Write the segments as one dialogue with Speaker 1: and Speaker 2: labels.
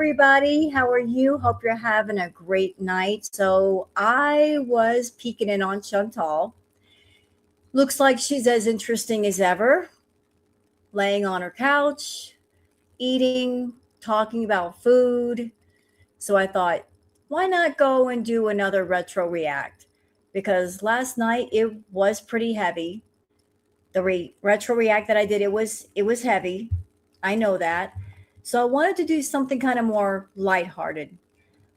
Speaker 1: everybody. How are you? Hope you're having a great night. So, I was peeking in on Chantal. Looks like she's as interesting as ever, laying on her couch, eating, talking about food. So, I thought, why not go and do another retro react? Because last night it was pretty heavy. The retro react that I did, it was heavy. I know that. So I wanted to do something kind of more lighthearted.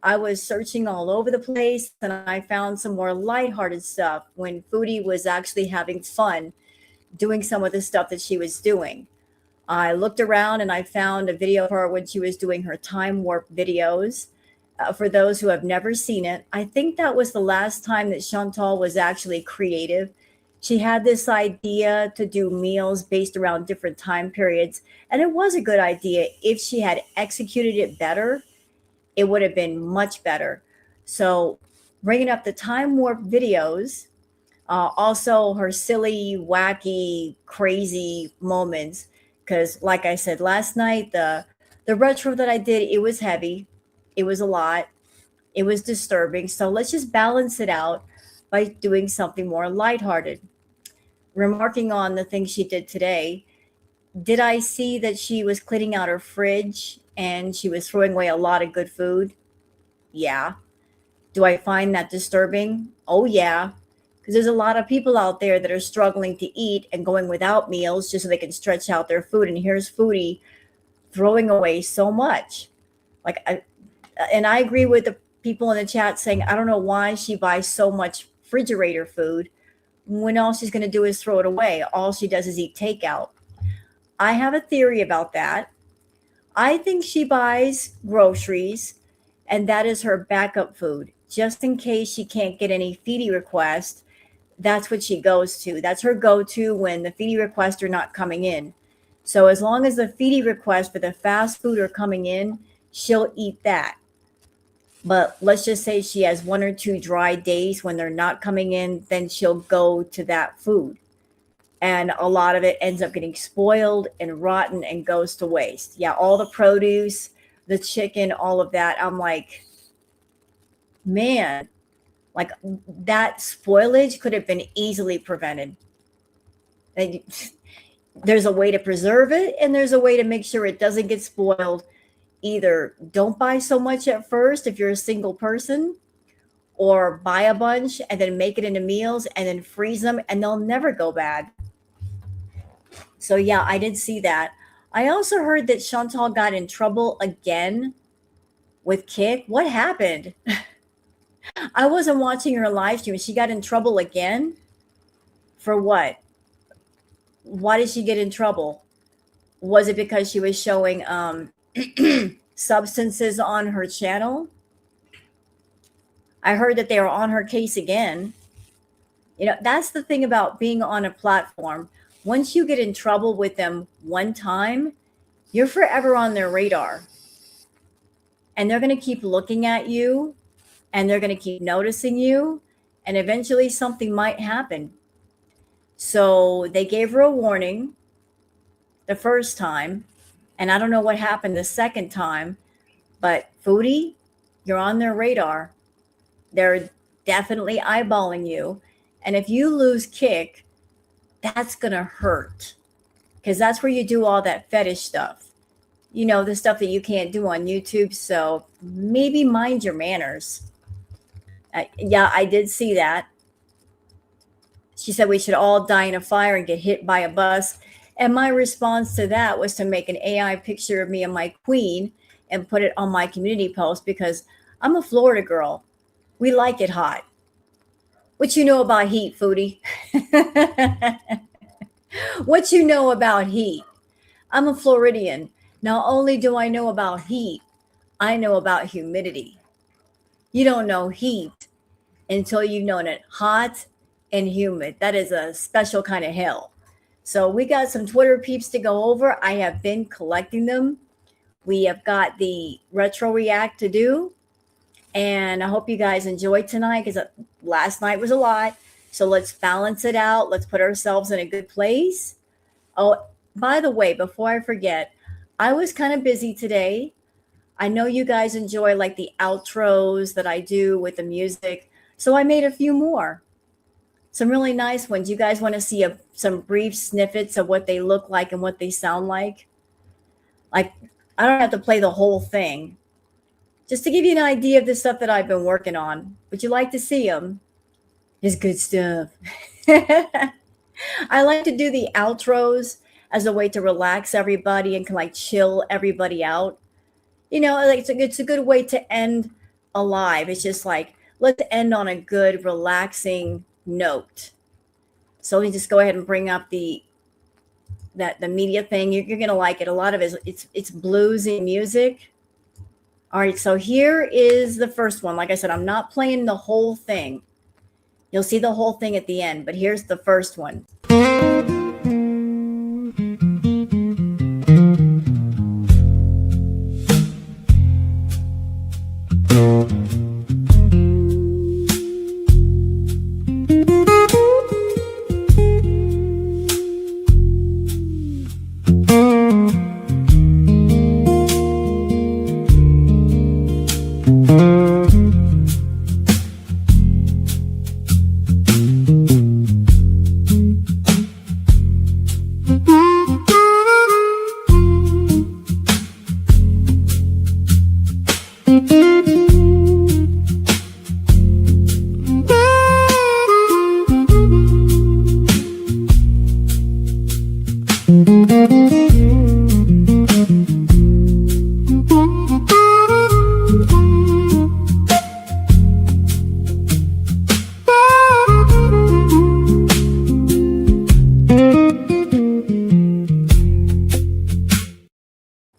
Speaker 1: I was searching all over the place and I found some more lighthearted stuff when Foodie was actually having fun doing some of the stuff that she was doing. I looked around and I found a video of her when she was doing her time warp videos. For those who have never seen it, I think that was the last time that Chantal was actually creative. She had this idea to do meals based around different time periods, and it was a good idea. If she had executed it better, it would have been much better. So, bringing up the time warp videos, also her silly, wacky, crazy moments. Because, like I said last night, the retro that I did, it was heavy, it was a lot, it was disturbing. So let's just balance it out by doing something more lighthearted. Remarking on the things she did today, did I see that she was cleaning out her fridge and she was throwing away a lot of good food? Yeah. Do I find that disturbing? Oh, yeah. Because there's a lot of people out there that are struggling to eat and going without meals just so they can stretch out their food. And here's Foodie throwing away so much. Like, and I agree with the people in the chat saying, I don't know why she buys so much refrigerator food when all she's going to do is throw it away. All she does is eat takeout. I have a theory about that. I think she buys groceries and that is her backup food. Just in case she can't get any feedie requests, that's what she goes to. That's her go to when the feedie requests are not coming in. So as long as the feedie requests for the fast food are coming in, she'll eat that. But let's just say she has one or two dry days when they're not coming in, then she'll go to that food. And a lot of it ends up getting spoiled and rotten and goes to waste. Yeah, all the produce, the chicken, all of that. I'm like, man, like that spoilage could have been easily prevented. And there's a way to preserve it and there's a way to make sure it doesn't get spoiled. Either don't buy so much at first if you're a single person, or buy a bunch and then make it into meals and then freeze them and they'll never go bad. So yeah, I did see that. I also heard that Chantal got in trouble again with Kick. What happened? I wasn't watching her live stream. She got in trouble again? For what? Why did she get in trouble? Was it because she was showing substances on her channel? I heard that they were on her case again. That's the thing about being on a platform. Once you get in trouble with them one time, you're forever on their radar. And they're going to keep looking at you and they're going to keep noticing you. And eventually something might happen. So they gave her a warning the first time. And I don't know what happened the second time. But Foodie, you're on their radar. They're definitely eyeballing you. And if you lose Kick, that's going to hurt. Because that's where you do all that fetish stuff. The stuff that you can't do on YouTube. So maybe mind your manners. Yeah, I did see that. She said we should all die in a fire and get hit by a bus. And my response to that was to make an AI picture of me and my queen and put it on my community post because I'm a Florida girl. We like it hot. What you know about heat, Foodie? What you know about heat? I'm a Floridian. Not only do I know about heat, I know about humidity. You don't know heat until you've known it hot and humid. That is a special kind of hell. So we got some Twitter peeps to go over. I have been collecting them. We have got the retro react to do. And I hope you guys enjoyed tonight because last night was a lot. So let's balance it out. Let's put ourselves in a good place. Oh, by the way, before I forget, I was kind of busy today. I know you guys enjoy like the outros that I do with the music. So I made a few more, some really nice ones. You guys want to see some brief snippets of what they look like and what they sound like? Like, I don't have to play the whole thing. Just to give you an idea of the stuff that I've been working on. Would you like to see them? It's good stuff. I like to do the outros as a way to relax everybody and can like chill everybody out. You know, like it's a good way to end a live. It's just like, let's end on a good, relaxing note. So let me just go ahead and bring up the media thing. You're gonna like it. A lot of it's bluesy music. All right, so here is the first one. Like I said, I'm not playing the whole thing. You'll see the whole thing at the end, but here's the first one.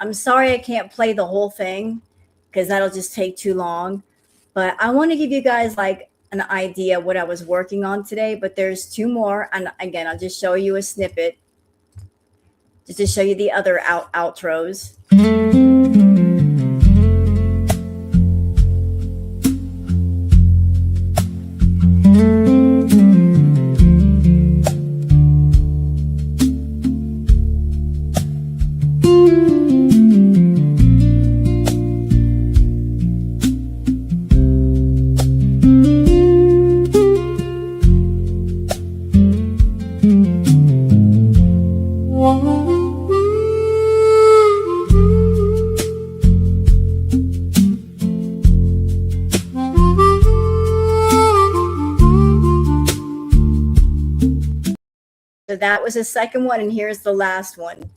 Speaker 1: I'm sorry I can't play the whole thing because that'll just take too long. But I want to give you guys like an idea what I was working on today. But there's two more. And again, I'll just show you a snippet just to show you the other outros. So that was the second one, and here's the last one.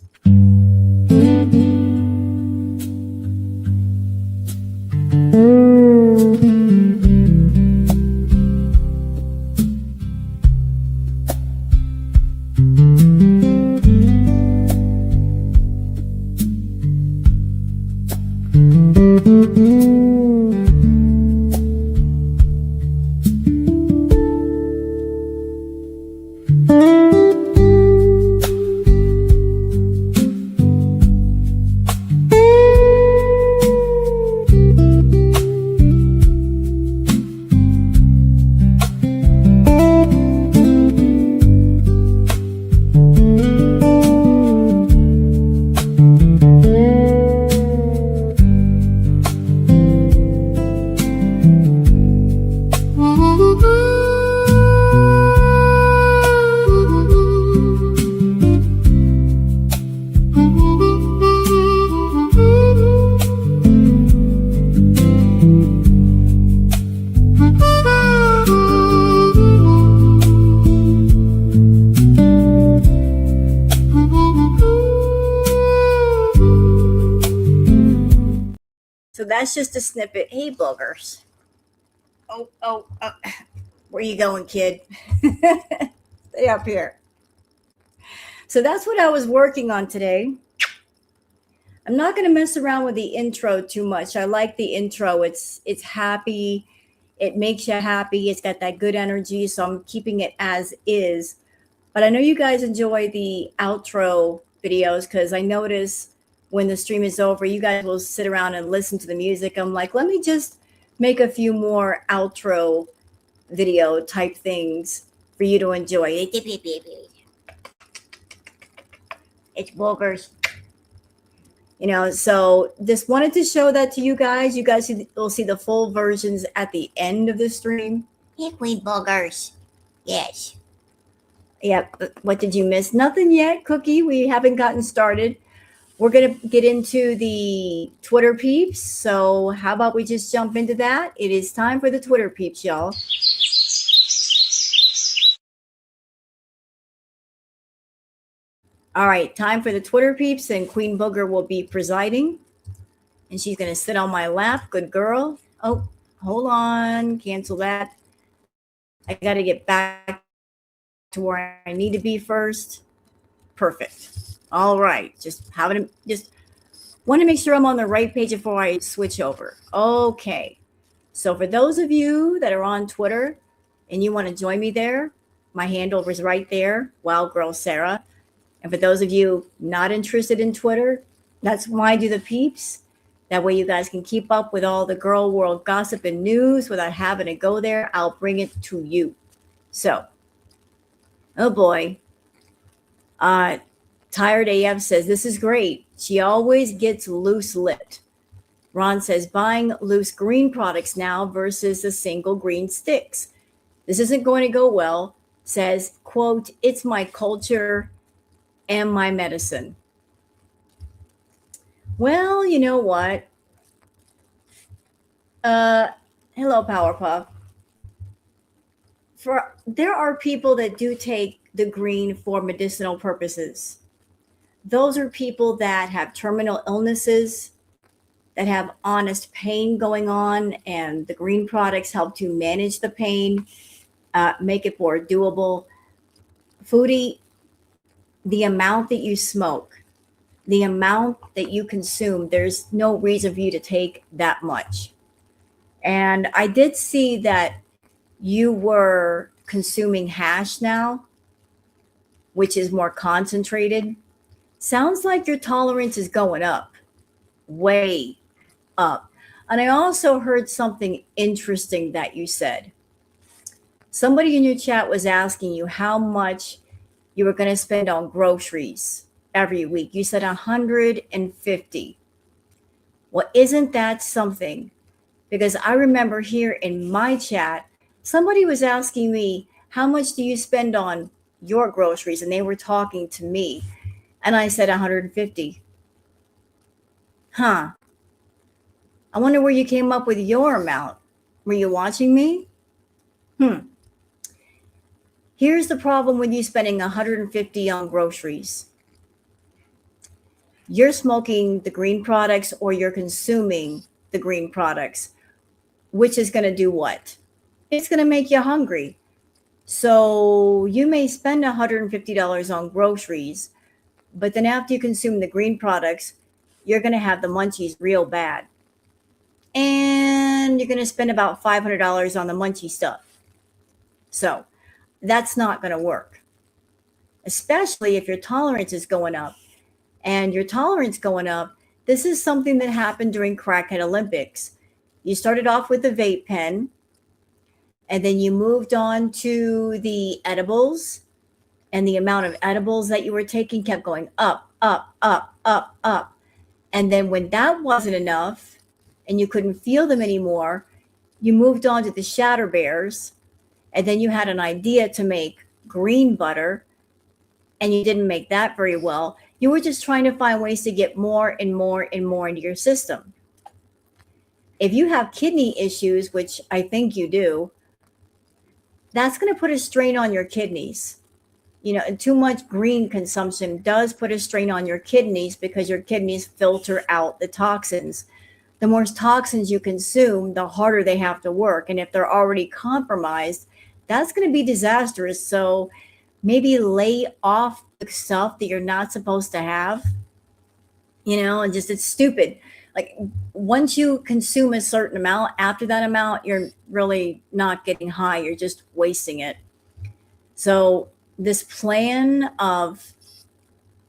Speaker 1: So that's just a snippet. Hey, boogers. Oh, where you going, kid? Stay up here. So that's what I was working on today. I'm not going to mess around with the intro too much. I like the intro. It's happy. It makes you happy. It's got that good energy. So I'm keeping it as is. But I know you guys enjoy the outro videos because I notice when the stream is over, you guys will sit around and listen to the music. I'm like, let me just make a few more outro video type things for you to enjoy. It's boogers. So just wanted to show that to you guys. You guys will see the full versions at the end of the stream.
Speaker 2: Hey, Queen Boogers. Yes.
Speaker 1: Yep. What did you miss? Nothing yet, Cookie. We haven't gotten started. We're going to get into the Twitter peeps. So how about we just jump into that? It is time for the Twitter peeps, y'all. All right, time for the Twitter peeps, and Queen Booger will be presiding. And she's going to sit on my lap. Good girl. Oh, hold on. Cancel that. I got to get back to where I need to be first. Perfect. All right. Just want to make sure I'm on the right page before I switch over. Okay. So for those of you that are on Twitter and you want to join me there, my handle is right there, Wild Girl Sarah. And for those of you not interested in Twitter, that's why I do the peeps. That way you guys can keep up with all the girl world gossip and news without having to go there. I'll bring it to you. So, oh boy. Tired AF says, this is great. She always gets loose lipped. Ron says, buying loose green products now versus the single green sticks. This isn't going to go well. Says, quote, it's my culture and my medicine. Well, you know what? Hello, Powerpuff. There are people that do take the green for medicinal purposes. Those are people that have terminal illnesses, that have honest pain going on, and the green products help to manage the pain, make it more doable. Foodie, the amount that you smoke, the amount that you consume, there's no reason for you to take that much. And I did see that you were consuming hash now, which is more concentrated. Sounds like your tolerance is going up, way up. And I also heard something interesting that you said. Somebody in your chat was asking you how much you were going to spend on groceries every week. You said 150. Well, isn't that something? Because I remember here in my chat, somebody was asking me, how much do you spend on your groceries? And they were talking to me. And I said 150. Huh. I wonder where you came up with your amount. Were you watching me? Here's the problem with you spending 150 on groceries. You're smoking the green products or you're consuming the green products, which is going to do what? It's going to make you hungry. So you may spend $150 on groceries, but then after you consume the green products, you're going to have the munchies real bad. And you're going to spend about $500 on the munchy stuff. So that's not going to work, especially if your tolerance is going up. And your tolerance going up, this is something that happened during Crackhead Olympics. You started off with the vape pen, and then you moved on to the edibles, and the amount of edibles that you were taking kept going up, up, up, up, up. And then when that wasn't enough and you couldn't feel them anymore, you moved on to the shatter bears, and then you had an idea to make green butter, and you didn't make that very well. You were just trying to find ways to get more and more and more into your system. If you have kidney issues, which I think you do, that's going to put a strain on your kidneys. And too much green consumption does put a strain on your kidneys because your kidneys filter out the toxins. The more toxins you consume, the harder they have to work. And if they're already compromised, that's going to be disastrous. So maybe lay off the stuff that you're not supposed to have, and just, it's stupid. Like, once you consume a certain amount, after that amount, you're really not getting high. You're just wasting it. So this plan of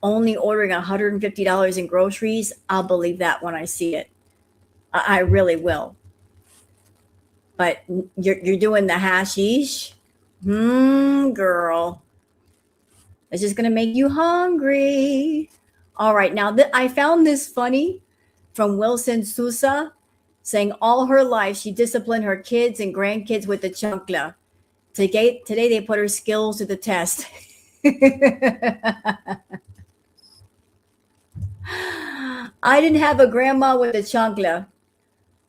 Speaker 1: only ordering $150 in groceries, I'll believe that when I see it. I really will. But you're doing the hashish? Girl. It's just going to make you hungry. All right, now I found this funny from Wilson Sousa saying all her life she disciplined her kids and grandkids with the chancla. Today they put her skills to the test. I didn't have a grandma with the chancla.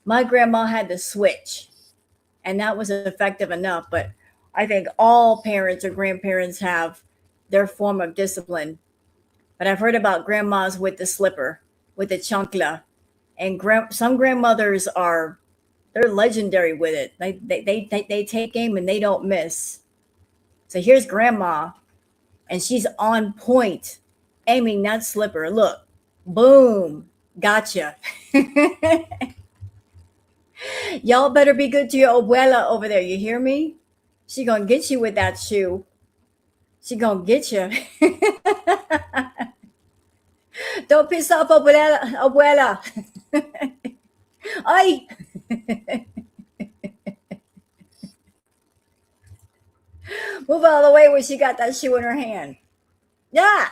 Speaker 1: My grandma had the switch, and that was effective enough. But I think all parents or grandparents have their form of discipline. But I've heard about grandmas with the slipper, with the chancla, and some grandmothers are they're legendary with it. They take aim and they don't miss. So here's grandma, and she's on point, aiming that slipper. Look, boom, gotcha. Y'all better be good to your abuela over there. You hear me? She gonna get you with that shoe. She gonna get you. Don't piss off abuela. Abuela. Ay. Move out of the way when she got that shoe in her hand. Yeah.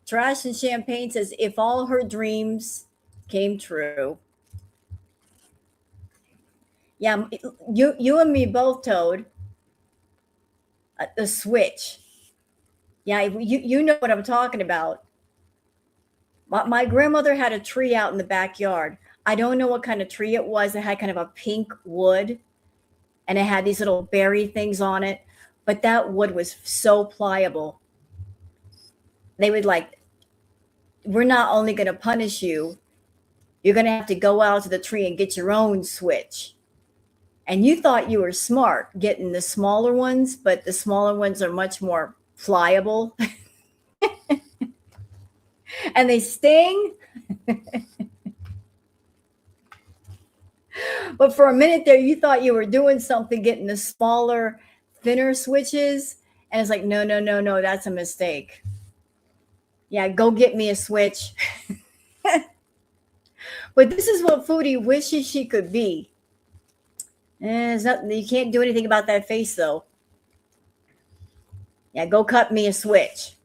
Speaker 1: Trash and Champagne says if all her dreams came true. Yeah, you and me both, Toad. The switch. Yeah, you know what I'm talking about. My grandmother had a tree out in the backyard. I don't know what kind of tree it was. It had kind of a pink wood, and it had these little berry things on it. But that wood was so pliable. They would like, we're not only going to punish you, you're going to have to go out to the tree and get your own switch. And you thought you were smart getting the smaller ones, but the smaller ones are much more pliable and they sting. But for a minute there, you thought you were doing something getting the smaller, thinner switches. And it's like, no, no, no, no, that's a mistake. Yeah, go get me a switch. But this is what Foodie wishes she could be. You can't do anything about that face, though. Yeah, go cut me a switch.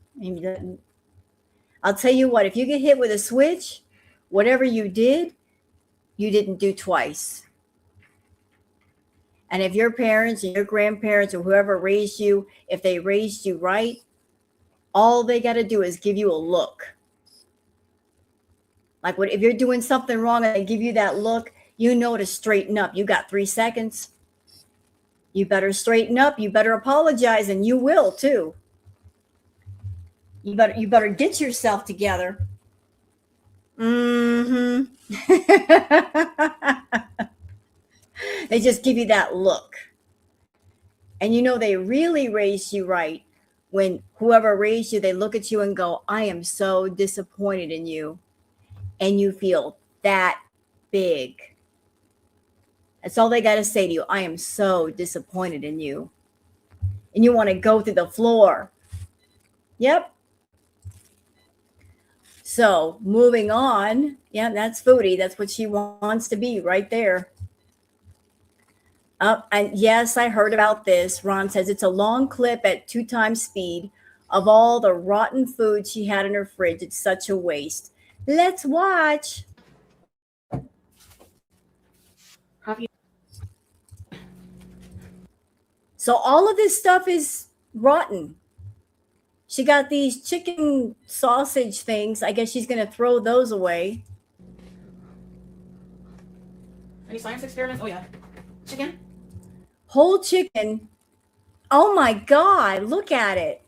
Speaker 1: I'll tell you what, if you get hit with a switch, whatever you didn't do twice. And if your parents and your grandparents or whoever raised you, if they raised you right, all they got to do is give you a look. Like if you're doing something wrong and they give you that look, you know to straighten up. You got 3 seconds. You better straighten up. You better apologize, and you will too. You better get yourself together. Mm-hmm. They just give you that look. And you know they really raised you right when whoever raised you, they look at you and go, I am so disappointed in you. And you feel that big. That's all they got to say to you. I am so disappointed in you. And you want to go through the floor. Yep. So moving on. Yeah, that's Foodie. That's what she wants to be right there. And yes, I heard about this. Ron says it's a long clip at 2 times speed of all the rotten food she had in her fridge. It's such a waste. Let's watch. So all of this stuff is rotten. She got these chicken sausage things. I guess she's going to throw those away.
Speaker 3: Any science experiments? Oh, yeah. Chicken?
Speaker 1: Whole chicken. Oh my God, look at it.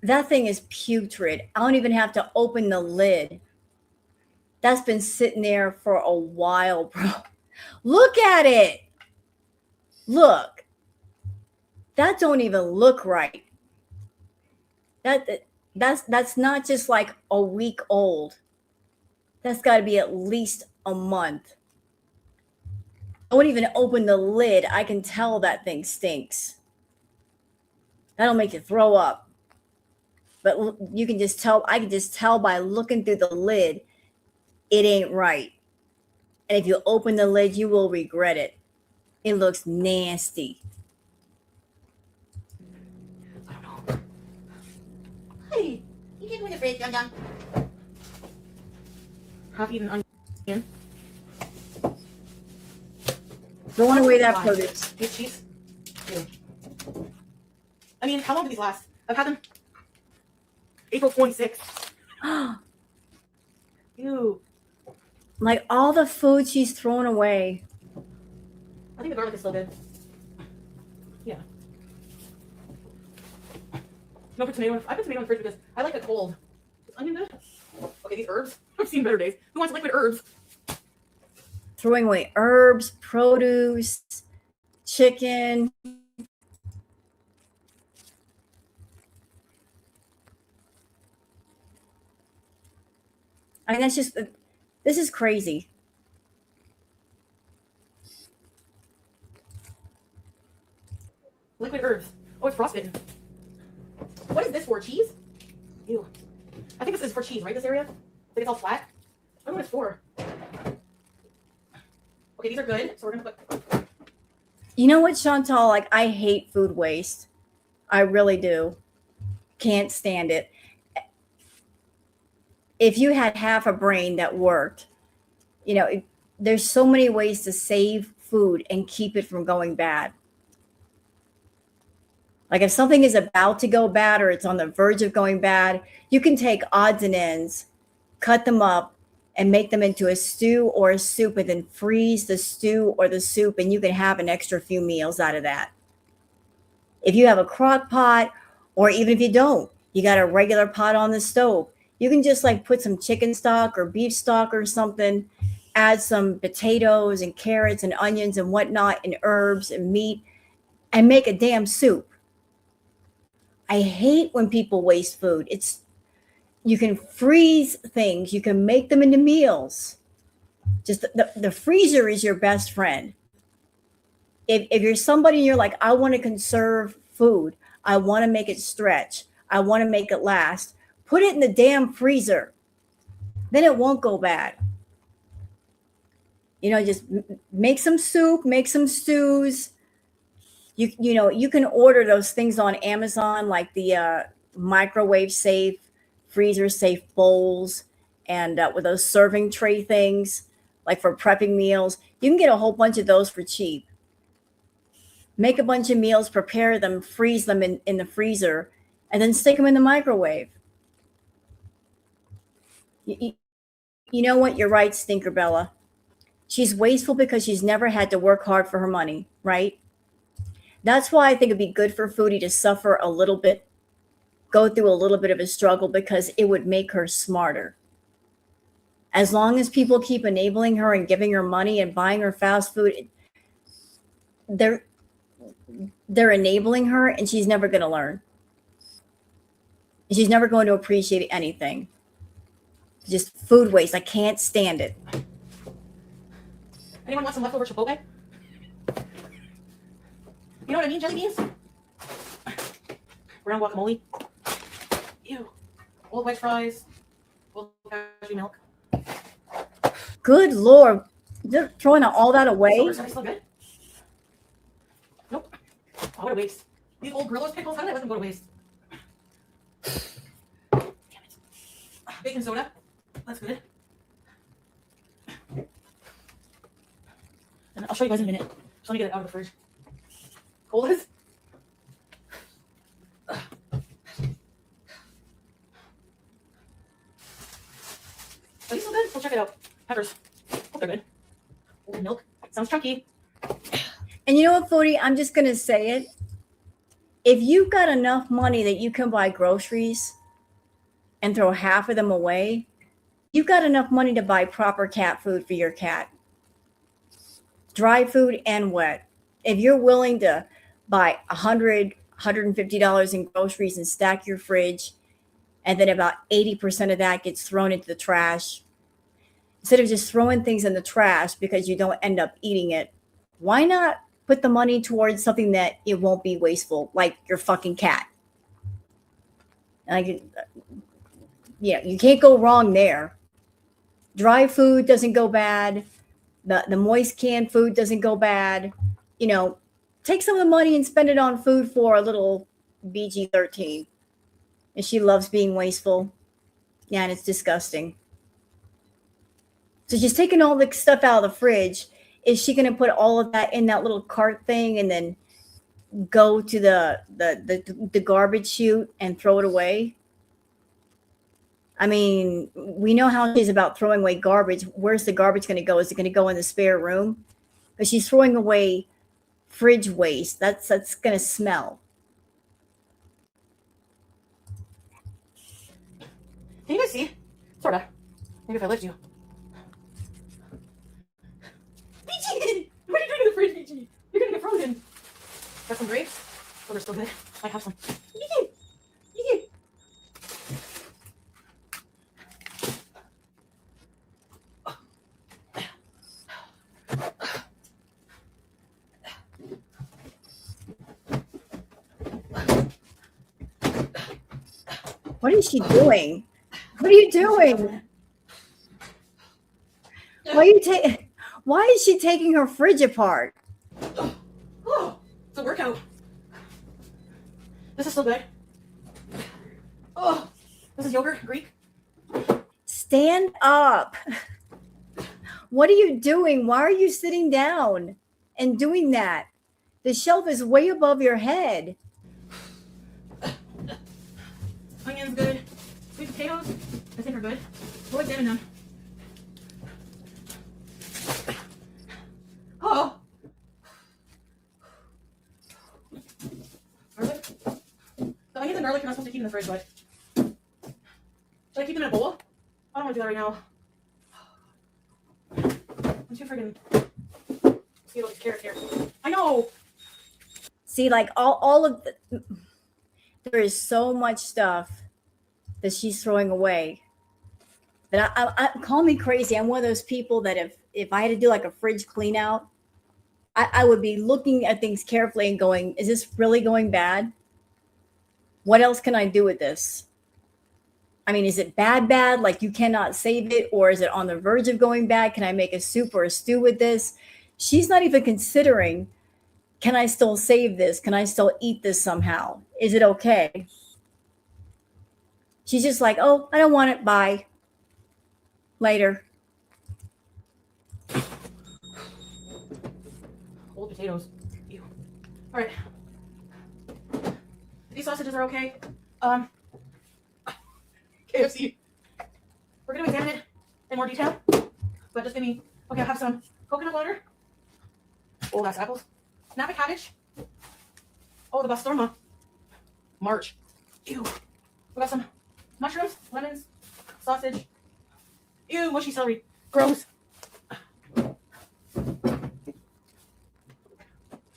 Speaker 1: That thing is putrid. I don't even have to open the lid. That's been sitting there for a while, bro. Look at it. Look. That don't even look right. That's not just like a week old. That's got to be at least a month. Don't even open the lid. I can tell that thing stinks. That'll make you throw up. But you can just tell, I can just tell by looking through the lid, it ain't right. And if you open the lid, you will regret it. It looks nasty.
Speaker 3: I don't know.
Speaker 2: the fridge, John John.
Speaker 3: Half-eaten onion.
Speaker 1: Throwing away that
Speaker 3: Why?
Speaker 1: produce.
Speaker 3: These cheese. Ew. I mean, how long do these last? I've had them April 26th. Ew.
Speaker 1: Like all the food she's throwing away.
Speaker 3: I think the garlic is still good. Yeah. No, put tomato in. I put tomato in the fridge because I like it cold. Is onion good? Okay, these herbs. I've seen better days. Who wants liquid herbs?
Speaker 1: Throwing away herbs, produce, chicken. I mean, that's just, this is crazy.
Speaker 3: Liquid herbs. Oh, it's frostbitten. What is this for? Cheese? Ew. I think this is for cheese, right? This area? Like it's all flat? I don't know what it's for. Okay, these are good. So we're gonna put.
Speaker 1: You know what, Chantal? Like, I hate food waste. I really do. Can't stand it. If you had half a brain that worked, you know, there's so many ways to save food and keep it from going bad. Like if something is about to go bad or it's on the verge of going bad, you can take odds and ends, cut them up, and make them into a stew or a soup, and then freeze the stew or the soup, and you can have an extra few meals out of that. If you have a crock pot, or even if you don't, you got a regular pot on the stove, you can just like put some chicken stock or beef stock or something, add some potatoes and carrots and onions and whatnot and herbs and meat, and make a damn soup. I hate when people waste food. You can freeze things, you can make them into meals. Just the freezer is your best friend. If you're somebody and you're like, I want to conserve food, I want to make it stretch, I want to make it last, put it in the damn freezer. Then it won't go bad. You know, just make some soup, make some stews. You know, you can order those things on Amazon, like the microwave safe, freezer safe bowls, and with those serving tray things, like for prepping meals. You can get a whole bunch of those for cheap. Make a bunch of meals, prepare them, freeze them in the freezer, and then stick them in the microwave. You know what? You're right, Stinker Bella. She's wasteful because she's never had to work hard for her money, right? That's why I think it'd be good for Foodie to suffer a little bit, go through a little bit of a struggle, because it would make her smarter. As long as people keep enabling her and giving her money and buying her fast food, they're enabling her, and she's never going to learn. She's never going to appreciate anything. Just food waste. I can't stand it.
Speaker 3: Anyone want some leftover chipotle? You know what I mean, jelly beans? Brown guacamole. Ew. Old wedge fries. Old cashew milk.
Speaker 1: Good Lord. They're throwing all that away?
Speaker 3: Are they still good? Nope. Oh, what a waste. These old Grillo's pickles, how did I let them go to waste? Damn it. Baking soda. That's good. And I'll show you guys in a minute. Just let me get it out of the fridge. Cold is? Are these still good? We'll check it out. Peppers. Hope they're good. Old milk. Sounds chunky.
Speaker 1: And you know what, Foodie? I'm just going to say it. If you've got enough money that you can buy groceries and throw half of them away, you've got enough money to buy proper cat food for your cat. Dry food and wet. If you're willing to buy $100, $150 in groceries and stack your fridge, and then about 80% of that gets thrown into the trash, instead of just throwing things in the trash because you don't end up eating it, why not put the money towards something that it won't be wasteful, like your fucking cat? Like, yeah, you can't go wrong there. Dry food doesn't go bad. The moist canned food doesn't go bad. You know, take some of the money and spend it on food for a little BG-13. And she loves being wasteful. Yeah, and it's disgusting. So she's taking all the stuff out of the fridge. Is she going to put all of that in that little cart thing and then go to the garbage chute and throw it away? I mean, we know how she's about throwing away garbage. Where's the garbage going to go? Is it going to go in the spare room? But she's throwing away fridge waste. That's going to smell.
Speaker 3: Can you guys see? Sorta. Maybe if I lift you. Peachy! What are you doing in the fridge, Peachy? You're gonna get frozen. Got some grapes? Oh, they're still good. I have some. Peachy! Peachy!
Speaker 1: What is she doing? What are you doing? Why is she taking her fridge apart?
Speaker 3: Oh, it's a workout. This is so good. Oh, this is yogurt, Greek.
Speaker 1: Stand up. What are you doing? Why are you sitting down and doing that? The shelf is way above your head.
Speaker 3: Onions good. Sweet potatoes, I think are good. We'll examine them. Oh. Garlic. The onions and garlic you're not supposed to keep in the fridge, but should I keep them in a bowl? I don't want to do that right now. I'm too friggin' see all these carrots here. I know.
Speaker 1: See, like all of there is so much stuff that she's throwing away. That I call me crazy. I'm one of those people that if I had to do like a fridge clean out, I would be looking at things carefully and going, is this really going bad? What else can I do with this? I mean, is it bad, like you cannot save it? Or is it on the verge of going bad? Can I make a soup or a stew with this? She's not even considering, can I still save this? Can I still eat this somehow? Is it okay? She's just like, oh, I don't want it. Bye. Later.
Speaker 3: Old potatoes. Ew. All right. These sausages are okay. KFC. We're gonna examine it in more detail, but just give me. Okay, I have some coconut water. Oh, that's apples. Napa cabbage. Oh, the bastorma. March. Ew. We got some mushrooms, lemons, sausage. Ew, mushy celery. Gross.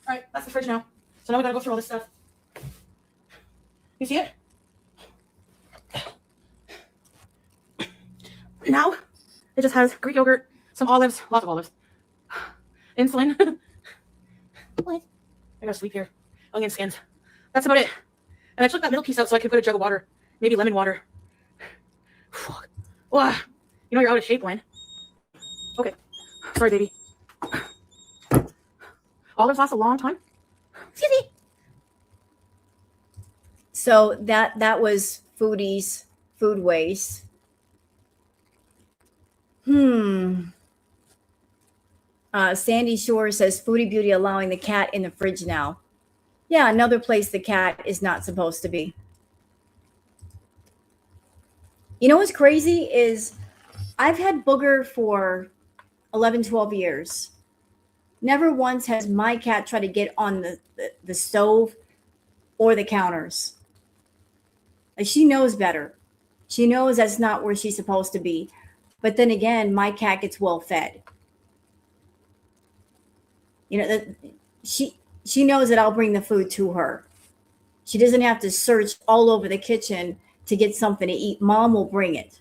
Speaker 3: Alright, that's the fridge now. So now we gotta go through all this stuff. You see it? Now, it just has Greek yogurt, some olives, lots of olives, insulin. What? I got a sleep here. Onion skins. That's about it. And I took that middle piece out so I could put a jug of water. Maybe lemon water. Fuck. Wow. You know you're out of shape when. Okay. Sorry, baby. Olives last a long time. Excuse me.
Speaker 1: So that was Foodie's food waste. Sandy Shore says Foodie Beauty allowing the cat in the fridge now. Yeah, another place the cat is not supposed to be. You know what's crazy is I've had Booger for 11, 12 years. Never once has my cat tried to get on the stove or the counters. Like, she knows better. She knows that's not where she's supposed to be. But then again, my cat gets well fed. You know, she knows that I'll bring the food to her. She doesn't have to search all over the kitchen to get something to eat. Mom will bring it.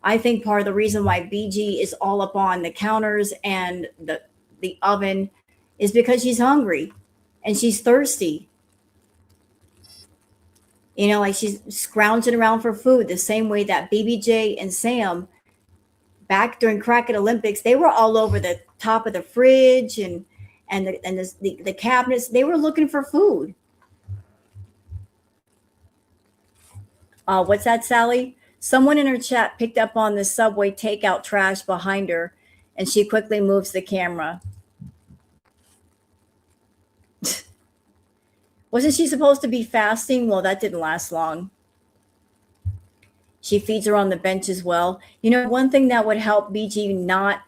Speaker 1: I think part of the reason why BG is all up on the counters and the oven is because she's hungry and she's thirsty. You know, like she's scrounging around for food the same way that BBJ and Sam back during Cracked Olympics, they were all over the top of the fridge and the cabinets. They were looking for food. What's that, Sally? Someone in her chat picked up on the subway takeout trash behind her, and she quickly moves the camera. Wasn't she supposed to be fasting? Well, that didn't last long. She feeds her on the bench as well. You know, one thing that would help BG not,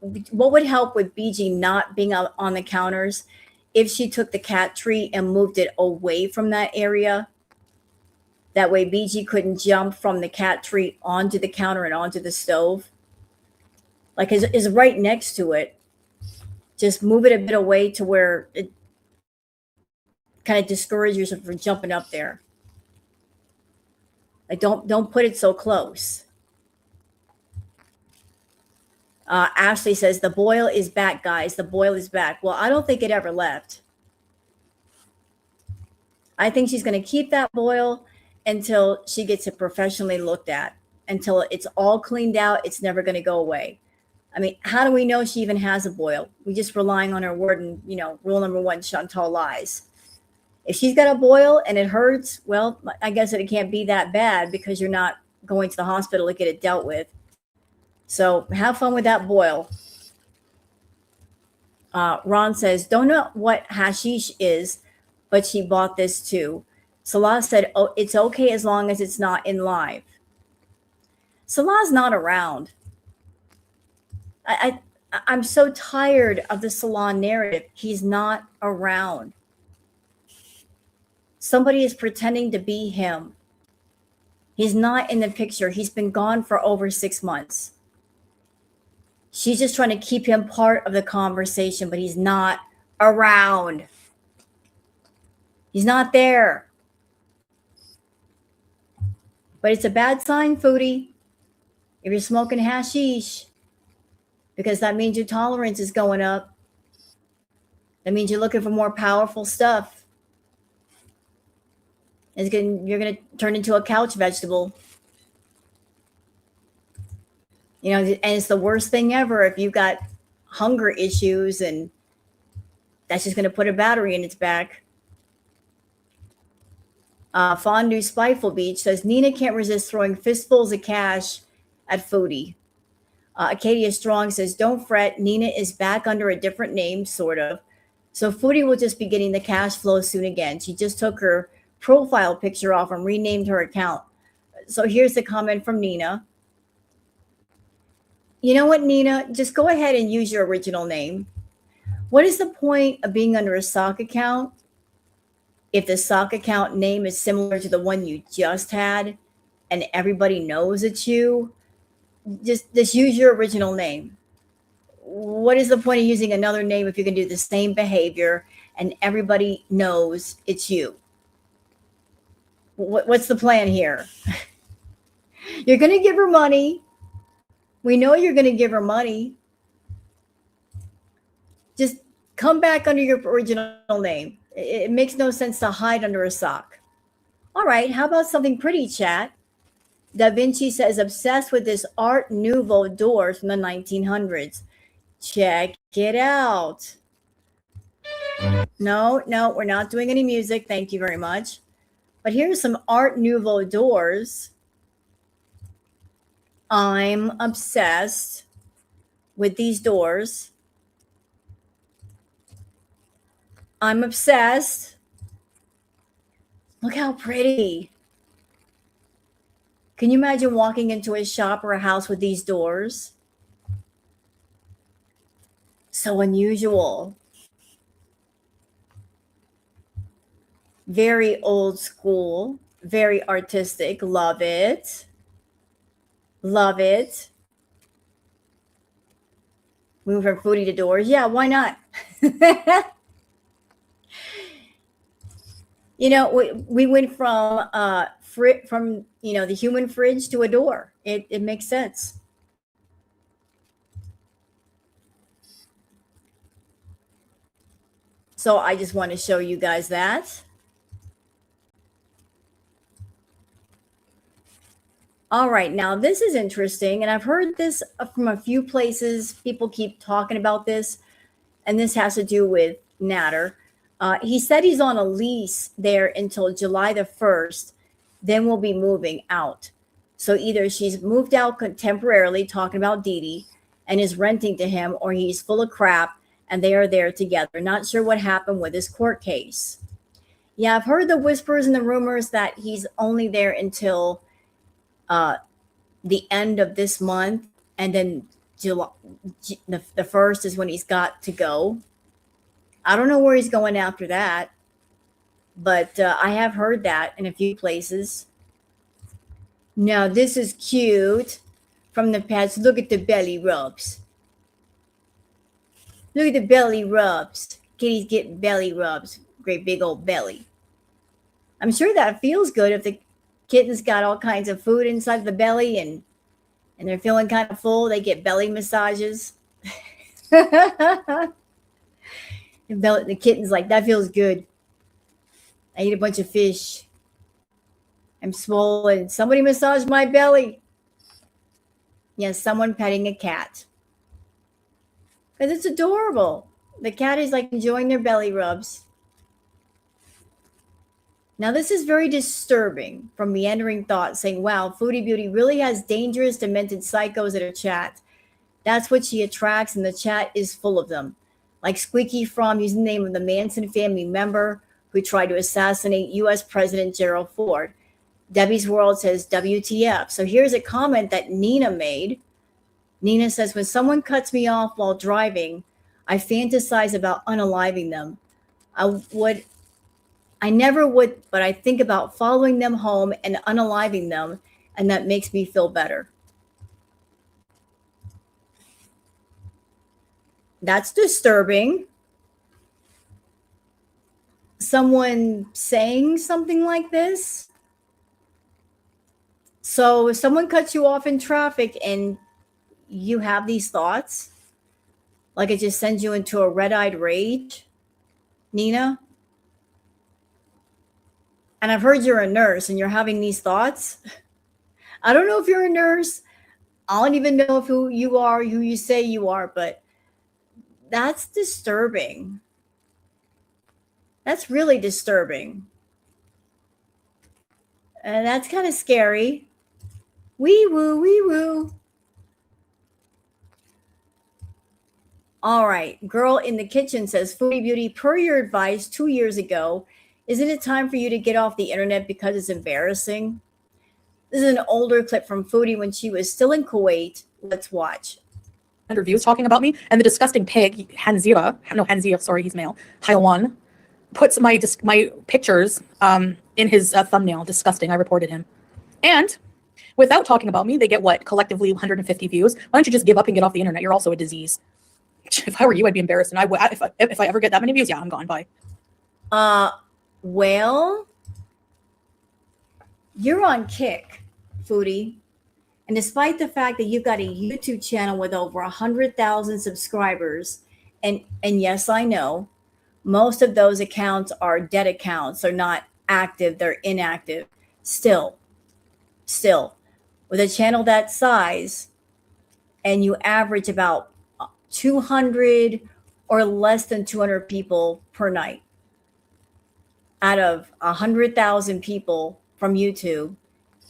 Speaker 1: what would help with BG not being out on the counters, if she took the cat treat and moved it away from that area. That way BG couldn't jump from the cat treat onto the counter and onto the stove. Like is right next to it. Just move it a bit away to where it kind of discourages her from jumping up there. Like don't put it so close. Ashley says the boil is back, guys. The boil is back. Well, I don't think it ever left. I think she's going to keep that boil until she gets it professionally looked at. Until it's all cleaned out, it's never going to go away. I mean, how do we know she even has a boil? We're just relying on her word, and rule number 1, Chantal lies. If she's got a boil and it hurts, well, I guess it can't be that bad because you're not going to the hospital to get it dealt with. So have fun with that boil. Ron says, don't know what hashish is, but she bought this too. Salah said, oh, it's okay as long as it's not in live. Salah's not around. I'm so tired of the Salah narrative. He's not around. Somebody is pretending to be him. He's not in the picture. He's been gone for over 6 months. She's just trying to keep him part of the conversation, but he's not around. He's not there. But it's a bad sign, Foodie, if you're smoking hashish, because that means your tolerance is going up. That means you're looking for more powerful stuff. You're going to turn into a couch vegetable. And it's the worst thing ever if you've got hunger issues, and that's just going to put a battery in its back. Fondue Spiteful Beach says, Nina can't resist throwing fistfuls of cash at Foodie. Acadia Strong says, don't fret, Nina is back under a different name, sort of. So Foodie will just be getting the cash flow soon again. She just took her profile picture off and renamed her account. So here's the comment from Nina. You know what, Nina? Just go ahead and use your original name. What is the point of being under a sock account if the sock account name is similar to the one you just had and everybody knows it's you? Just use your original name. What is the point of using another name if you can do the same behavior and everybody knows it's you? What's the plan here? You're going to give her money. We know you're going to give her money. Just come back under your original name. It makes no sense to hide under a sock. All right, how about something pretty, chat? Da Vinci says, obsessed with this Art Nouveau door from the 1900s. Check it out. No, we're not doing any music. Thank you very much. But here's some Art Nouveau doors. I'm obsessed with these doors. I'm obsessed. Look how pretty. Can you imagine walking into a shop or a house with these doors? So unusual. Very old school, very artistic. Love it. Love it. Move from Foodie to doors. Yeah, why not? We went from the human fridge to a door. It makes sense. So I just want to show you guys that. All right, now this is interesting, and I've heard this from a few places. People keep talking about this, and this has to do with Natter. He said he's on a lease there until July the 1st, then we'll be moving out. So either she's moved out temporarily, talking about Dee Dee, and is renting to him, or he's full of crap and they are there together. Not sure what happened with his court case. Yeah, I've heard the whispers and the rumors that he's only there until the end of this month, and then July, the first is when he's got to go. I don't know where he's going after that, but I have heard that in a few places. Now, this is cute from the past. Look at the belly rubs. Look at the belly rubs. Kitty's getting belly rubs. Great big old belly. I'm sure that feels good if the kitten's got all kinds of food inside the belly and they're feeling kind of full. They get belly massages. The kitten's like, that feels good. I ate a bunch of fish. I'm swollen. Somebody massage my belly. Yes, someone petting a cat. Because it's adorable. The cat is like enjoying their belly rubs. Now, this is very disturbing from Meandering Thoughts saying, wow, Foodie Beauty really has dangerous, demented psychos in her chat. That's what she attracts, and the chat is full of them. Like Squeaky From using the name of the Manson family member who tried to assassinate U.S. President Gerald Ford. Debbie's World says WTF. So here's a comment that Nina made. Nina says, when someone cuts me off while driving, I fantasize about unaliving them. I never would, but I think about following them home and unaliving them, and that makes me feel better. That's disturbing. Someone saying something like this. So if someone cuts you off in traffic and you have these thoughts, like it just sends you into a red-eyed rage, Nina. And I've heard you're a nurse and you're having these thoughts. I don't know if you're a nurse. I don't even know if who you are, who you say you are, but that's disturbing. That's really disturbing. And that's kind of scary. Wee woo, wee woo. All right. Girl in the Kitchen says, Foodie Beauty, per your advice 2 years ago, isn't it time for you to get off the internet because it's embarrassing? This is an older clip from Foodie when she was still in Kuwait. Let's watch.
Speaker 3: Reviews talking about me, and the disgusting pig, Hanzira, sorry, he's male, Haiwan, puts my pictures in his thumbnail. Disgusting. I reported him. And without talking about me, they get what? Collectively 150 views. Why don't you just give up and get off the internet? You're also a disease. If I were you, I'd be embarrassed. And if I ever get that many views, yeah, I'm gone. Bye.
Speaker 1: Well, you're on Kick, Foodie. And despite the fact that you've got a YouTube channel with over 100,000 subscribers, and yes, I know, most of those accounts are dead accounts. They're not active. They're inactive. Still, with a channel that size, and you average about 200 or less than 200 people per night out of 100,000 people from YouTube,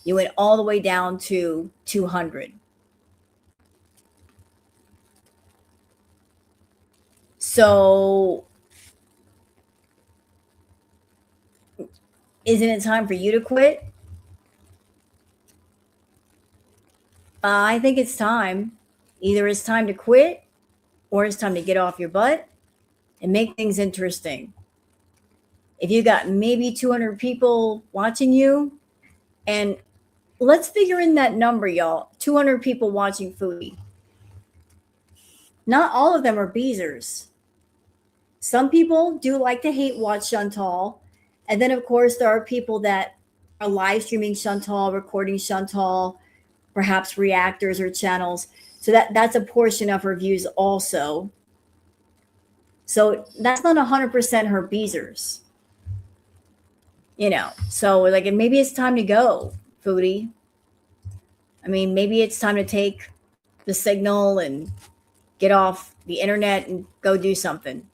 Speaker 1: you went all the way down to 200. So isn't it time for you to quit? I think it's time. Either it's time to quit or it's time to get off your butt and make things interesting. If you got maybe 200 people watching you, and let's figure in that number, y'all. 200 people watching Foodie. Not all of them are beezers. Some people do like to hate watch Chantal. And then, of course, there are people that are live streaming Chantal, recording Chantal, perhaps reactors or channels. So that's a portion of her views also. So that's not 100% her beezers. You know, so like maybe it's time to go, Foodie. I mean, maybe it's time to take the signal and get off the internet and go do something.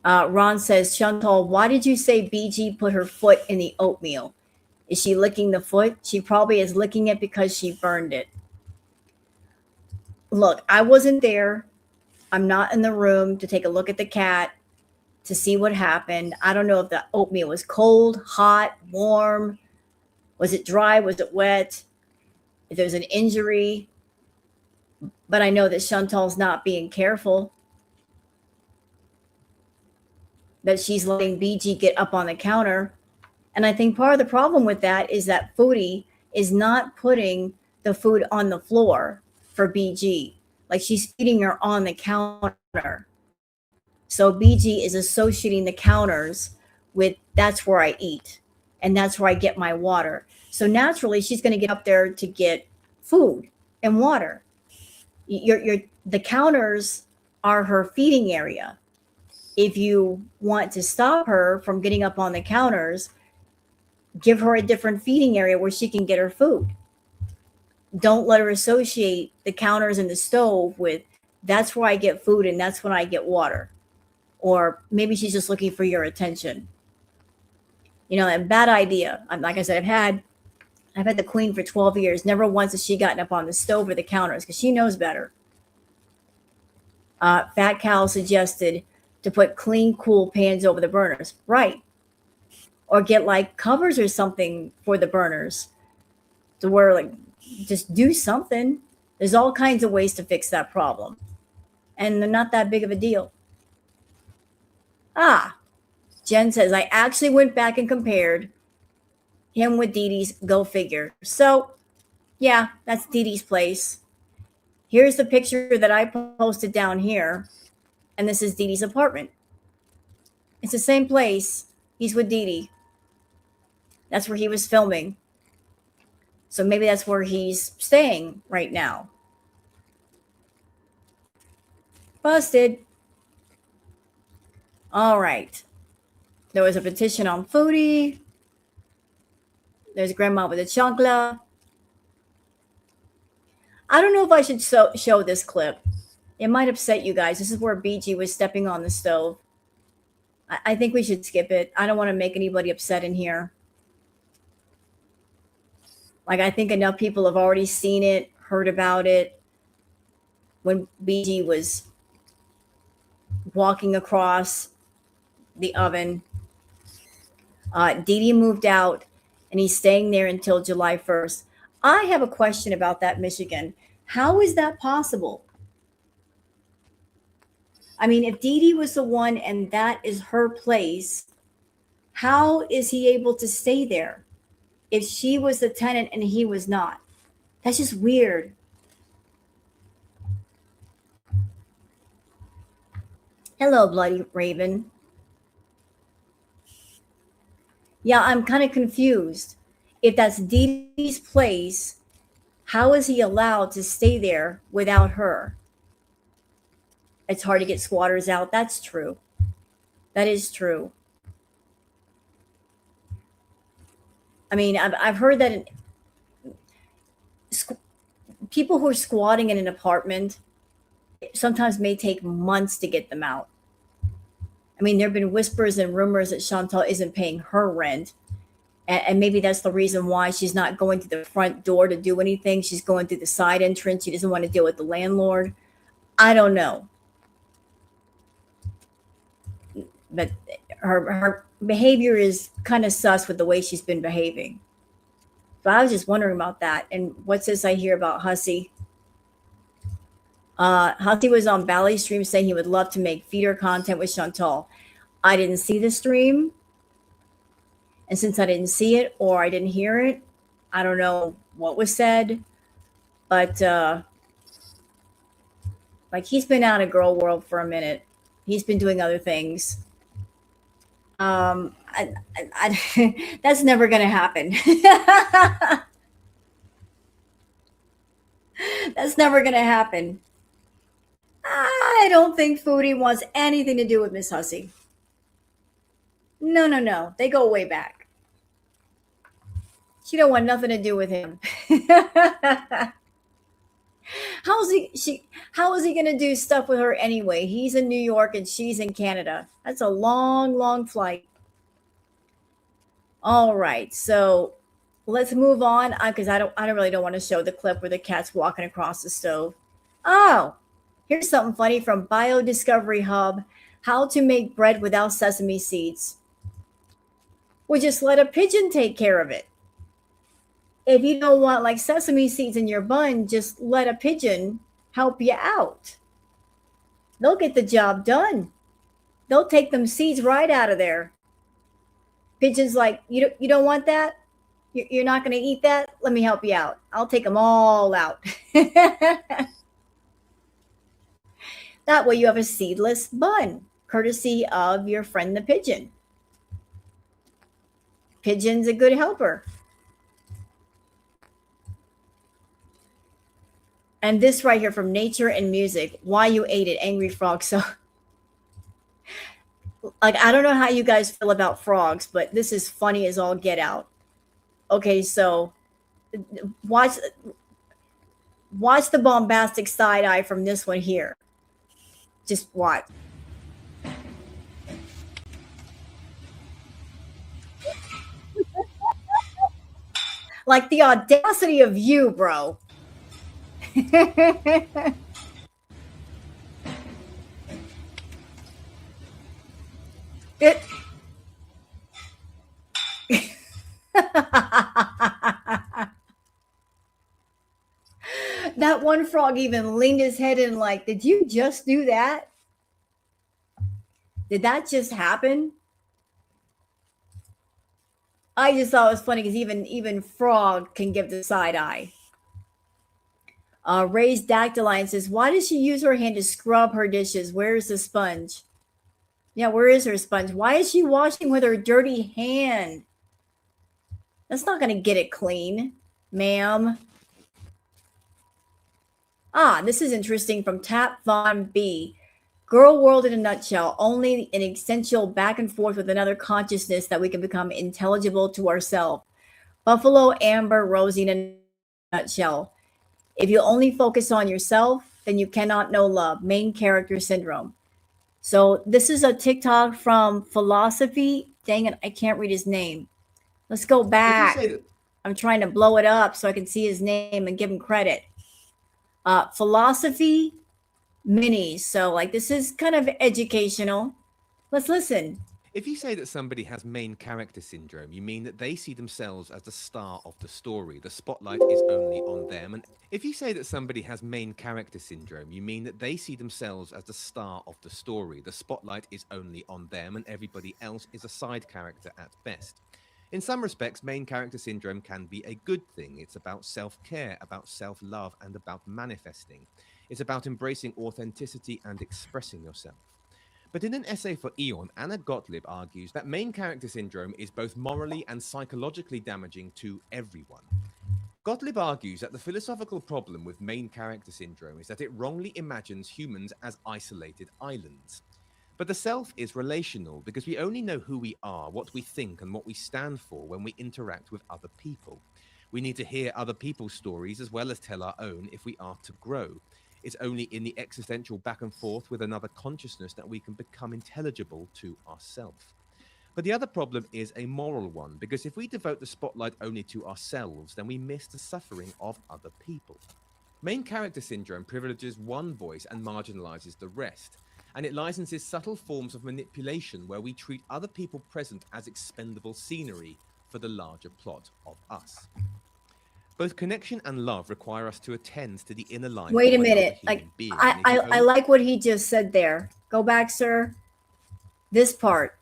Speaker 1: Ron says, Chantal, why did you say BG put her foot in the oatmeal? Is she licking the foot? She probably is licking it because she burned it. Look, I wasn't there. I'm not in the room to take a look at the cat to see what happened. I don't know if the oatmeal was cold, hot, warm. Was it dry? Was it wet? If there was an injury. But I know that Chantal's not being careful. That she's letting BG get up on the counter. And I think part of the problem with that is that Foodie is not putting the food on the floor for BG. Like she's feeding her on the counter. So BG is associating the counters with that's where I eat and that's where I get my water. So naturally, she's going to get up there to get food and water. The counters are her feeding area. If you want to stop her from getting up on the counters, give her a different feeding area where she can get her food. Don't let her associate the counters and the stove with that's where I get food and that's when I get water. Or maybe she's just looking for your attention. You know, a bad idea. Like I said, I've had the queen for 12 years. Never once has she gotten up on the stove or the counters because she knows better. Fat Cow suggested to put clean, cool pans over the burners. Right. Or get like covers or something for the burners to where like just do something. There's all kinds of ways to fix that problem. And they're not that big of a deal. Jen says, I actually went back and compared him with Dee Dee's. Go figure. So, yeah, that's Dee Dee's place. Here's the picture that I posted down here. And this is Dee Dee's apartment. It's the same place. He's with Dee Dee. That's where he was filming. So maybe that's where he's staying right now. Busted. All right. There was a petition on Foodie. There's grandma with a chancla. I don't know if I should show this clip. It might upset you guys. This is where BG was stepping on the stove. I think we should skip it. I don't want to make anybody upset in here. Like, I think enough people have already seen it, heard about it. When BG was walking across the oven, Dee Dee moved out, and he's staying there until July 1st. I have a question about that, Michigan. How is that possible? I mean, if Dee Dee was the one and that is her place, how is he able to stay there if she was the tenant and he was not? That's just weird. Hello, Bloody Raven. Yeah, I'm kind of confused. If that's Dee Dee's place, how is he allowed to stay there without her? It's hard to get squatters out. That's true. That is true. I mean, I've heard that people who are squatting in an apartment sometimes may take months to get them out. I mean, there have been whispers and rumors that Chantal isn't paying her rent. And maybe that's the reason why she's not going to the front door to do anything. She's going through the side entrance. She doesn't want to deal with the landlord. I don't know. But her behavior is kind of sus with the way she's been behaving. So I was just wondering about that. And what's this I hear about Hussey? Hussey was on Bally's stream saying he would love to make feeder content with Chantal. I didn't see the stream. And since I didn't see it or I didn't hear it, I don't know what was said. But like, he's been out of girl world for a minute. He's been doing other things. That's never going to happen. That's never going to happen. I don't think Foodie wants anything to do with Miss Hussey. No. They go way back. She don't want nothing to do with him. How is he gonna do stuff with her anyway? He's in New York and she's in Canada. That's a long, long flight. All right, so let's move on because I don't really don't want to show the clip where the cat's walking across the stove. Oh, here's something funny from Biodiscovery Hub: how to make bread without sesame seeds. We just let a pigeon take care of it. If you don't want like sesame seeds in your bun, just let a pigeon help you out. They'll get the job done. They'll take them seeds right out of there. Pigeons like, you don't want that? You're not going to eat that? Let me help you out. I'll take them all out. That way you have a seedless bun, courtesy of your friend the pigeon. Pigeon's a good helper. And this right here from Nature and Music, why you ate it, Angry Frog. So, like, I don't know how you guys feel about frogs, but this is funny as all get out. Okay, so watch the bombastic side eye from this one here. Just watch. Like the audacity of you, bro. It that one frog even leaned his head in like, did you just do that? Did that just happen? I just thought it was funny because even frog can give the side eye. Ray's Dactyline says, why does she use her hand to scrub her dishes? Where's the sponge? Yeah, where is her sponge? Why is she washing with her dirty hand? That's not going to get it clean, ma'am. This is interesting from Tap Von B. Girl world in a nutshell, only an essential back and forth with another consciousness that we can become intelligible to ourselves. Buffalo, Amber, Rosie in a nutshell. If you only focus on yourself, then you cannot know love. Main character syndrome. So this is a TikTok from Philosophy. Dang it, I can't read his name. Let's go back. I'm trying to blow it up so I can see his name and give him credit. Philosophy Minis. So like this is kind of educational. Let's listen.
Speaker 4: If you say that somebody has main character syndrome, you mean that they see themselves as the star of the story. The spotlight is only on them. And if you say that somebody has main character syndrome, you mean that they see themselves as the star of the story. The spotlight is only on them and everybody else is a side character at best. In some respects, main character syndrome can be a good thing. It's about self-care, about self-love, and about manifesting. It's about embracing authenticity and expressing yourself. But in an essay for Eon, Anna Gottlieb argues that main character syndrome is both morally and psychologically damaging to everyone. Gottlieb argues that the philosophical problem with main character syndrome is that it wrongly imagines humans as isolated islands. But the self is relational because we only know who we are, what we think, and what we stand for when we interact with other people. We need to hear other people's stories as well as tell our own if we are to grow. It's only in the existential back and forth with another consciousness that we can become intelligible to ourselves. But the other problem is a moral one, because if we devote the spotlight only to ourselves, then we miss the suffering of other people. Main character syndrome privileges one voice and marginalizes the rest. And it licenses subtle forms of manipulation where we treat other people present as expendable scenery for the larger plot of us. Both connection and love require us to attend to the inner life.
Speaker 1: Wait a minute. I like what he just said there. Go back, sir. This part.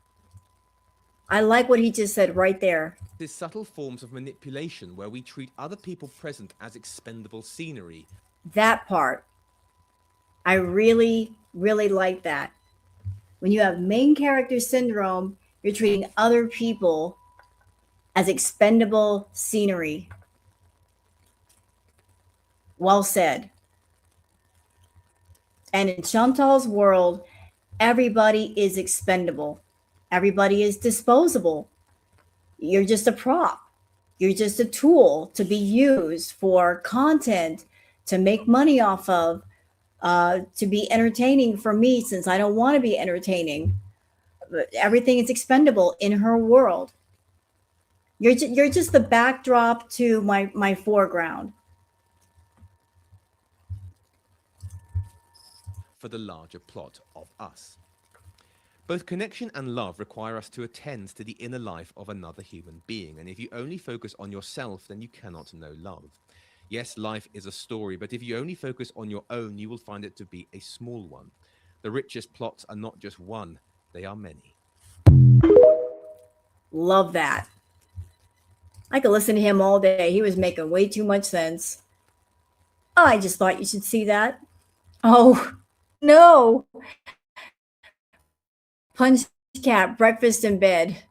Speaker 1: I like what he just said right there.
Speaker 4: There's subtle forms of manipulation where we treat other people present as expendable scenery.
Speaker 1: That part. I really, really like that. When you have main character syndrome, you're treating other people as expendable scenery. Well said. And in Chantal's world, everybody is expendable. Everybody is disposable. You're just a prop. You're just a tool to be used for content, to make money off of, to be entertaining for me since I don't want to be entertaining. But everything is expendable in her world. You're just the backdrop to my foreground.
Speaker 4: For the larger plot of us. Both connection and love require us to attend to the inner life of another human being. And if you only focus on yourself, then you cannot know love. Yes, life is a story, but if you only focus on your own, you will find it to be a small one. The richest plots are not just one, they are many.
Speaker 1: Love that. I could listen to him all day. He was making way too much sense. Oh, I just thought you should see that. Oh, no. Punch cat, breakfast in bed.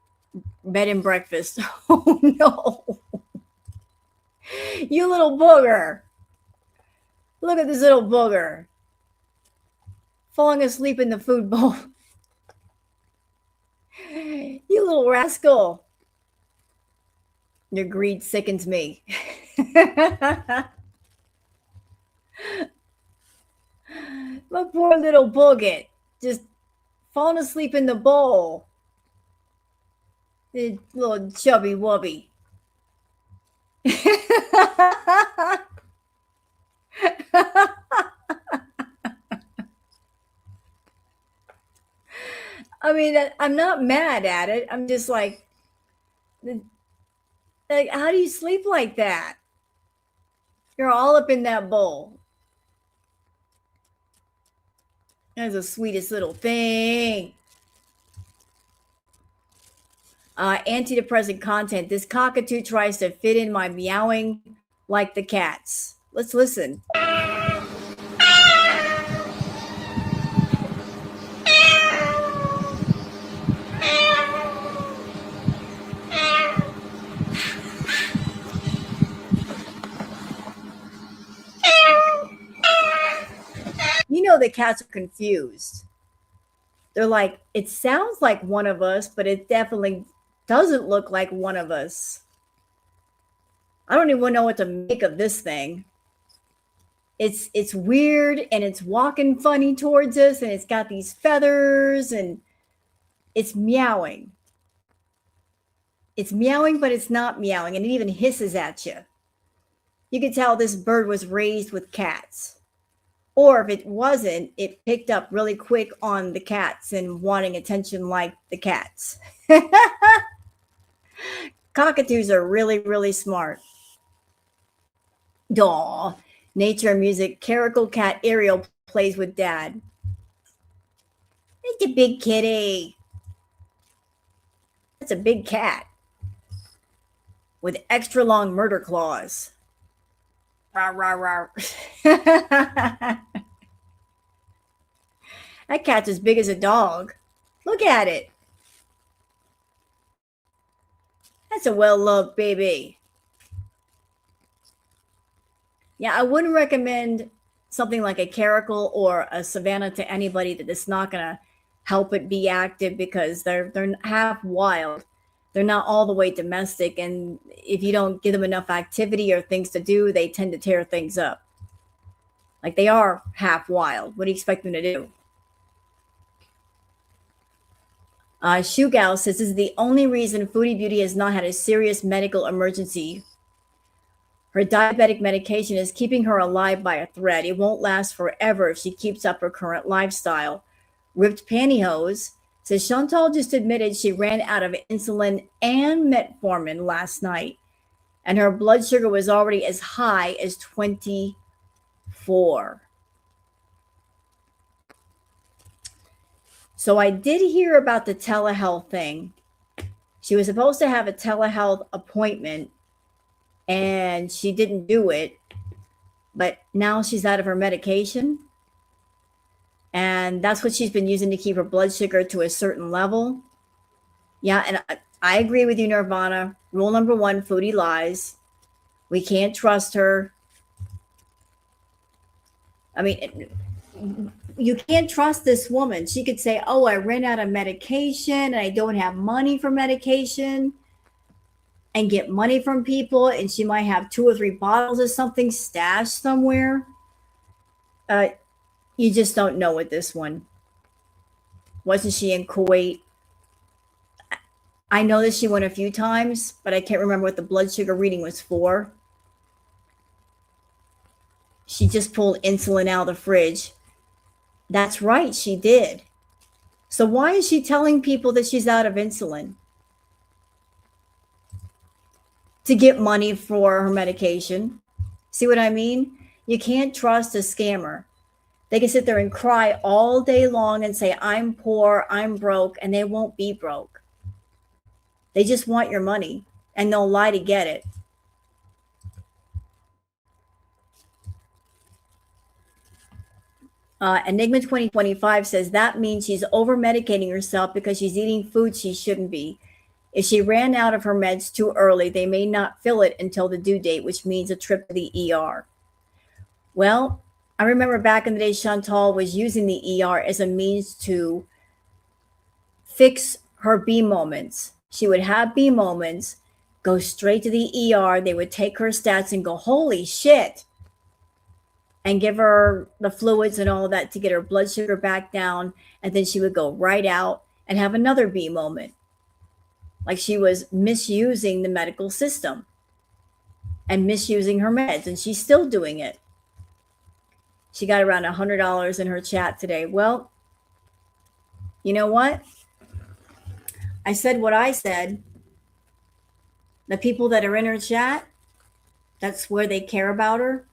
Speaker 1: Bed and breakfast. Oh, no. You little booger. Look at this little booger. Falling asleep in the food bowl. You little rascal. Your greed sickens me. My poor little boogit. Just falling asleep in the bowl. The little chubby wubby. I mean, I'm not mad at it. I'm just like, how do you sleep like that? You're all up in that bowl. That's the sweetest little thing. Antidepressant content. This cockatoo tries to fit in my meowing like the cats. Let's listen. You know the cats are confused. They're like, it sounds like one of us, but it definitely doesn't look like one of us. I don't even know what to make of this thing. It's weird and it's walking funny towards us and it's got these feathers and it's meowing. It's meowing, but it's not meowing, and it even hisses at you. You could tell this bird was raised with cats. Or if it wasn't, it picked up really quick on the cats and wanting attention like the cats. Cockatoos are really, really smart. Daw. Nature music. Caracal cat Ariel plays with dad. It's a big kitty. That's a big cat. With extra long murder claws. Rawr, rawr, rawr. That cat's as big as a dog. Look at it. That's a well-loved baby. Yeah, I wouldn't recommend something like a caracal or a savannah to anybody that is not going to help it be active because they're half wild. They're not all the way domestic, and if you don't give them enough activity or things to do, they tend to tear things up. Like they are half wild. What do you expect them to do? Shugal says this is the only reason Foodie Beauty has not had a serious medical emergency. Her diabetic medication is keeping her alive by a thread. It won't last forever if she keeps up her current lifestyle. Ripped Pantyhose says Chantal just admitted she ran out of insulin and metformin last night, and her blood sugar was already as high as 24. So I did hear about the telehealth thing. She was supposed to have a telehealth appointment, and she didn't do it, but now she's out of her medication. And that's what she's been using to keep her blood sugar to a certain level. Yeah, and I agree with you, Nirvana. Rule number one, Foodie lies. We can't trust her. I mean, you can't trust this woman. She could say, oh, I ran out of medication and I don't have money for medication. and get money from people, and she might have 2 or 3 bottles of something stashed somewhere. You just don't know with this one. Wasn't she in Kuwait? I know that she went a few times, but I can't remember what the blood sugar reading was for. She just pulled insulin out of the fridge. That's right, she did. So why is she telling people that she's out of insulin? To get money for her medication. See what I mean? You can't trust a scammer. They can sit there and cry all day long and say, I'm poor, I'm broke, and they won't be broke. They just want your money, and they'll lie to get it. Enigma 2025 says that means she's over medicating herself because she's eating food she shouldn't be. If she ran out of her meds too early, they may not fill it until the due date, which means a trip to the ER. Well, I remember back in the day, Chantal was using the ER as a means to fix her B moments. She would have B moments, go straight to the ER. They would take her stats and go, holy shit, and give her the fluids and all of that to get her blood sugar back down. And then she would go right out and have another B moment. Like she was misusing the medical system and misusing her meds. And she's still doing it. She got around $100 in her chat today. Well, you know what? I said what I said. The people that are in her chat, that's where they care about her.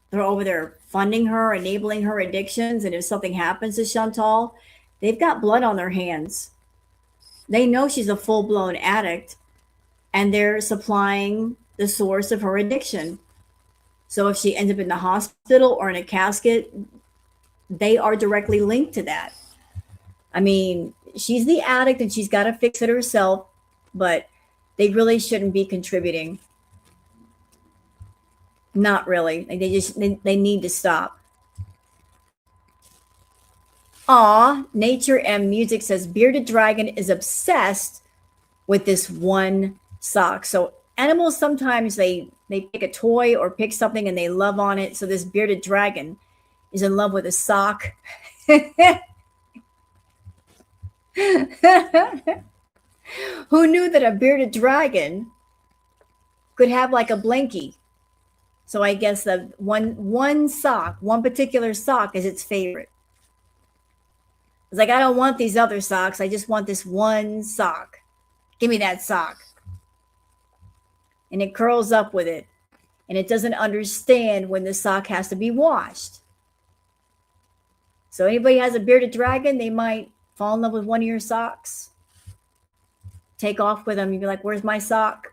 Speaker 1: They're over there funding her, enabling her addictions. And if something happens to Chantal, they've got blood on their hands. They know she's a full-blown addict, and they're supplying the source of her addiction. So if she ends up in the hospital or in a casket, they are directly linked to that. I mean, she's the addict and she's got to fix it herself, but they really shouldn't be contributing. Not really. They need to stop. Aw, Nature and Music says Bearded Dragon is obsessed with this one sock. So animals sometimes they pick a toy or pick something and they love on it. So this bearded dragon is in love with a sock. Who knew that a bearded dragon could have like a blankie? So I guess the one sock, one particular sock is its favorite. It's like, I don't want these other socks. I just want this one sock. Give me that sock. And it curls up with it. And it doesn't understand when the sock has to be washed. So anybody has a bearded dragon, they might fall in love with one of your socks. Take off with them. You'd be like, where's my sock?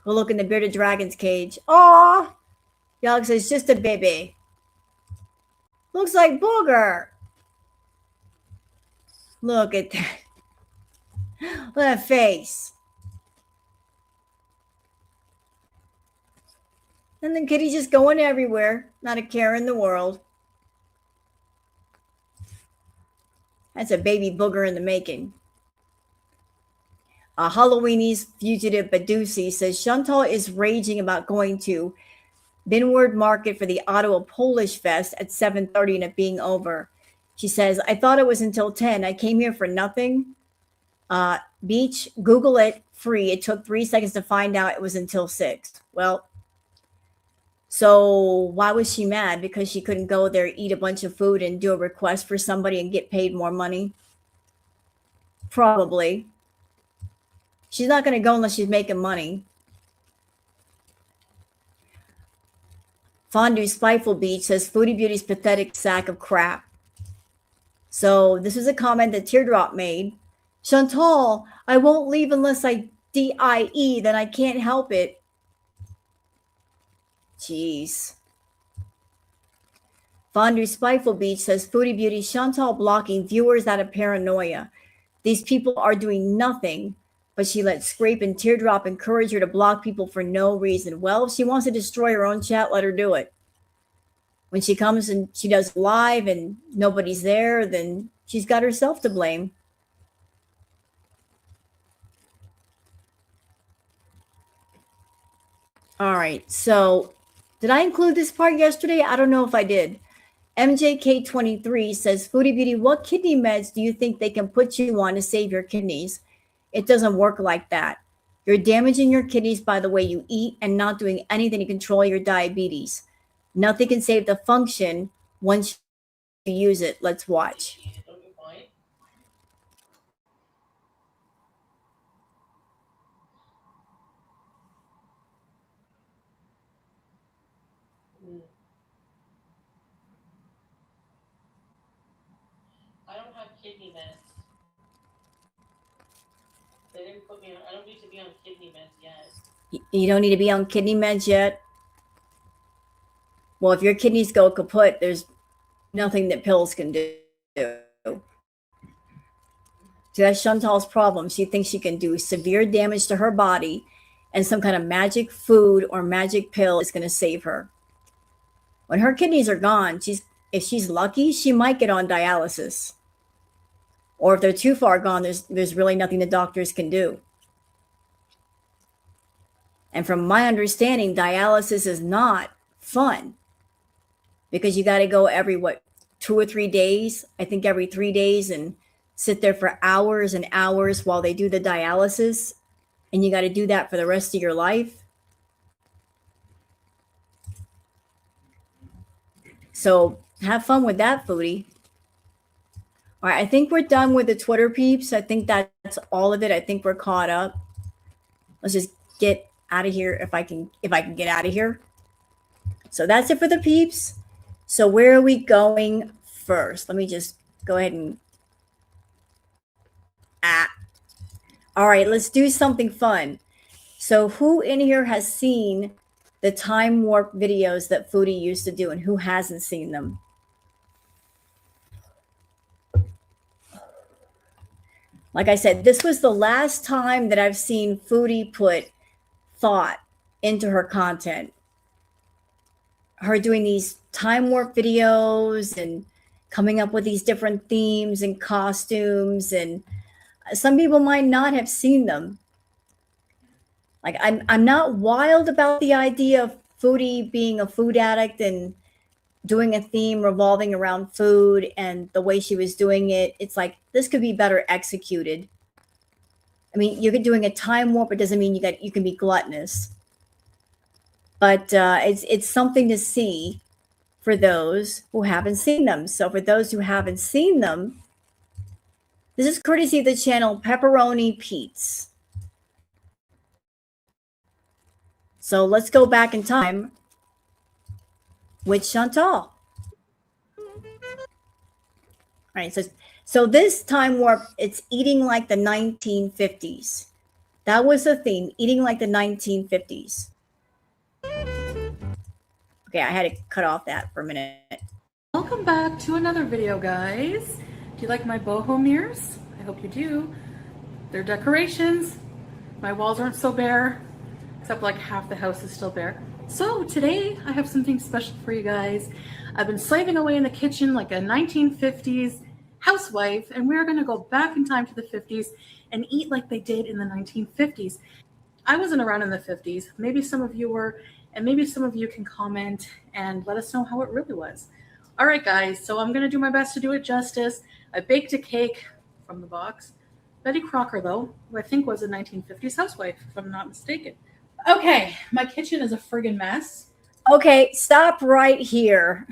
Speaker 1: Go look in the bearded dragon's cage. Aw! Y'all says, just a baby. Looks like Booger. Look at that. Look at that face. And the kitty's just going everywhere. Not a care in the world. That's a baby booger in the making. Halloweenies Fugitive Badusi says Chantal is raging about going to Binward Market for the Ottawa Polish Fest at 7:30 and it being over. She says, I thought it was until 10. I came here for nothing. Beach, Google it, free. It took 3 seconds to find out it was until 6. Well, so why was she mad? Because she couldn't go there, eat a bunch of food and do a request for somebody and get paid more money? Probably. She's not going to go unless she's making money. Fondue Spiteful Beach says Foodie Beauty's pathetic sack of crap. So this is a comment that Teardrop made. Chantal, I won't leave unless I DIE, then I can't help it. Jeez. Fondue Spiteful Beach says Foodie Beauty, Chantal blocking viewers out of paranoia. These people are doing nothing, but she let Scrape and Teardrop encourage her to block people for no reason. Well, if she wants to destroy her own chat, let her do it. When she comes and she does live and nobody's there, then she's got herself to blame. All right. So, did I include this part yesterday? I don't know if I did. MJK23 says, Foodie Beauty, what kidney meds do you think they can put you on to save your kidneys? It doesn't work like that. You're damaging your kidneys by the way you eat and not doing anything to control your diabetes. Nothing can save the function once you use it. Let's watch.
Speaker 3: I don't have kidney meds. They didn't put me on. I don't need to be on kidney meds yet.
Speaker 1: You don't need to be on kidney meds yet? Well, if your kidneys go kaput, there's nothing that pills can do. So that's Chantal's problem. She thinks she can do severe damage to her body, and some kind of magic food or magic pill is going to save her. When her kidneys are gone, if she's lucky, she might get on dialysis. Or if they're too far gone, there's really nothing the doctors can do. And from my understanding, dialysis is not fun because you got to go every 2 or 3 days. I think every 3 days, and sit there for hours and hours while they do the dialysis. And you got to do that for the rest of your life. So have fun with that, Foodie. All right, I think we're done with the Twitter peeps. I think that's all of it. I think we're caught up. Let's just get out of here if I can get out of here. So that's it for the peeps. So where are we going first? Let me just go ahead and all right, let's do something fun. So who in here has seen the time warp videos that Foodie used to do, and who hasn't seen them? Like I said, this was the last time that I've seen Foodie put thought into her content. Her doing these time warp videos and coming up with these different themes and costumes, and some people might not have seen them. Like I'm not wild about the idea of Foodie being a food addict and doing a theme revolving around food, and the way she was doing it, it's like this could be better executed. I mean, you're doing a time warp, it doesn't mean you can be gluttonous. But it's something to see for those who haven't seen them. So for those who haven't seen them, this is courtesy of the channel Pepperoni Peeps. So let's go back in time with Chantal. All right, so this time warp, it's eating like the 1950s. That was the theme, eating like the 1950s. Okay, I had to cut off that for a minute.
Speaker 3: Welcome back to another video, guys. Do you like my boho mirrors? I hope you do. They're decorations. My walls aren't so bare, except like half the house is still bare. So today I have something special for you guys. I've been slaving away in the kitchen like a 1950s housewife, and we're gonna go back in time to the 50s and eat like they did in the 1950s. I wasn't around in the 50s. Maybe some of you were, and maybe some of you can comment and let us know how it really was. All right, guys, so I'm gonna do my best to do it justice. I baked a cake from the box. Betty Crocker, though, who I think was a 1950s housewife, if I'm not mistaken. Okay, my kitchen is a friggin' mess.
Speaker 1: Okay, stop right here.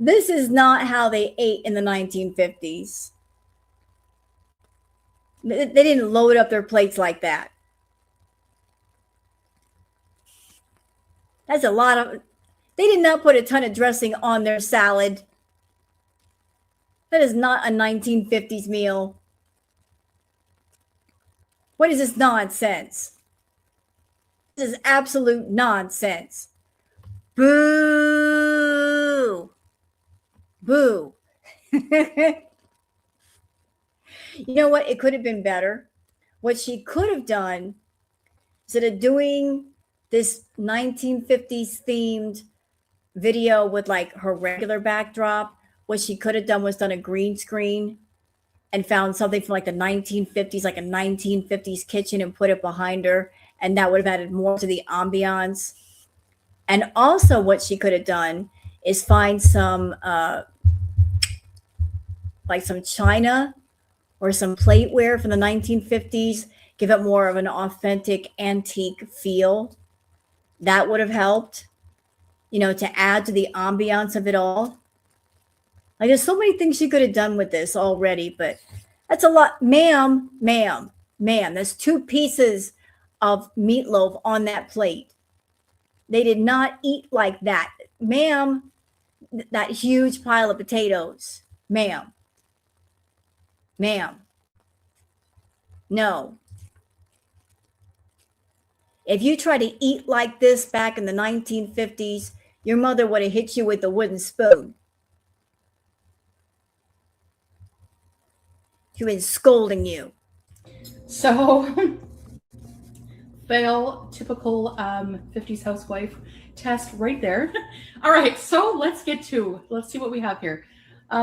Speaker 1: This is not how they ate in the 1950s. They didn't load up their plates like that. That's a lot of... They did not put a ton of dressing on their salad. That is not a 1950s meal. What is this nonsense? This is absolute nonsense. Boo! Boo. You know what? It could have been better. What she could have done, instead of doing this 1950s themed video with like her regular backdrop, what she could have done was done a green screen and found something from like the 1950s, like a 1950s kitchen, and put it behind her and that would have added more to the ambiance. And also, what she could have done is find some, like some china or some plateware from the 1950s, give it more of an authentic antique feel. That would have helped, to add to the ambiance of it all. Like, there's so many things she could have done with this already, but that's a lot. Ma'am, that's 2 pieces of meatloaf on that plate. They did not eat like that. Ma'am, that huge pile of potatoes. Ma'am. No. If you try to eat like this back in the 1950s, your mother would have hit you with a wooden spoon. She was scolding you.
Speaker 3: So, fail, typical 50s housewife test right there. All right, so let's see what we have here.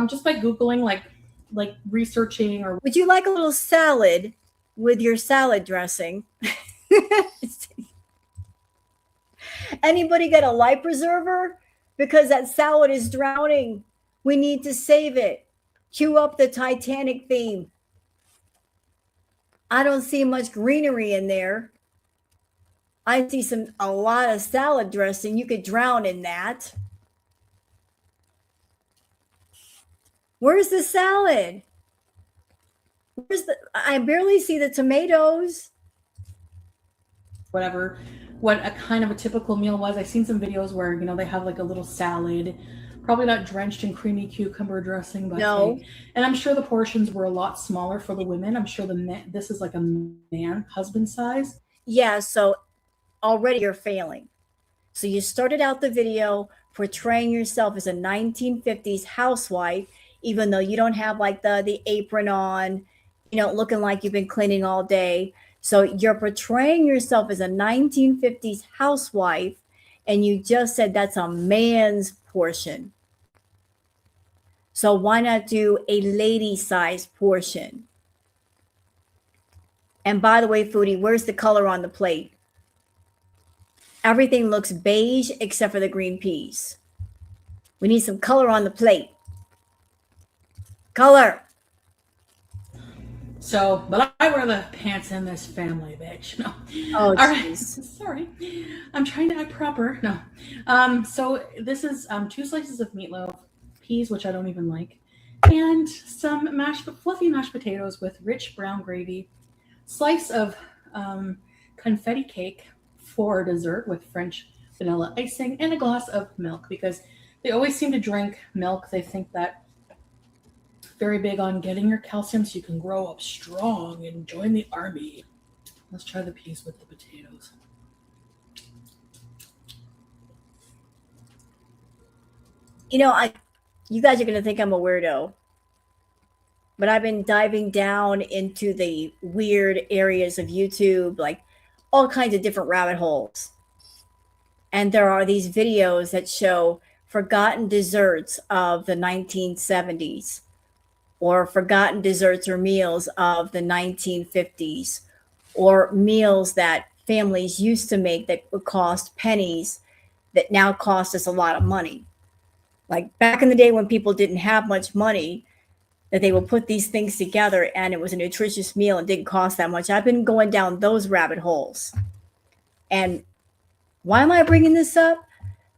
Speaker 3: Just by Googling, like researching, or
Speaker 1: would you like a little salad with your salad dressing? Anybody got a life preserver? Because that salad is drowning. We need to save it. Cue up the Titanic theme. I don't see much greenery in there. I see a lot of salad dressing. You could drown in that. Where's the salad? I barely see the tomatoes.
Speaker 3: Whatever, what a kind of a typical meal was. I've seen some videos where, they have like a little salad, probably not drenched in creamy cucumber dressing, but
Speaker 1: no.
Speaker 3: And I'm sure the portions were a lot smaller for the women. I'm sure this is like a husband size.
Speaker 1: Yeah, so already you're failing. So you started out the video portraying yourself as a 1950s housewife, even though you don't have like the apron on, looking like you've been cleaning all day. So you're portraying yourself as a 1950s housewife, and you just said that's a man's portion. So why not do a lady-sized portion? And by the way, Foodie, where's the color on the plate? Everything looks beige except for the green peas. We need some color on the plate. Color.
Speaker 3: So, but I wear the pants in this family, bitch. No.
Speaker 1: Oh,
Speaker 3: all right.
Speaker 1: Sorry.
Speaker 3: I'm trying to act proper. No. So this is 2 slices of meatloaf, peas, which I don't even like, and some fluffy mashed potatoes with rich brown gravy, slice of confetti cake for dessert with French vanilla icing, and a glass of milk, because they always seem to drink milk. They think that very big on getting your calcium so you can grow up strong and join the army. Let's try the peas with the potatoes.
Speaker 1: You guys are going to think I'm a weirdo, but I've been diving down into the weird areas of YouTube, like all kinds of different rabbit holes. And there are these videos that show forgotten desserts of the 1970s, or forgotten desserts or meals of the 1950s, or meals that families used to make that would cost pennies that now cost us a lot of money. Like back in the day when people didn't have much money, that they would put these things together and it was a nutritious meal and didn't cost that much. I've been going down those rabbit holes. And why am I bringing this up?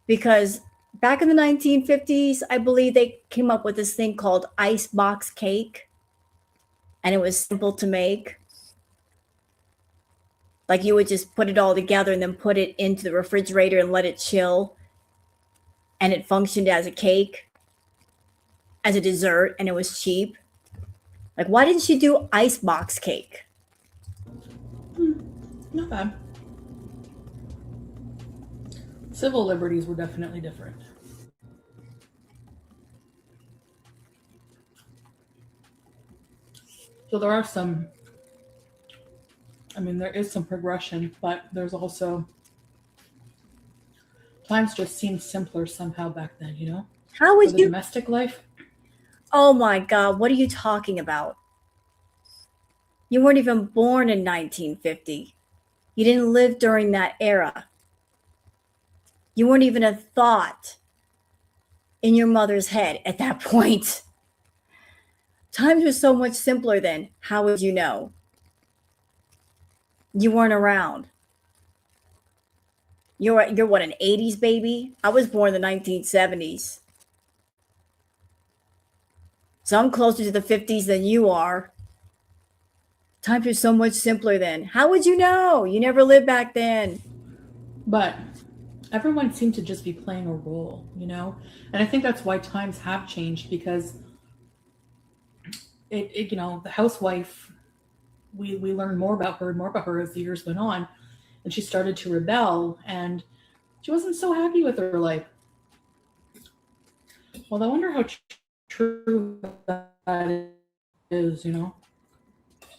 Speaker 1: Because back in the 1950s, I believe they came up with this thing called icebox cake. And it was simple to make. Like you would just put it all together and then put it into the refrigerator and let it chill. And it functioned as a cake, as a dessert, and it was cheap. Like, why didn't she do icebox cake?
Speaker 3: Not bad. Civil liberties were definitely different. So there are some, there is some progression, but there's also, times just seem simpler somehow back then,
Speaker 1: How would you?
Speaker 3: Domestic life?
Speaker 1: Oh my God, what are you talking about? You weren't even born in 1950. You didn't live during that era. You weren't even a thought in your mother's head at that point. Times were so much simpler then. How would you know? You weren't around. You're what, an 80s baby? I was born in the 1970s. So I'm closer to the 50s than you are. Times were so much simpler then. How would you know? You never lived back then.
Speaker 5: But everyone seemed to just be playing a role, you know? And I think that's why times have changed, because it you know, the housewife, we learned more about her as the years went on, and she started to rebel, and she wasn't so happy with her life. Well, I wonder how true that is, you know?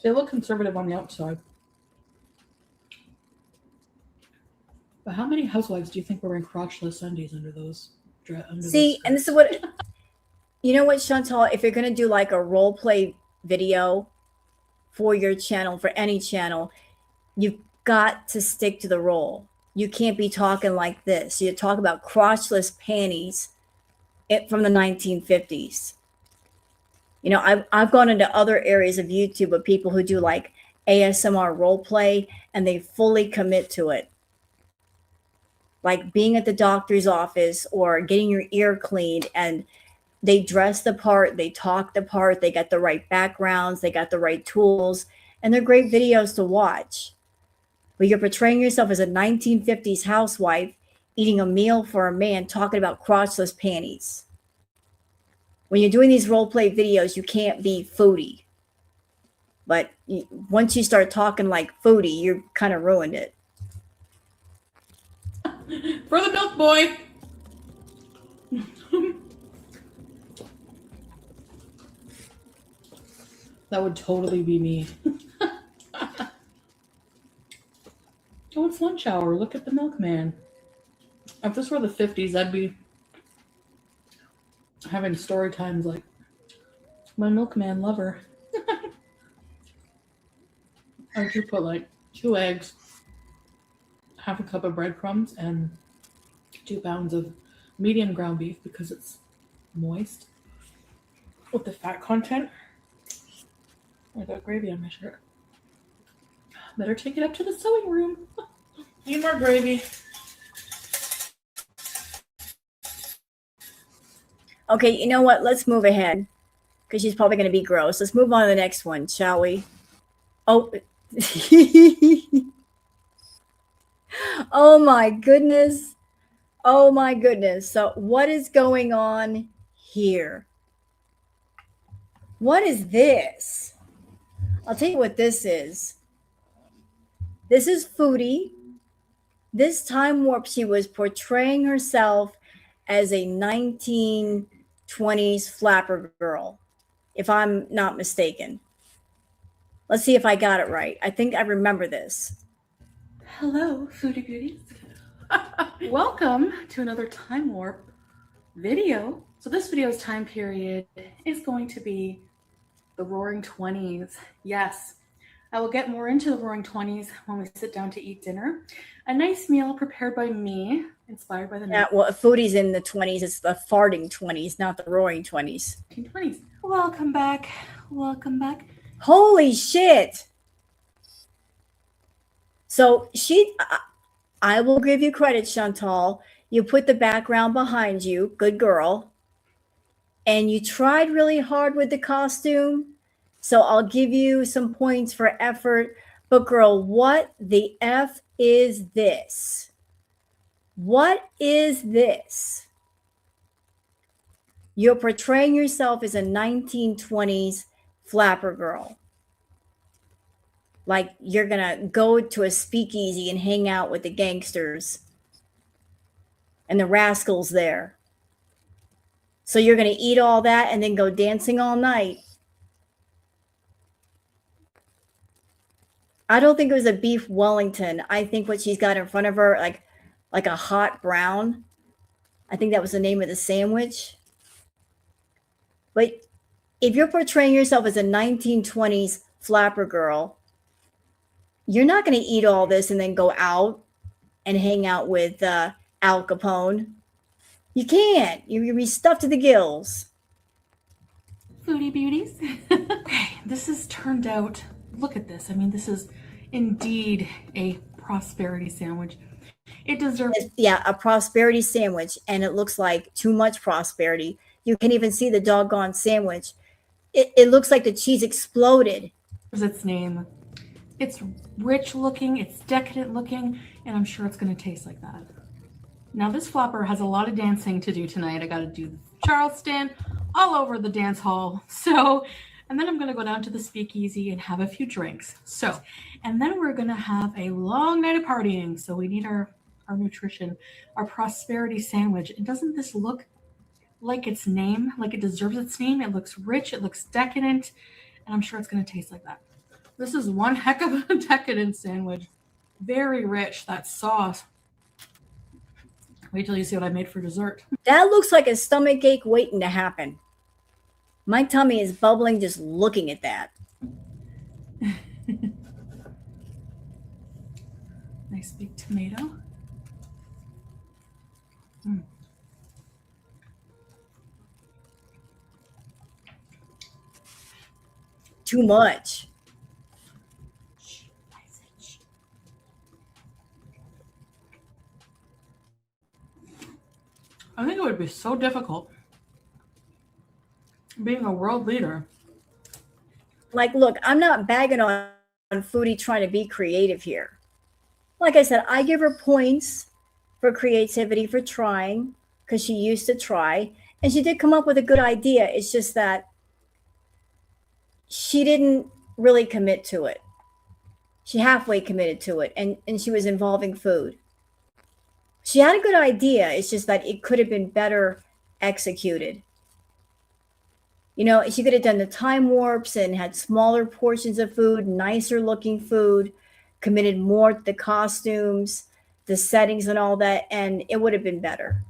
Speaker 5: They look conservative on the outside. But how many housewives do you think were wearing crotchless undies under those?
Speaker 1: See, and this is what, you know what, Chantal, if you're going to do like a role play video for your channel, for any channel, you've got to stick to the role. You can't be talking like this. You talk about crotchless panties from the 1950s. You know, I've gone into other areas of YouTube of people who do like ASMR role play, and they fully commit to it. Like being at the doctor's office or getting your ear cleaned, and they dress the part, they talk the part, they got the right backgrounds, they got the right tools, and they're great videos to watch. But you're portraying yourself as a 1950s housewife eating a meal for a man, talking about crotchless panties. When you're doing these role play videos, you can't be Foodie. But once you start talking like Foodie, you're kind of ruined it.
Speaker 5: For the milk boy. That would totally be me. Oh, it's lunch hour. Look at the milkman. If this were the 50s, I'd be having story times like my milkman lover. I should put like 2 eggs, half a cup of breadcrumbs, and 2 pounds of medium ground beef because it's moist with the fat content. I got gravy on my shirt. Better take it up to the sewing room. Need more gravy.
Speaker 1: Okay, you know what? Let's move ahead because she's probably going to be gross. Let's move on to the next one, shall we? Oh. Oh my goodness. Oh my goodness. So what is going on here? What is this? I'll tell you what this is. This is Foodie. This time warp, she was portraying herself as a 1920s flapper girl, if I'm not mistaken. Let's see if I got it right. I think I remember this.
Speaker 5: Hello, Foodie Beauties. Welcome to another time warp video. So this video's time period is going to be the Roaring 20s. Yes, I will get more into the Roaring 20s when we sit down to eat dinner. A nice meal prepared by me, inspired by the
Speaker 1: Yeah, well, Foodie's in the 20s. It's the farting 20s, not the roaring 20s.
Speaker 5: 1920s. Welcome back. Welcome back.
Speaker 1: Holy shit. So I will give you credit, Chantal. You put the background behind you. Good girl. And you tried really hard with the costume. So I'll give you some points for effort. But girl, what the F is this? What is this? You're portraying yourself as a 1920s flapper girl. Like you're going to go to a speakeasy and hang out with the gangsters and the rascals there. So you're going to eat all that and then go dancing all night. I don't think it was a beef Wellington. I think what she's got in front of her, like a hot brown. I think that was the name of the sandwich. But if you're portraying yourself as a 1920s flapper girl, You're not going to eat all this and then go out and hang out with Al Capone. You can't. You'll be stuffed to the gills.
Speaker 5: Foodie beauties. Okay, this has turned out, look at this. I mean, this is indeed a prosperity sandwich. It deserves.
Speaker 1: Yeah, a prosperity sandwich, and it looks like too much prosperity. You can't even see the doggone sandwich. It looks like the cheese exploded.
Speaker 5: Its name. It's rich looking, it's decadent looking, and I'm sure it's going to taste like that. Now, this flopper has a lot of dancing to do tonight. I got to do Charleston all over the dance hall. So, and then I'm going to go down to the speakeasy and have a few drinks. So, and then we're going to have a long night of partying. So we need our nutrition, our prosperity sandwich. And doesn't this look like its name, like it deserves its name? It looks rich, it looks decadent, and I'm sure it's going to taste like that. This is one heck of a decadent sandwich. Very rich, that sauce. Wait till you see what I made for dessert.
Speaker 1: That looks like a stomach ache waiting to happen. My tummy is bubbling just looking at that.
Speaker 5: Nice big tomato.
Speaker 1: Too much.
Speaker 5: I think it would be so difficult being a world leader.
Speaker 1: Like, look, I'm not bagging on Foodie trying to be creative here. Like I said, I give her points for creativity, for trying, because she used to try. And she did come up with a good idea. It's just that she didn't really commit to it. She halfway committed to it, and she was involving food. She had a good idea. It's just that it could have been better executed. You know, she could have done the time warps and had smaller portions of food, nicer looking food, committed more to the costumes, the settings and all that, and it would have been better.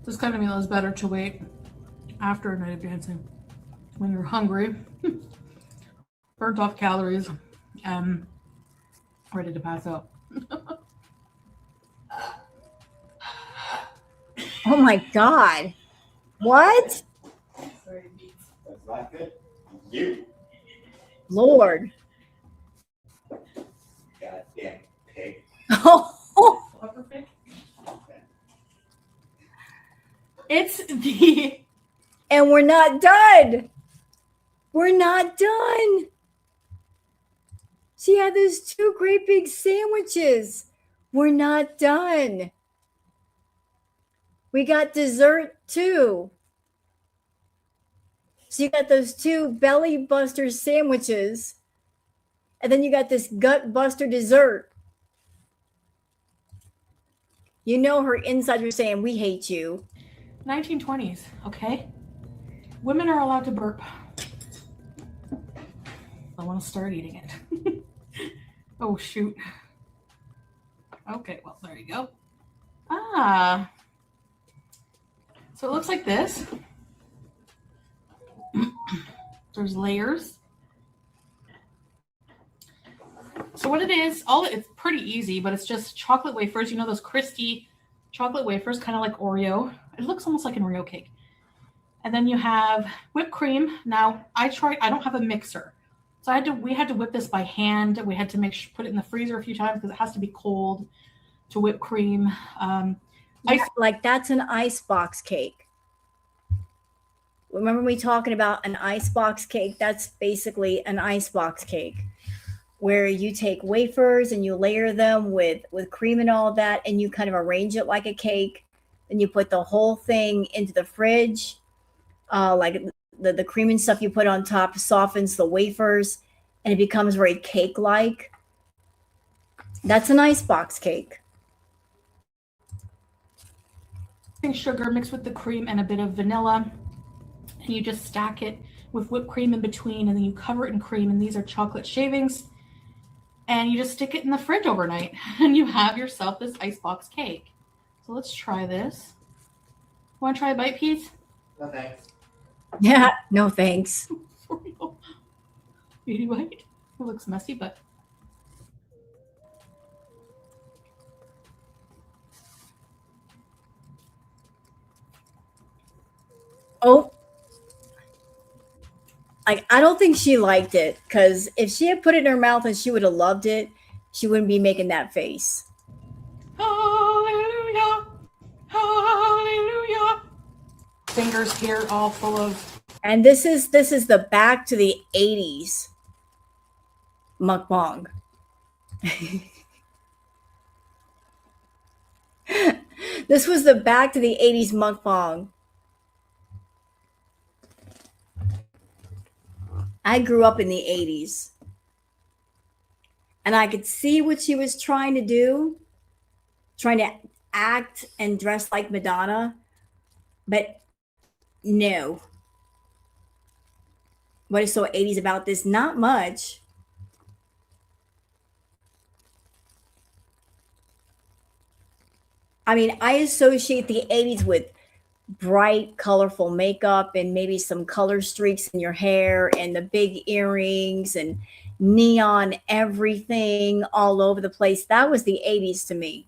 Speaker 5: This kind of meal is better to wait after a night of dancing. When you're hungry, burnt off calories, ready to pass out.
Speaker 1: Oh my God. What?
Speaker 5: Sorry, Peeps.
Speaker 6: That's not good. You
Speaker 1: Lord.
Speaker 6: goddamn pig.
Speaker 1: Oh,
Speaker 5: It's the
Speaker 1: and we're not done. We're not done. She had those two great big sandwiches. We're not done. We got dessert too. So you got those two belly buster sandwiches, and then you got this gut buster dessert. You know her insides are saying, we hate you.
Speaker 5: 1920s, okay? Women are allowed to burp. I want to start eating it. Oh, shoot. Okay, well, there you go. Ah. So it looks like this. There's layers. So what it is, it's pretty easy, but it's just chocolate wafers. You know those crispy chocolate wafers, kind of like Oreo. It looks almost like an Oreo cake. And then you have whipped cream. Now I don't have a mixer. So we had to whip this by hand. We had to put it in the freezer a few times because it has to be cold to whip cream.
Speaker 1: Like that's an icebox cake. Remember me talking about an icebox cake? That's basically an icebox cake where you take wafers and you layer them with cream and all of that, and you kind of arrange it like a cake. Then you put the whole thing into the fridge. Like the cream and stuff you put on top softens the wafers, and it becomes very cake-like. That's an icebox cake.
Speaker 5: Sugar mixed with the cream and a bit of vanilla, and you just stack it with whipped cream in between, and then you cover it in cream, and these are chocolate shavings, and you just stick it in the fridge overnight, and you have yourself this icebox cake. So let's try this. Want to try a bite, Pete?
Speaker 6: No thanks.
Speaker 1: Yeah, no thanks.
Speaker 5: For real. Beauty white. It looks messy, but
Speaker 1: Oh, like I don't think she liked it because if she had put it in her mouth and she would have loved it, she wouldn't be making that face.
Speaker 5: hallelujah, hallelujah. Fingers here all full of.
Speaker 1: And this is the back to the 80s mukbang. This was the back to the 80s mukbang. I grew up in the 80s. And I could see what she was trying to do, trying to act and dress like Madonna. But no. What is so 80s about this? Not much. I mean, I associate the 80s with bright, colorful makeup and maybe some color streaks in your hair and the big earrings and neon everything all over the place. That was the 80s to me.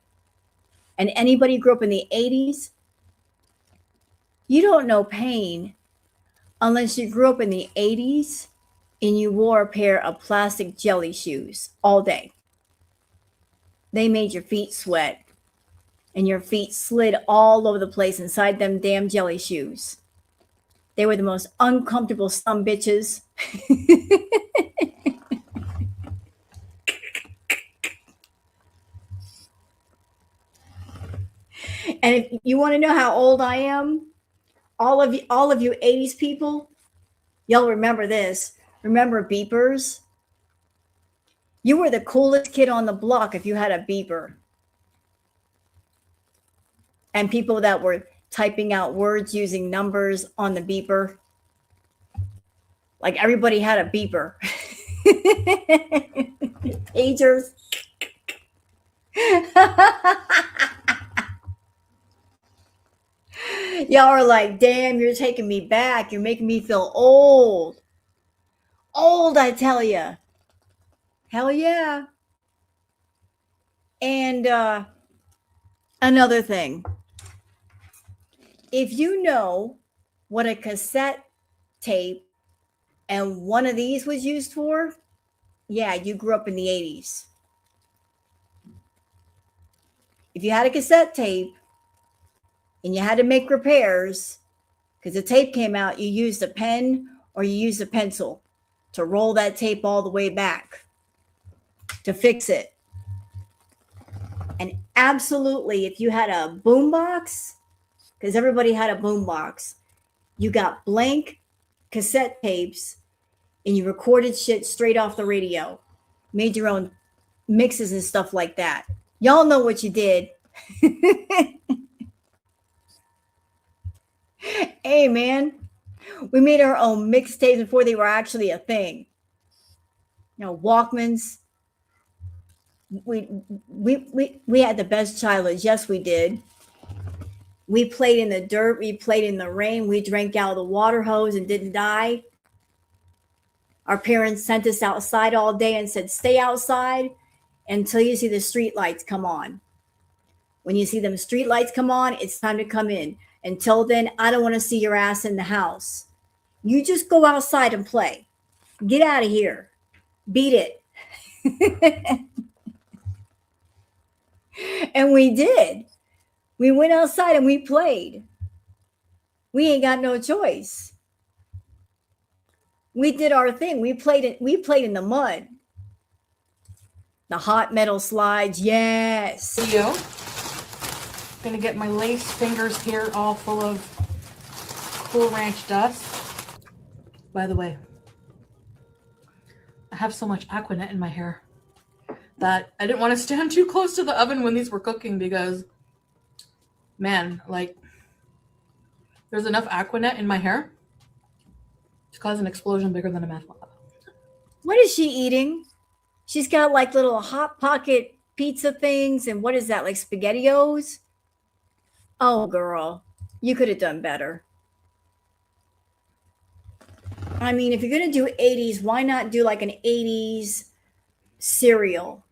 Speaker 1: And anybody who grew up in the 80s, you don't know pain unless you grew up in the 80s and you wore a pair of plastic jelly shoes all day. They made your feet sweat and your feet slid all over the place inside them damn jelly shoes. They were the most uncomfortable some bitches. And if you want to know how old I am, all of you 80s people, y'all remember this. Remember beepers? You were the coolest kid on the block if you had a beeper. And people that were typing out words using numbers on the beeper. Like everybody had a beeper. Pagers. Y'all are like, damn, you're taking me back. You're making me feel old. Old, I tell you. Hell yeah. And another thing. If you know what a cassette tape and one of these was used for, yeah, you grew up in the 80s. If you had a cassette tape and you had to make repairs because the tape came out, you used a pen or you used a pencil to roll that tape all the way back to fix it. And absolutely, if you had a boombox, because everybody had a boombox, you got blank cassette tapes and you recorded shit straight off the radio, made your own mixes and stuff like that. Y'all know what you did. Hey, man, we made our own mixtapes before they were actually a thing. You know, Walkmans. We had the best childhood. Yes, we did. We played in the dirt. We played in the rain. We drank out of the water hose and didn't die. Our parents sent us outside all day and said, stay outside until you see the street lights come on. When you see them street lights come on, it's time to come in. Until then, I don't want to see your ass in the house. You just go outside and play. Get out of here. Beat it. And we did. We went outside and we played. We ain't got no choice. We did our thing. We played in the mud. The hot metal slides, yes.
Speaker 5: You. Gonna get my lace fingers here all full of Cool Ranch dust. By the way, I have so much Aquanet in my hair that I didn't want to stand too close to the oven when these were cooking because, man, like, there's enough Aquanet in my hair to cause an explosion bigger than a math lab.
Speaker 1: What is she eating? She's got like little Hot Pocket pizza things. And what is that, like SpaghettiOs? Oh, girl, you could have done better. I mean, if you're going to do 80s, why not do like an 80s cereal?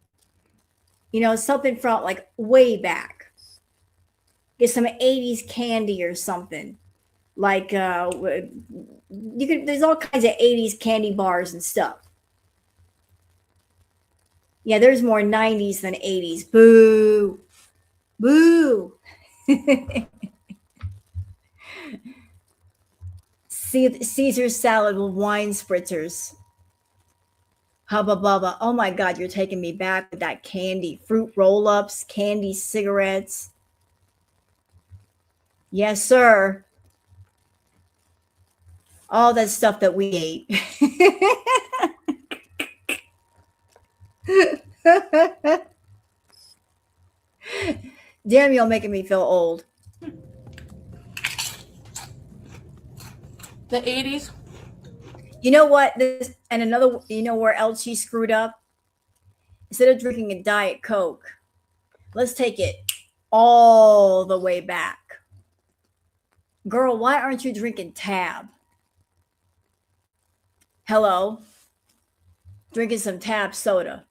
Speaker 1: Something from like way back. Get some 80s candy or something. Like there's all kinds of 80s candy bars and stuff. Yeah, there's more 90s than 80s. Boo. Boo. Caesar salad with wine spritzers. Hubba bubba. Oh my God, you're taking me back with that candy. Fruit roll ups, candy cigarettes. Yes, sir. All that stuff that we ate. Damn, y'all making me feel old.
Speaker 5: The 80s.
Speaker 1: You know what? Where else she screwed up? Instead of drinking a Diet Coke, let's take it all the way back. Girl, why aren't you drinking Tab? Hello? Drinking some Tab soda.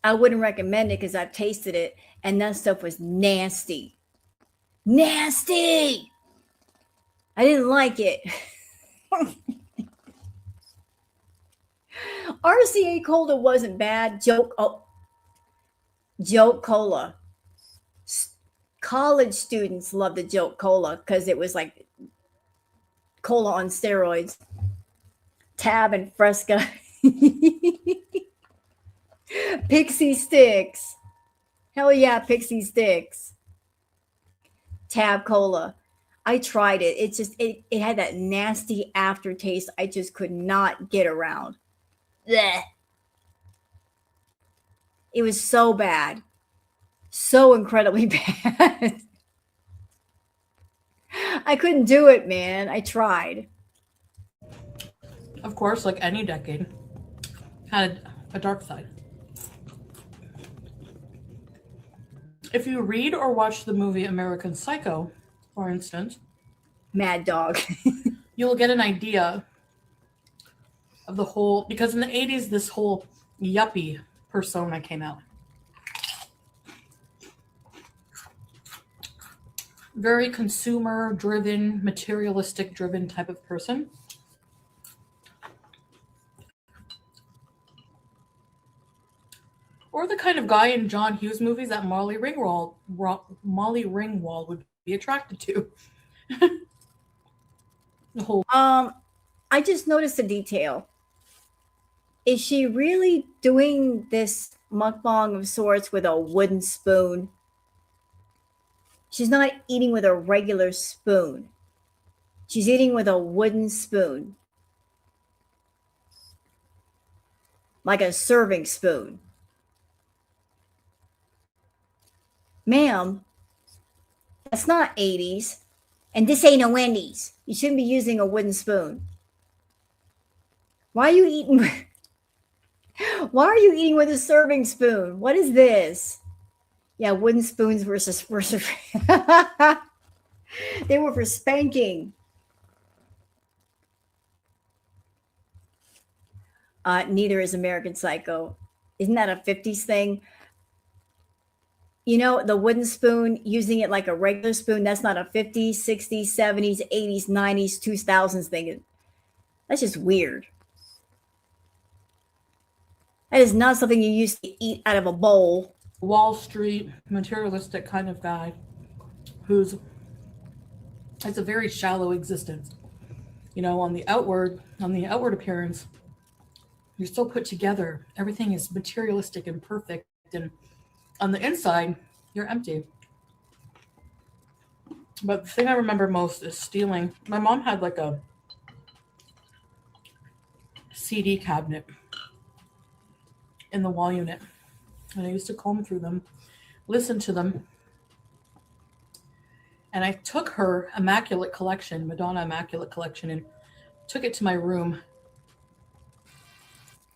Speaker 1: I wouldn't recommend it because I've tasted it and that stuff was nasty. Nasty! I didn't like it. RCA Cola wasn't bad. Joke Cola. College students loved the Joke Cola because it was like cola on steroids. Tab and Fresca. Pixie Sticks. Hell yeah, Pixie Sticks. Tab Cola. I tried it. It had that nasty aftertaste I just could not get around. Blech. It was so bad. So incredibly bad. I couldn't do it, man. I tried.
Speaker 5: Of course, like any decade, had a dark side. If you read or watch the movie American Psycho, for instance,
Speaker 1: Mad Dog.
Speaker 5: you'll get an idea of the whole, because in the 80s, this whole yuppie persona came out. Very consumer driven, materialistic driven type of person. Or the kind of guy in John Hughes movies that Molly Ringwald would be attracted to. The whole
Speaker 1: I just noticed a detail. Is she really doing this mukbang of sorts with a wooden spoon? She's not eating with a regular spoon. She's eating with a wooden spoon. Like a serving spoon. Ma'am, that's not 80s. And this ain't a Wendy's. You shouldn't be using a wooden spoon. Why are you eating? Why are you eating with a serving spoon? What is this? Yeah, wooden spoons versus they were for spanking. Neither is American Psycho. Isn't that a 50s thing? The wooden spoon, using it like a regular spoon, that's not a 50s, 60s, 70s, 80s, 90s, 2000s thing. That's just weird. That is not something you used to eat out of a bowl.
Speaker 5: Wall Street materialistic kind of guy who's has a very shallow existence. On the outward appearance, you're so put together. Everything is materialistic and perfect, and on the inside, you're empty. But the thing I remember most is stealing. My mom had like a CD cabinet in the wall unit. And I used to comb through them, listen to them. And I took her Madonna Immaculate Collection, and took it to my room.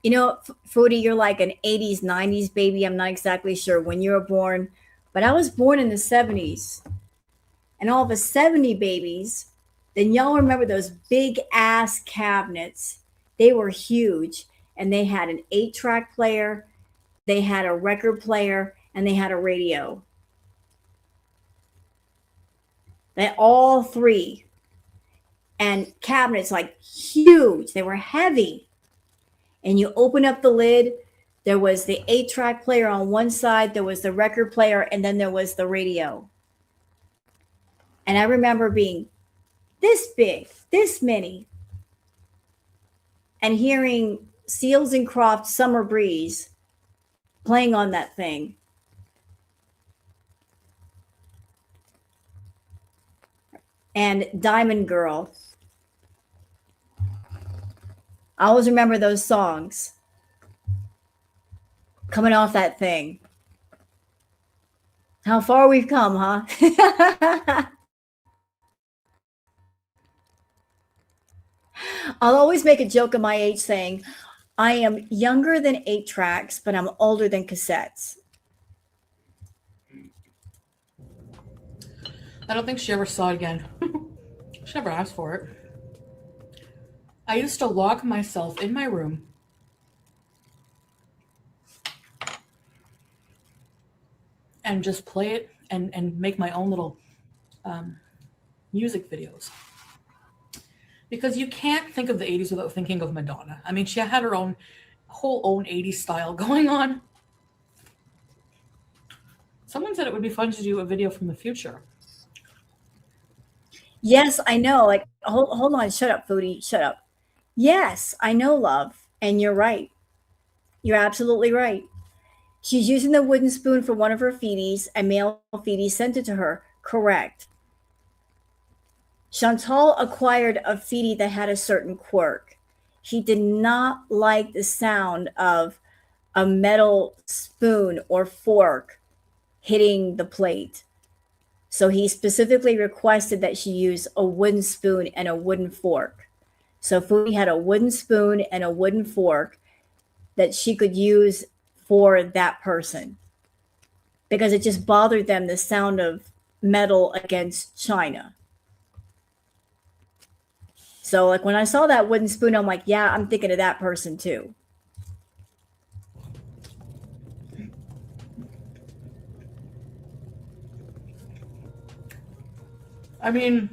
Speaker 1: Foodie, you're like an 80s, 90s baby. I'm not exactly sure when you were born, but I was born in the 70s. And all the 70 babies Then y'all remember those big ass cabinets. They were huge and they had an 8-track player, they had a record player, and they had a radio. They all three. And cabinets like huge. They were heavy. And you open up the lid, there was the 8-track player on one side, there was the record player, and then there was the radio. And I remember being this big, this many, and hearing Seals and Croft Summer Breeze playing on that thing. And Diamond Girl. I always remember those songs coming off that thing. How far we've come, huh? I'll always make a joke of my age saying, I am younger than 8-tracks, but I'm older than cassettes.
Speaker 5: I don't think she ever saw it again. She never asked for it. I used to lock myself in my room and just play it and make my own little music videos. Because you can't think of the 80s without thinking of Madonna. I mean, she had her whole own 80s style going on. Someone said it would be fun to do a video from the future.
Speaker 1: Yes, I know. Like, hold on. Shut up, Foodie. Shut up. Yes, I know, love. And you're right. You're absolutely right. She's using the wooden spoon for one of her feedies. A male feedie sent it to her. Correct. Chantal acquired a feedie that had a certain quirk. He did not like the sound of a metal spoon or fork hitting the plate. So he specifically requested that she use a wooden spoon and a wooden fork. So Foodie had a wooden spoon and a wooden fork that she could use for that person because it just bothered them, the sound of metal against china. So like when I saw that wooden spoon, I'm like, yeah, I'm thinking of that person too.
Speaker 5: I mean,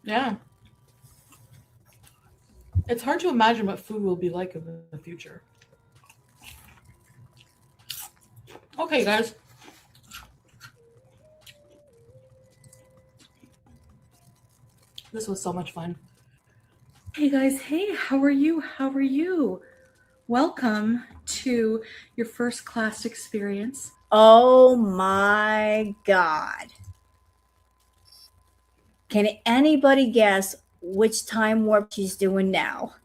Speaker 5: yeah. It's hard to imagine what food will be like in the future. Okay, guys. This was so much fun. Hey, guys. Hey, how are you? How are you? Welcome to your first class experience.
Speaker 1: Oh my God. Can anybody guess which time warp she's doing now?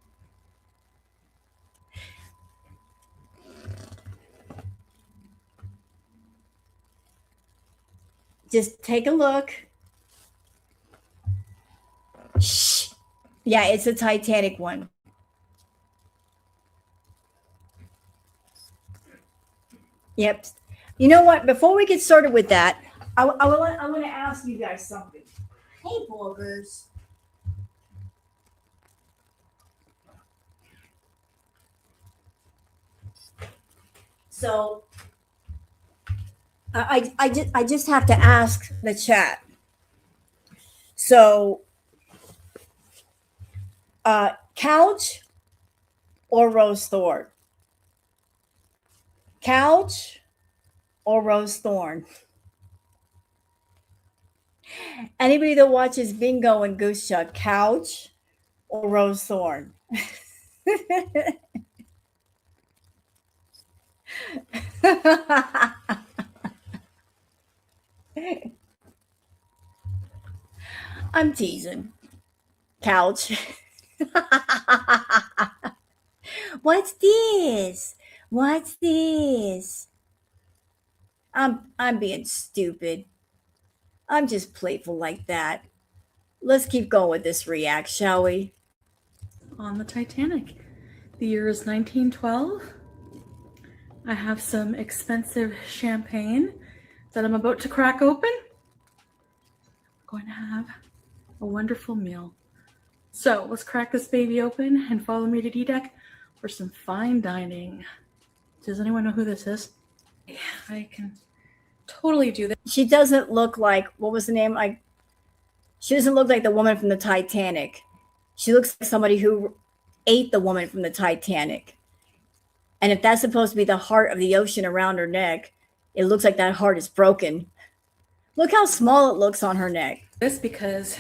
Speaker 1: Just take a look. Shh. Yeah, it's a Titanic one. Yep. You know what? Before we get started with that, I want to ask you guys something. Hey, bloggers. So I just have to ask the chat. So couch or rose thorn? Couch or rose thorn? Anybody that watches Bingo and Goose Chuck, couch or rose thorn? I'm teasing. Couch. What's this? What's this? I'm being stupid. I'm just playful like that. Let's keep going with this react, shall we?
Speaker 5: On the Titanic. The year is 1912. I have some expensive champagne that I'm about to crack open. I'm going to have A wonderful meal. So let's crack this baby open and follow me to D-Deck for some fine dining. Does anyone know who this is? Yeah, I can totally do this.
Speaker 1: She doesn't look like, what was the name? She doesn't look like the woman from the Titanic. She looks like somebody who ate the woman from the Titanic. And if that's supposed to be the heart of the ocean around her neck, it looks like that heart is broken. Look how small it looks on her neck.
Speaker 5: This because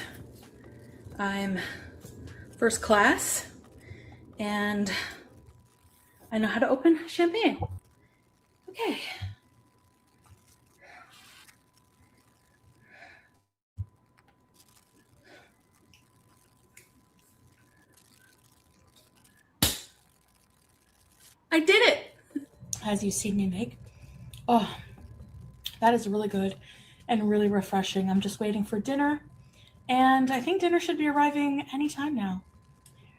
Speaker 5: I'm first class and I know how to open champagne. Okay. I did it, as you've seen me make. Oh, that is really good and really refreshing. I'm just waiting for dinner, and I think dinner should be arriving anytime now.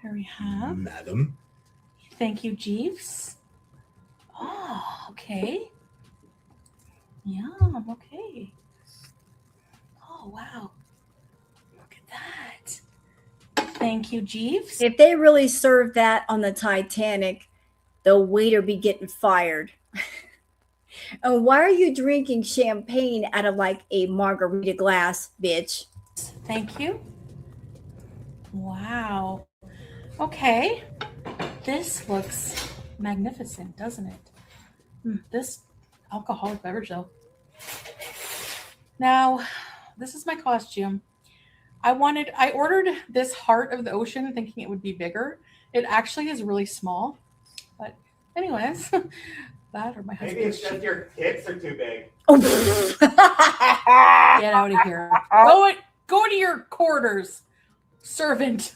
Speaker 5: Here we have.
Speaker 6: Madam.
Speaker 5: Thank you, Jeeves. Oh, okay. Yum, okay. Oh, wow. Look at that. Thank you, Jeeves.
Speaker 1: If they really served that on the Titanic, the waiter be getting fired. And why are you drinking champagne out of like a margarita glass, bitch?
Speaker 5: Thank you. Wow. Okay. This looks magnificent, doesn't it? This alcoholic beverage, though. Now, this is my costume. I ordered this heart of the ocean thinking it would be bigger. It actually is really small. But anyways, that or my husband.
Speaker 6: Maybe it's just your tits are too big.
Speaker 5: Get out of here. Go to your quarters, servant.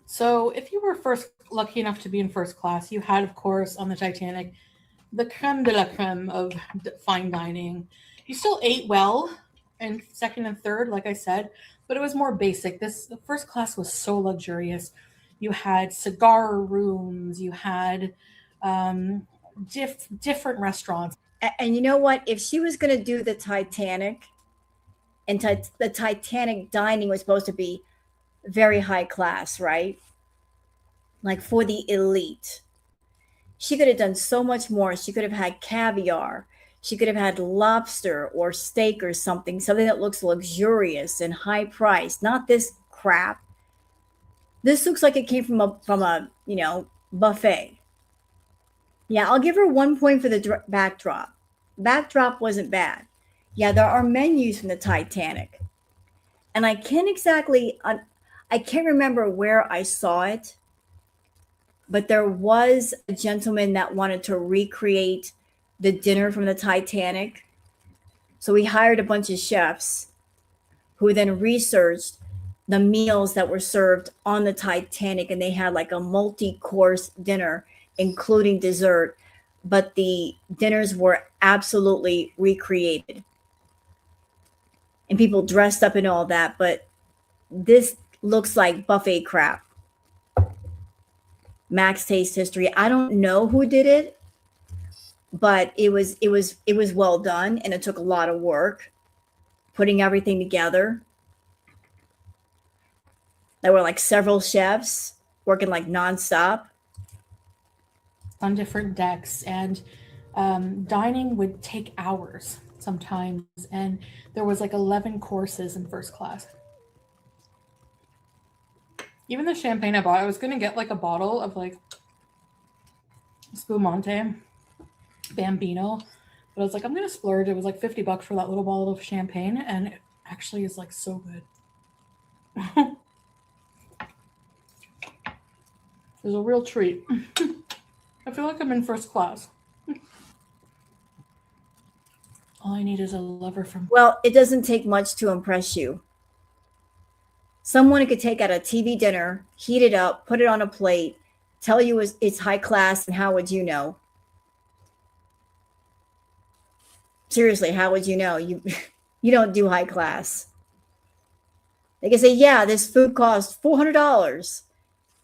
Speaker 5: So if you were lucky enough to be in first class, you had, of course, on the Titanic, the creme de la creme of fine dining. You still ate well in second and third, like I said, but it was more basic. The first class was so luxurious. You had cigar rooms. You had different restaurants.
Speaker 1: And you know what? If she was going to do the Titanic, and the Titanic dining was supposed to be very high class, right? Like for the elite. She could have done so much more. She could have had caviar. She could have had lobster or steak or something that looks luxurious and high priced. Not this crap. This looks like it came from a buffet. Yeah, I'll give her 1 point for the backdrop. Backdrop wasn't bad. Yeah, there are menus from the Titanic. And I can't remember where I saw it, but there was a gentleman that wanted to recreate the dinner from the Titanic. So he hired a bunch of chefs who then researched the meals that were served on the Titanic, and they had like a multi-course dinner, including dessert, but the dinners were absolutely recreated. And people dressed up and all that, but this looks like buffet crap. Max Taste History. I don't know who did it, but it was well done, and it took a lot of work putting everything together. There were like several chefs working like nonstop
Speaker 5: on different decks, and dining would take hours sometimes, and there was like 11 courses in first class. Even the champagne I bought, I was gonna get like a bottle of like Spumante Bambino, but I was like, I'm gonna splurge. It was like $50 for that little bottle of champagne, and it actually is like so good. It was a real treat. I feel like I'm in first class. All I need is a lover from...
Speaker 1: Well, it doesn't take much to impress you. Someone could take out a TV dinner, heat it up, put it on a plate, tell you it's high class, and how would you know? Seriously, how would you know? You don't do high class. They can say, yeah, this food costs $400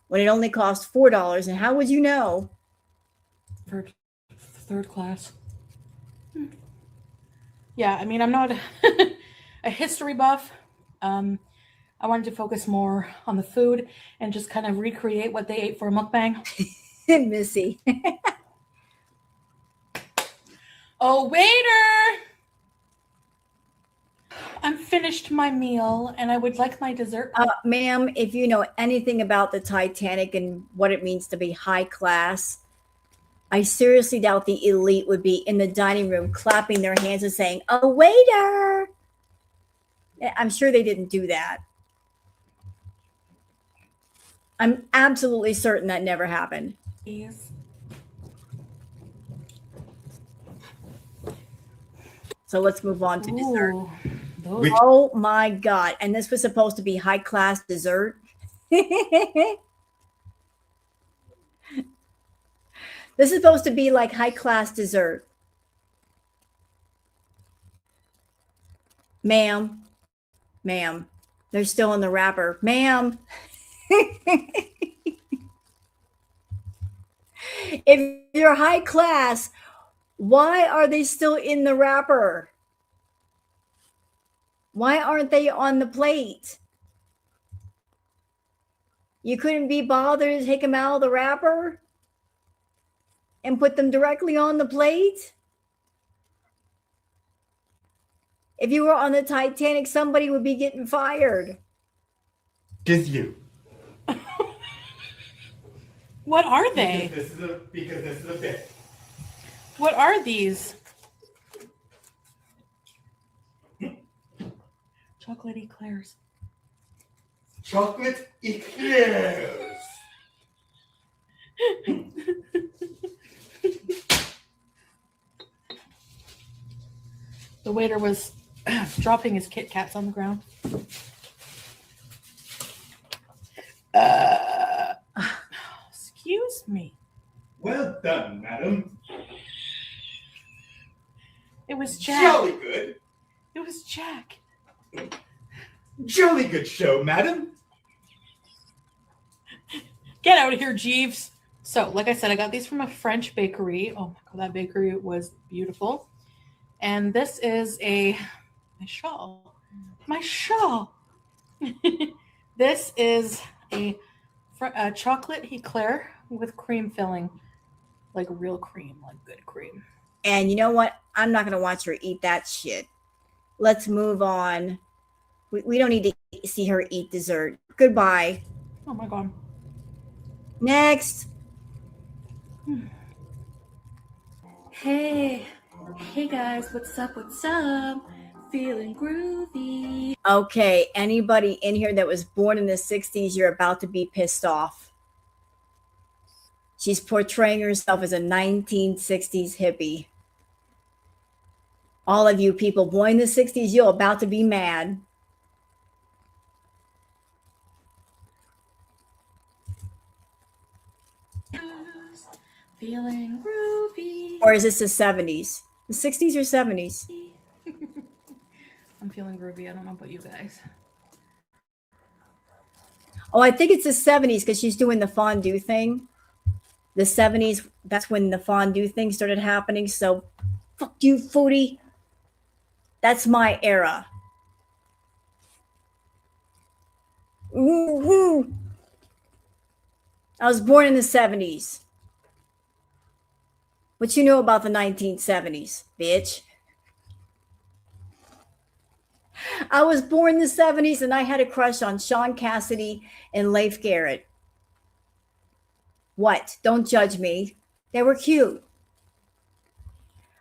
Speaker 1: when it only costs $4, and how would you know?
Speaker 5: For third class. Yeah, I mean, I'm not a history buff. I wanted to focus more on the food and just kind of recreate what they ate for a mukbang.
Speaker 1: Missy.
Speaker 5: Oh, waiter! I'm finished my meal and I would like my dessert.
Speaker 1: Ma'am, if you know anything about the Titanic and what it means to be high class, I seriously doubt the elite would be in the dining room clapping their hands and saying, "Oh, waiter." I'm sure they didn't do that. I'm absolutely certain that never happened.
Speaker 5: Please.
Speaker 1: So let's move on to dessert.
Speaker 5: Ooh, those
Speaker 1: Oh my God. And this was supposed to be high class dessert. This is supposed to be like high class dessert. Ma'am, they're still in the wrapper. Ma'am. If you're high class, why are they still in the wrapper? Why aren't they on the plate? You couldn't be bothered to take them out of the wrapper and put them directly on the plate? If you were on the Titanic, somebody would be getting fired.
Speaker 6: Just you.
Speaker 5: What are they?
Speaker 6: Because this is a bit.
Speaker 5: What are these? Chocolate eclairs.
Speaker 6: Chocolate eclairs.
Speaker 5: The waiter was dropping his Kit Kats on the ground. Excuse me.
Speaker 6: Well done, madam.
Speaker 5: It was Jack.
Speaker 6: Jolly good.
Speaker 5: It was Jack.
Speaker 6: Jolly good show, madam.
Speaker 5: Get out of here, Jeeves. So, like I said, I got these from a French bakery. Oh my God, that bakery was beautiful. And this is my shawl. My shawl. This is a chocolate eclair with cream filling. Like real cream, like good cream.
Speaker 1: And you know what? I'm not going to watch her eat that shit. Let's move on. We don't need to see her eat dessert. Goodbye.
Speaker 5: Oh my God.
Speaker 1: Next.
Speaker 5: Hey guys, what's up? Feeling groovy.
Speaker 1: Okay, anybody in here that was born in the 60s, you're about to be pissed off. She's portraying herself as a 1960s hippie. All of you people born in the 60s, you're about to be mad.
Speaker 5: Feeling groovy.
Speaker 1: Or is this the 70s? The 60s or 70s?
Speaker 5: I'm feeling groovy. I don't know about you guys.
Speaker 1: Oh, I think it's the 70s because she's doing the fondue thing. The 70s, that's when the fondue thing started happening. So, fuck you, Foodie. That's my era. Ooh. I was born in the 70s. What you know about the 1970s, bitch? I was born in the 70s and I had a crush on Sean Cassidy and Leif Garrett. What? Don't judge me. They were cute.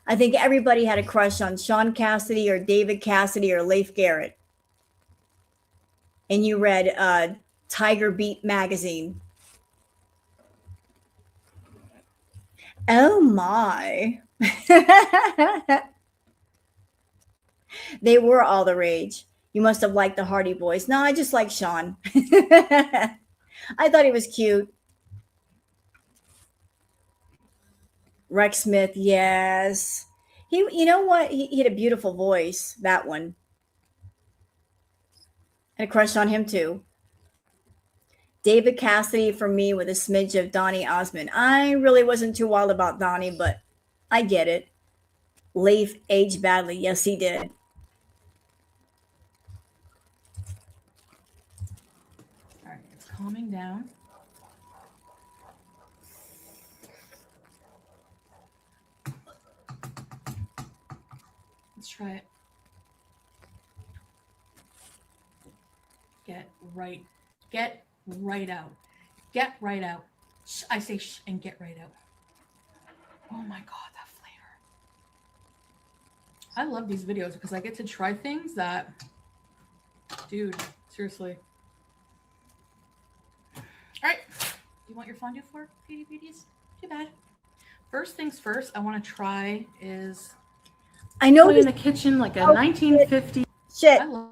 Speaker 1: I think everybody had a crush on Sean Cassidy or David Cassidy or Leif Garrett. And you read Tiger Beat magazine. Oh my. They were all the rage. You must have liked the Hardy Boys. No, I just like Sean. I thought he was cute. Rex Smith, yes. You know what? He had a beautiful voice, that one. I had a crush on him too. David Cassidy for me with a smidge of Donny Osmond. I really wasn't too wild about Donny, but I get it. Leif aged badly. Yes, he did.
Speaker 5: calming down. Let's try it. Get right out. Get right out. Shh, I say shh and get right out. Oh my god, that flavor. I love these videos because I get to try things that, dude, seriously. All right, you want your fondue for Foodie Beauties? Too bad. First things first, I want to try is
Speaker 1: I know
Speaker 5: in the kitchen like a 1950s.
Speaker 1: Shit.
Speaker 5: I love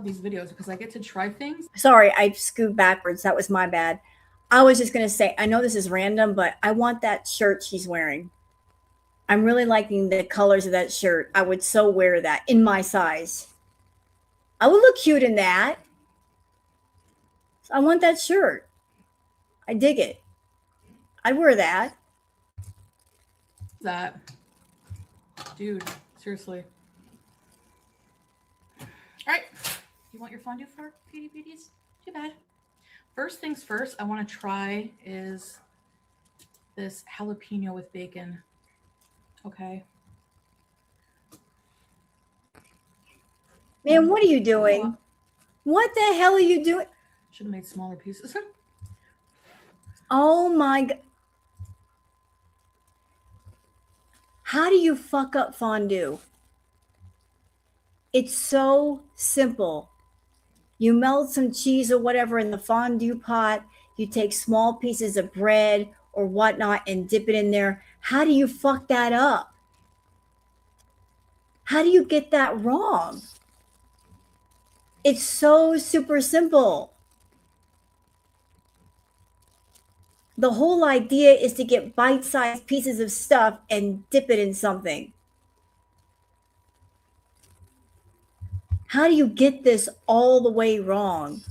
Speaker 5: these videos because I get to try things.
Speaker 1: Sorry, I scooped backwards. That was my bad. I was just going to say, I know this is random, but I want that shirt she's wearing. I'm really liking the colors of that shirt. I would so wear that in my size. I would look cute in that. I want that shirt. I dig it. I'd wear that.
Speaker 5: That, dude, seriously. All right, you want your fondue for Foodie Beauties? Too bad. First things first, I want to try is this jalapeno with bacon. Okay.
Speaker 1: Man, what are you doing? What the hell are you doing?
Speaker 5: Should have made smaller pieces.
Speaker 1: Oh my God. How do you fuck up fondue? It's so simple. You melt some cheese or whatever in the fondue pot. You take small pieces of bread or whatnot and dip it in there. How do you fuck that up? How do you get that wrong? It's so super simple. The whole idea is to get bite-sized pieces of stuff and dip it in something. How do you get this all the way wrong?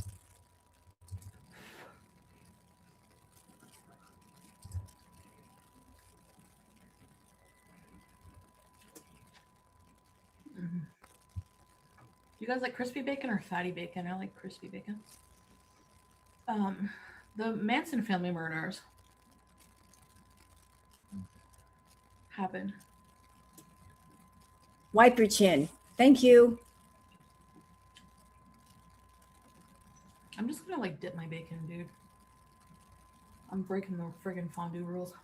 Speaker 5: You guys like crispy bacon or fatty bacon? I like crispy bacon. The Manson family murders happened.
Speaker 1: Wipe your chin. Thank you.
Speaker 5: I'm just gonna like dip my bacon, dude. I'm breaking the friggin' fondue rules.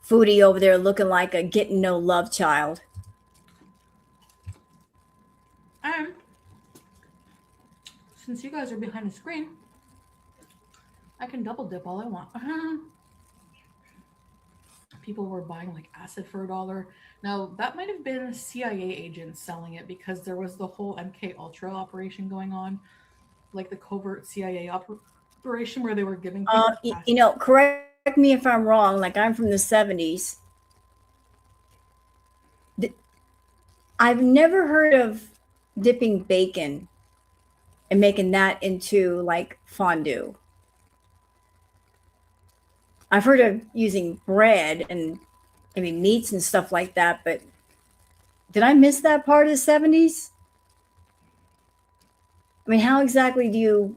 Speaker 1: Foodie over there looking like a getting no love child.
Speaker 5: And since you guys are behind the screen, I can double dip all I want. People were buying like acid for $1. Now that might have been CIA agents selling it because there was the whole MK Ultra operation going on, like the covert CIA operation where they were giving people
Speaker 1: You know, correct me if I'm wrong. Like I'm from the 70s. I've never heard of dipping bacon and making that into like fondue. I've heard of using bread and maybe meats and stuff like that, but did I miss that part of the 70s? I mean, how exactly do you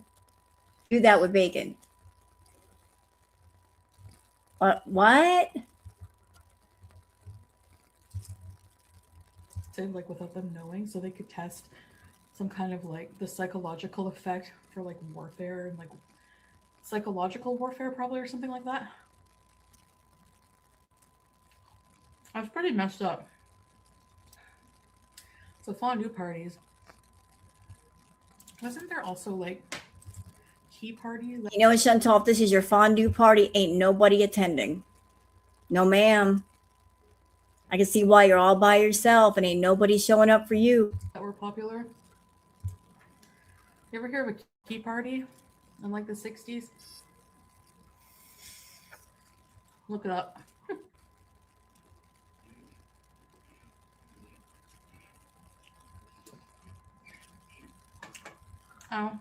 Speaker 1: do that with bacon? What?
Speaker 5: Like without them knowing, so they could test some kind of like the psychological effect for like warfare and like psychological warfare probably or something like that. I was pretty messed up. So fondue parties. Wasn't there also like tea parties?
Speaker 1: You know what, Chantal, if this is your fondue party, ain't nobody attending. No, ma'am. I can see why you're all by yourself and ain't nobody showing up for you.
Speaker 5: That were popular. You ever hear of a tea party in like the 60s? Look it up. Oh.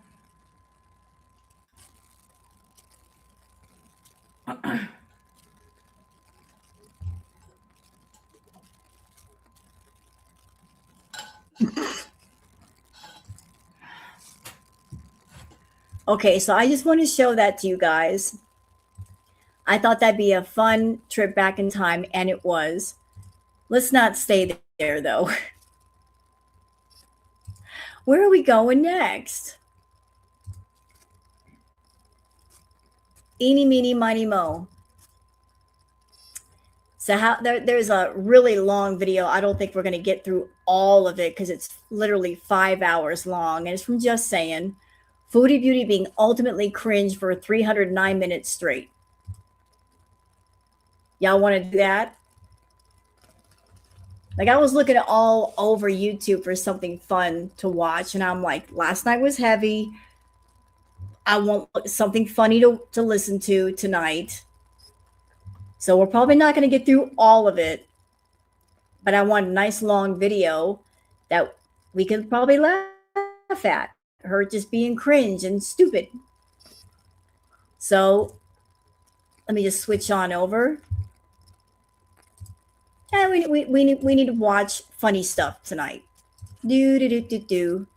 Speaker 1: Okay, so I just want to show that to you guys. I thought that'd be a fun trip back in time, and it was. Let's not stay there, though. Where are we going next? Eeny, meeny, miny, mo. So there's a really long video. I don't think we're going to get through all of it because it's literally 5 hours long. And it's from Just Saying. Foodie Beauty being ultimately cringe for 309 minutes straight. Y'all want to do that? Like, I was looking all over YouTube for something fun to watch. And I'm like, last night was heavy. I want something funny to listen to tonight. So we're probably not going to get through all of it, but I want a nice long video that we could probably laugh at her just being cringe and stupid. So let me just switch on over. And we need to watch funny stuff tonight. Do.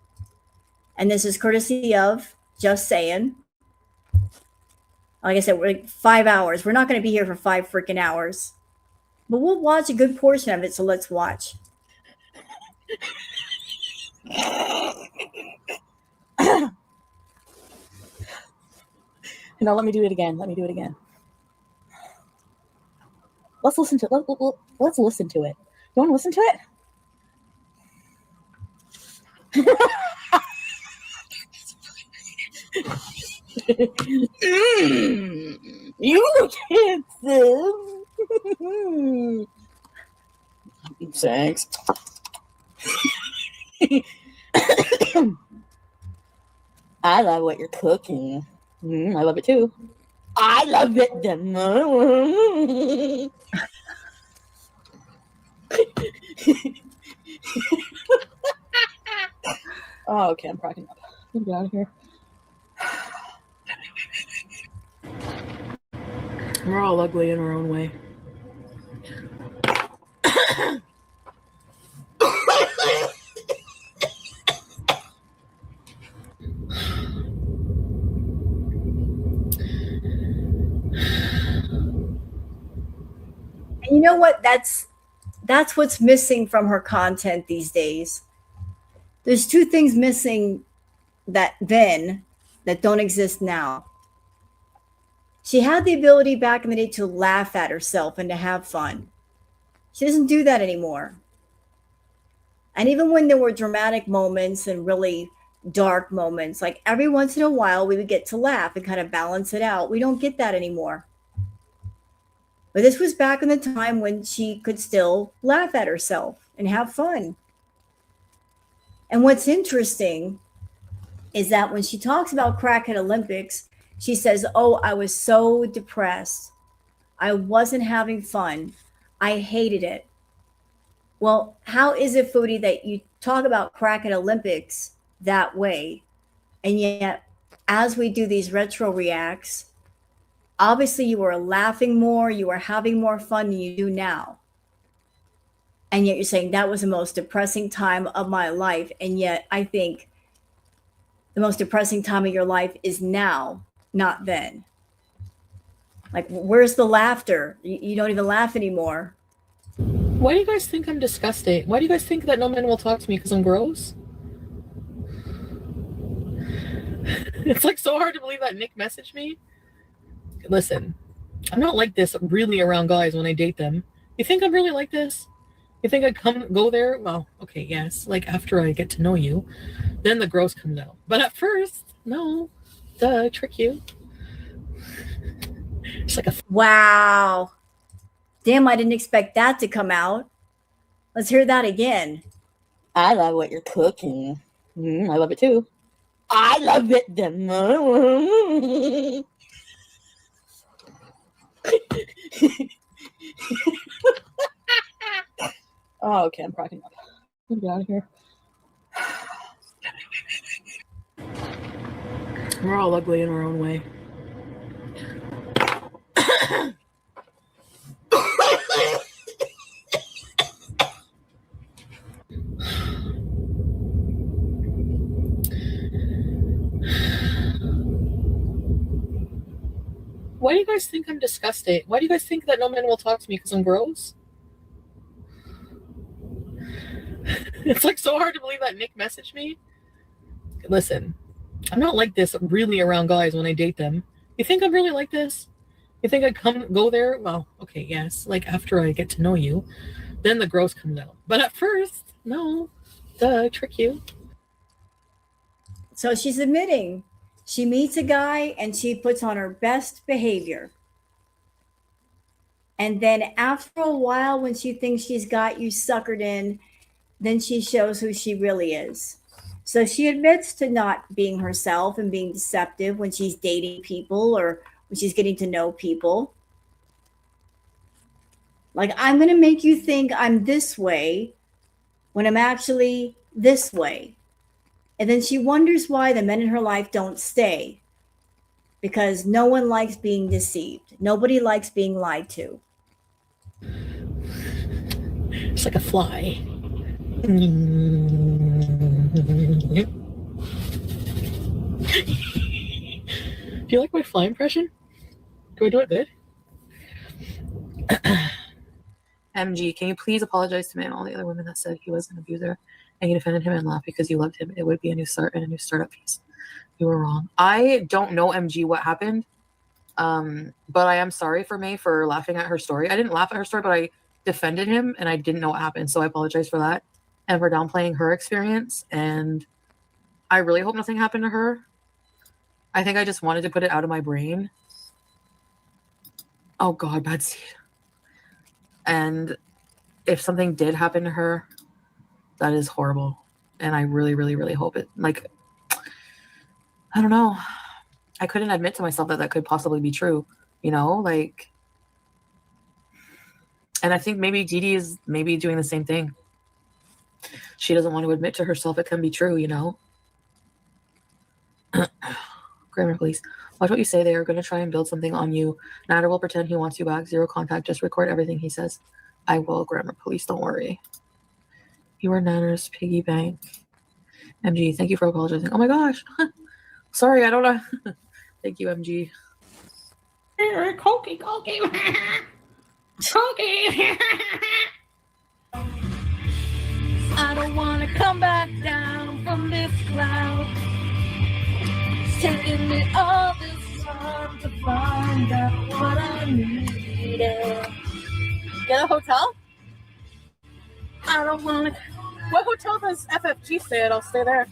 Speaker 1: And this is courtesy of Just Saying. Like I said, we're like 5 hours. We're not going to be here for 5 freaking hours. But we'll watch a good portion of it, so let's watch.
Speaker 7: No, let me do it again. Let's listen to it. Let's listen to it. You want to listen to it? You look handsome. Thanks. I love what you're cooking. I love it too. I love it the most. Oh, okay, I'm cracking up. Let me get out of here. We're all ugly in our own way.
Speaker 1: And you know what? That's what's missing from her content these days. There's 2 things missing that don't exist now. She had the ability back in the day to laugh at herself and to have fun. She doesn't do that anymore. And even when there were dramatic moments and really dark moments, like every once in a while we would get to laugh and kind of balance it out. We don't get that anymore. But this was back in the time when she could still laugh at herself and have fun. And what's interesting is that when she talks about Crackhead Olympics, she says, "Oh, I was so depressed. I wasn't having fun. I hated it." Well, how is it, Foodie, that you talk about Crackhead Olympics that way, and yet as we do these retro reacts, obviously you were laughing more, you were having more fun than you do now. And yet you're saying that was the most depressing time of my life. And yet I think the most depressing time of your life is now, not then. Like, where's the laughter? You don't even laugh anymore.
Speaker 5: Why do you guys think I'm disgusting? Why do you guys think that no man will talk to me because I'm gross? It's like so hard to believe that Nick messaged me. Listen, I'm not like this really around guys when I date them. You think I'm really like this? You think I'd go there? Well, okay, yes. Like after I get to know you, then the gross comes out. But at first, no. Duh, trick you. It's like a
Speaker 1: Wow. Damn, I didn't expect that to come out. Let's hear that again.
Speaker 7: I love what you're cooking. I love it too. I love it the most. Oh, okay, I'm cracking up. Let me get out of here. We're all ugly in our own way.
Speaker 5: Why do you guys think I'm disgusting? Why do you guys think that no man will talk to me because I'm gross? It's like so hard to believe that Nick messaged me. Listen, I'm not like this really around guys when I date them. You think I'm really like this? You think I'd go there? Well, okay, yes. Like after I get to know you, then the gross comes out. But at first, no. Duh, trick you.
Speaker 1: So she's admitting she meets a guy and she puts on her best behavior. And then after a while, when she thinks she's got you suckered in, then she shows who she really is. So she admits to not being herself and being deceptive when she's dating people or when she's getting to know people. Like, I'm going to make you think I'm this way when I'm actually this way. And then she wonders why the men in her life don't stay, because no one likes being deceived. Nobody likes being lied to.
Speaker 5: It's like a fly. Do you like my fly impression? Do I do it good? MG, can you please apologize to me and all the other women that said he was an abuser and you defended him and laughed because you loved him? It would be a new start and a new startup piece. You were wrong. I don't know, MG, what happened. But I am sorry for May for laughing at her story. I didn't laugh at her story, but I defended him and I didn't know what happened. So I apologize for that. And for downplaying her experience. And I really hope nothing happened to her. I think I just wanted to put it out of my brain. Oh God, bad seed. And if something did happen to her, that is horrible. And I really, really, really hope it, like, I don't know. I couldn't admit to myself that that could possibly be true, you know, like, and I think maybe Dee Dee is maybe doing the same thing. She doesn't want to admit to herself it can be true, you know. Grammar police. Watch what you say. They are going to try and build something on you. Nader will pretend he wants you back. Zero contact. Just record everything he says. I will, grammar police. Don't worry. You are Nader's piggy bank. MG, thank you for apologizing. Oh my gosh. Sorry, I don't know. Thank you, MG. Cokey. Cokey. I don't want to come back down from this cloud. It's taking me all this time to find out what I needed. Get a hotel? I don't want to. What hotel does FFG stay at? I'll stay there.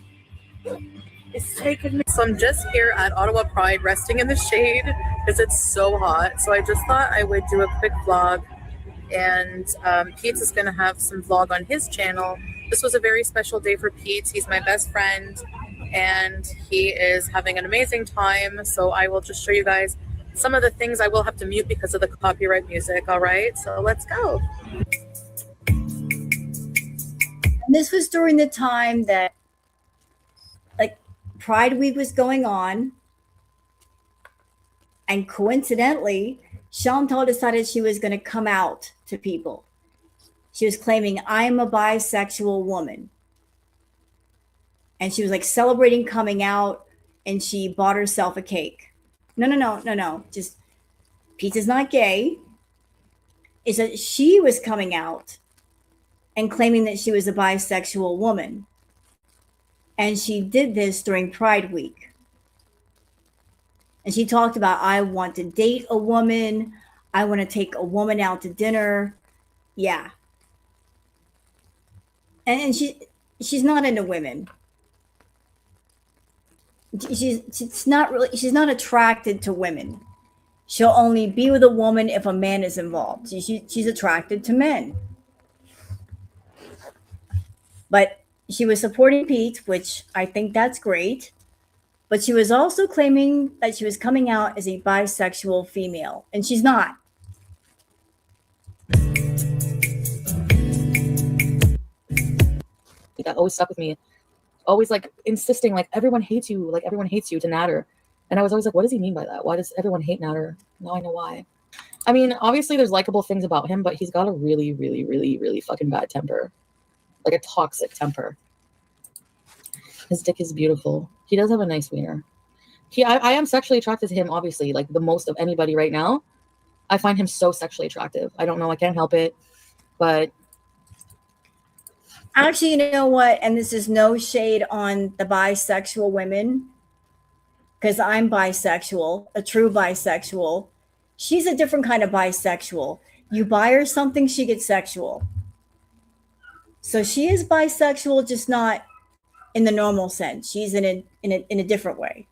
Speaker 5: It's taking me. So I'm just here at Ottawa Pride resting in the shade because it's so hot. So I just thought I would do a quick vlog. And Peeps is going to have some vlog on his channel. This was a very special day for Peeps. He's my best friend and he is having an amazing time. So I will just show you guys some of the things. I will have to mute because of the copyright music. All right, so let's go.
Speaker 1: And this was during the time that, like, Pride Week was going on. And coincidentally, Chantal decided she was going to come out to people. She was claiming, I'm a bisexual woman. And she was like celebrating coming out and she bought herself a cake. No. Just, Pizza's not gay. It's that she was coming out and claiming that she was a bisexual woman. And she did this during Pride Week. And she talked about, I want to date a woman. I want to take a woman out to dinner. Yeah. And she's not into women. She's not attracted to women. She'll only be with a woman if a man is involved. She's attracted to men. But she was supporting Pete, which I think that's great. But she was also claiming that she was coming out as a bisexual female, and she's not.
Speaker 5: That always stuck with me. Always like insisting, like everyone hates you to Nader. And I was always like, what does he mean by that? Why does everyone hate Nader? Now I know why. I mean, obviously there's likable things about him, but he's got a really, really, really, really fucking bad temper. Like a toxic temper. His dick is beautiful. He does have a nice wiener.
Speaker 7: I am sexually attracted to him, obviously, like the most of anybody right now. I find him so sexually attractive. I don't know, I can't help it, but
Speaker 1: Actually, you know what? And this is no shade on the bisexual women, because I'm bisexual, a true bisexual. She's a different kind of bisexual. You buy her something, she gets sexual. So she is bisexual, just not in the normal sense. She's in a different way.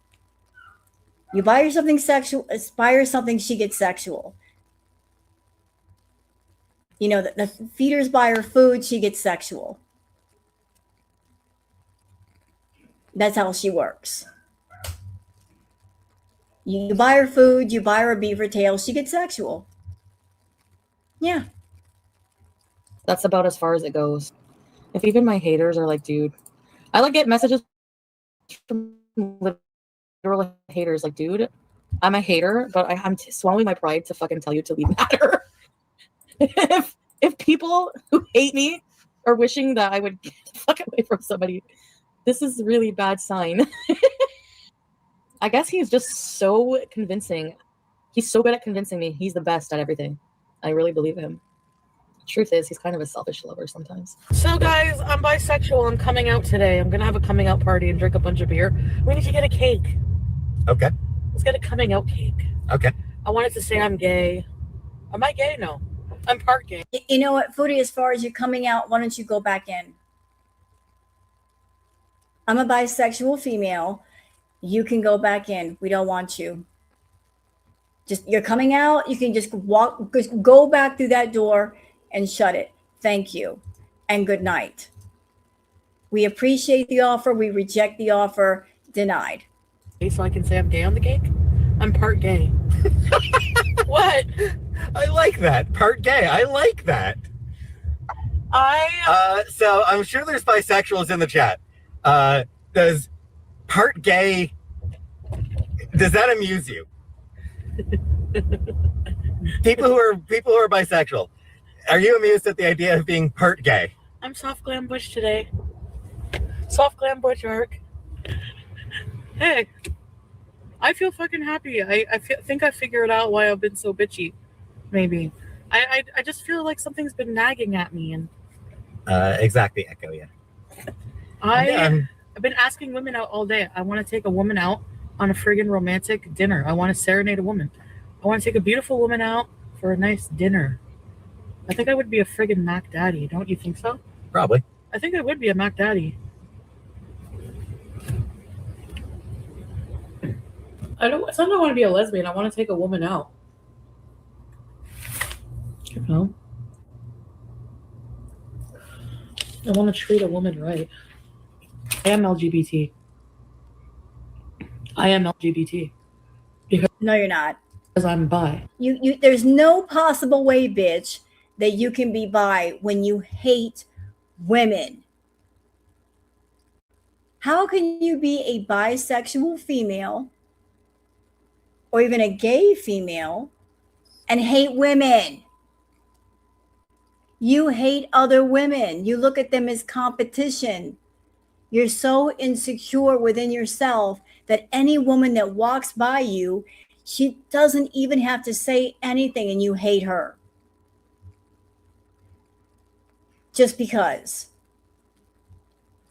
Speaker 1: You buy her something sexual, buy her something, she gets sexual. You know, the feeders buy her food, she gets sexual. That's how she works. You buy her food, you buy her a beaver tail, she gets sexual. Yeah.
Speaker 7: that's about as far as it goes. If even my haters are like, dude, I like get messages from literal haters like, dude, I'm a hater, but I'm swallowing my pride to fucking tell you to leave matter. if people who hate me are wishing that I would get the fuck away from somebody, this is a really bad sign. I guess he's just so convincing. He's so good at convincing me he's the best at everything. I really believe him. Truth is, he's kind of a selfish lover sometimes. So, guys, I'm bisexual. I'm coming out today. I'm gonna have a coming out party and drink a bunch of beer. We need to get a cake.
Speaker 8: Okay.
Speaker 7: Let's get a coming out cake.
Speaker 8: Okay.
Speaker 7: I wanted to say I'm gay. Am I gay? No. I'm part gay.
Speaker 1: You know what, Foodie, as far as you coming out, why don't you go back in? I'm a bisexual female. You can go back in. We don't want you. Just, you're coming out. You can just go back through that door and shut it. Thank you. And good night. We appreciate the offer. We reject the offer. Denied.
Speaker 7: So I can say I'm gay on the cake? I'm part gay. What?
Speaker 8: I like that. Part gay. I like that. So I'm sure there's bisexuals in the chat. Does part gay, does that amuse you? People who are bisexual, are you amused at the idea of being part gay?
Speaker 7: I'm soft glam bush today. Soft glam bush arc. Hey, I feel fucking happy. I think I figured out why I've been so bitchy. Maybe. I just feel like something's been nagging at me, and
Speaker 8: Exactly, Echo, yeah.
Speaker 7: I've been asking women out all day. I want to take a woman out on a friggin' romantic dinner. I want to serenade a woman. I want to take a beautiful woman out for a nice dinner. I think I would be a friggin' Mac Daddy. Don't you think so?
Speaker 8: Probably.
Speaker 7: I think I would be a Mac Daddy. It's not that I want to be a lesbian. I want to take a woman out. You know? I want to treat a woman right. I am LGBT.
Speaker 1: No, you're not.
Speaker 7: Because I'm bi.
Speaker 1: There's no possible way, bitch, that you can be bi when you hate women. How can you be a bisexual female or even a gay female and hate women? You hate other women. You look at them as competition. You're so insecure within yourself that any woman that walks by you, she doesn't even have to say anything and you hate her. Just because.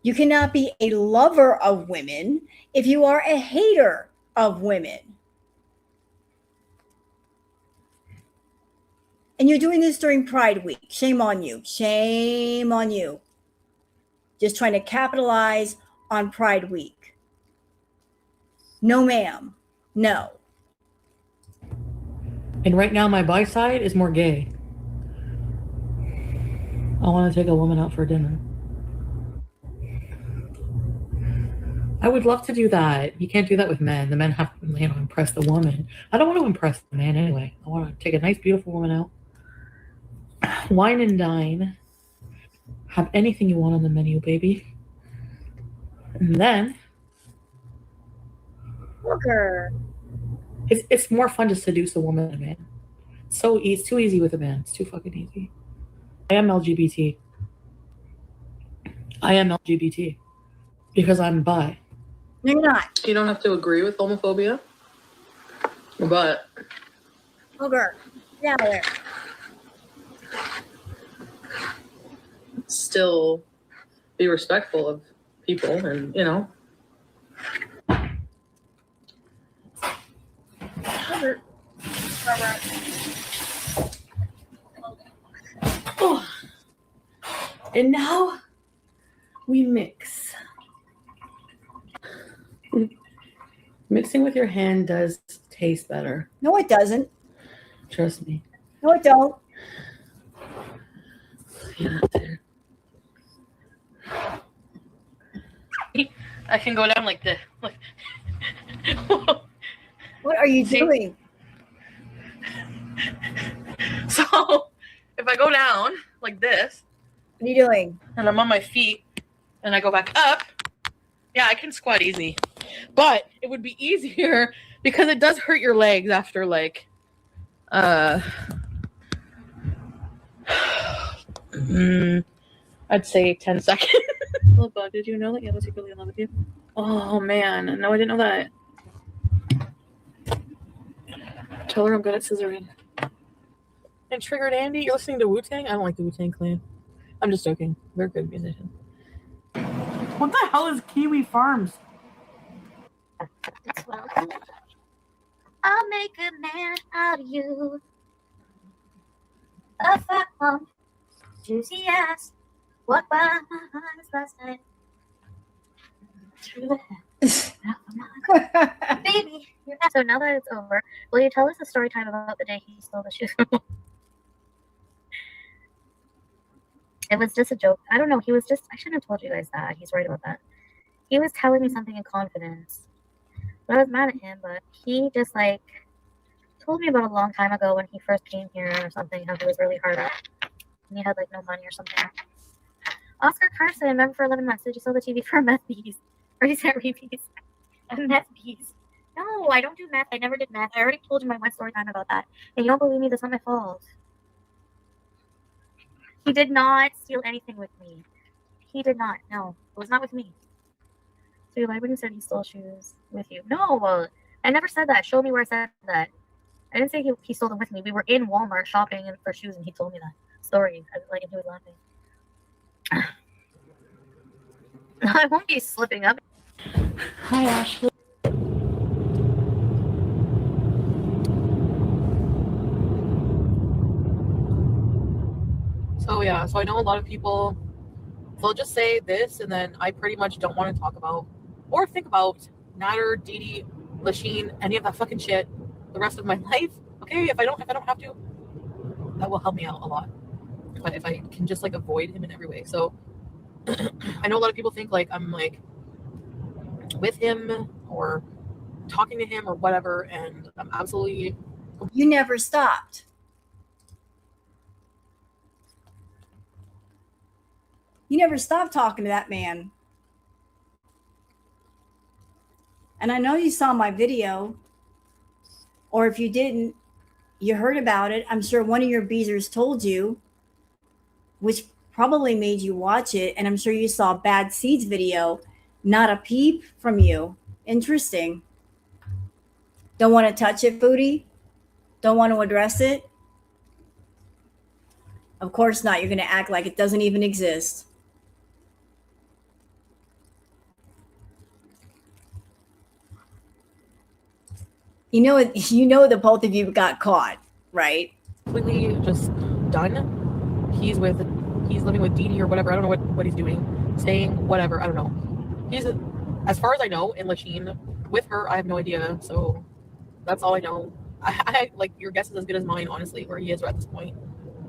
Speaker 1: You cannot be a lover of women if you are a hater of women. And you're doing this during Pride Week. Shame on you. Shame on you. Just trying to capitalize on Pride Week. No, ma'am. No.
Speaker 7: And right now, my bi side is more gay. I want to take a woman out for dinner. I would love to do that. You can't do that with men. The men have to, impress the woman. I don't want to impress the man anyway. I want to take a nice, beautiful woman out. Wine and dine. Have anything you want on the menu, baby. And then
Speaker 1: Worker.
Speaker 7: it's more fun to seduce a woman than a man. It's too easy with a man. It's too fucking easy. I am LGBT because I'm bi.
Speaker 1: No, you're not.
Speaker 5: You don't have to agree with homophobia, but
Speaker 1: Booger. Get out of there.
Speaker 5: still be respectful of people, and you know. Oh. And now we mix. Mixing with your hand does taste better.
Speaker 1: No, it doesn't.
Speaker 5: Trust me.
Speaker 1: No, it don't.
Speaker 5: Yeah, I can go down like this.
Speaker 1: What are you
Speaker 5: See?
Speaker 1: doing?
Speaker 5: So if I go down like this,
Speaker 1: What are you doing?
Speaker 5: and I'm on my feet, and I go back up, yeah, I can squat easy. But it would be easier because it does hurt your legs after like I'd say 10 seconds. Well, bud, did you know that Yellow's secretly in love with you? Oh man, no, I didn't know that. Tell her I'm good at scissoring. And Triggered Andy, you're listening to Wu-Tang? I don't like the Wu-Tang Clan. I'm just joking. They're good musicians. What the hell is Kiwi Farms?
Speaker 2: I'll make a man out of you. A fat lump, juicy ass. Walk by my eyes last night. Through the head. Baby, so now that it's over, will you tell us a story time about the day he stole the shoes? It was just a joke. I don't know. He was just, I shouldn't have told you guys that. He's right about that. He was telling me something in confidence. But I was mad at him, but he just like told me about a long time ago when he first came here or something, how he was really hard up. And he had like no money or something. Oscar Carson, remember for 11 months, did you sell the TV for meth bees? Or you said repeats? Meth bees. No, I don't do meth. I never did meth. I already told you my one story time about that. And you don't believe me, that's not my fault. He did not steal anything with me. He did not. No, it was not with me. So you lied when you said he stole shoes with you. No, I never said that. Show me where I said that. I didn't say he stole them with me. We were in Walmart shopping for shoes, and he told me that story. And he was laughing. I won't be slipping up.
Speaker 5: Hi, Ashley. So yeah, so I know a lot of people, they'll just say this, and then I pretty much don't want to talk about or think about Natter, Dee, Lasheen, any of that fucking shit the rest of my life. Okay, if I don't have to, that will help me out a lot. But if I can just like avoid him in every way. So I know a lot of people think like I'm like with him or talking to him or whatever, and I'm absolutely.
Speaker 1: You never stopped. You never stopped talking to that man. And I know you saw my video, or if you didn't, you heard about it. I'm sure one of your beezers told you, which probably made you watch it. And I'm sure you saw Bad Seeds video. Not a peep from you. Interesting. Don't want to touch it, Foodie? Don't want to address it? Of course not. You're going to act like it doesn't even exist. You know the both of you got caught, right?
Speaker 5: Completely just done. He's living with Dee or whatever. I don't know what he's doing. Staying, whatever. I don't know. He's, as far as I know, in Lachine. With her, I have no idea. So that's all I know. I like, your guess is as good as mine, honestly, where he is at this point.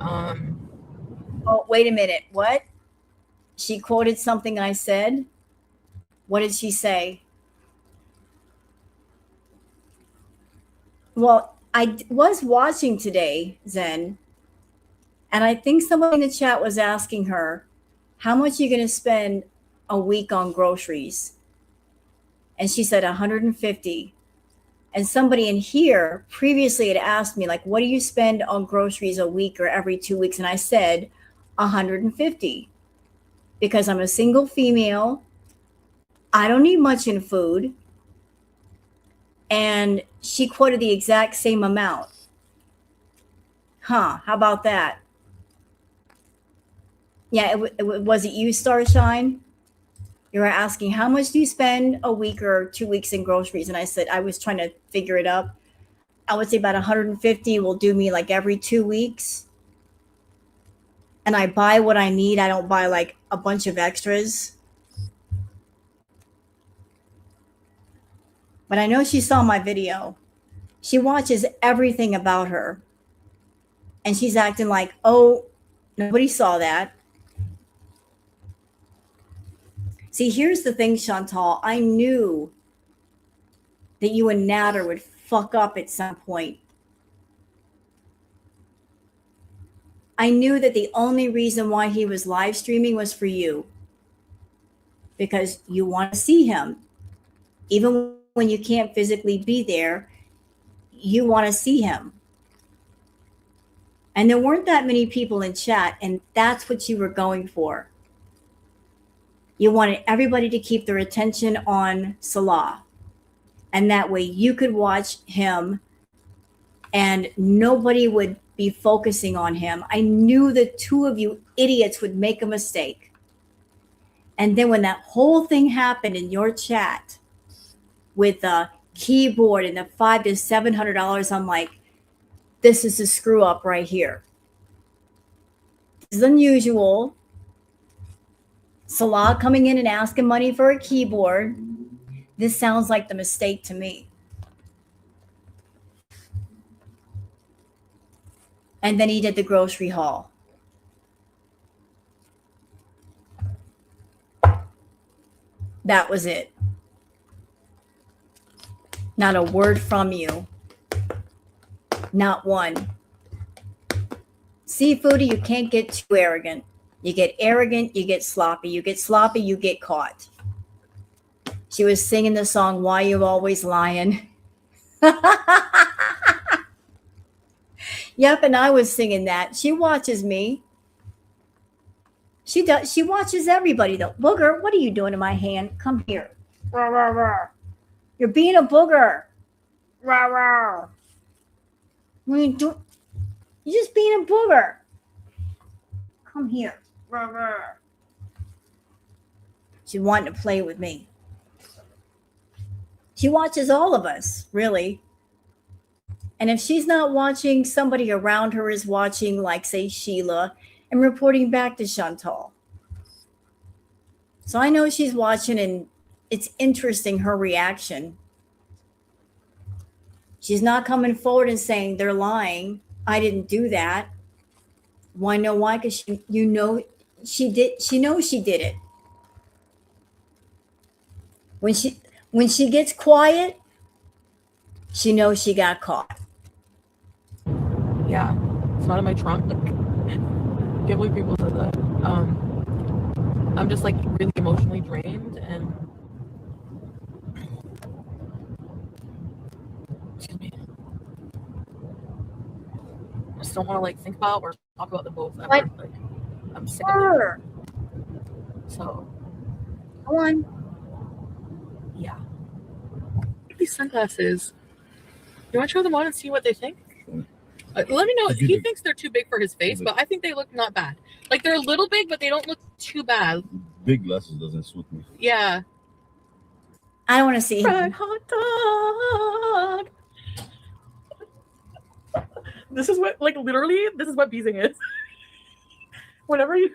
Speaker 1: Oh, wait a minute. What? She quoted something I said. What did she say? Well, I was watching today, Zen, and I think somebody in the chat was asking her, how much are you going to spend a week on groceries? And she said 150. And somebody in here previously had asked me, like, what do you spend on groceries a week or every 2 weeks? And I said 150 because I'm a single female I don't need much in food. And she quoted the exact same amount. Huh, how about that? Yeah, was it you, Starshine? You were asking, how much do you spend a week or 2 weeks in groceries? And I said, I was trying to figure it up. I would say about 150 will do me like every 2 weeks. And I buy what I need. I don't buy like a bunch of extras. But I know she saw my video. She watches everything about her. And she's acting like, oh, nobody saw that. See, here's the thing, Chantal. I knew that you and Natter would fuck up at some point. I knew that the only reason why he was live streaming was for you. Because you want to see him. Even when you can't physically be there, you want to see him. And there weren't that many people in chat, and that's what you were going for. You wanted everybody to keep their attention on Salah. And that way you could watch him and nobody would be focusing on him. I knew the two of you idiots would make a mistake. And then when that whole thing happened in your chat with the keyboard and the $500 to $700, I'm like, this is a screw up right here. This is unusual. Salah coming in and asking money for a keyboard. This sounds like the mistake to me. And then he did the grocery haul. That was it. Not a word from you. Not one. See, Foodie, you can't get too arrogant. You get arrogant, you get sloppy. You get sloppy, you get caught. She was singing the song, Why You Always Lying. Yep, and I was singing that. She watches me. She does. She watches everybody, though. Booger, what are you doing in my hand? Come here. Rah, rah, rah. You're being a booger. Rah, rah. What are you doing? You're just being a booger. Come here. Rah, rah. She wanted to play with me. She watches all of us, really. And if she's not watching, somebody around her is watching, like, say, Sheila, and reporting back to Chantal. So I know she's watching, and it's interesting, her reaction. She's not coming forward and saying, they're lying. I didn't do that. Why? Know why? Because you know she did. She knows she did it. When she gets quiet, she knows she got caught.
Speaker 5: Yeah, it's not in my trunk. Can't believe people said that. I'm just like really emotionally drained and excuse me. I just don't want to like think about or talk about them both ever.
Speaker 1: What?
Speaker 5: Like, I'm sick of it. So
Speaker 1: Go on.
Speaker 5: yeah. These sunglasses. You want to try them on and see what they think? Let me know. He thinks they're too big for his face, but I think they look not bad. Like they're a little big, but they don't look too bad.
Speaker 9: Big glasses doesn't suit me.
Speaker 5: Yeah.
Speaker 1: I don't want to see him.
Speaker 5: Fried hot dog. This is what, like, literally, this is what beezing is. Whenever you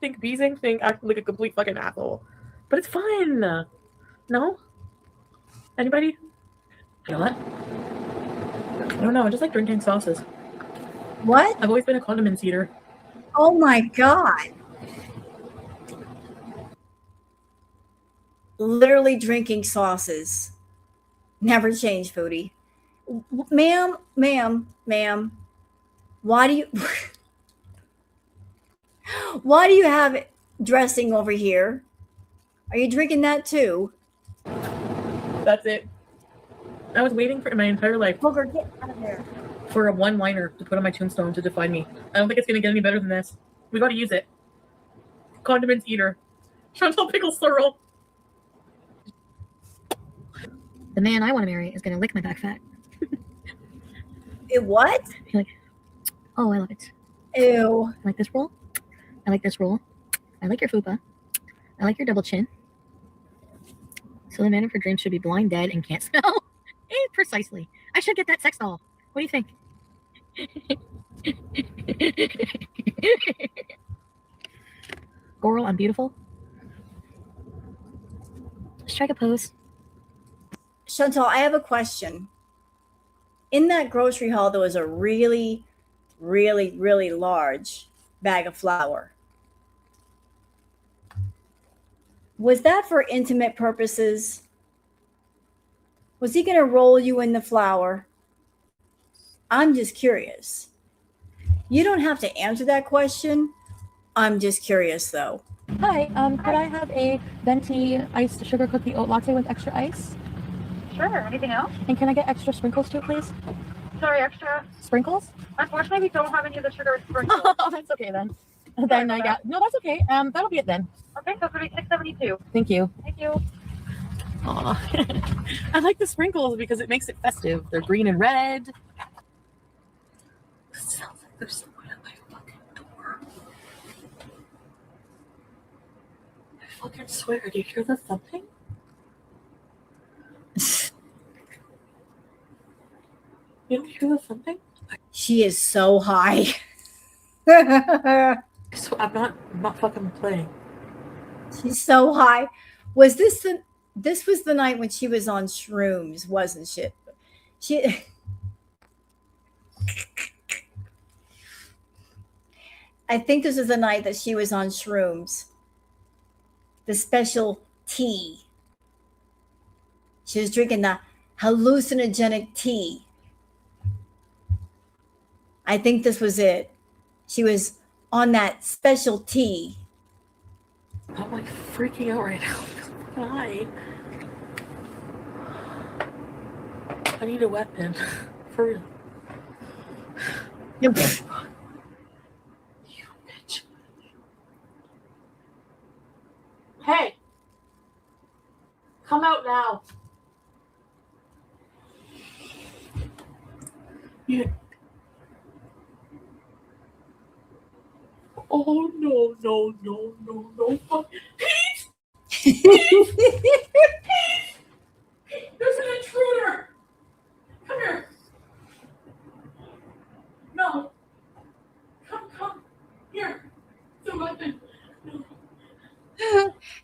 Speaker 5: think beezing, act like a complete fucking asshole. But it's fun. No? Anybody? You know what? I don't know. I just like drinking sauces.
Speaker 1: What?
Speaker 5: I've always been a condiments eater.
Speaker 1: Oh my God. Literally drinking sauces. Never change, Foodie. Ma'am. Why do you have dressing over here? Are you drinking that too?
Speaker 5: That's it. I was waiting for my entire life
Speaker 1: Booger, get out of there.
Speaker 5: for a one-liner to put on my tombstone to define me. I don't think it's going to get any better than this. We got to use it. Condiments eater. Chantal pickle swirl.
Speaker 2: The man I want to marry is going to lick my back fat.
Speaker 1: It what?
Speaker 2: You're like, oh, I love it.
Speaker 1: Ew.
Speaker 2: I like this roll. I like this roll. I like your fupa. I like your double chin. So the man of her dreams should be blind, dead, and can't smell. Precisely. I should get that sex doll. What do you think? Girl, I'm beautiful. Strike a pose.
Speaker 1: Chantal, I have a question. In that grocery haul, there was a really, really, really large bag of flour. Was that for intimate purposes? Was he going to roll you in the flour? I'm just curious. You don't have to answer that question. I'm just curious, though.
Speaker 7: Hi, could I have a venti iced sugar cookie oat latte with extra ice?
Speaker 2: Sure. Anything else?
Speaker 7: And can I get extra sprinkles too, please?
Speaker 2: Sorry, extra.
Speaker 7: Sprinkles?
Speaker 2: Unfortunately, we don't have any of the sugar sprinkles.
Speaker 7: Oh, that's okay then. Then I got no, that's okay. That'll be it then.
Speaker 2: Okay, so it's going to be $6.72.
Speaker 7: Thank you.
Speaker 2: Thank you.
Speaker 7: Aw. I like the sprinkles because it makes it festive. They're green and red. It sounds like there's someone at my fucking door. I fucking swear, do you hear the thumping? You don't hear the thumping?
Speaker 1: She is so high.
Speaker 7: So I'm not fucking playing.
Speaker 1: She's so high. Was this was the night when she was on shrooms, wasn't she? I think this was the night that she was on shrooms. The special tea. She was drinking the hallucinogenic tea. I think this was it. She was on that special tea.
Speaker 7: I'm like freaking out right now. Why? I need a weapon. For real.
Speaker 1: Yep.
Speaker 7: You bitch. Hey! Come out now. Yeah. Oh no. Fuck. Peeps! There's an intruder! Come here. No. Come. Here. It's a weapon.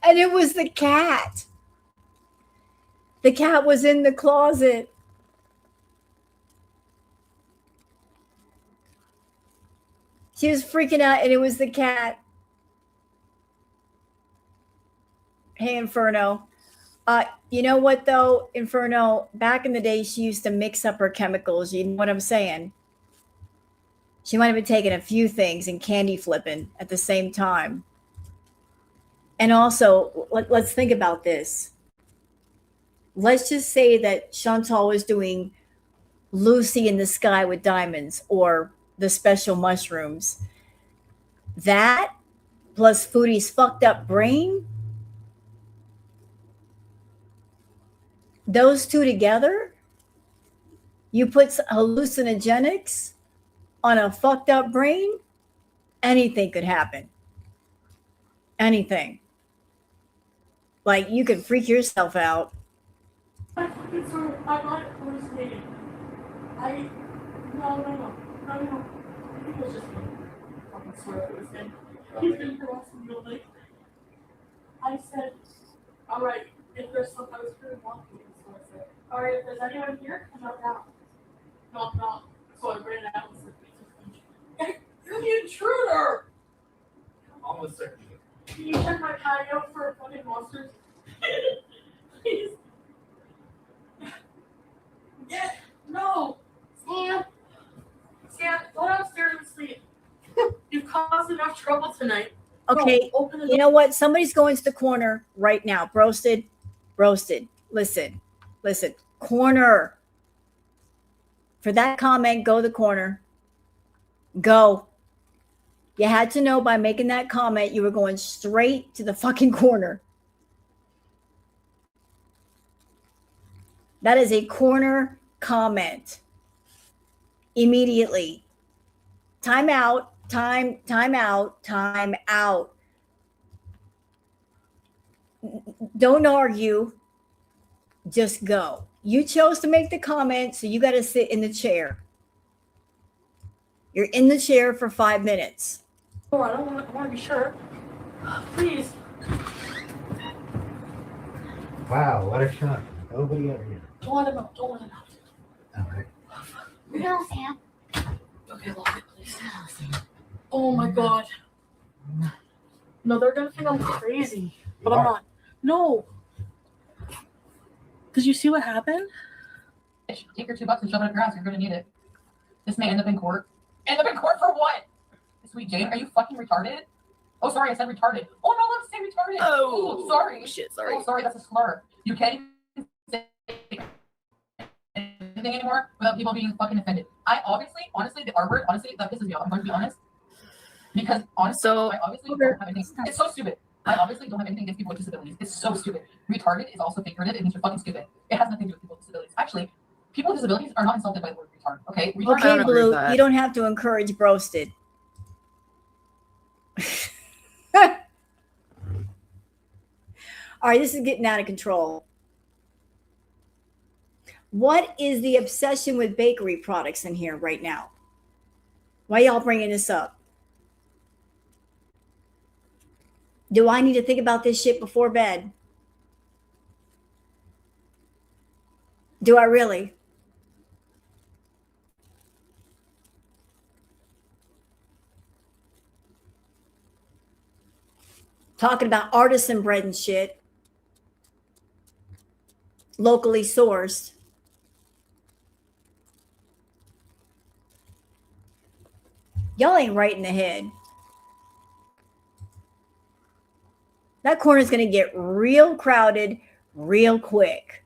Speaker 1: And it was the cat. The cat was in the closet. She was freaking out, and it was the cat. Hey, Inferno. You know what, though, Inferno? Back in the day, she used to mix up her chemicals. You know what I'm saying? She might have been taking a few things and candy flipping at the same time. And also, let's think about this. Let's just say that Chantal was doing Lucy in the Sky with Diamonds or the special mushrooms. That plus Foodie's fucked up brain, those two together, you put hallucinogenics on a fucked up brain, anything could happen. Anything. Like, you could freak yourself out.
Speaker 7: I'm not hallucinating. No. I think it was just me. I fucking swear it was him. He's been harassing me all night. I said, alright, if there's some, I was really walking, so I said, alright, if there's anyone here, come out now. No, I'm not. So I ran out and said, you're the intruder!
Speaker 8: Almost certain.
Speaker 7: Can you check my patio for fucking monsters? Please. Yeah, no. Sam, go downstairs and sleep. You've caused enough trouble tonight.
Speaker 1: Okay,
Speaker 7: Go, open the
Speaker 1: you
Speaker 7: door.
Speaker 1: know what? Somebody's going to the corner right now. Roasted. Listen. Corner. For that comment, go to the corner. Go. You had to know by making that comment you were going straight to the fucking corner. That is a corner comment. Immediately. Time out. Time out. Time out. Don't argue. Just go. You chose to make the comment, so you got to sit in the chair. You're in the chair for 5 minutes.
Speaker 5: Oh, I want to be sure. Please.
Speaker 8: Wow, what a shock. Nobody ever here.
Speaker 5: Don't let him out. Don't let him out.
Speaker 8: All right.
Speaker 2: No, Sam.
Speaker 5: Okay, lock it, please. Oh my god. No, they're gonna think I'm crazy. But I'm not. No. Did you see what happened?
Speaker 7: Take your $2 and shove it up your ass. You're gonna need it. This may end up in court. End up in court for what? Sweet Jane, are you fucking retarded? Oh, sorry, I said retarded. Oh, no, let's say retarded. Oh, sorry.
Speaker 5: Shit, sorry.
Speaker 7: Oh, sorry, that's a slur. You can't even say anything anymore without people being fucking offended. Honestly, the R word, honestly, that pisses me off. I'm going to be honest. Because honestly, I obviously don't have anything. It's so stupid. I obviously don't have anything against people with disabilities. It's so stupid. Retarded is also figurative. It means you're fucking stupid. It has nothing to do with people with disabilities. Actually, people with disabilities are not insulted by the word retard. Okay? Retard
Speaker 1: Okay, Blue, you don't have to encourage broasted. All right, this is getting out of control. What is the obsession with bakery products in here right now? Why y'all bringing this up? Do I need to think about this shit before bed? Do I really? Talking about artisan bread and shit. Locally sourced. Y'all ain't right in the head. That corner's going to get real crowded real quick.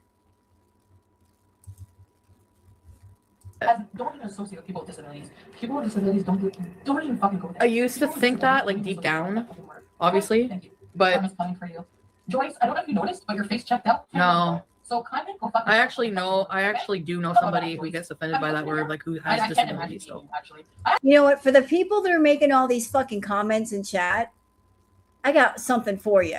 Speaker 7: Don't even associate with people with disabilities. People with disabilities don't even fucking go there.
Speaker 10: I used to think that, like, deep down, obviously,
Speaker 7: Thank you.
Speaker 10: but
Speaker 7: I'm just playing for you. Joyce, I don't know if you noticed, but your face checked out.
Speaker 10: no.
Speaker 7: So kind of go fucking.
Speaker 10: I actually do know somebody who gets offended by that word, like, who has disabilities. So
Speaker 7: Actually,
Speaker 1: You know what? For the people that are making all these fucking comments in chat, I got something for you.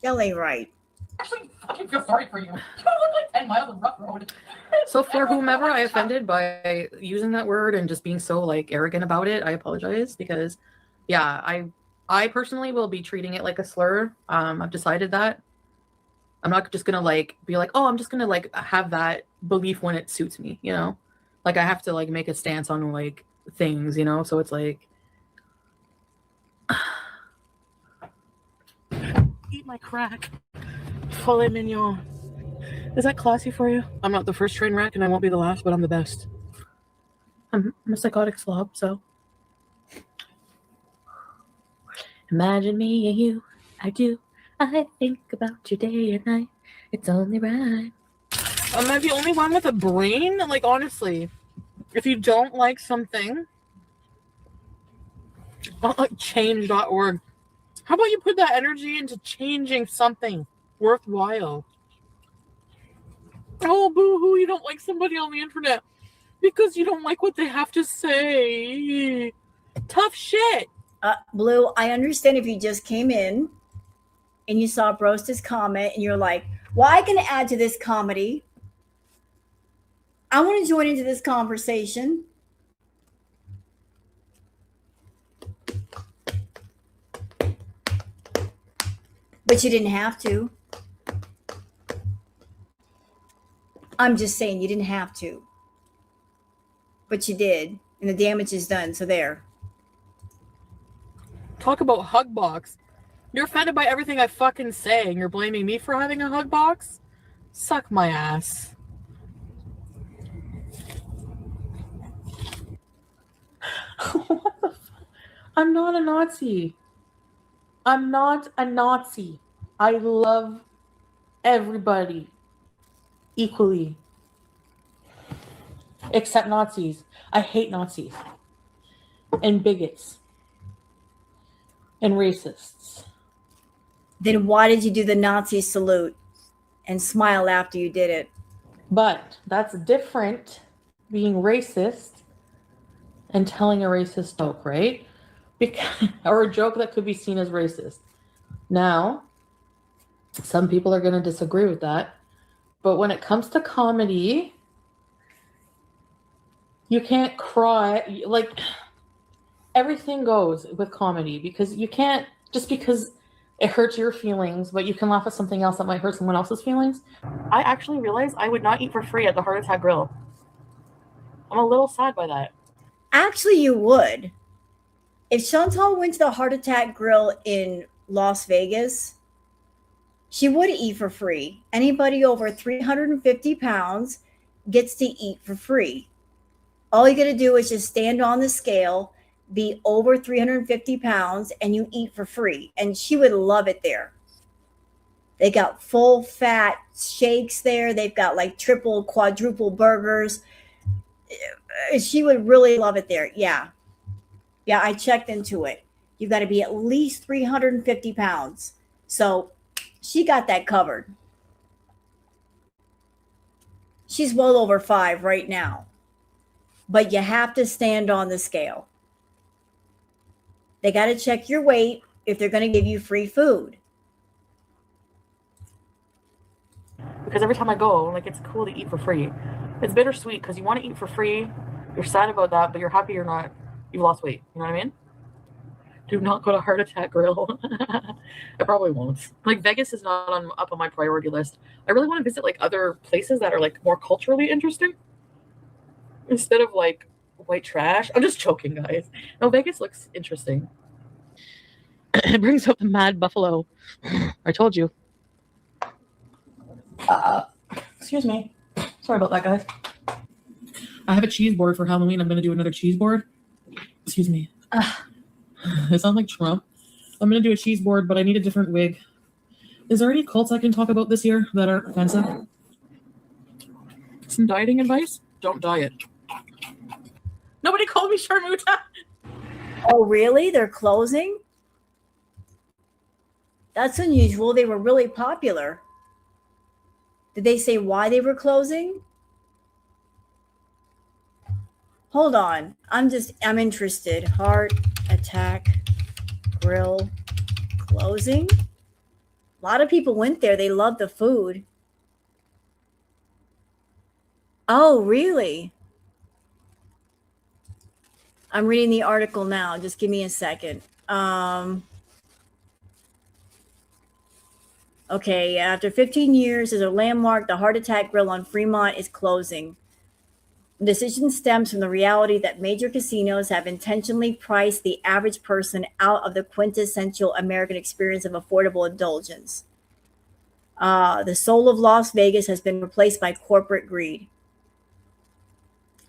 Speaker 1: Y'all ain't right.
Speaker 7: actually fucking feel sorry for you. You look like 10 miles of rough road.
Speaker 10: So for whomever I offended by using that word and just being so like arrogant about it, I apologize because yeah, I personally will be treating it like a slur. I've decided that. I'm not just gonna like be like, oh, I'm just gonna like have that belief when it suits me, you know? Like I have to like make a stance on like things, you know? So it's like
Speaker 5: Eat my crack. Filet mignon. Is that classy for you? I'm not the first train wreck and I won't be the last, but I'm the best.
Speaker 10: I'm a psychotic slob, so imagine me and you. I think about you day and night. It's only right.
Speaker 5: Am I the only one with a brain? Like, honestly, if you don't like something, like change.org. How about you put that energy into changing something worthwhile? Oh, boo-hoo, you don't like somebody on the internet because you don't like what they have to say. Tough shit.
Speaker 1: Blue, I understand if you just came in and you saw Brosta's comment and you're like, well, I can add to this comedy. I want to join into this conversation. But you didn't have to. I'm just saying you didn't have to, but you did, and the damage is done. So there.
Speaker 10: Talk about hug box. You're offended by everything I fucking say, and you're blaming me for having a hug box? Suck my ass. What the fuck? I'm not a Nazi. I'm not a Nazi. I love everybody equally. Except Nazis. I hate Nazis. And bigots. And racists.
Speaker 1: Then why did you do the Nazi salute and smile after you did it?
Speaker 10: But that's different, being racist and telling a racist joke, right? Or a joke that could be seen as racist. Now, some people are going to disagree with that. But when it comes to comedy, you can't cry. Like, everything goes with comedy because you can't, just because it hurts your feelings, but you can laugh at something else that might hurt someone else's feelings. I actually realized I would not eat for free at the Heart Attack Grill. I'm a little sad by that.
Speaker 1: Actually, you would. If Chantal went to the Heart Attack Grill in Las Vegas, she would eat for free. Anybody over 350 pounds gets to eat for free. All you got to do is just stand on the scale, be over 350 pounds, and you eat for free. And she would love it there. They got full fat shakes there. They've got like triple, quadruple burgers. She would really love it there. Yeah. Yeah, I checked into it. You got to be at least 350 pounds. So she got that covered. She's well over 5 right now. But you have to stand on the scale. They got to check your weight if they're going to give you free food.
Speaker 10: Because every time I go, like, it's cool to eat for free. It's bittersweet because you want to eat for free. You're sad about that, but you're happy you've lost weight. You know what I mean? Do not go to Heart Attack Grill. I probably won't. Like, Vegas is not up on my priority list. I really want to visit like other places that are like more culturally interesting instead of like white trash. I'm just joking, guys. No, Vegas looks interesting. It brings up the Mad Buffalo. I told you. Excuse me. Sorry about that, guys. I have a cheese board for Halloween. I'm going to do another cheese board. Excuse me. It sounds like Trump. I'm going to do a cheese board, but I need a different wig. Is there any cults I can talk about this year that aren't offensive? Some dieting advice? Don't diet. Nobody called me Sharmuta.
Speaker 1: Oh, really? They're closing? That's unusual. They were really popular. Did they say why they were closing? Hold on. I'm interested. Heart Attack Grill closing? A lot of people went there. They loved the food. Oh, really? I'm reading the article now. Just give me a second. Okay, after 15 years as a landmark, the Heart Attack Grill on Fremont is closing. The decision stems from the reality that major casinos have intentionally priced the average person out of the quintessential American experience of affordable indulgence. The soul of Las Vegas has been replaced by corporate greed.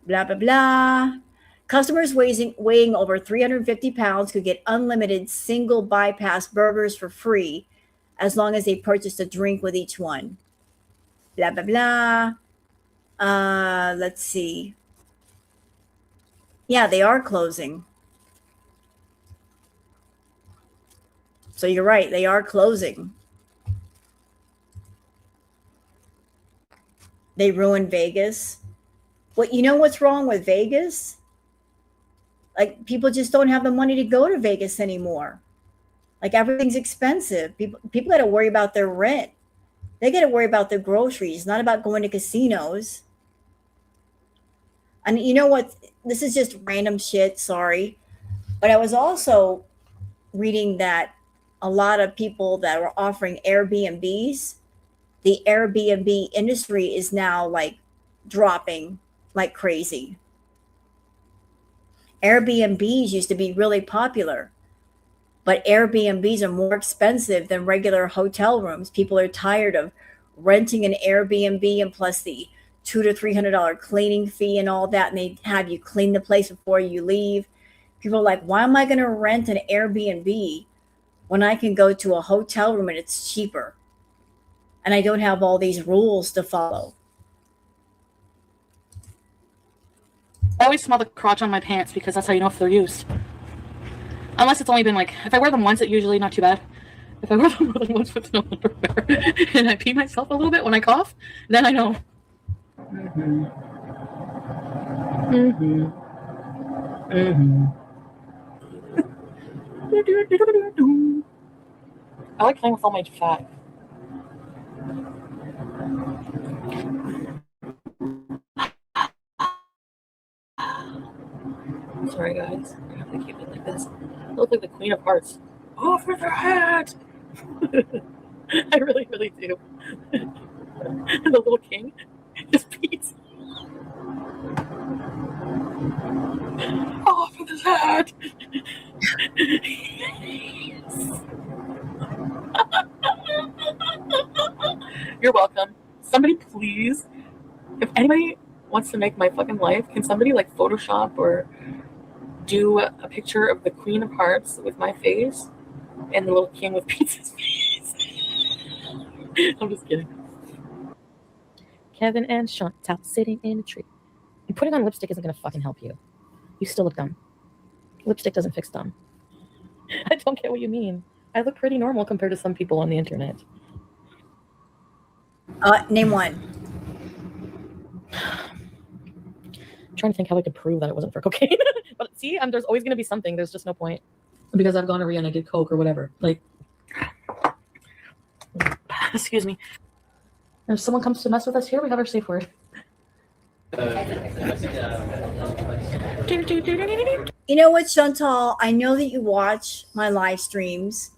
Speaker 1: Blah, blah, blah. Customers weighing over 350 pounds could get unlimited single bypass burgers for free as long as they purchased a drink with each one. Blah, blah, blah. Let's see. Yeah, they are closing. So you're right. They are closing. They ruined Vegas. You know what's wrong with Vegas? Like, people just don't have the money to go to Vegas anymore. Like, everything's expensive. People got to worry about their rent. They got to worry about their groceries, not about going to casinos. And you know what? This is just random shit. Sorry. But I was also reading that a lot of people that were offering Airbnbs the Airbnb industry is now like dropping like crazy. Airbnbs used to be really popular, but Airbnbs are more expensive than regular hotel rooms. People are tired of renting an Airbnb and plus the $200 to $300 cleaning fee and all that, and they have you clean the place before you leave. People are like, why am I going to rent an Airbnb when I can go to a hotel room and it's cheaper and I don't have all these rules to follow?
Speaker 10: I always smell the crotch on my pants because that's how you know if they're used. Unless it's only been like, if I wear them once, it's usually not too bad. If I wear them more than once with no underwear and I pee myself a little bit when I cough, then I know. I like playing with all my fat. Sorry, guys. I have to keep it like this. I look like the Queen of Hearts. Off with her head! I really, really do. The little king just pees. Off with his head! You're welcome. Somebody please, if anybody wants to make my fucking life, can somebody like Photoshop or do a picture of the Queen of Hearts with my face and the little king with Pete's face? I'm just kidding. Kevin and Chantal sitting in a tree. And putting on lipstick isn't going to fucking help you. You still look dumb. Lipstick doesn't fix dumb. I don't get what you mean. I look pretty normal compared to some people on the internet.
Speaker 1: Name one.
Speaker 10: I'm trying to think how I could prove that it wasn't for cocaine. But see, there's always going to be something. There's just no point. Because I've gonorrhea and I did coke or whatever. Like, excuse me. If someone comes to mess with us here, we have our safe word.
Speaker 1: You know what, Chantal? I know that you watch my live streams.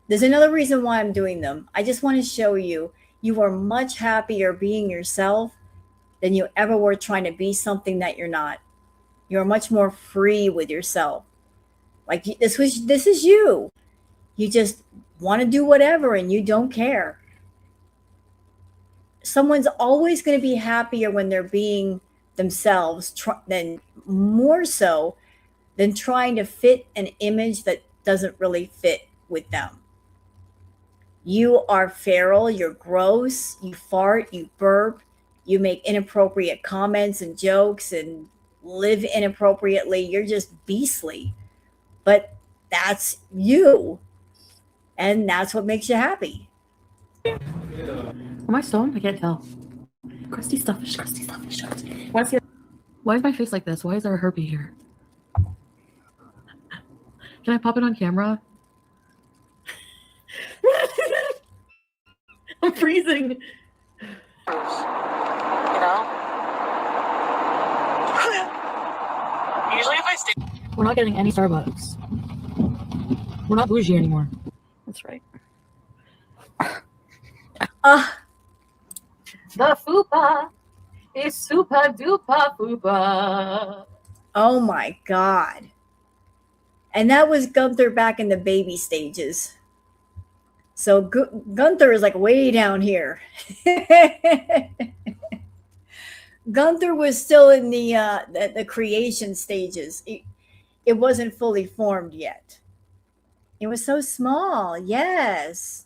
Speaker 1: There's another reason why I'm doing them. I just want to show you are much happier being yourself than you ever were trying to be something that you're not. You're much more free with yourself. Like this is you. You just want to do whatever and you don't care. Someone's always going to be happier when they're being themselves than more so than trying to fit an image that doesn't really fit with them. You are feral, you're gross, you fart, you burp, you make inappropriate comments and jokes and live inappropriately. You're just beastly. But that's you. And that's what makes you happy.
Speaker 10: Am I stoned? I can't tell. Crusty stuffish, crusty stuffish. Want to see? Why is my face like this? Why is there a herpy here? Can I pop it on camera? I'm freezing. You know? Usually if I stay... We're not getting any Starbucks. We're not bougie anymore. That's right. The fupa is super duper fupa.
Speaker 1: Oh my God. And that was Gunther back in the baby stages. So Gunther is like way down here. Gunther was still in the creation stages. It wasn't fully formed yet. It was so small. Yes.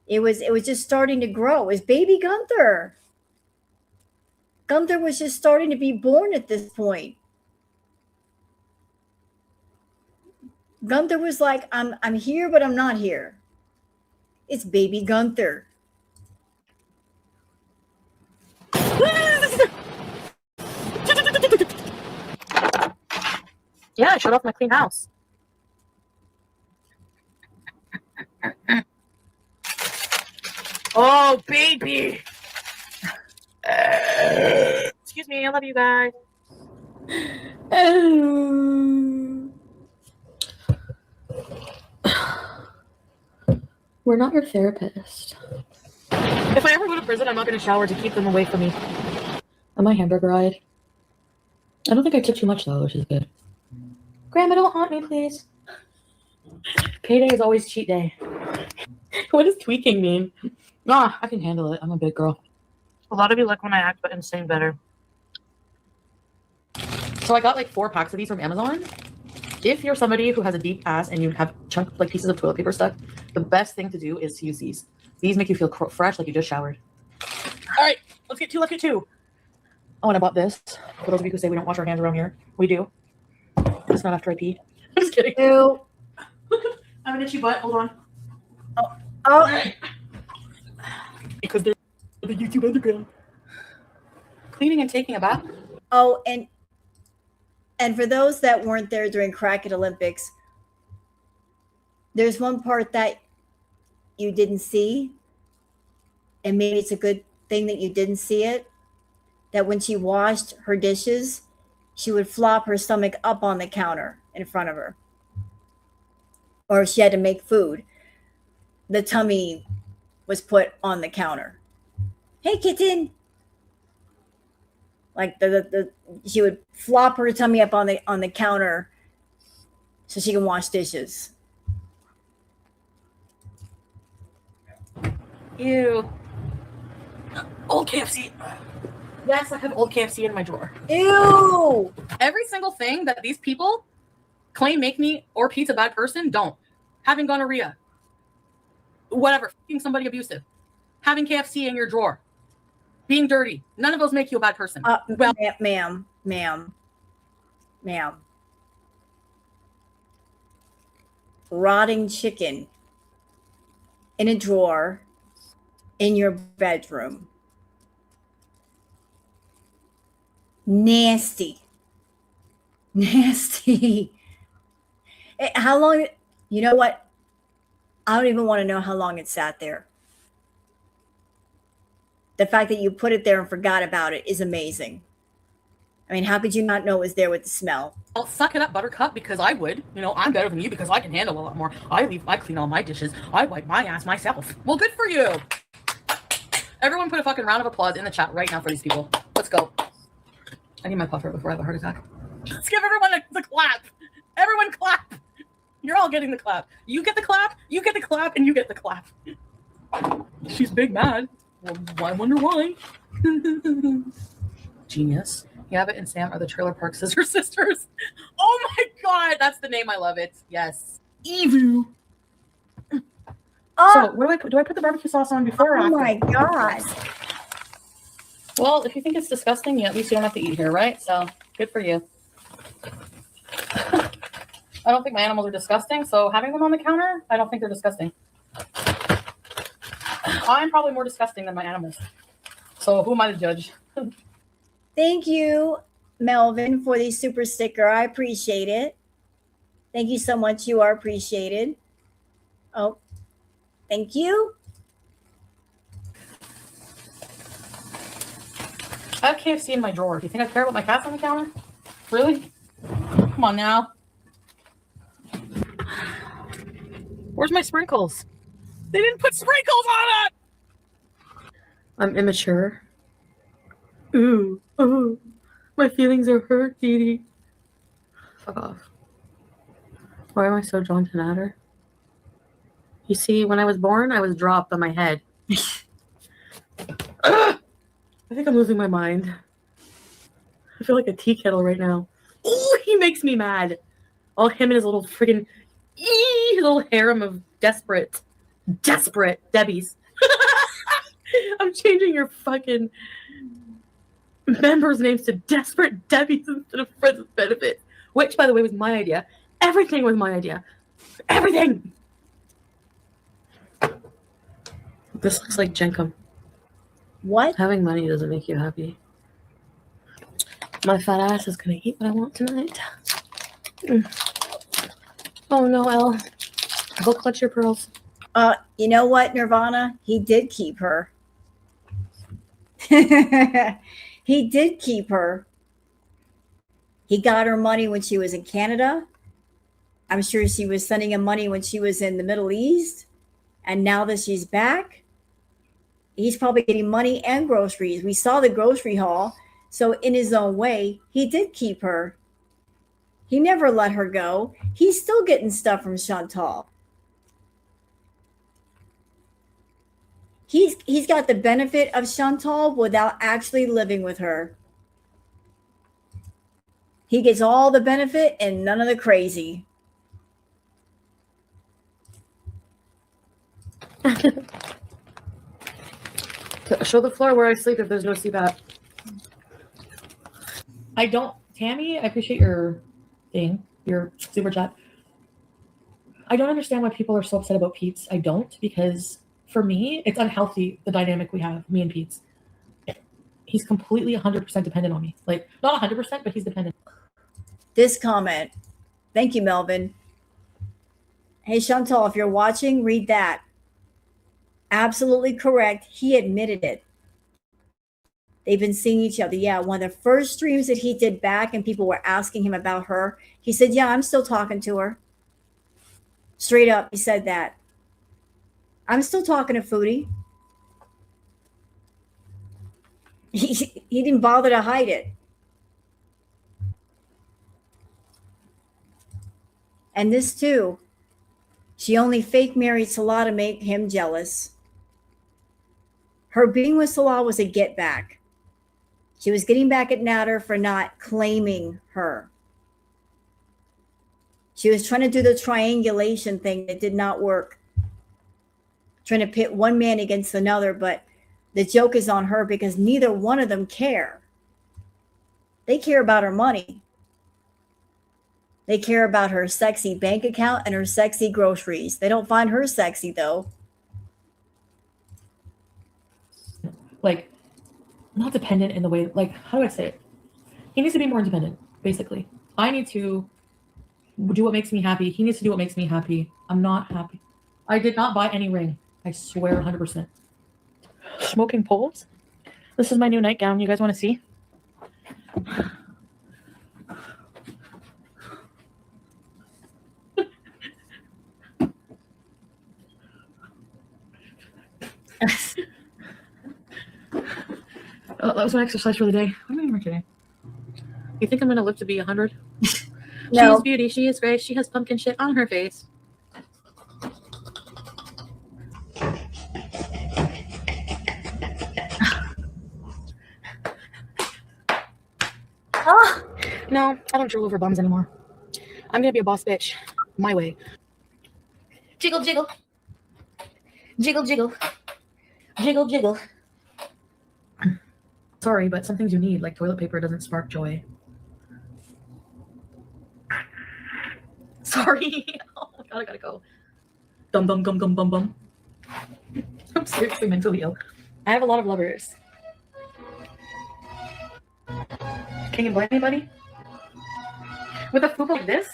Speaker 1: It was just starting to grow. It was baby Gunther. Gunther was just starting to be born at this point. Gunther was like, I'm here, but I'm not here. It's baby Gunther.
Speaker 10: Yeah, I showed off my clean house. Oh, baby. Excuse me, I love you guys. We're not your therapist. If I ever go to prison, I'm not going to shower to keep them away from me. On my hamburger ride. I don't think I took too much though, which is good. Grandma, don't haunt me, please. Payday is always cheat day. What does tweaking mean? Ah, I can handle it. I'm a big girl. A lot of you like when I act but insane better. So I got like 4 packs of these from Amazon. If you're somebody who has a deep ass and you have chunk like pieces of toilet paper stuck, the best thing to do is to use these. These make you feel fresh, like you just showered. All right, let's get 2. Let's get 2. Oh, and I bought this. For those of you who say we don't wash our hands around here, we do. It's not after I pee. I'm just kidding.
Speaker 1: Ew.
Speaker 3: I have an itchy butt. Hold on.
Speaker 1: Oh,
Speaker 10: Because they're the YouTube underground. Cleaning and taking a bath.
Speaker 1: oh, and for those that weren't there during Crack It Olympics, there's one part that you didn't see, and maybe it's a good thing that you didn't see it. That when she washed her dishes, she would flop her stomach up on the counter in front of her. Or if she had to make food, the tummy was put on the counter. Hey, kitten. Like she would flop her tummy up on the counter so she can wash dishes.
Speaker 10: Ew. Old KFC. Yes, I have old KFC in my drawer.
Speaker 1: Ew.
Speaker 10: Every single thing that these people claim make me or Pete's a bad person, don't. Having gonorrhea. Whatever. Being somebody abusive. Having KFC in your drawer. Being dirty. None of those make you a bad person.
Speaker 1: Well, ma'am. Rotting chicken in a drawer in your bedroom. Nasty. How long? You know what? I don't even want to know how long it sat there. The fact that you put it there and forgot about it is amazing. I mean, how could you not know it was there with the smell?
Speaker 10: I'll suck it up, Buttercup, because I would. You know, I'm better than you because I can handle a lot more. I clean all my dishes. I wipe my ass myself. Well, good for you. Everyone put a fucking round of applause in the chat right now for these people. Let's go. I need my puffer before I have a heart attack. Let's give everyone the clap. Everyone clap. You're all getting the clap. You get the clap, you get the clap, and you get the clap. She's big mad. Well, I wonder why. Genius. Yabbit and Sam are the Trailer Park Scissor Sisters. Oh my god, that's the name. I love it. Yes. Evu. So, what do I put? Do I put the barbecue sauce on before or after?
Speaker 1: Oh my god.
Speaker 10: Well, if you think it's disgusting, at least you don't have to eat here, right? So, good for you. I don't think my animals are disgusting, so having them on the counter, I don't think they're disgusting. I'm probably more disgusting than my animals. So, who am I to judge?
Speaker 1: Thank you, Melvin, for the super sticker. I appreciate it. Thank you so much. You are appreciated. Oh, thank you.
Speaker 10: I have KFC in my drawer. Do you think I care about my cats on the counter? Really? Come on now. Where's my sprinkles? They didn't put sprinkles on it! I'm immature. Ooh, oh, my feelings are hurt, Dee Dee. Fuck off. Why am I so drawn to Natter? You see, when I was born, I was dropped on my head. I think I'm losing my mind. I feel like a tea kettle right now. Ooh, he makes me mad. All him and his little friggin' his little harem of desperate Debbies. I'm changing your fucking members' names to Desperate Debbies instead of Friends with Benefits, which, by the way, was my idea. Everything was my idea. Everything. This looks like Jenkum.
Speaker 1: What?
Speaker 10: Having money doesn't make you happy. My fat ass is gonna eat what I want tonight. Oh no, Elle. Go clutch your pearls.
Speaker 1: You know what, Nirvana? He did keep her. He did keep her. He got her money when she was in Canada. I'm sure she was sending him money when she was in the Middle East. And now that she's back, he's probably getting money and groceries. We saw the grocery haul. So in his own way, he did keep her. He never let her go. He's still getting stuff from Chantal. He's got the benefit of Chantal without actually living with her. He gets all the benefit and none of the crazy.
Speaker 10: Show the floor where I sleep if there's no CPAP. I don't, Tammy, I appreciate your thing, your super chat. I don't understand why people are so upset about Peeps. I don't, because for me, it's unhealthy, the dynamic we have, me and Peeps. He's completely 100% dependent on me. Like, not 100%, but he's dependent.
Speaker 1: This comment. Thank you, Melvin. Hey, Chantal, if you're watching, read that. Absolutely correct. He admitted it. They've been seeing each other. Yeah, one of the first streams that he did back and people were asking him about her, he said, yeah, I'm still talking to her. Straight up, he said that. I'm still talking to Foodie. He didn't bother to hide it. And this too, she only fake married Salah to make him jealous. Her being with Salah was a get back. She was getting back at Nader for not claiming her. She was trying to do the triangulation thing that did not work. Trying to pit one man against another, but the joke is on her because neither one of them care. They care about her money. They care about her sexy bank account and her sexy groceries. They don't find her sexy, though.
Speaker 10: Like, not dependent in the way, like, how do I say it? He needs to be more independent, basically. I need to do what makes me happy. He needs to do what makes me happy. I'm not happy. I did not buy any ring. I swear 100%. Smoking poles? This is my new nightgown. You guys want to see? Oh, that was my exercise for the day. What am I doing today? You think I'm going to live to be 100?
Speaker 1: No.
Speaker 10: She's beauty. She is grace. She has pumpkin shit on her face.
Speaker 1: Oh,
Speaker 10: No, I don't drool over bums anymore. I'm going to be a boss bitch. My way. Jiggle, jiggle. Jiggle, jiggle. Jiggle, jiggle. Sorry, but some things you need, like toilet paper, doesn't spark joy. Sorry. Oh my god, I gotta go. Dum dum gum gum bum bum. I'm seriously mentally ill. I have a lot of lovers. Can you blame anybody? With a fupa like this?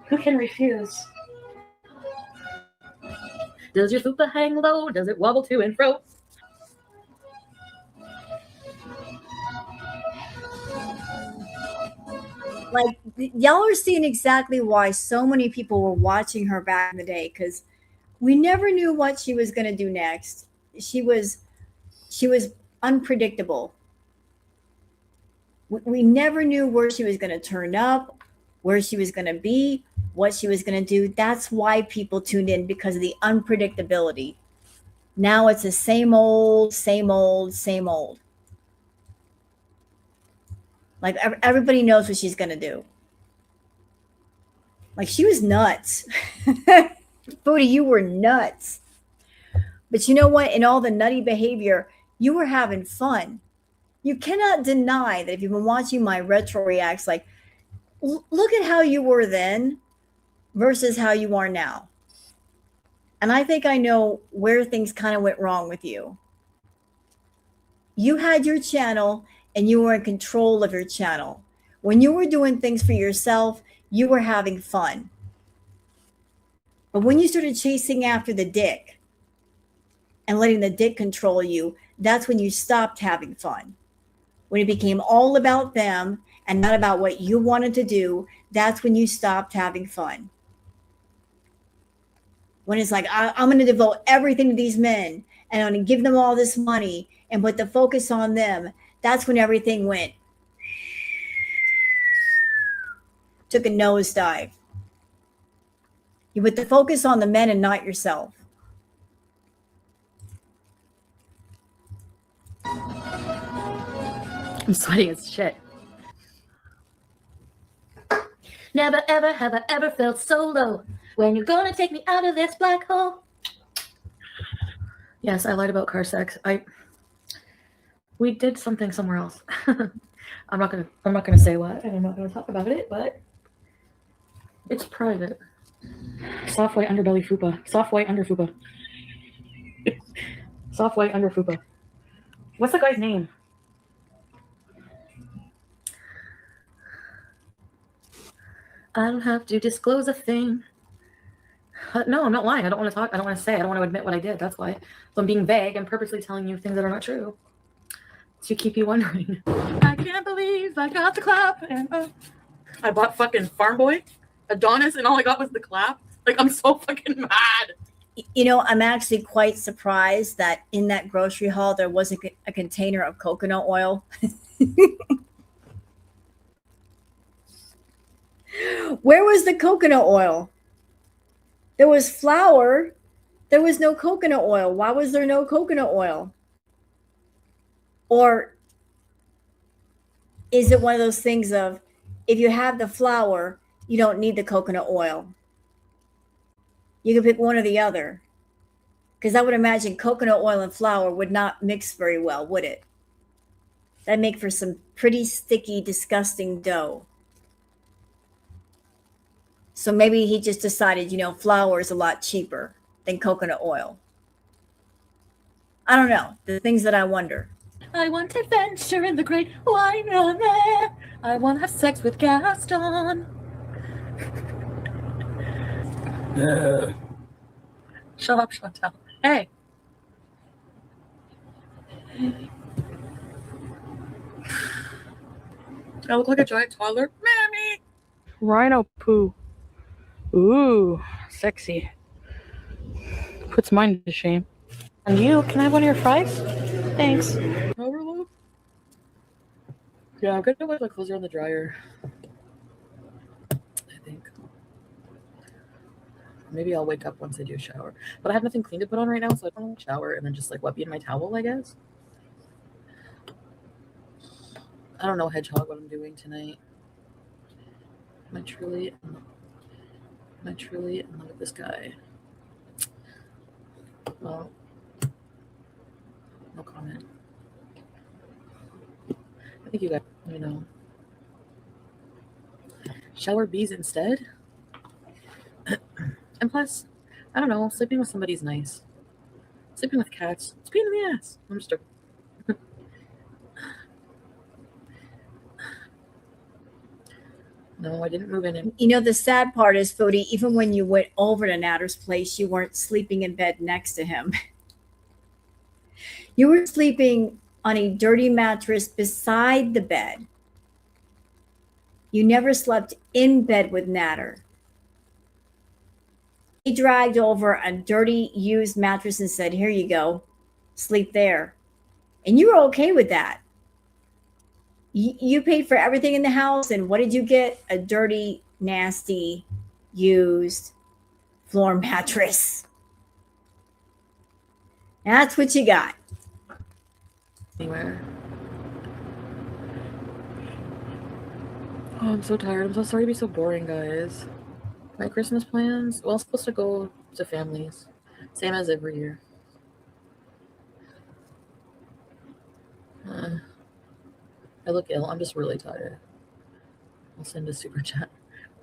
Speaker 10: Who can refuse? Does your fupa hang low? Does it wobble to and fro?
Speaker 1: like y'all are seeing exactly why so many people were watching her back in the day, because we never knew what she was going to do next. She was unpredictable. We never knew where she was going to turn up, where she was going to be, what she was going to do. That's why people tuned in, because of the unpredictability. Now it's the same old, same old, same old. Like everybody knows what she's going to do. Like she was nuts. Foodie, you were nuts. But you know what? In all the nutty behavior, you were having fun. You cannot deny that if you've been watching my retro reacts, like, look at how you were then versus how you are now. And I think I know where things kind of went wrong with you. You had your channel and you were in control of your channel. When you were doing things for yourself, you were having fun. But when you started chasing after the dick and letting the dick control you, that's when you stopped having fun. When it became all about them and not about what you wanted to do, that's when you stopped having fun. when it's like, I'm going to devote everything to these men and I'm going to give them all this money and put the focus on them, that's when everything took a nosedive. You put the focus on the men and not yourself.
Speaker 10: I'm sweating as shit.
Speaker 2: Never ever have I ever felt so low. When you're gonna take me out of this black hole?
Speaker 10: Yes, I lied about car sex. We did something somewhere else. I'm not gonna say what, and I'm not gonna talk about it, but it's private. Soft white underbelly fupa. Soft white under fupa. Soft white under fupa. What's the guy's name? I don't have to disclose a thing. No, I'm not lying. I don't want to talk. I don't want to say. I don't want to admit what I did. That's why. So I'm being vague. I'm purposely telling you things that are not true to keep you wondering. I can't believe I got the clap. And I bought fucking Farm Boy, Adonis, and all I got was the clap. Like, I'm so fucking mad.
Speaker 1: You know, I'm actually quite surprised that in that grocery haul there wasn't a container of coconut oil. Where was the coconut oil? There was flour. There was no coconut oil. Why was there no coconut oil? Or is it one of those things of, if you have the flour, you don't need the coconut oil? You can pick one or the other. Because I would imagine coconut oil and flour would not mix very well, would it? That'd make for some pretty sticky, disgusting dough. So maybe he just decided, flour is a lot cheaper than coconut oil. I don't know. The things that I wonder.
Speaker 10: I want adventure in the great wine land. I want to have sex with Gaston. Shut up, Chantal. Hey. I look like a giant toddler. Mammy. Rhino poo. Ooh, sexy. Puts mine to shame. And you, can I have one of your fries? Thanks. Overload? Yeah, I'm gonna put my clothes in the dryer. I think. Maybe I'll wake up once I do a shower. But I have nothing clean to put on right now, so I don't want to shower and then just wet me in my towel, I guess. I don't know, Hedgehog, what I'm doing tonight. Am I truly in love with this guy? Well, no comment. I think you guys, shower bees instead. And plus, I don't know, sleeping with somebody's nice. Sleeping with cats, it's a pain in the ass. I'm just joking. No, I didn't move in.
Speaker 1: The sad part is, Foodie, even when you went over to Natter's place, you weren't sleeping in bed next to him. You were sleeping on a dirty mattress beside the bed. You never slept in bed with Natter. He dragged over a dirty, used mattress and said, "Here you go, sleep there." And you were okay with that. You paid for everything in the house, and what did you get? A dirty, nasty, used floor mattress. That's what you got.
Speaker 10: Anywhere. Oh, I'm so tired. I'm so sorry to be so boring, guys. My Christmas plans? Well, I'm supposed to go to families. Same as every year. I look ill. I'm just really tired. I'll send a super chat.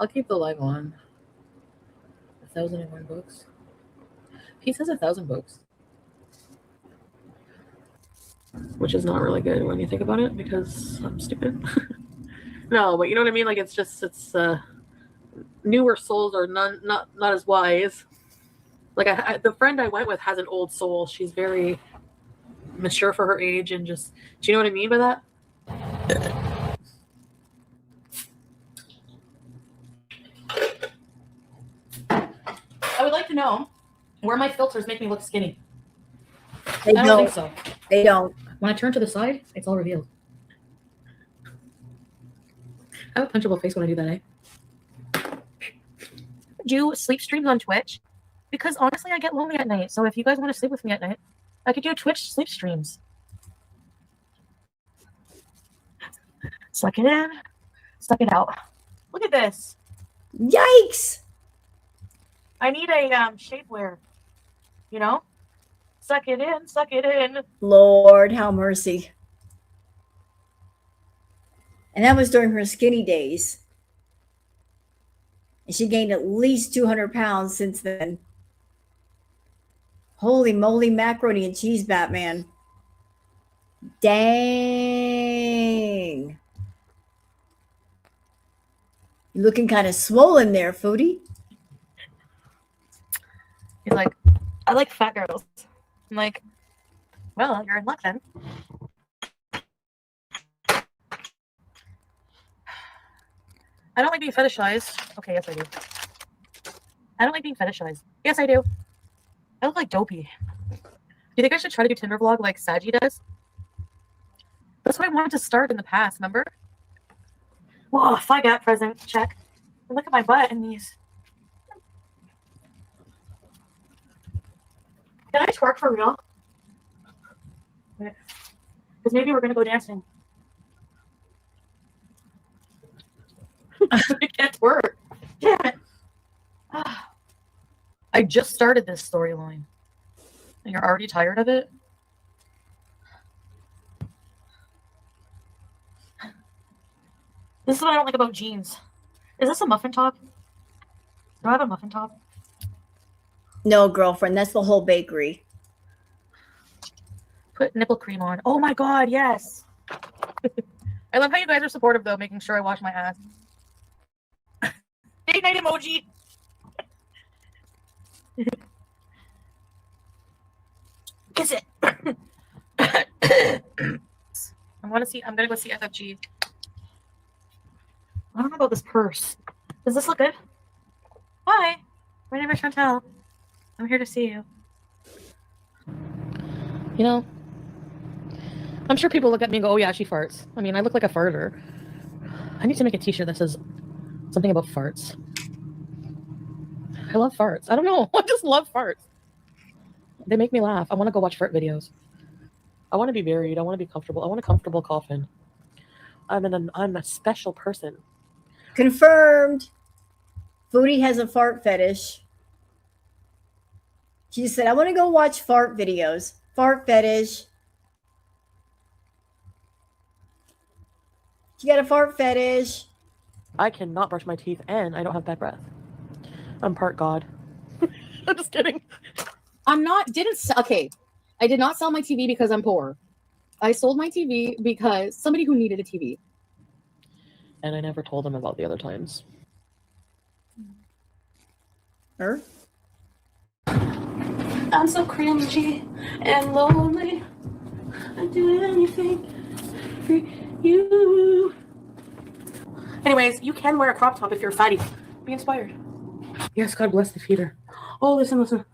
Speaker 10: I'll keep the live on. 1,001 books. He says 1,000 books. Which is not really good when you think about it, because I'm stupid. No, but you know what I mean? Like, it's newer souls are not as wise. Like, the friend I went with has an old soul. She's very mature for her age, and just, do you know what I mean by that? I would like to know Where my filters make me look skinny.
Speaker 1: They
Speaker 10: I don't
Speaker 1: don't.
Speaker 10: think so.
Speaker 1: They don't.
Speaker 10: When I turn to the side, it's all revealed. I have a punchable face when I do that, eh? Do sleep streams on Twitch? Because honestly, I get lonely at night. So if you guys want to sleep with me at night, I could do Twitch sleep streams. Suck it in, suck it out. Look at this.
Speaker 1: Yikes!
Speaker 10: I need a shapewear. You know? Suck it in, suck it in.
Speaker 1: Lord, have mercy. And that was during her skinny days. And she gained at least 200 pounds since then. Holy moly, macaroni and cheese, Batman. Dang. You're looking kind of swollen there, Foodie.
Speaker 10: He's like, I like fat girls. I'm like, well, you're in luck then. I don't like being fetishized. Okay, yes I do. I don't like being fetishized. Yes I do. I look like Dopey. Do you think I should try to do Tinder vlog like Saji does? That's what I wanted to start in the past, remember? Whoa, if I got present, check. And look at my butt in these. Can I twerk for real? Because maybe we're going to go dancing. I can't twerk. Damn it. I just started this storyline. And you're already tired of it? This is what I don't like about jeans. Is this a muffin top? Do I have a muffin top?
Speaker 1: No, girlfriend, that's the whole bakery.
Speaker 10: Put nipple cream on. Oh my god, yes. I love how you guys are supportive though, making sure I wash my ass. Date night emoji. Kiss it. I'm gonna go see FFG. I don't know about this purse. Does this look good? Hi, my name is Chantel. I'm here to see you. You know, I'm sure people look at me and go, oh yeah, she farts. I mean, I look like a farter. I need to make a t-shirt that says something about farts. I love farts. I don't know. I just love farts. They make me laugh. I want to go watch fart videos. I want to be buried. I want to be comfortable. I want a comfortable coffin. I'm a special person.
Speaker 1: Confirmed. Foodie has a fart fetish. She said, I want to go watch fart videos. Fart fetish. You got a fart fetish.
Speaker 10: I cannot brush my teeth and I don't have bad breath. I'm part God. I'm just kidding.
Speaker 7: Okay. I did not sell my TV because I'm poor. I sold my TV because somebody who needed a TV.
Speaker 10: And I never told them about the other times.
Speaker 1: Her?
Speaker 3: I'm so cringy and lonely. I'd do anything for you. Anyways, you can wear a crop top if you're a fatty. Be inspired.
Speaker 10: Yes, God bless the feeder.
Speaker 3: Oh, listen.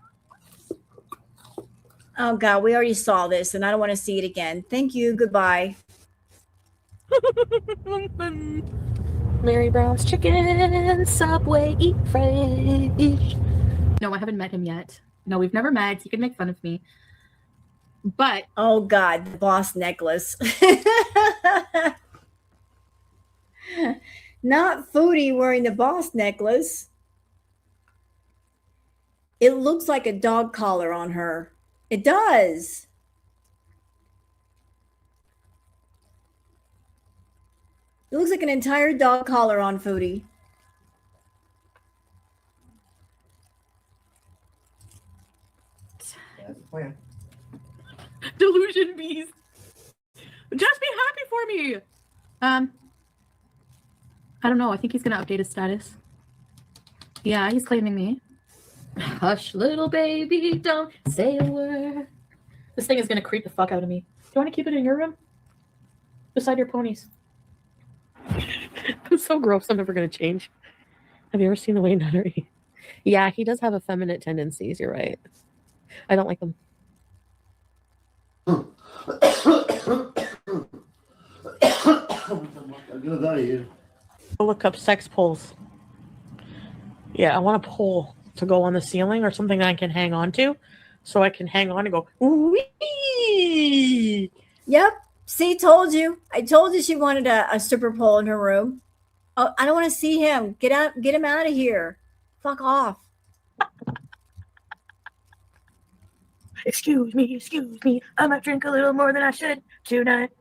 Speaker 1: Oh, God, we already saw this, and I don't want to see it again. Thank you. Goodbye.
Speaker 10: Mary Brown's chicken, Subway, eat fresh. No, I haven't met him yet. No, we've never met. He can make fun of me. But
Speaker 1: oh, God, the boss necklace. Not Foodie wearing the boss necklace. It looks like a dog collar on her. It does. It looks like an entire dog collar on Foodie.
Speaker 10: delusion bees. Just be happy for me. I don't know. I think he's gonna update his status. Yeah, he's claiming me. Hush, little baby, don't say a word. This thing is gonna creep the fuck out of me. Do you want to keep it in your room? Beside your ponies. It's so gross. I'm never gonna change. Have you ever seen the Wayne Nunnery? Yeah, he does have effeminate tendencies. You're right. I don't like them. Look up sex poles. Yeah, I want a pole to go on the ceiling or something that I can hang on to, so I can hang on and go. Wee!
Speaker 1: Yep. See, told you. I told you she wanted a stripper pole in her room. Oh, I don't want to see him. Get out. Get him out of here. Fuck off.
Speaker 10: Excuse me. I might drink a little more than I should tonight.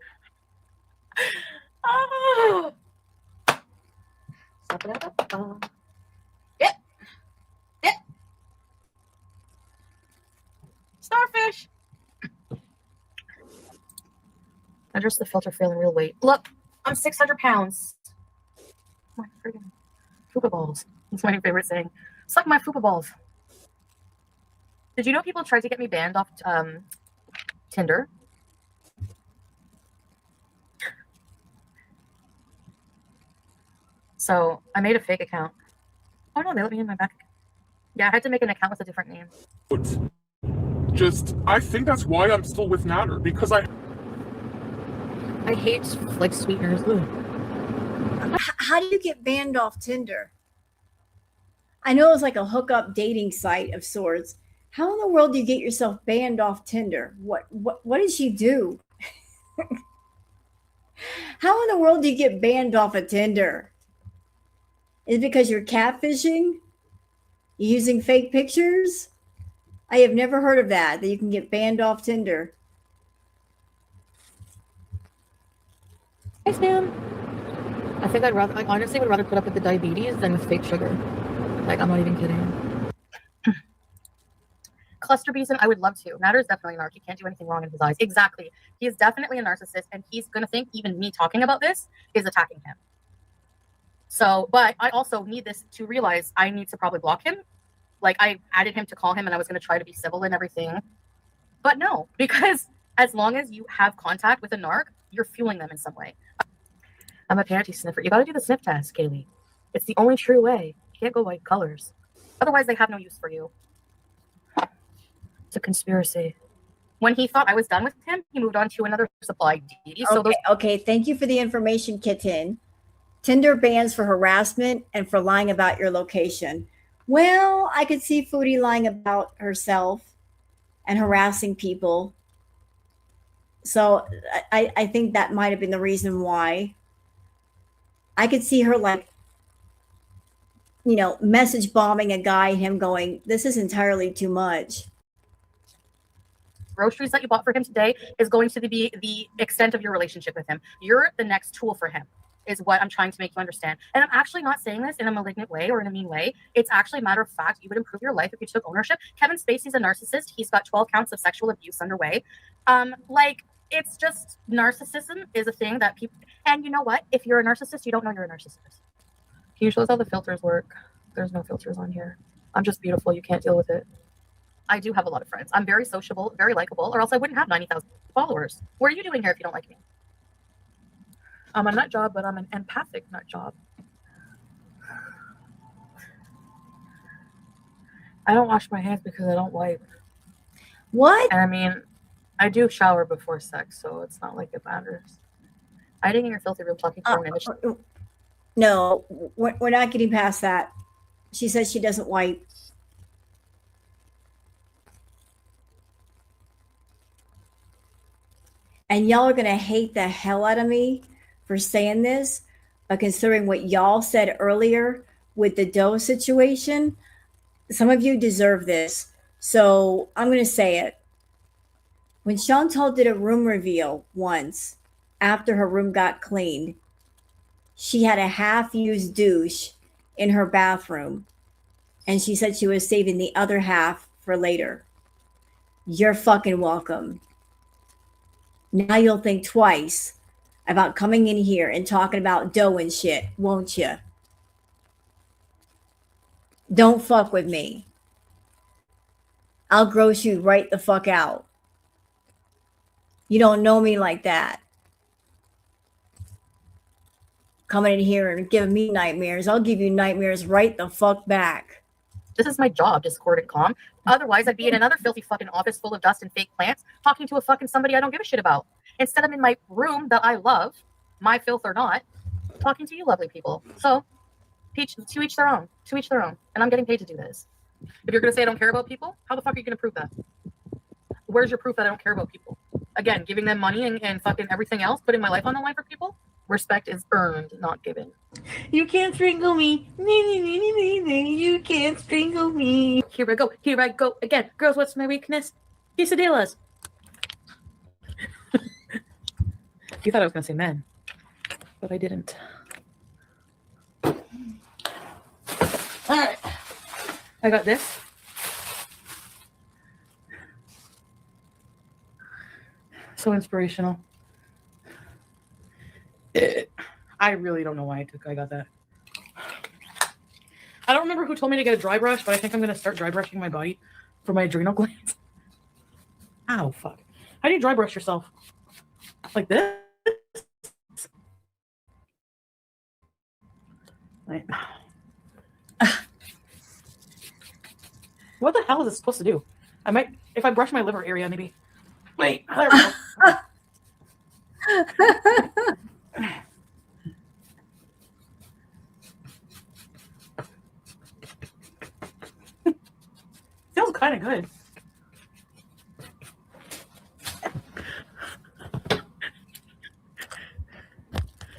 Speaker 10: Oh.
Speaker 3: Yeah. Starfish.
Speaker 10: I just the filter feeling real weight. Look, I'm 600 pounds. My freaking fupa balls. That's my favorite saying. Suck my fupa balls. Did you know people tried to get me banned off Tinder? So I made a fake account. Oh no, they let me in my back. Yeah, I had to make an account with a different name.
Speaker 11: I think that's why I'm still with Natter, because I
Speaker 10: hate like sweeteners.
Speaker 1: How do you get banned off Tinder? I know it's like a hookup dating site of sorts. How in the world do you get yourself banned off Tinder? What did she do? How in the world do you get banned off of Tinder? Is it because you're catfishing? You using fake pictures? I have never heard of that you can get banned off Tinder.
Speaker 10: Thanks, man. I think I honestly would rather put up with the diabetes than with fake sugar. Like, I'm not even kidding. Cluster Beeson, I would love to. Natter is definitely a narc. He can't do anything wrong in his eyes. Exactly. He is definitely a narcissist, and he's going to think even me talking about this is attacking him. So, but I also need this to realize I need to probably block him. Like, I added him to call him, and I was going to try to be civil and everything. But no, because as long as you have contact with a narc, you're fueling them in some way. I'm a panty sniffer. You got to do the sniff test, Kaylee. It's the only true way. You can't go white colors. Otherwise, they have no use for you. It's a conspiracy. When he thought I was done with him, he moved on to another supply deity. So
Speaker 1: Okay, thank you for the information, Kitten. Tinder bans for harassment and for lying about your location. Well, I could see Foodie lying about herself and harassing people. So I think that might have been the reason why. I could see her message bombing a guy, him going, this is entirely too much.
Speaker 10: Groceries that you bought for him today is going to be the extent of your relationship with him. You're the next tool for him, is what I'm trying to make you understand. And I'm actually not saying this in a malignant way or in a mean way. It's actually a matter of fact. You would improve your life if you took ownership. Kevin Spacey's a narcissist. He's got 12 counts of sexual abuse underway. It's just narcissism is a thing that people, and you know what? If you're a narcissist, you don't know you're a narcissist. Can you show us how the filters work? There's no filters on here. I'm just beautiful. You can't deal with it. I do have a lot of friends. I'm very sociable, very likable, or else I wouldn't have 90,000 followers. What are you doing here if you don't like me? I'm a nut job, but I'm an empathic nut job. I don't wash my hands because I don't wipe.
Speaker 1: What?
Speaker 10: And I mean, I do shower before sex, so it's not like it matters. Hiding in your filthy room talking to an image.
Speaker 1: No, we're not getting past that. She says she doesn't wipe. And y'all are going to hate the hell out of me for saying this, but considering what y'all said earlier with the dough situation, some of you deserve this. So I'm going to say it. When Chantal did a room reveal once after her room got cleaned, she had a half-used douche in her bathroom, and she said she was saving the other half for later. You're fucking welcome. Now you'll think twice about coming in here and talking about dough and shit, won't you? Don't fuck with me. I'll gross you right the fuck out. You don't know me like that. Coming in here and giving me nightmares. I'll give you nightmares right the fuck back.
Speaker 7: This is my job, Discord and calm. Otherwise, I'd be in another filthy fucking office full of dust and fake plants talking to a fucking somebody I don't give a shit about. Instead, I'm in my room that I love, my filth or not, talking to you lovely people. So, to each their own. To each their own. And I'm getting paid to do this. If you're going to say I don't care about people, how the fuck are you going to prove that? Where's your proof that I don't care about people? Again, giving them money and fucking everything else, putting my life on the line for people? Respect is earned, not given. You can't strangle me. You can't strangle me. Here I go. Here I go. Again, girls, what's my weakness? Quesadillas. You thought I was going to say men, but I didn't. All right. I got this. So inspirational. I really don't know why I got that. I don't remember who told me to get a dry brush, but I think I'm going to start dry brushing my body for my adrenal glands. Ow, fuck. How do you dry brush yourself? Like this? Right. What the hell is this supposed to do? I might, if I brush my liver area, maybe. Wait, there we go. Feels kind of good.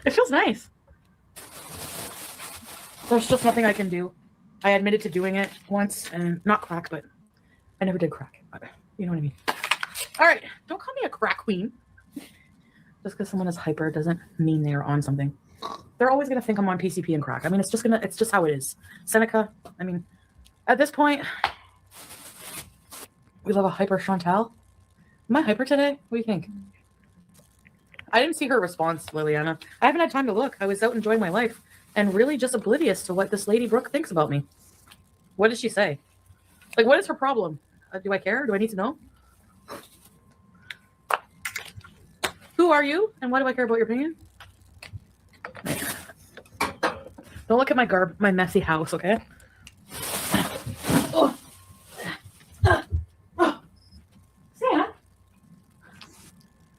Speaker 7: It feels nice. There's just nothing I can do. I admitted to doing it once, and not crack, but I never did crack. But you know what I mean. All right, don't call me a crack queen. Just because someone is hyper doesn't mean they're on something. They're always gonna think I'm on PCP and crack. I mean, it's just how it is. Seneca. I mean, at this point, we love a hyper Chantal. Am I hyper today? What do you think? I didn't see her response, Liliana. I haven't had time to look. I was out enjoying my life and really just oblivious to what this Lady Brooke thinks about me. What did she say? Like, what is her problem? Do I care? Do I need to know? Who are you? And why do I care about your opinion? Don't look at my messy house, okay? Oh. Sam?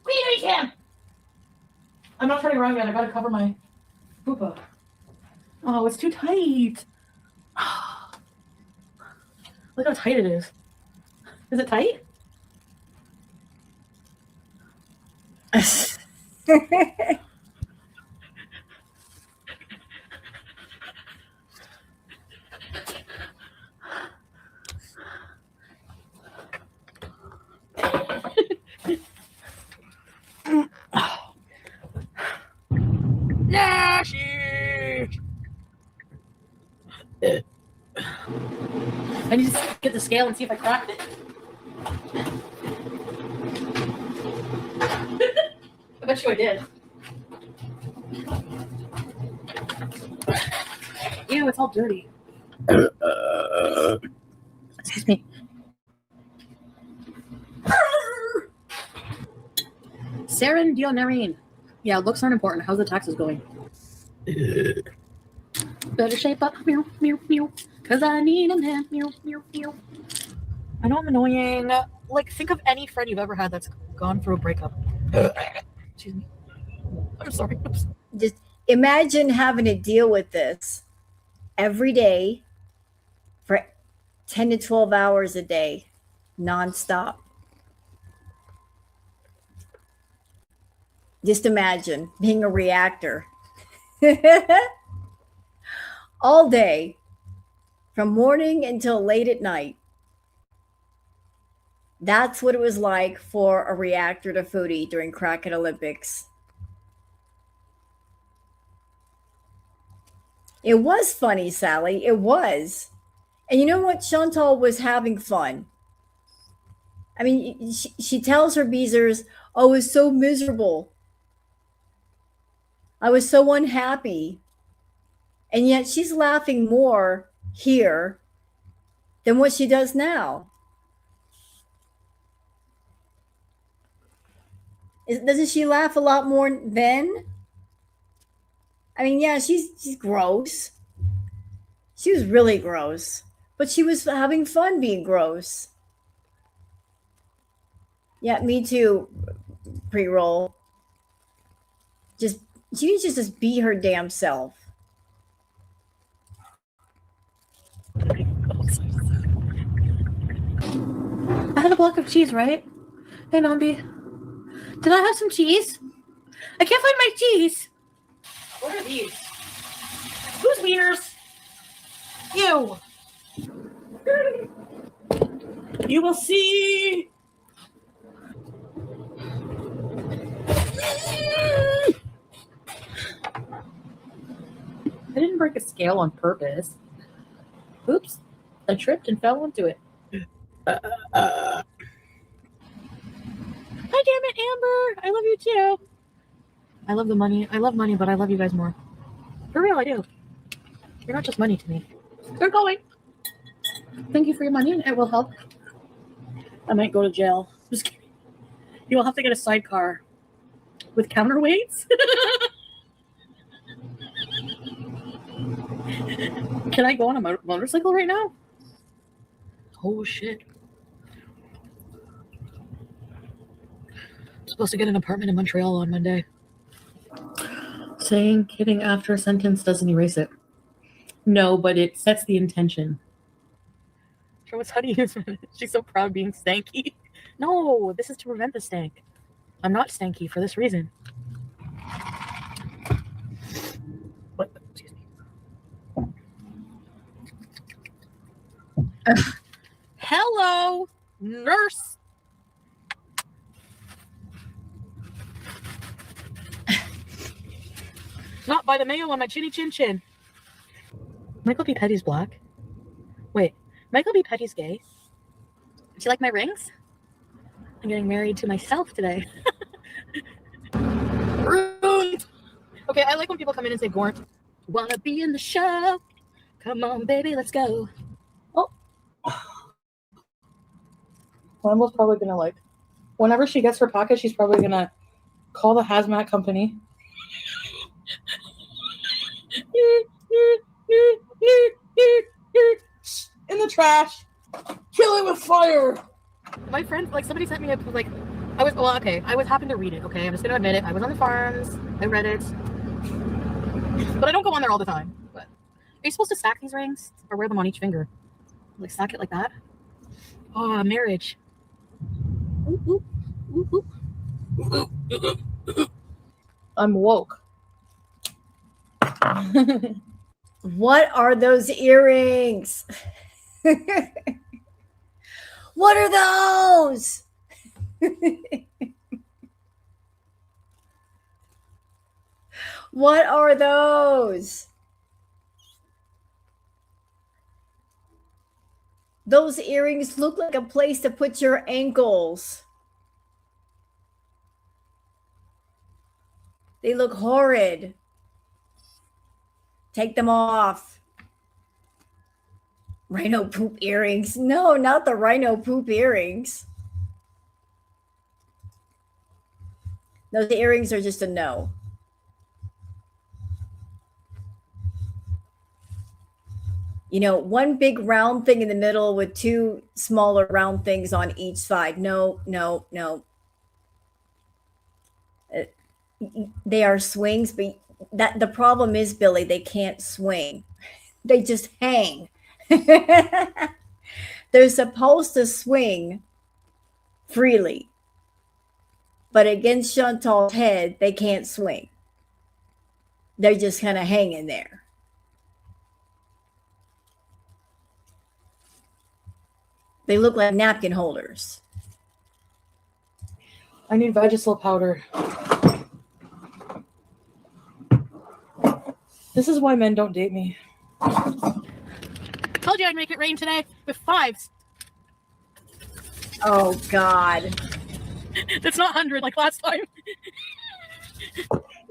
Speaker 7: Wait, Sam! I'm not turning around yet. I gotta cover my poopa. Oh, it's too tight. Look how tight it is. Is it tight? I need to get the scale and see if I cracked it. I bet you I did. Ew, it's all dirty. Excuse me. Saren Dionarine. Yeah, looks aren't important. How's the taxes going? Better shape up, meow, meow, meow. Cause I need a man, meow, meow, meow. I know I'm annoying. Like, think of any friend you've ever had that's gone through a breakup. Excuse me. I'm sorry.
Speaker 1: Just imagine having to deal with this every day for 10 to 12 hours a day, nonstop. Just imagine being a reactor all day from morning until late at night. That's what it was like for a reactor to Foodie during Crackhead Olympics. It was funny, Sally. It was. And you know what? Chantal was having fun. I mean, she tells her Beezers, oh, it was so miserable. I was so unhappy. And yet she's laughing more here than what she does now. Doesn't she laugh a lot more then? I mean, yeah, she's gross. She was really gross. But she was having fun being gross. Yeah, me too. Pre-roll. Just she needs to just be her damn self.
Speaker 10: I had a block of cheese, right? Hey, Nambi. Did I have some cheese? I can't find my cheese. What are these? Whose wieners? Ew. You will see. I didn't break a scale on purpose. Oops. I tripped and fell into it. Hi, damn it, Amber. I love you too. I love the money. I love money, but I love you guys more. For real, I do. You're not just money to me. They're going. Thank you for your money. It will help. I might go to jail. Just kidding. You will have to get a sidecar with counterweights. Can I go on a motorcycle right now? Oh shit. I'm supposed to get an apartment in Montreal on Monday. Saying kidding after a sentence doesn't erase it. No, but it sets the intention. Sure, what's how to use it? She's so proud being stanky. No, this is to prevent the stank. I'm not stanky for this reason. What? Excuse me. Hello, nurse. Not by the mayo on my chinny chin chin. Michael B. Petty's black. Wait, Michael B. Petty's gay. Do you like my rings? I'm getting married to myself today. Rude. Okay, I like when people come in and say, Gort, wanna be in the show? Come on, baby, let's go. Oh. Lambo's probably gonna like, whenever she gets her package, she's probably gonna call the hazmat company. In the trash. Kill it with fire. My friend, like somebody sent me a, like, I was, well, okay, I was happened to read it, okay? I'm just gonna admit it. I was on the farms, I read it. But I don't go on there all the time. But are you supposed to stack these rings? Or wear them on each finger? Like stack it like that? Oh, marriage. Ooh, ooh, ooh, ooh. I'm woke.
Speaker 1: What are those earrings? What are those? What are those? Those earrings look like a place to put your ankles. They look horrid. Take them off. Rhino poop earrings. No, not the rhino poop earrings. Those earrings are just a no. You know, one big round thing in the middle with two smaller round things on each side. No, no, no. They are swings, but that the problem is, Billy, they can't swing. They just hang. They're supposed to swing freely, but against Chantal's head, they can't swing. They're just kind of hanging there. They look like napkin holders.
Speaker 10: I need Vagisil powder. This is why men don't date me. Told you I'd make it rain today with fives.
Speaker 1: Oh, God.
Speaker 10: It's not 100 like last time.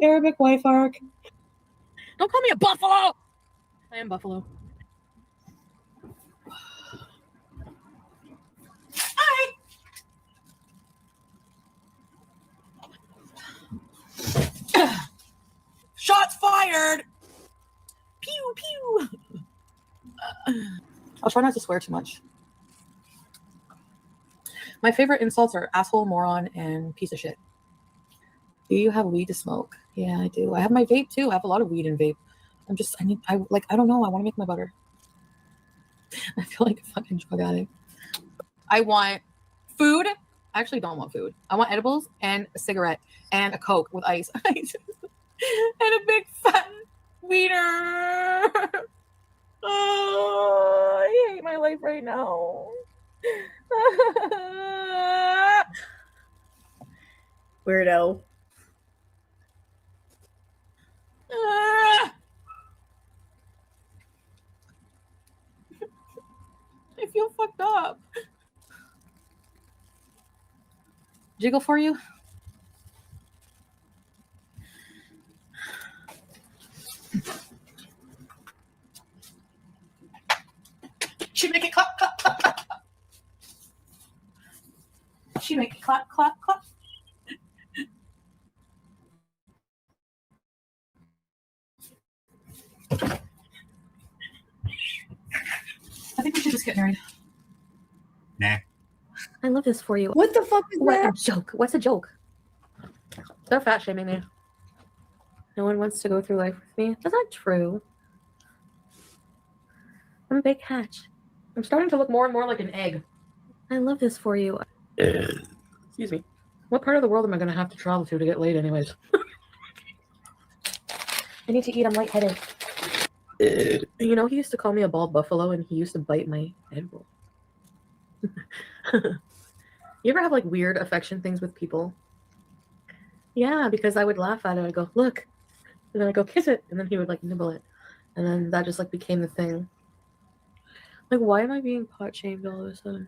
Speaker 10: Arabic wife arc. Don't call me a buffalo. I am buffalo. Hi. Shots fired. Pew pew. I'll try not to swear too much. My favorite insults are asshole, moron, and piece of shit. Do you have weed to smoke? Yeah, I do. I have my vape too. I have a lot of weed and vape. I don't know. I want to make my butter. I feel like a fucking drug addict. I want food. I actually don't want food. I want edibles and a cigarette and a Coke with ice. And a big fat wiener. Oh, I hate my life right now.
Speaker 1: Weirdo.
Speaker 10: I feel fucked up. Jiggle for you? She make it clap, clap, clap, clap. She make it clap, clap, clap. I think we should just get married.
Speaker 8: Nah.
Speaker 10: I love this for you.
Speaker 1: What the fuck is
Speaker 10: What
Speaker 1: that?
Speaker 10: a joke. What's a joke? They're fat shaming me. No one wants to go through life with me. That's not true. I'm a big hatch. I'm starting to look more and more like an egg. I love this for you. Excuse me. What part of the world am I going to have to travel to get laid anyways? I need to eat. I'm lightheaded. You know, he used to call me a bald buffalo and he used to bite my head roll. You ever have like weird affection things with people? Yeah, because I would laugh at it. I'd go, look. And then I'd go, kiss it. And then he would like nibble it. And then that just like became the thing. Like, why am I being pot shamed all of a sudden?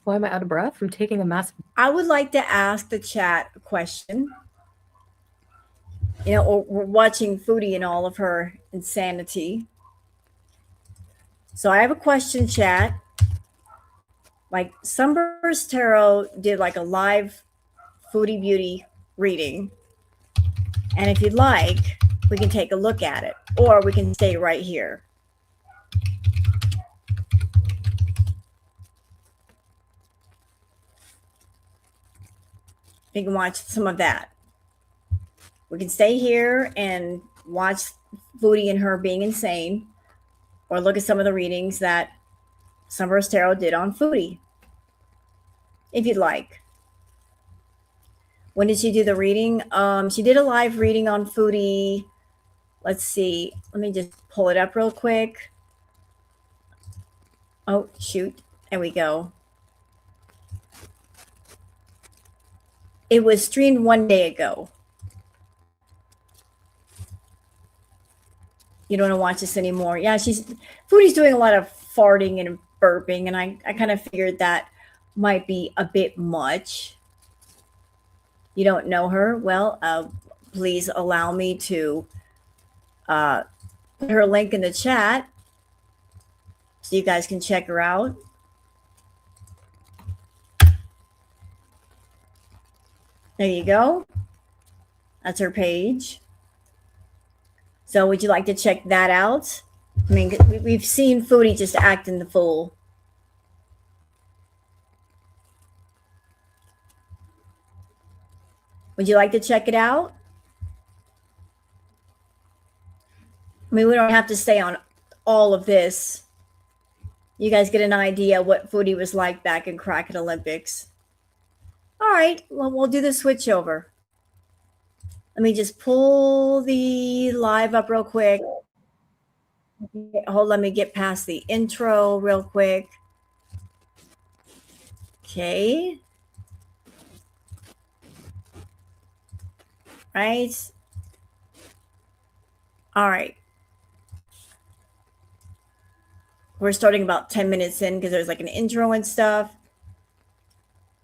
Speaker 10: Why am I out of breath from taking a massive...
Speaker 1: I would like to ask the chat a question. You know, or we're watching Foodie and all of her insanity. So I have a question, chat. Like, Sunburst Tarot did like a live Foodie Beauty reading. And if you'd like, we can take a look at it. Or we can stay right here. You can watch some of that. We can stay here and watch Foodie and her being insane, or look at some of the readings that Sunburst Tarot did on Foodie, if you'd like. When did she do the reading? She did a live reading on Foodie. Let's see. Let me just pull it up real quick. Oh, shoot. There we go. It was streamed 1 day ago. You don't want to watch this anymore. Yeah, Foodie's doing a lot of farting and burping, and I kind of figured that might be a bit much. You don't know her? Well, please allow me to put her link in the chat so you guys can check her out. There you go. That's her page. So would you like to check that out? I mean, we've seen Foodie just acting the fool. Would you like to check it out? I mean, we don't have to stay on all of this. You guys get an idea what Foodie was like back in Kraken Olympics. All right, well, we'll do the switch over. Let me just pull the live up real quick. Let me get past the intro real quick. Okay. Right. All right. We're starting about 10 minutes in because there's like an intro and stuff.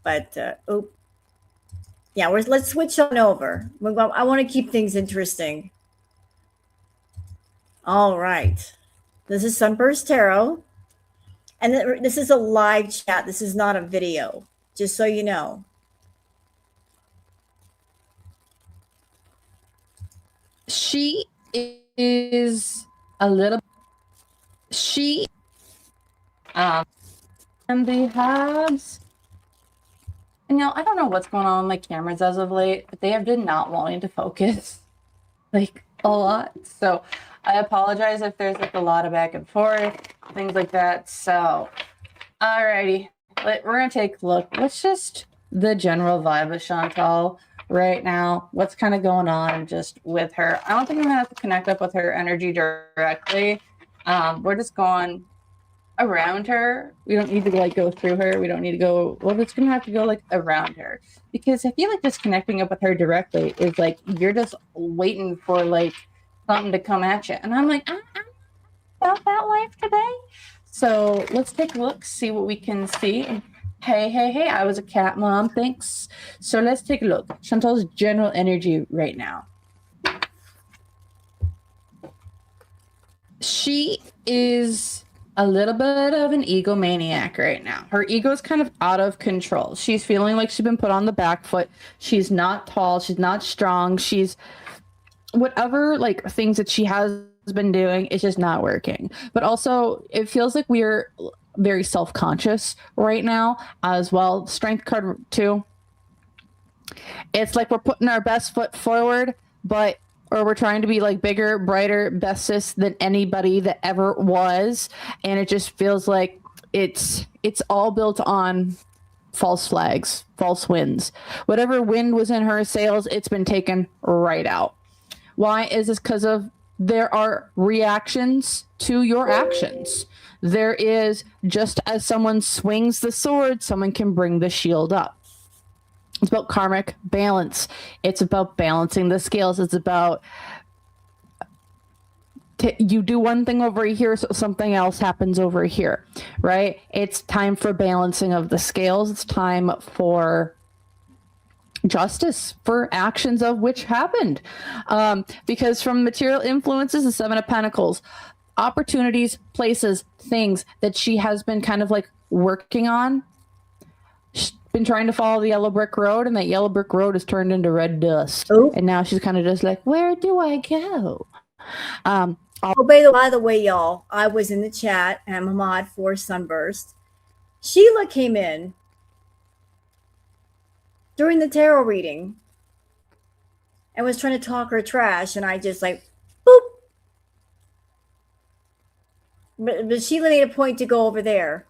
Speaker 1: But, yeah, let's switch on over. I want to keep things interesting. All right. This is Sunburst Tarot. And this is a live chat. This is not a video, just so you know.
Speaker 12: She is a little... She
Speaker 10: And the habs. And I don't know what's going on with my cameras as of late, but they have been not wanting to focus like a lot. So I apologize if there's like a lot of back and forth, things like that. So, alrighty, we're gonna take a look. What's just the general vibe of Chantal right now? What's kind of going on just with her? I don't think I'm gonna have to connect up with her energy directly. We're just going around her. We don't need to like go through her. We don't need to go. Well, it's gonna have to go like around her, because I feel like just connecting up with her directly is like you're just waiting for like something to come at you. And I'm like, I'm about that life today. So let's take a look, see what we can see. And hey, I was a cat mom. Thanks. So let's take a look. Chantal's general energy right now. She is a little bit of an egomaniac right now. Her ego is kind of out of control. She's feeling like she's been put on the back foot. She's not tall. She's not strong. She's whatever like things that she has been doing, it's just not working. But also it feels like we're very self-conscious right now as well. Strength card too. It's like we're putting our best foot forward, or we're trying to be like bigger, brighter, bestest than anybody that ever was. And it just feels like it's all built on false flags, false winds. Whatever wind was in her sails, it's been taken right out. Why is this? Because of there are reactions to your actions. There is, just as someone swings the sword, someone can bring the shield up. It's about karmic balance. It's about balancing the scales. It's about you do one thing over here, so something else happens over here, right? It's time for balancing of the scales. It's time for justice for actions of which happened. Because from material influences, the Seven of Pentacles, opportunities, places, things that she has been kind of like working on. She's been trying to follow the yellow brick road, and that yellow brick road has turned into red dust.
Speaker 1: Oh.
Speaker 10: And now she's kind of just like, where do I go?
Speaker 1: By the way, y'all, I was in the chat and I'm a mod for Sunburst. Sheila came in during the tarot reading and was trying to talk her trash, and I just like, boop. But Sheila made a point to go over there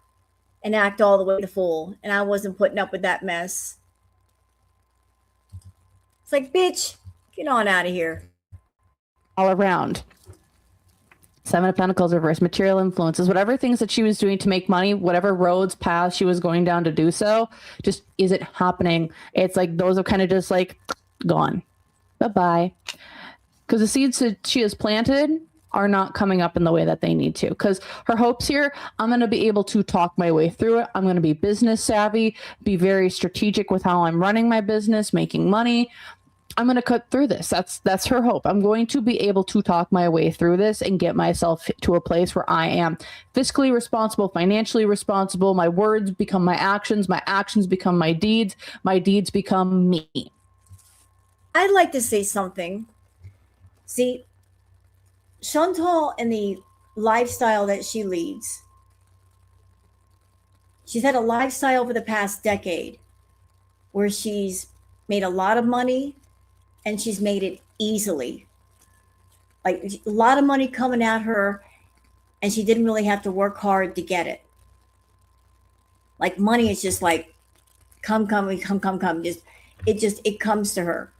Speaker 1: and act all the way the fool, and I wasn't putting up with that mess. It's like, bitch, get on out of here.
Speaker 10: All around. Seven of Pentacles reverse, material influences, whatever things that she was doing to make money, whatever roads, paths she was going down to do so, just isn't happening. It's like those are kind of just like gone. Bye-bye. Because the seeds that she has planted are not coming up in the way that they need to. Because her hopes here, I'm going to be able to talk my way through it. I'm going to be business savvy, be very strategic with how I'm running my business, making money. I'm going to cut through this. That's her hope. I'm going to be able to talk my way through this and get myself to a place where I am fiscally responsible, financially responsible. My words become my actions become my deeds become me.
Speaker 1: I'd like to say something. See, Chantal and the lifestyle that she leads, she's had a lifestyle over the past decade where she's made a lot of money, and she's made it easily. Like a lot of money coming at her, and she didn't really have to work hard to get it. Like money is just like, come. It comes to her.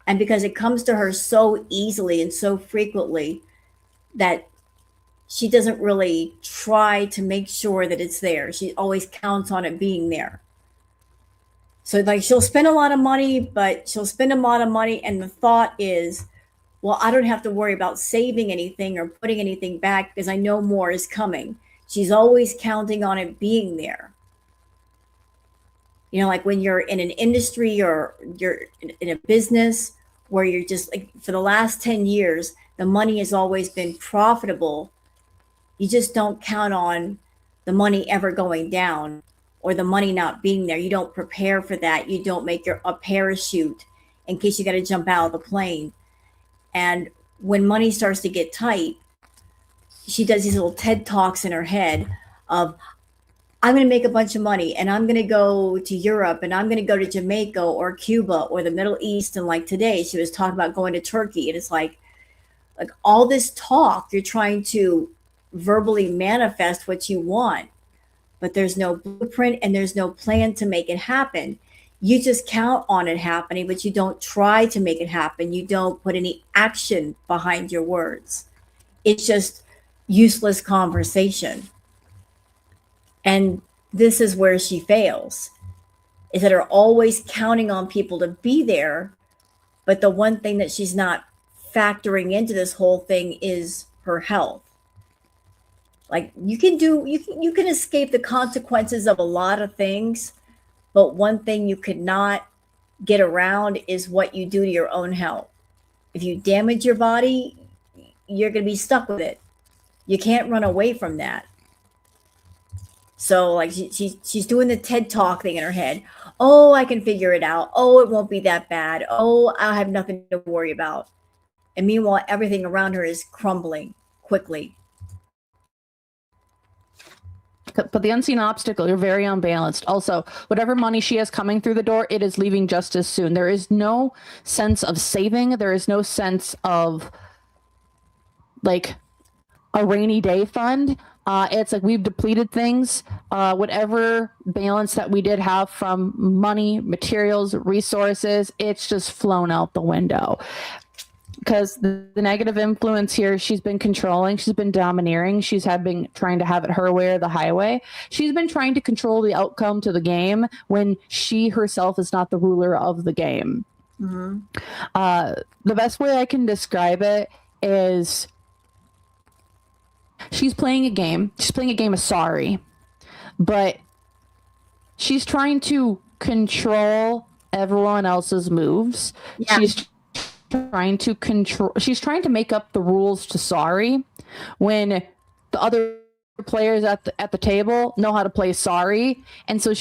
Speaker 1: And because it comes to her so easily and so frequently that she doesn't really try to make sure that it's there. She always counts on it being there. So like she'll spend a lot of money, but she'll spend a lot of money, and the thought is, well, I don't have to worry about saving anything or putting anything back because I know more is coming. She's always counting on it being there. You know, like when you're in an industry or you're in a business where you're just like, for the last 10 years, the money has always been profitable. You just don't count on the money ever going down or the money not being there. You don't prepare for that. You don't make a parachute in case you got to jump out of the plane. And when money starts to get tight, she does these little TED Talks in her head of I'm going to make a bunch of money and I'm going to go to Europe and I'm going to go to Jamaica or Cuba or the Middle East. And like today, she was talking about going to Turkey. And it's like all this talk, you're trying to verbally manifest what you want, but there's no blueprint and there's no plan to make it happen. You just count on it happening, but you don't try to make it happen. You don't put any action behind your words. It's just useless conversation. And this is where she fails, is that are always counting on people to be there. But the one thing that she's not factoring into this whole thing is her health. Like you can escape the consequences of a lot of things, but one thing you could not get around is what you do to your own health. If you damage your body, you're going to be stuck with it. You can't run away from that. So like she's doing the TED Talk thing in her head. Oh, I can figure it out. Oh, it won't be that bad. Oh, I'll have nothing to worry about. And meanwhile, everything around her is crumbling quickly.
Speaker 10: But the unseen obstacle, you're very unbalanced. Also, whatever money she has coming through the door, it is leaving just as soon. There is no sense of saving. There is no sense of like a rainy day fund. It's like we've depleted things. Whatever balance that we did have from money, materials, resources, it's just flown out the window. Because the negative influence here, she's been controlling, she's been domineering, she's been trying to have it her way or the highway. She's been trying to control the outcome to the game when she herself is not the ruler of the game.
Speaker 1: Mm-hmm.
Speaker 10: The best way I can describe it is she's playing a game. She's playing a game of sorry, but she's trying to control everyone else's moves.
Speaker 1: Yeah.
Speaker 10: She's trying to make up the rules to sorry when the other players at the table know how to play sorry. And so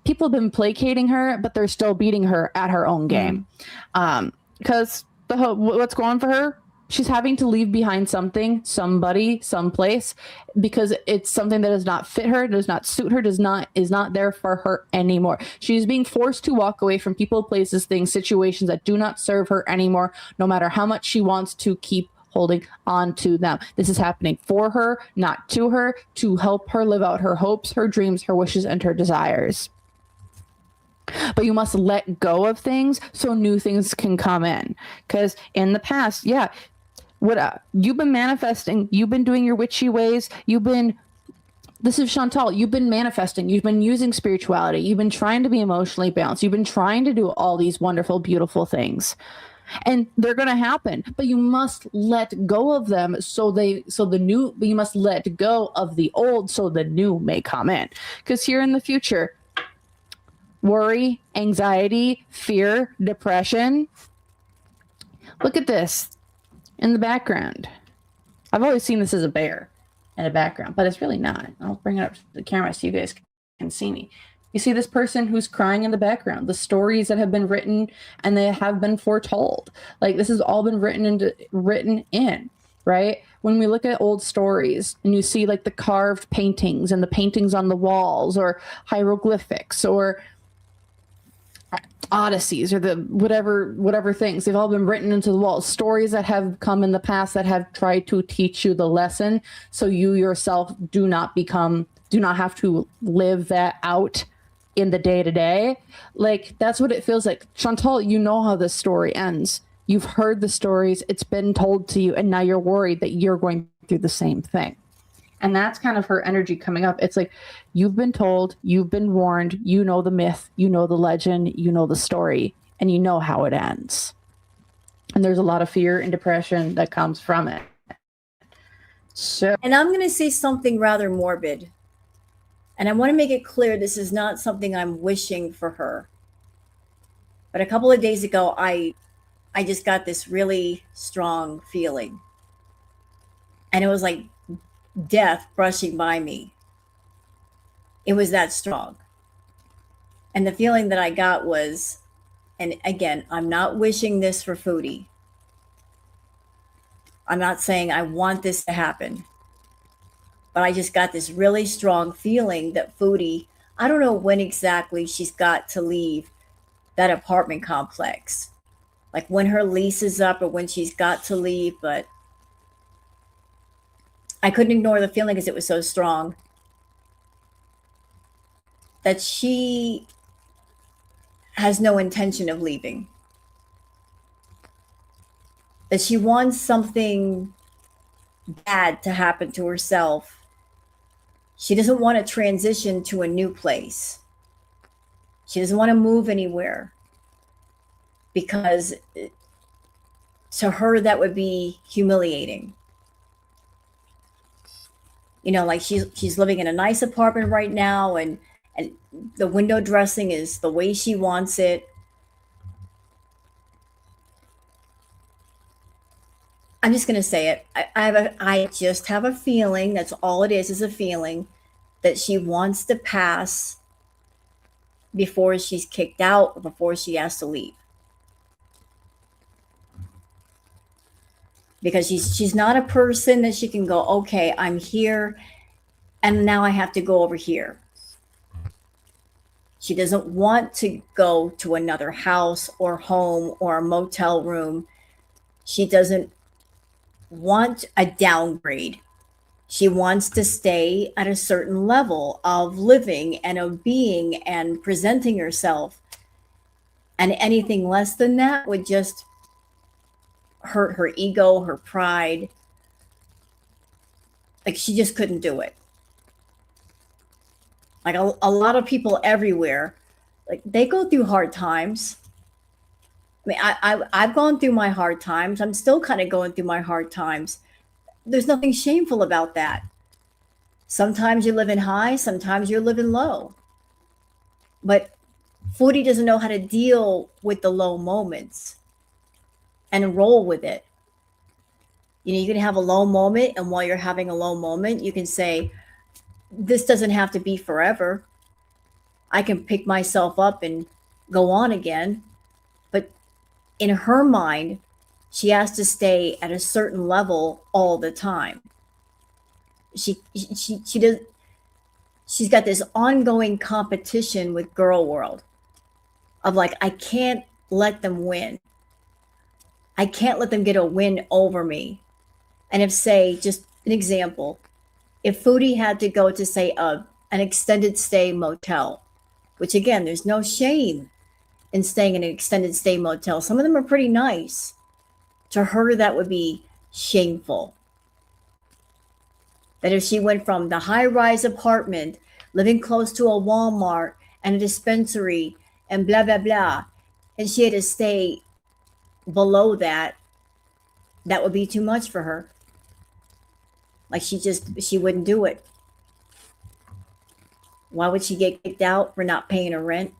Speaker 10: people have been placating her, but they're still beating her at her own game. Because what's going on for her? She's having to leave behind something, somebody, someplace, because it's something that does not fit her, does not suit her, is not there for her anymore. She's being forced to walk away from people, places, things, situations that do not serve her anymore, no matter how much she wants to keep holding on to them. This is happening for her, not to her, to help her live out her hopes, her dreams, her wishes, and her desires. But you must let go of things so new things can come in. Because in the past, you've been manifesting, you've been doing your witchy ways, this is Chantal, you've been manifesting, you've been using spirituality, you've been trying to be emotionally balanced, you've been trying to do all these wonderful, beautiful things. And they're going to happen, but you must let go of them you must let go of the old so the new may come in. Because here in the future, worry, anxiety, fear, depression. Look at this in the background. I've always seen this as a bear in the background, but it's really not. I'll bring it up to the camera so you guys can see me. You see this person who's crying in the background, the stories that have been written and they have been foretold. Like this has all been written in, right? When we look at old stories and you see like the carved paintings and the paintings on the walls or hieroglyphics or odysseys or the whatever things, they've all been written into the walls. Stories that have come in the past that have tried to teach you the lesson so you yourself do not have to live that out in the day-to-day. Like that's what it feels like. Chantal, you know how this story ends. You've heard the stories, it's been told to you, and now you're worried that you're going through the same thing. And that's kind of her energy coming up. It's like, you've been told, you've been warned, you know the myth, you know the legend, you know the story, and you know how it ends. And there's a lot of fear and depression that comes from it. So,
Speaker 1: and I'm going to say something rather morbid. And I want to make it clear this is not something I'm wishing for her. But a couple of days ago, I just got this really strong feeling. And it was like death brushing by me. It was that strong. And the feeling that I got was, and again, I'm not wishing this for Foodie. I'm not saying I want this to happen. but I just got this really strong feeling that Foodie, I don't know when exactly she's got to leave that apartment complex, like when her lease is up or when she's got to leave, but I couldn't ignore the feeling because it was so strong that she has no intention of leaving, that she wants something bad to happen to herself. She doesn't want to transition to a new place. She doesn't want to move anywhere because to her that would be humiliating. You know, like she's living in a nice apartment right now, and the window dressing is the way she wants it. I'm just going to say it. I just have a feeling, that's all it is a feeling, that she wants to pass before she's kicked out or before she has to leave. Because she's not a person that she can go, okay, I'm here and now I have to go over here. She doesn't want to go to another house or home or a motel room. She doesn't want a downgrade. She wants to stay at a certain level of living and of being and presenting herself. And anything less than that would just hurt her ego, her pride. Like she just couldn't do it. Like a lot of people everywhere, like they go through hard times. I mean, I've gone through my hard times. I'm still kind of going through my hard times. There's nothing shameful about that. Sometimes you're living high, sometimes you're living low. But Foodie doesn't know how to deal with the low moments and roll with it. You know, you can have a low moment, and while you're having a low moment, you can say, this doesn't have to be forever. I can pick myself up and go on again. But in her mind, she has to stay at a certain level all the time. She does. She's got this ongoing competition with Girl World of like, I can't let them win. I can't let them get a win over me. And if, say, just an example, if Foodie had to go to, say, an extended stay motel, which again, there's no shame in staying in an extended stay motel. Some of them are pretty nice. To her, that would be shameful. That if she went from the high-rise apartment, living close to a Walmart and a dispensary and blah, blah, blah, and she had to stay below that, that would be too much for her. Like she wouldn't do it. Why would she get kicked out for not paying her rent?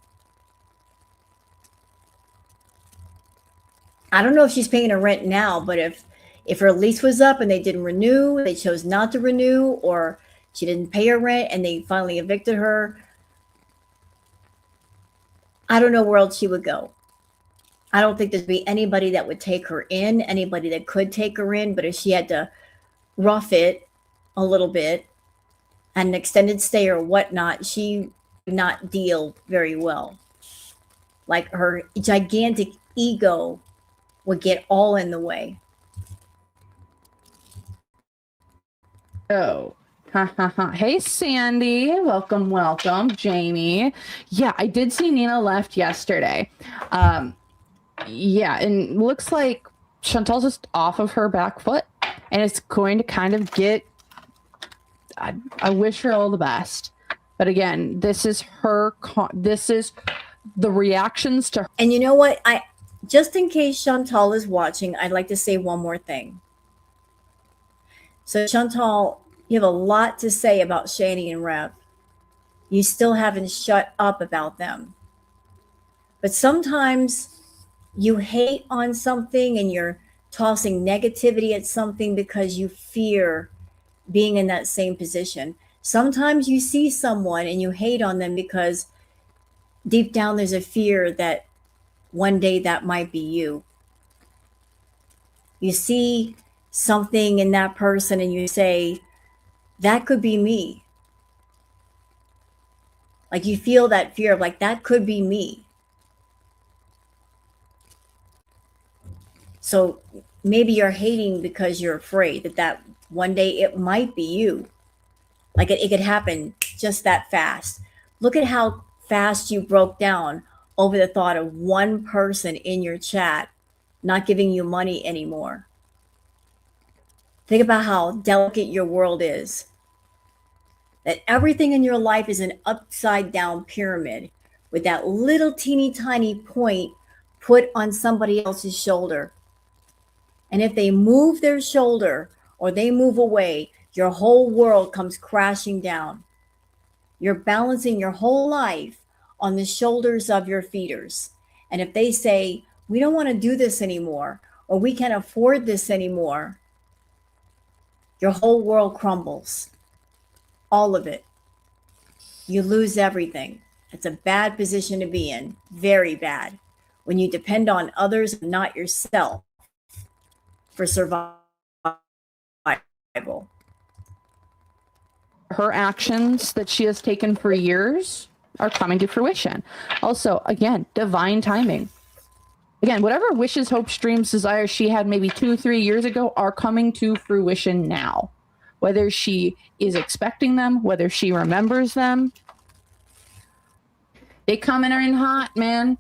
Speaker 1: I don't know if she's paying her rent now, but if her lease was up and they didn't renew, they chose not to renew, or she didn't pay her rent and they finally evicted her, I don't know where else she would go. I don't think there'd be anybody that would take her in, anybody that could take her in, but if she had to rough it a little bit, and an extended stay or whatnot, she would not deal very well. Like her gigantic ego would get all in the way.
Speaker 12: Oh, ha ha ha. Hey, Sandy. Welcome, welcome. Jamie. Yeah, I did see Nina left yesterday. Yeah, and looks like Chantal's just off of her back foot, and it's going to kind of get. I wish her all the best, but again, this is her. This is the reactions to.
Speaker 1: And you know what? Just in case Chantal is watching, I'd like to say one more thing. So Chantal, you have a lot to say about Shani and Rev. You still haven't shut up about them. But sometimes you hate on something and you're tossing negativity at something because you fear being in that same position. Sometimes you see someone and you hate on them because deep down there's a fear that one day that might be you. You see something in that person and you say, That could be me. Like you feel that fear of like, that could be me. So maybe you're hating because you're afraid that one day it might be you. Like it could happen just that fast. Look at how fast you broke down over the thought of one person in your chat not giving you money anymore. Think about how delicate your world is. That everything in your life is an upside down pyramid with that little teeny tiny point put on somebody else's shoulder. And if they move their shoulder or they move away, your whole world comes crashing down. You're balancing your whole life on the shoulders of your feeders. And if they say, we don't want to do this anymore, or we can't afford this anymore, your whole world crumbles. All of it. You lose everything. It's a bad position to be in, very bad, when you depend on others and not yourself for survival.
Speaker 12: Her actions that she has taken for years are coming to fruition. Also, again, divine timing. Again, whatever wishes, hopes, dreams, desires she had maybe 2-3 years ago are coming to fruition now. Whether she is expecting them, whether she remembers them, they come in hot, man.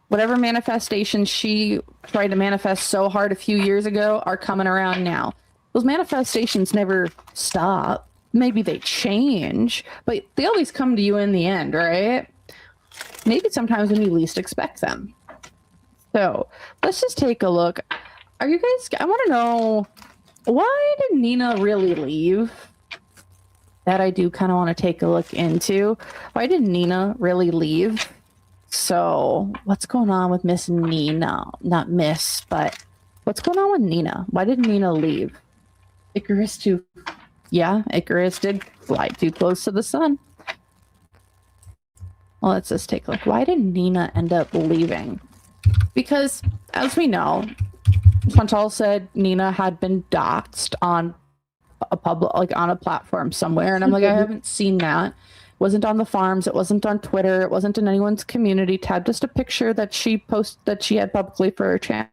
Speaker 12: Whatever manifestations she tried to manifest so hard a few years ago are coming around now. Those manifestations never stop. Maybe they change, but they always come to you in the end, right? Maybe sometimes when you least expect them. So let's just take a look. Are you guys, I want to know, why did Nina really leave? That I do kind of want to take a look into. Why did Nina really leave? So what's going on with Miss Nina? Not Miss, but what's going on with Nina? Why did Nina leave? Icarus too. Yeah, Icarus did fly too close to the sun. Well, let's just take a look. Why did Nina end up leaving? Because, as we know, Chantal said Nina had been doxxed on a public, like on a platform somewhere, and I'm like, I haven't seen that. It wasn't on the farms. It wasn't on Twitter. It wasn't in anyone's community tab. Just a picture that she posted that she had publicly for her channel.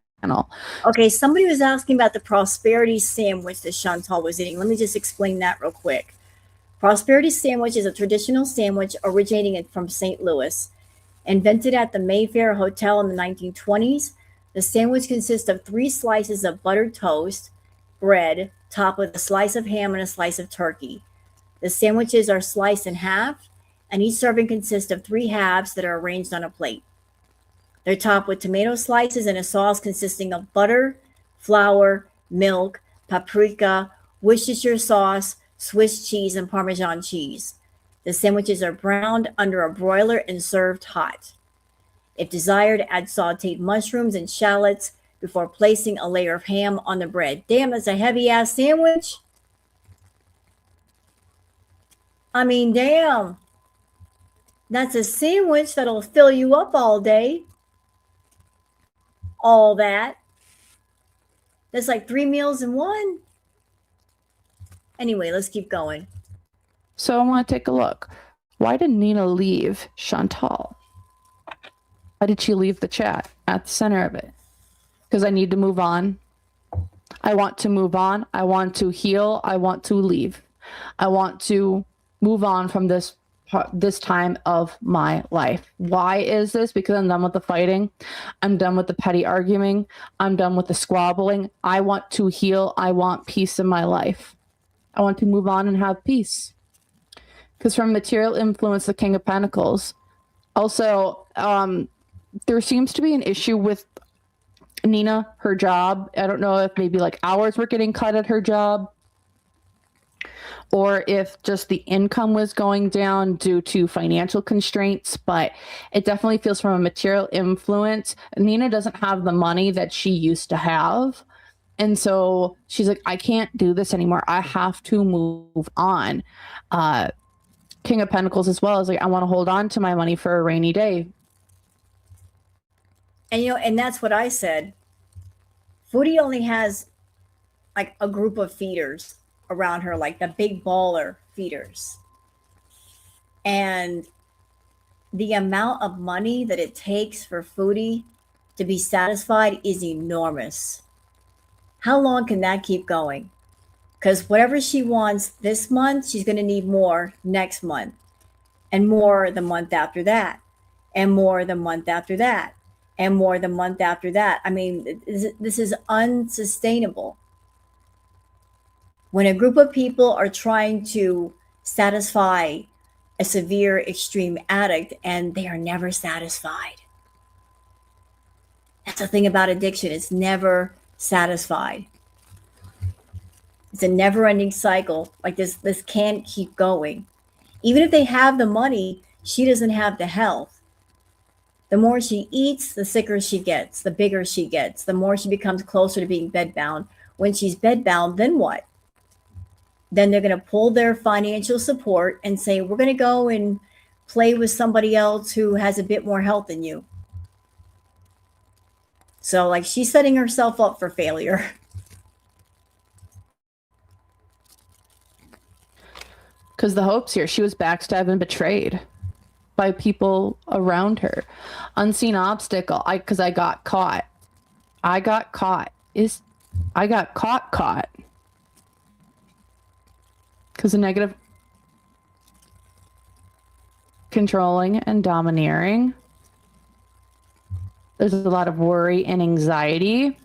Speaker 1: Okay, somebody was asking about the prosperity sandwich that Chantal was eating. Let me just explain that real quick. Prosperity sandwich is a traditional sandwich originating from St. Louis. Invented at the Mayfair Hotel in the 1920s, the sandwich consists of 3 slices of buttered toast, bread, topped with a slice of ham and a slice of turkey. The sandwiches are sliced in half, and each serving consists of 3 halves that are arranged on a plate. They're topped with tomato slices and a sauce consisting of butter, flour, milk, paprika, Worcestershire sauce, Swiss cheese, and Parmesan cheese. The sandwiches are browned under a broiler and served hot. If desired, add sauteed mushrooms and shallots before placing a layer of ham on the bread. Damn, that's a heavy-ass sandwich. I mean, damn. That's a sandwich that'll fill you up all day. All that. That's like 3 meals in one. Anyway, let's keep going.
Speaker 12: So I want to take a look. Why did Nina leave Chantal? Why did she leave the chat at the center of it? Because I need to move on. I want to move on. I want to heal. I want to leave. I want to move on from this time of my life. Why is this? Because I'm done with the fighting. I'm done with the petty arguing. I'm done with the squabbling. I want to heal. I want peace in my life. I want to move on and have peace. Because from material influence, the King of Pentacles. Also, there seems to be an issue with Nina, her job. I don't know if maybe like hours were getting cut at her job, or if just the income was going down due to financial constraints, but it definitely feels from a material influence. Nina doesn't have the money that she used to have. And so she's like, I can't do this anymore. I have to move on. King of Pentacles as well is like, I want to hold on to my money for a rainy day.
Speaker 1: And and that's what I said. Foodie only has like a group of feeders. around her, like the big baller feeders. And the amount of money that it takes for Foodie to be satisfied is enormous. How long can that keep going? Because whatever she wants this month, she's going to need more next month, and more the month after that, and more the month after that, and more the month after that. I mean, this is unsustainable. When a group of people are trying to satisfy a severe extreme addict and they are never satisfied. That's the thing about addiction, it's never satisfied. It's a never-ending cycle. Like this can't keep going. Even if they have the money, she doesn't have the health. The more she eats, the sicker she gets, the bigger she gets, the more she becomes closer to being bedbound. When she's bedbound, then what? Then they're going to pull their financial support and say, we're going to go and play with somebody else who has a bit more health than you. So, like, she's setting herself up for failure.
Speaker 12: Because the hopes here, she was backstabbed and betrayed by people around her. Unseen obstacle. Because I got caught. I got caught. I got caught. Because the negative, controlling and domineering. There's a lot of worry and anxiety.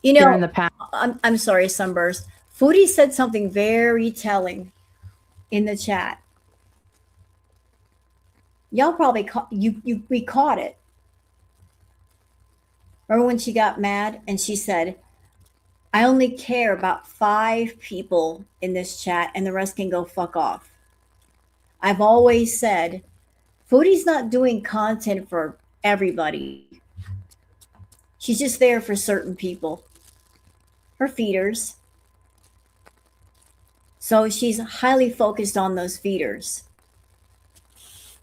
Speaker 1: You know,
Speaker 12: in the past.
Speaker 1: I'm sorry, Sunburst. Foodie said something very telling in the chat. Y'all probably we caught it. Remember when she got mad and she said, I only care about 5 people in this chat and the rest can go fuck off. I've always said, Foodie's not doing content for everybody. She's just there for certain people. Her feeders. So she's highly focused on those feeders.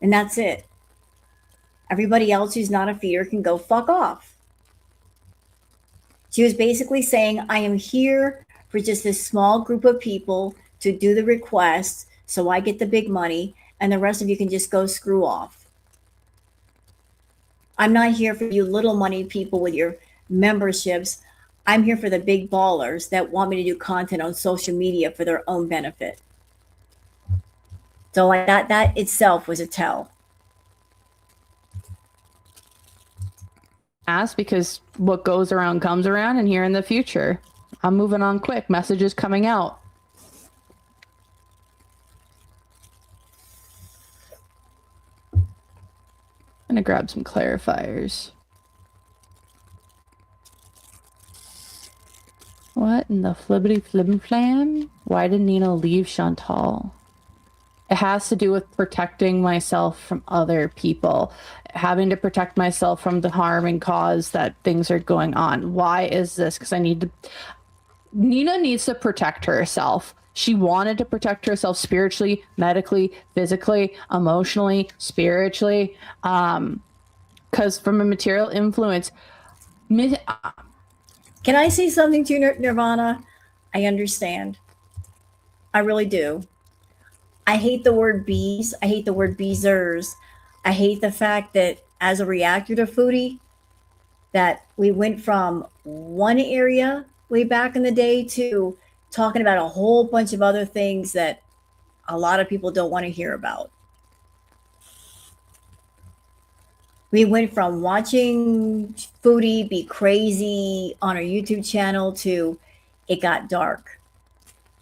Speaker 1: And that's it. Everybody else who's not a feeder can go fuck off. She was basically saying, I am here for just this small group of people to do the requests so I get the big money and the rest of you can just go screw off. I'm not here for you little money people with your memberships. I'm here for the big ballers that want me to do content on social media for their own benefit. So like that itself was a tell.
Speaker 12: Because what goes around comes around, and here in the future, I'm moving on quick. Messages coming out. I'm gonna grab some clarifiers. What in the flibbity flim flam? Why did Nina leave Chantal? It has to do with protecting myself from other people, having to protect myself from the harm and cause that things are going on. Why is this? Because Nina needs to protect herself. She wanted to protect herself spiritually, medically, physically, emotionally, spiritually. Because from a material influence.
Speaker 1: Can I say something to you, Nirvana? I understand. I really do. I hate the word bees. I hate the word beezers. I hate the fact that as a reactor to Foodie, that we went from one area way back in the day to talking about a whole bunch of other things that a lot of people don't want to hear about. We went from watching Foodie be crazy on her YouTube channel to it got dark.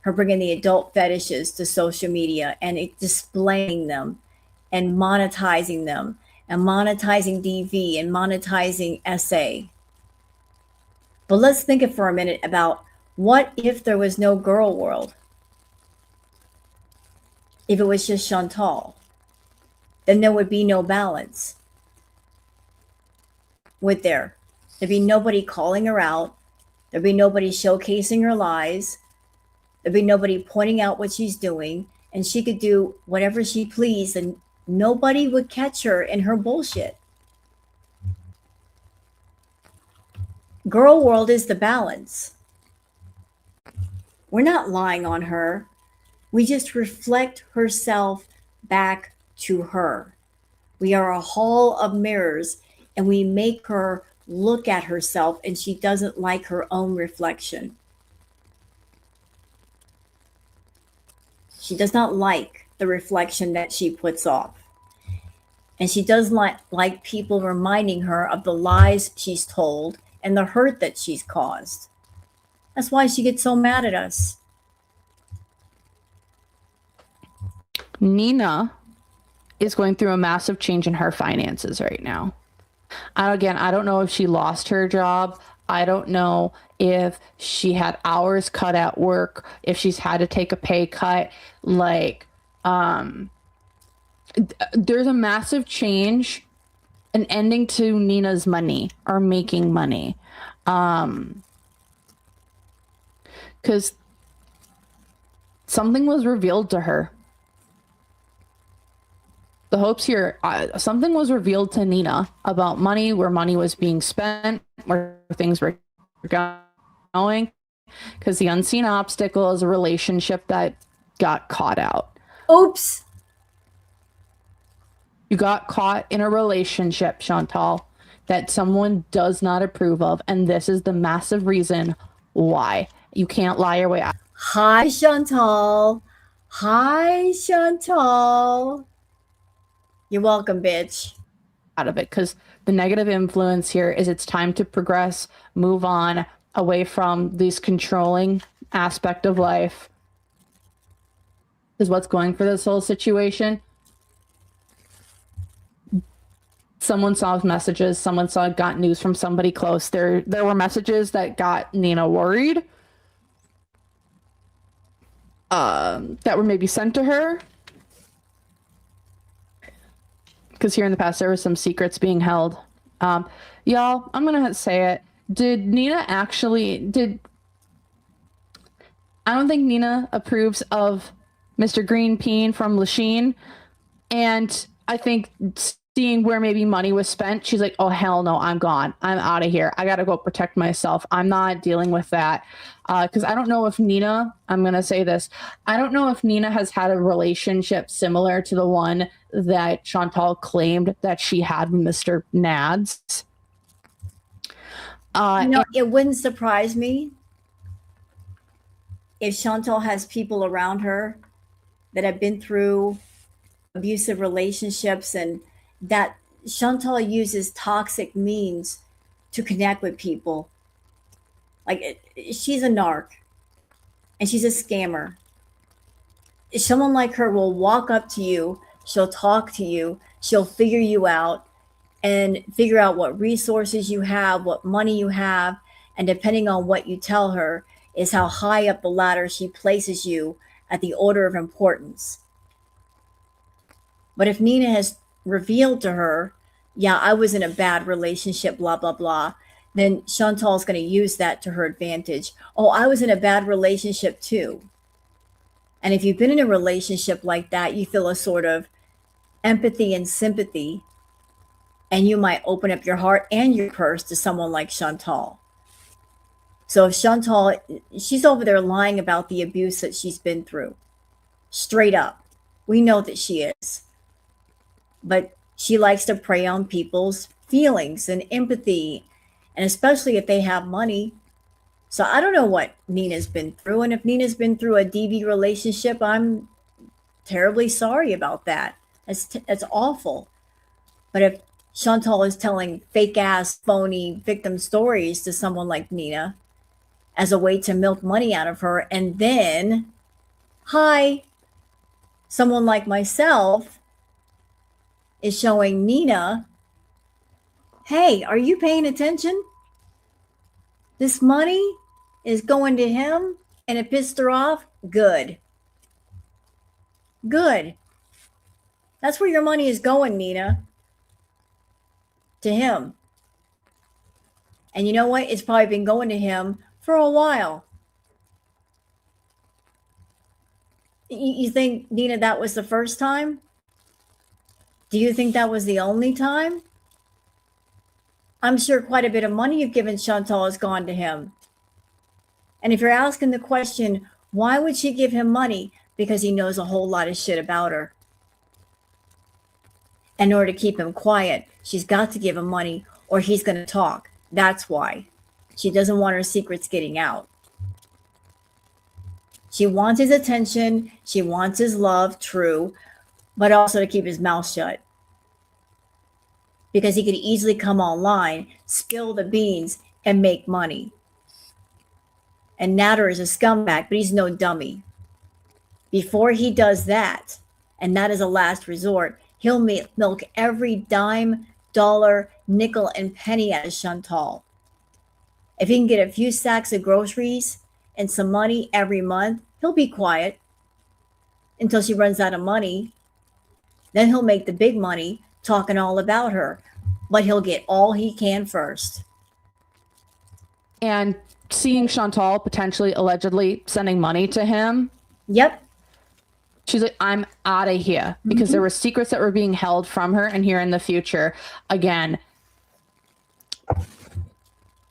Speaker 1: Her bringing the adult fetishes to social media and displaying them and monetizing them and monetizing DV and monetizing SA. But let's think for a minute about what if there was no girl world? If it was just Chantal, then there would be no balance. Would there? There'd be nobody calling her out. There'd be nobody showcasing her lies. There'd be nobody pointing out what she's doing, and she could do whatever she pleased, and nobody would catch her in her bullshit. Girl world is the balance. We're not lying on her. We just reflect herself back to her. We are a hall of mirrors, and we make her look at herself, and she doesn't like her own reflection. She does not like the reflection that she puts off. And she does not like people reminding her of the lies she's told and the hurt that she's caused. That's why she gets so mad at us.
Speaker 12: Nina is going through a massive change in her finances right now. Again, I don't know if she lost her job. I don't know if she had hours cut at work, if she's had to take a pay cut. Like, there's a massive change, an ending to Nina's money or making money. Because something was revealed to her. The hopes here, something was revealed to Nina about money, where money was being spent, where things were going, because the unseen obstacle is a relationship that got caught out.
Speaker 1: Oops.
Speaker 12: You got caught in a relationship, Chantal, that someone does not approve of, and this is the massive reason why. You can't lie your way out.
Speaker 1: Hi, Chantal. Hi, Chantal. You're welcome, bitch.
Speaker 12: Out of it, because the negative influence here is it's time to progress, move on away from this controlling aspect of life. Is what's going for this whole situation. Someone saw messages, got news from somebody close. There were messages that got Nina worried, that were maybe sent to her. Because here in the past, there were some secrets being held. Y'all, I'm going to say it. Did Nina actually... I don't think Nina approves of Mr. Green Peen from Lachine. And I think seeing where maybe money was spent, she's like, oh, hell no, I'm gone. I'm out of here. I got to go protect myself. I'm not dealing with that. Because I don't know if Nina, I'm going to say this, I don't know if Nina has had a relationship similar to the one that Chantal claimed that she had with Mr. Nads.
Speaker 1: It wouldn't surprise me if Chantal has people around her that have been through abusive relationships, and that Chantal uses toxic means to connect with people. Like, she's a narc and she's a scammer. Someone like her will walk up to you, she'll talk to you, she'll figure you out and figure out what resources you have, what money you have, and depending on what you tell her is how high up the ladder she places you at the order of importance. But if Nina has revealed to her, yeah, I was in a bad relationship, blah, blah, blah, then Chantal's going to use that to her advantage. Oh, I was in a bad relationship too. And if you've been in a relationship like that, you feel a sort of empathy and sympathy, and you might open up your heart and your purse to someone like Chantal. So if Chantal, she's over there lying about the abuse that she's been through, straight up. We know that she is. But she likes to prey on people's feelings and empathy, and especially if they have money. So I don't know what Nina's been through. And if Nina's been through a DV relationship, I'm terribly sorry about that. That's awful. But if Chantal is telling fake ass, phony victim stories to someone like Nina as a way to milk money out of her, and then, someone like myself is showing Nina, hey, are you paying attention? This money is going to him and it pissed her off. Good. That's where your money is going, Nina. To him. And you know what? It's probably been going to him for a while. You think, Nina, that was the first time? Do you think that was the only time? I'm sure quite a bit of money you've given Chantal has gone to him. And if you're asking the question, Why would she give him money? Because he knows a whole lot of shit about her. In order to keep him quiet, she's got to give him money or he's going to talk. That's why. She doesn't want her secrets getting out. She wants his attention. She wants his love, true, but also to keep his mouth shut. Because he could easily come online, spill the beans, and make money. And Natter is a scumbag, but he's no dummy. Before he does that, and that is a last resort, he'll milk every dime, dollar, nickel, and penny out of Chantal. If he can get a few sacks of groceries and some money every month, he'll be quiet until she runs out of money. Then he'll make the big money talking all about her, but he'll get all he can first.
Speaker 12: And seeing Chantal potentially, allegedly sending money to him.
Speaker 1: Yep.
Speaker 12: She's like, I'm out of here because there were secrets that were being held from her. And here in the future, again,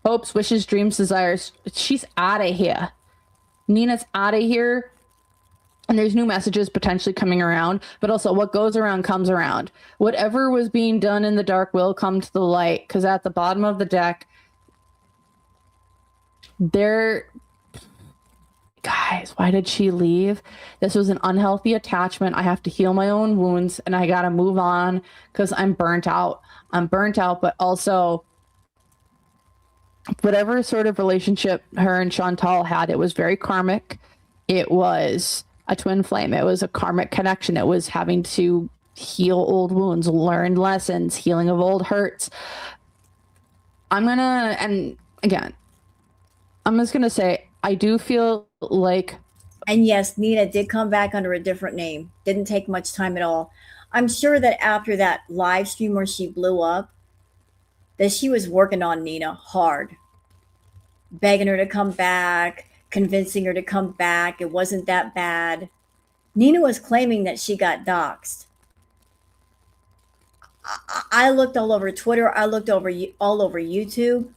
Speaker 12: hopes, wishes, dreams, desires. She's out of here. Nina's out of here. And there's new messages potentially coming around, but also what goes around comes around. Whatever was being done in the dark will come to the light, because at the bottom of the deck, guys, why did she leave? This was an unhealthy attachment. I have to heal my own wounds and I got to move on because I'm burnt out. But also whatever sort of relationship her and Chantal had, it was very karmic. It was a twin flame. It was a karmic connection. It was having to heal old wounds, learn lessons, healing of old hurts. I'm just going to say, I do feel like...
Speaker 1: And yes, Nina did come back under a different name. Didn't take much time at all. I'm sure that after that live stream where she blew up, that she was working on Nina hard. Begging her to come back, convincing her to come back. It wasn't that bad. Nina was claiming that she got doxxed. I looked all over Twitter. I looked all over YouTube.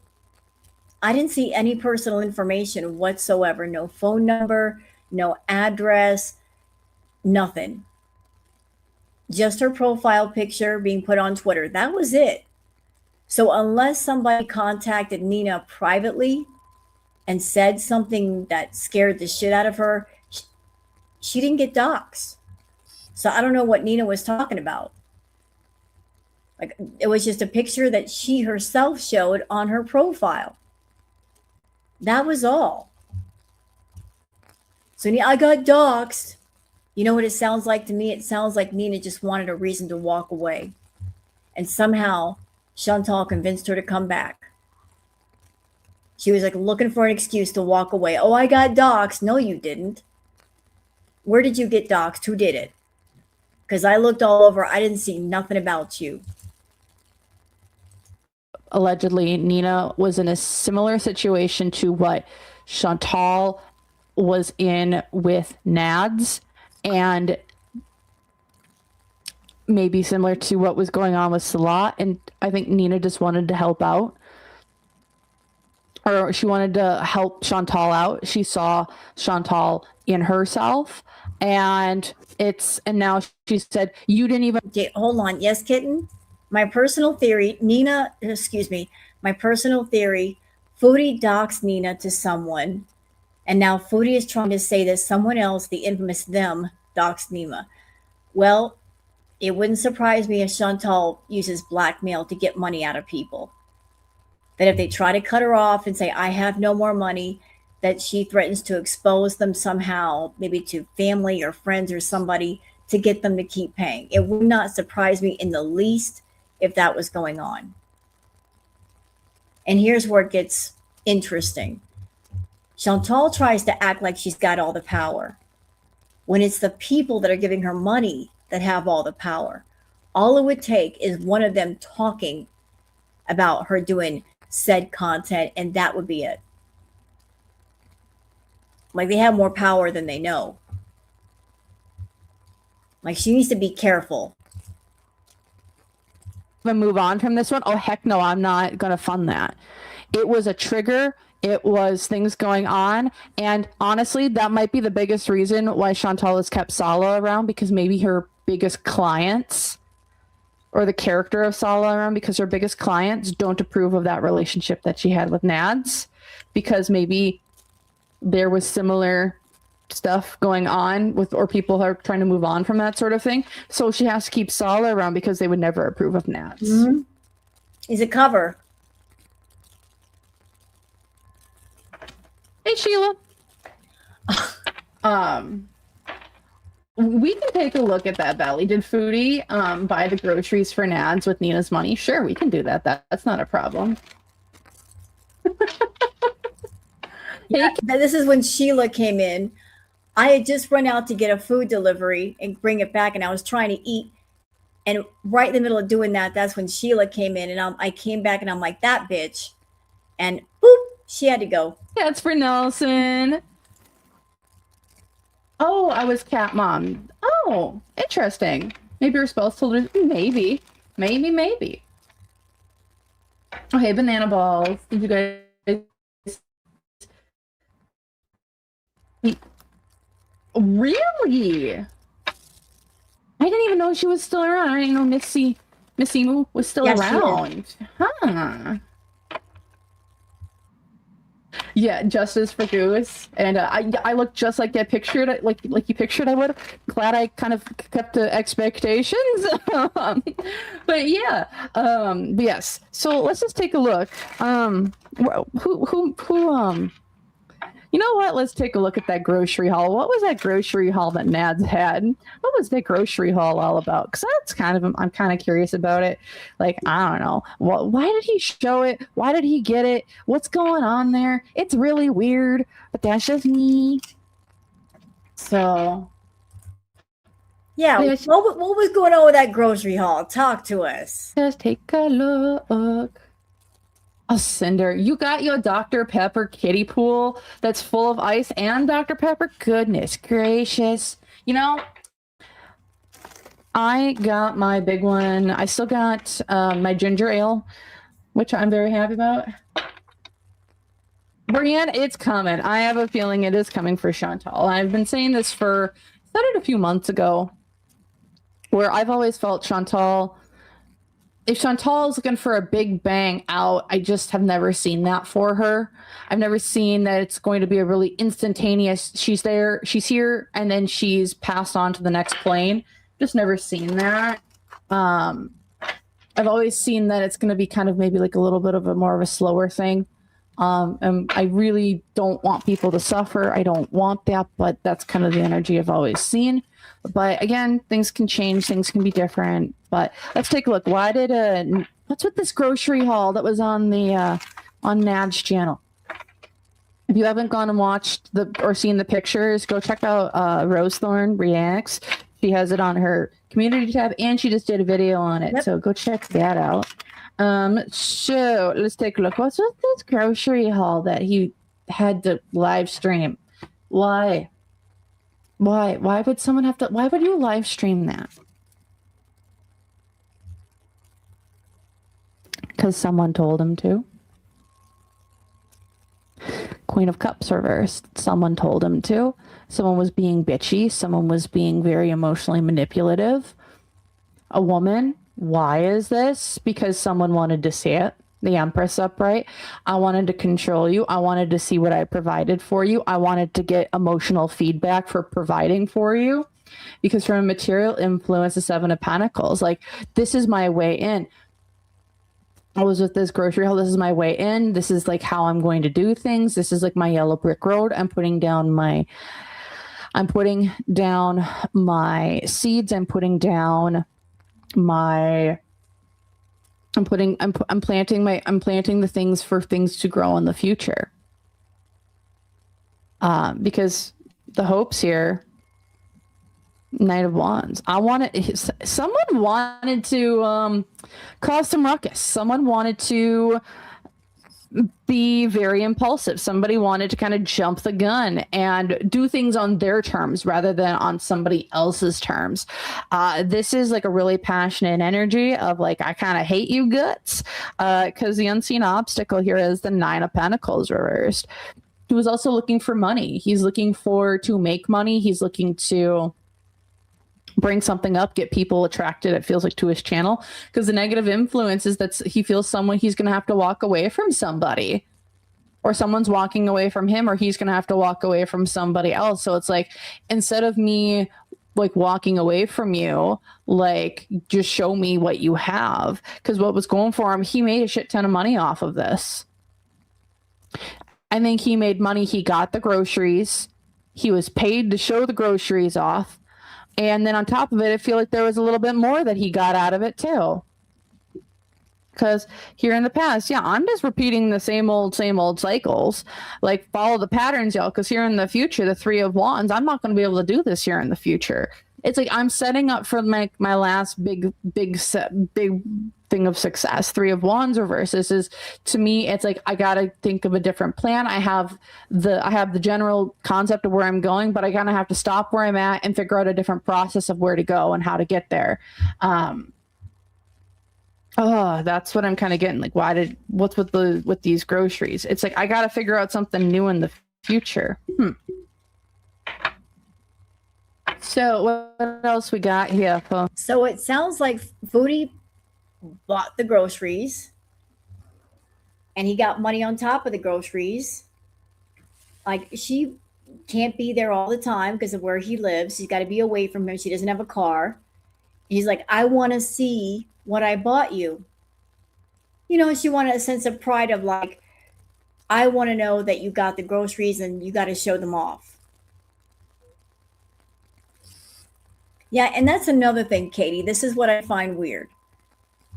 Speaker 1: I didn't see any personal information whatsoever. No phone number, no address, nothing. Just her profile picture being put on Twitter. That was it. So unless somebody contacted Nina privately and said something that scared the shit out of her, she didn't get doxxed. So I don't know what Nina was talking about. Like, it was just a picture that she herself showed on her profile. That was all. So I got doxxed. You know what it sounds like to me? It sounds like Nina just wanted a reason to walk away. And somehow Chantal convinced her to come back. She was like looking for an excuse to walk away. Oh, I got doxxed. No, you didn't. Where did you get doxxed? Who did it? Because I looked all over. I didn't see nothing about you.
Speaker 12: Allegedly, Nina was in a similar situation to what Chantal was in with Nads, and maybe similar to what was going on with Salah. And I think Nina just wanted to help out, or she wanted to help Chantal out. She saw Chantal in herself, and now she said, you didn't even...
Speaker 1: Okay, hold on. Yes, kitten? My personal theory, my personal theory, Foodie doxed Nina to someone, and now Foodie is trying to say that someone else, the infamous them, doxed Nina. Well, it wouldn't surprise me if Chantal uses blackmail to get money out of people. That if they try to cut her off and say, I have no more money, that she threatens to expose them somehow, maybe to family or friends or somebody, to get them to keep paying. It would not surprise me in the least if that was going on. And here's where it gets interesting. Chantal tries to act like she's got all the power, when it's the people that are giving her money that have all the power. All it would take is one of them talking about her doing said content, and that would be it. Like, they have more power than they know. Like, she needs to be careful.
Speaker 12: Move on from this one. Oh, heck no, I'm not going to fund that. It was a trigger. It was things going on. And honestly, that might be the biggest reason why Chantal has kept Sala around, because maybe her biggest clients, or the character of Sala around, because her biggest clients don't approve of that relationship that she had with Nads, because maybe there was similar stuff going on with, or people are trying to move on from that sort of thing. So she has to keep Sala around because they would never approve of Nads.
Speaker 1: Mm-hmm. He's a cover.
Speaker 12: Hey, Sheila. We can take a look at that belly. Did Foodie buy the groceries for Nads with Nina's money? Sure, we can do that. That's not a problem.
Speaker 1: Yeah, this is when Sheila came in. I had just run out to get a food delivery and bring it back, and I was trying to eat. And right in the middle of doing that, that's when Sheila came in, and I came back, and I'm like, that bitch. And boop, she had to go.
Speaker 12: That's for Nelson. Oh, I was cat mom. Oh, interesting. Maybe her spouse told her. Maybe. Oh, hey, banana balls. Did you guys eat? Really? I didn't even know she was still around. I didn't know Missy Moo was still around. Huh. Yeah, justice for Goose, and I look just like I pictured, like you pictured I would. Glad I kind of kept the expectations, but yeah, but yes. So let's just take a look. Who you know what? Let's take a look at that grocery haul. What was that grocery haul that Nads had? What was that grocery haul all about? Because that's I'm kind of curious about it. Like, I don't know. Why did he show it? Why did he get it? What's going on there? It's really weird, but that's just me. So,
Speaker 1: yeah. What was going on with that grocery haul? Talk to us.
Speaker 12: Just take a look. Oh, Cinder, you got your Dr. Pepper kiddie pool that's full of ice and Dr. Pepper? Goodness gracious. You know, I got my big one. I still got my ginger ale, which I'm very happy about. Brienne, it's coming. I have a feeling it is coming for Chantal. I've been saying this I said it a few months ago, where I've always felt Chantal... If Chantal is looking for a big bang out, I just have never seen that for her. I've never seen that it's going to be a really instantaneous, she's there, she's here, and then she's passed on to the next plane. Just never seen that. I've always seen that it's going to be kind of maybe like a little bit of more of a slower thing. And I really don't want people to suffer. I don't want that, but that's kind of the energy I've always seen. But again, things can change, things can be different. But let's take a look. What's with this grocery haul that was on the on Nad's channel? If you haven't gone and watched or seen the pictures, go check out Rosethorn Reacts. She has it on her community tab, and she just did a video on it. Yep. So go check that out. So let's take a look. What's with this grocery haul that he had to live stream? Why would someone have to? Why would you live stream that? Because someone told him to. Queen of Cups reversed. Someone told him to. Someone was being bitchy. Someone was being very emotionally manipulative. A woman. Why is this? Because someone wanted to see it. The Empress upright. I wanted to control you. I wanted to see what I provided for you. I wanted to get emotional feedback for providing for you. Because from a material influence, the Seven of Pentacles, like, this is my way in. I was with this grocery haul. This is my way in. This is like how I'm going to do things. This is like my yellow brick road. I'm putting down my seeds. I'm planting the things for things to grow in the future. Because the hopes here, Knight of Wands. Someone wanted to cause some ruckus. Someone wanted to be very impulsive. Somebody wanted to kind of jump the gun and do things on their terms rather than on somebody else's terms. This is like a really passionate energy of like, I kind of hate you guts, because the unseen obstacle here is the 9 of Pentacles reversed. He was also looking for money. He's looking to make money. He's looking to bring something up, get people attracted, it feels like, to his channel, because the negative influence is that he feels he's going to have to walk away from somebody, or someone's walking away from him, or he's going to have to walk away from somebody else. So it's like, instead of me like walking away from you, like, just show me what you have. Because what was going for him, he made a shit ton of money off of this. I think he made money. He got the groceries. He was paid to show the groceries off. And then on top of it, I feel like there was a little bit more that he got out of it too. Because here in the past, yeah, I'm just repeating the same old cycles. Like, follow the patterns, y'all. Because here in the future, the 3 of Wands, I'm not going to be able to do this here in the future. It's like I'm setting up for my last big thing of success. 3 of Wands reverses is, to me, it's like I gotta think of a different plan. I have the general concept of where I'm going, but I kind of have to stop where I'm at and figure out a different process of where to go and how to get there. That's what I'm kind of getting. Like, what's with these groceries? It's like I gotta figure out something new in the future. So what else we got here?
Speaker 1: So it sounds like Foodie bought the groceries and he got money on top of the groceries. Like, she can't be there all the time because of where he lives. She's got to be away from him. She doesn't have a car. He's like, I want to see what I bought you. You know, she wanted a sense of pride of like, I want to know that you got the groceries and you got to show them off. Yeah, and that's another thing, Katie. This is what I find weird.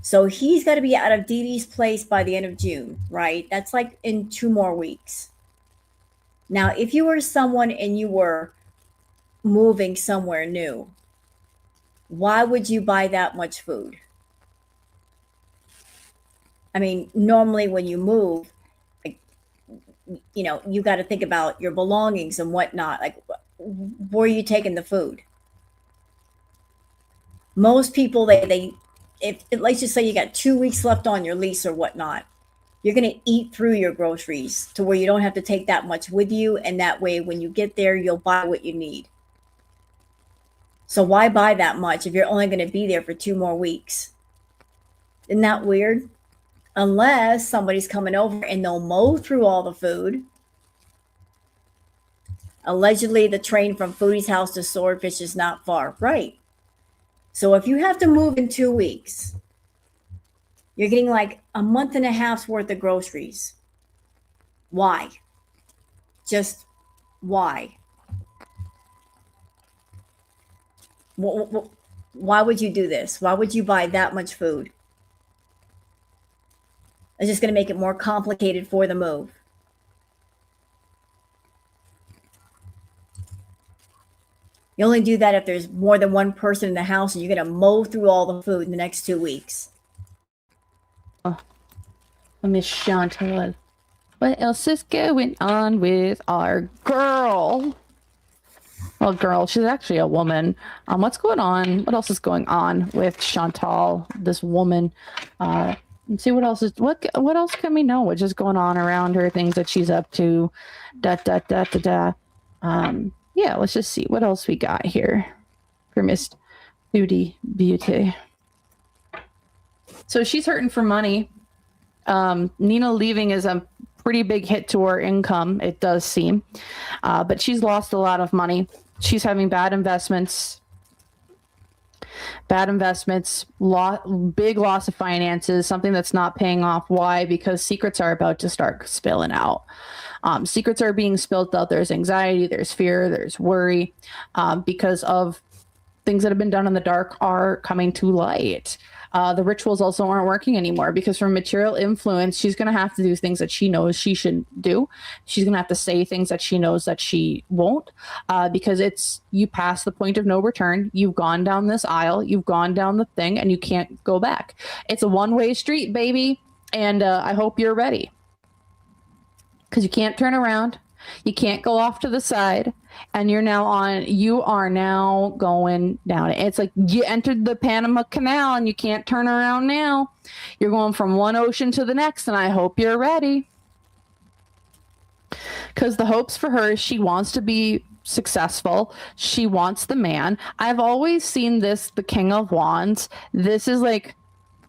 Speaker 1: So he's got to be out of Dee Dee's place by the end of June, right? That's like in 2 more weeks. Now, if you were someone and you were moving somewhere new, why would you buy that much food? I mean, normally when you move, like, you know, you got to think about your belongings and whatnot. Like, where are you taking the food? Most people, if let's just say you got 2 weeks left on your lease or whatnot, you're going to eat through your groceries to where you don't have to take that much with you. And that way, when you get there, you'll buy what you need. So why buy that much if you're only going to be there for 2 more weeks? Isn't that weird? Unless somebody's coming over and they'll mow through all the food. Allegedly, the train from Foodie's house to Swordfish is not far. Right. So if you have to move in 2 weeks, you're getting like a month and a half's worth of groceries. Why? Just why? Why would you do this? Why would you buy that much food? It's just going to make it more complicated for the move. You only do that if there's more than one person in the house and you're going to mow through all the food in the next 2 weeks.
Speaker 12: Oh, Miss Chantal. What else is going on with our girl? Well, girl, she's actually a woman. What's going on? What else is going on with Chantal, this woman? Let's see what else is what else can we know? What's just going on around her? Things that she's up to. Yeah, let's just see what else we got here for Miss Foodie Beauty. So she's hurting for money. Nina leaving is a pretty big hit to her income, it does seem. But she's lost a lot of money. She's having bad investments, big loss of finances, something that's not paying off. Why? Because secrets are about to start spilling out. Secrets are being spilled out. There's anxiety, there's fear, there's worry, because of things that have been done in the dark are coming to light. The rituals also aren't working anymore because from material influence, she's going to have to do things that she knows she shouldn't do. She's going to have to say things that she knows that she won't, because you pass the point of no return. You've gone down this aisle, you've gone down the thing, and you can't go back. It's a one-way street, baby, and I hope you're ready. because you can't turn around. You can't go off to the side, and you are now going down. It's like you entered the Panama Canal and you can't turn around now. You're going from one ocean to the next, and I hope you're ready. Because the hopes for her is she wants to be successful. She wants the man. I've always seen this, the King of Wands. This is like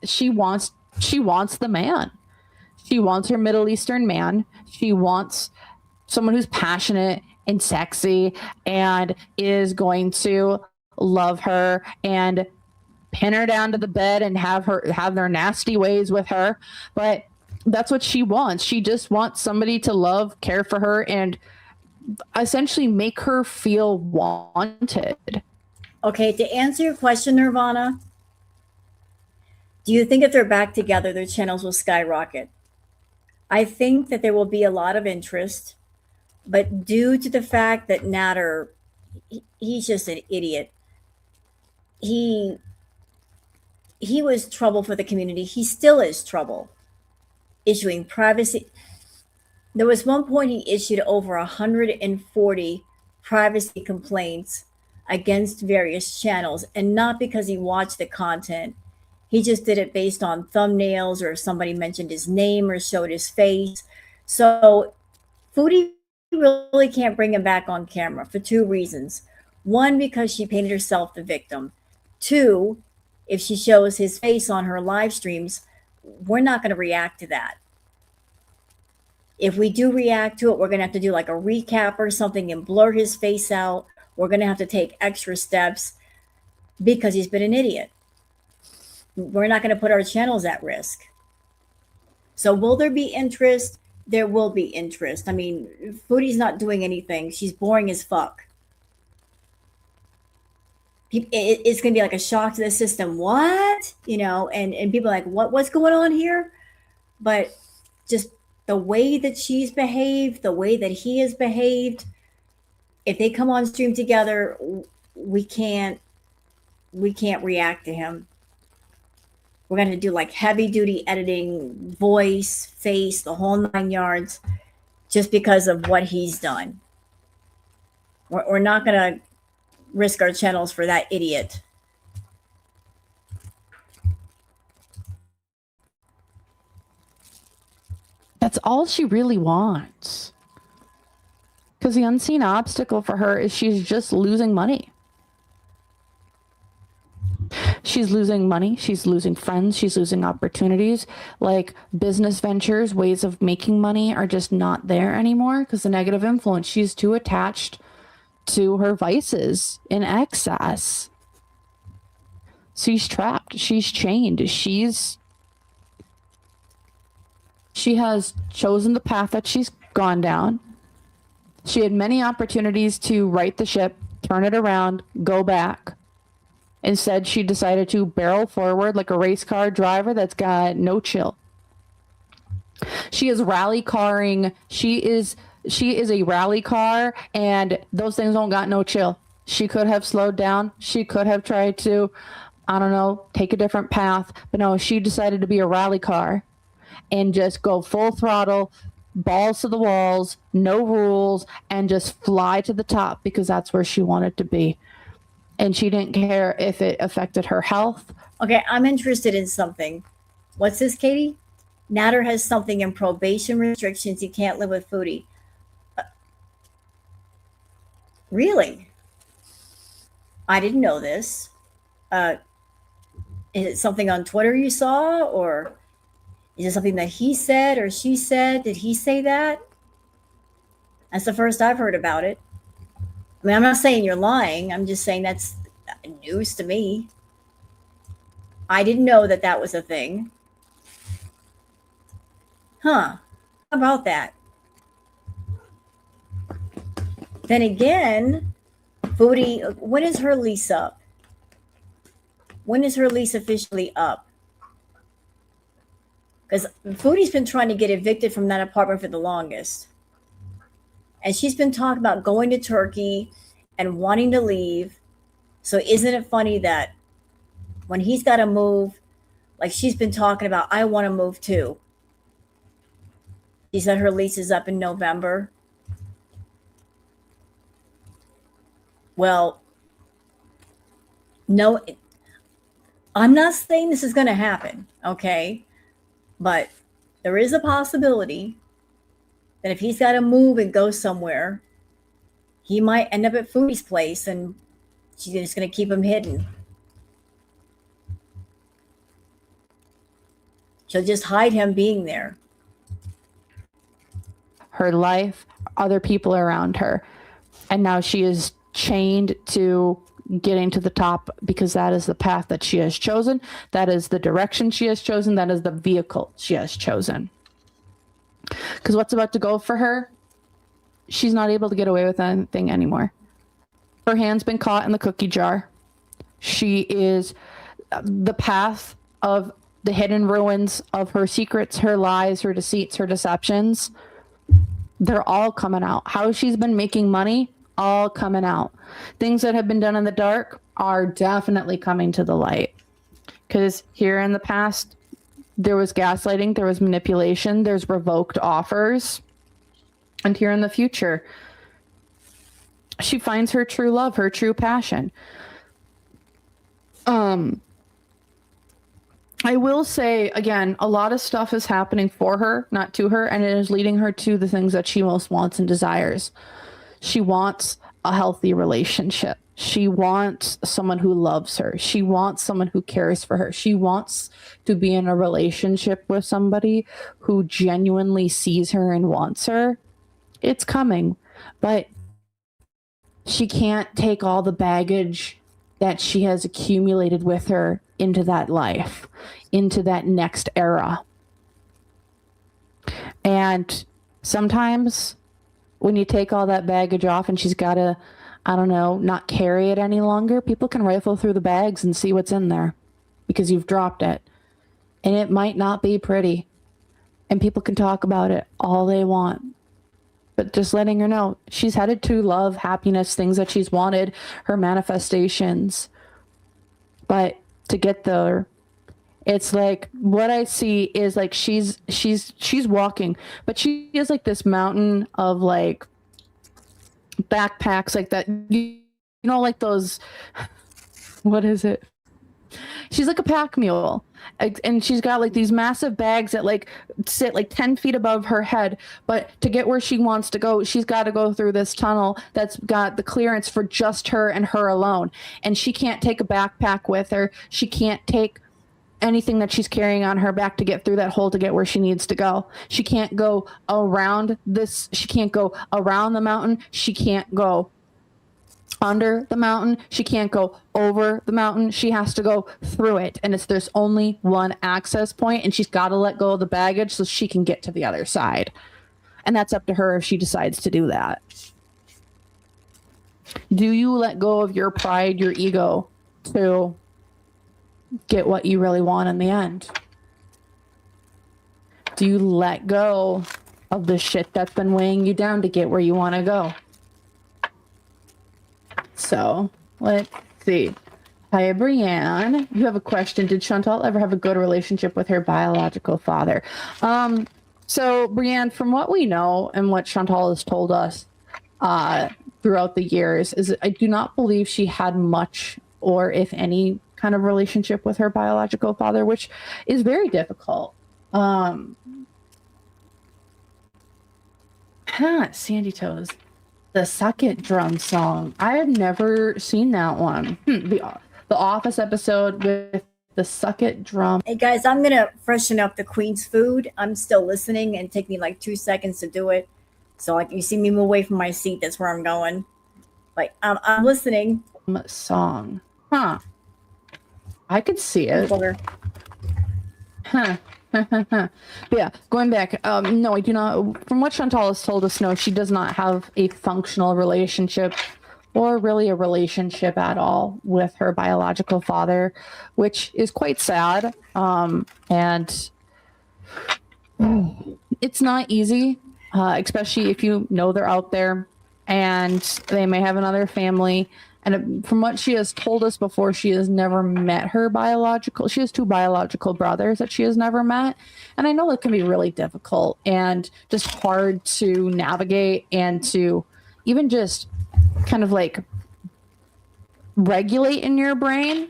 Speaker 12: she wants the man. She wants her Middle Eastern man. She wants someone who's passionate and sexy and is going to love her and pin her down to the bed and have their nasty ways with her. But that's what she wants. She just wants somebody to love, care for her, and essentially make her feel wanted.
Speaker 1: Okay, to answer your question, Nirvana, do you think if they're back together, their channels will skyrocket? I think that there will be a lot of interest, but due to the fact that Natter, he's just an idiot. He was trouble for the community. He still is trouble. Issuing privacy. There was one point he issued over 140 privacy complaints against various channels, and not because he watched the content. He just did it based on thumbnails or if somebody mentioned his name or showed his face. So Foodie really can't bring him back on camera for two reasons. One, because she painted herself the victim. Two, if she shows his face on her live streams, we're not going to react to that. If we do react to it, we're going to have to do like a recap or something and blur his face out. We're going to have to take extra steps because he's been an idiot. We're not going to put our channels at risk. So will there be interest? There will be interest. I mean, Foodie's not doing anything. She's boring as fuck. It's going to be like a shock to the system. What? You know, and people are like, what's going on here? But just the way that she's behaved, the way that he has behaved, if they come on stream together, we can't react to him. We're going to do like heavy duty editing, voice, face, the whole 9 yards, just because of what he's done. We're not going to risk our channels for that idiot.
Speaker 12: That's all she really wants. Because the unseen obstacle for her is she's just losing money. She's losing money. She's losing friends. She's losing opportunities. Like business ventures, ways of making money are just not there anymore because the negative influence. She's too attached to her vices in excess. She's trapped. She's chained. She has chosen the path that she's gone down. She had many opportunities to right the ship, turn it around, go back. Instead, she decided to barrel forward like a race car driver that's got no chill. She is rally carring. She is a rally car, and those things don't got no chill. She could have slowed down. She could have tried to, I don't know, take a different path. But no, she decided to be a rally car and just go full throttle, balls to the walls, no rules, and just fly to the top because that's where she wanted to be. And she didn't care if it affected her health.
Speaker 1: Okay, I'm interested in something. What's this, Katie? Natter has something in probation restrictions. He can't live with Foodie. Really? I didn't know this. Is it something on Twitter you saw, or is it something that he said or she said? Did he say that? That's the first I've heard about it. I mean, I'm not saying you're lying. I'm just saying that's news to me. I didn't know that that was a thing. Huh. How about that? Then again, Foodie, when is her lease up? When is her lease officially up? Because Foodie's been trying to get evicted from that apartment for the longest. And she's been talking about going to Turkey and wanting to leave. So isn't it funny that when he's got to move, like she's been talking about, I want to move too. She said her lease is up in November. Well, no, I'm not saying this is going to happen, okay? But there is a possibility that if he's got to move and go somewhere, he might end up at Foodie's place and she's just going to keep him hidden. She'll just hide him being there.
Speaker 12: Her life, other people around her. And now she is chained to getting to the top because that is the path that she has chosen. That is the direction she has chosen. That is the vehicle she has chosen. Because what's about to go for her, she's not able to get away with anything anymore. Her hand's been caught in the cookie jar. She is the path of the hidden ruins of her secrets, her lies, her deceits, her deceptions. They're all coming out. How she's been making money, all coming out. Things that have been done in the dark are definitely coming to the light. Because here in the past, there was gaslighting, there was manipulation, there's revoked offers. And here in the future, she finds her true love, her true passion. I will say, again, a lot of stuff is happening for her, not to her, and it is leading her to the things that she most wants and desires. She wants a healthy relationship. She wants someone who loves her. She wants someone who cares for her. She wants to be in a relationship with somebody who genuinely sees her and wants her. It's coming, but she can't take all the baggage that she has accumulated with her into that life, into that next era. And sometimes when you take all that baggage off and she's got to, I don't know, not carry it any longer, people can rifle through the bags and see what's in there because you've dropped it. And it might not be pretty. And people can talk about it all they want. But just letting her know, she's headed to love, happiness, things that she's wanted, her manifestations. But to get there, it's like what I see is like she's walking, but she is like this mountain of like backpacks like that, you know, like those, what is it? She's like a pack mule, and she's got like these massive bags that like sit like 10 feet above her head. But to get where she wants to go, she's got to go through this tunnel that's got the clearance for just her and her alone. And she can't take a backpack with her. She can't take anything that she's carrying on her back to get through that hole to get where she needs to go. She can't go around this. She can't go around the mountain. She can't go under the mountain. She can't go over the mountain. She has to go through it. And there's only one access point, and she's got to let go of the baggage so she can get to the other side. And that's up to her if she decides to do that. Do you let go of your pride, your ego, to get what you really want in the end? Do you let go of the shit that's been weighing you down to get where you want to go? So, let's see. Hi, Brienne. You have a question. Did Chantal ever have a good relationship with her biological father? So, Brienne, from what we know and what Chantal has told us throughout the years, is I do not believe she had much or if any kind of relationship with her biological father, which is very difficult. Sandy Toes. The Suck It drum song. I have never seen that one. The Office episode with the Suck It drum.
Speaker 1: Hey guys, I'm going to freshen up the Queen's food. I'm still listening and take me like 2 seconds to do it. So like you see me move away from my seat, that's where I'm going. Like I'm listening.
Speaker 12: Song. Huh. I could see it. Huh. Yeah, going back, no, I do not. From what Chantal has told us, no, she does not have a functional relationship or really a relationship at all with her biological father, which is quite sad. And it's not easy, especially if you know they're out there and they may have another family And from what she has told us before, she has never met she has 2 biological brothers that she has never met. And I know it can be really difficult and just hard to navigate and to even just kind of like regulate in your brain.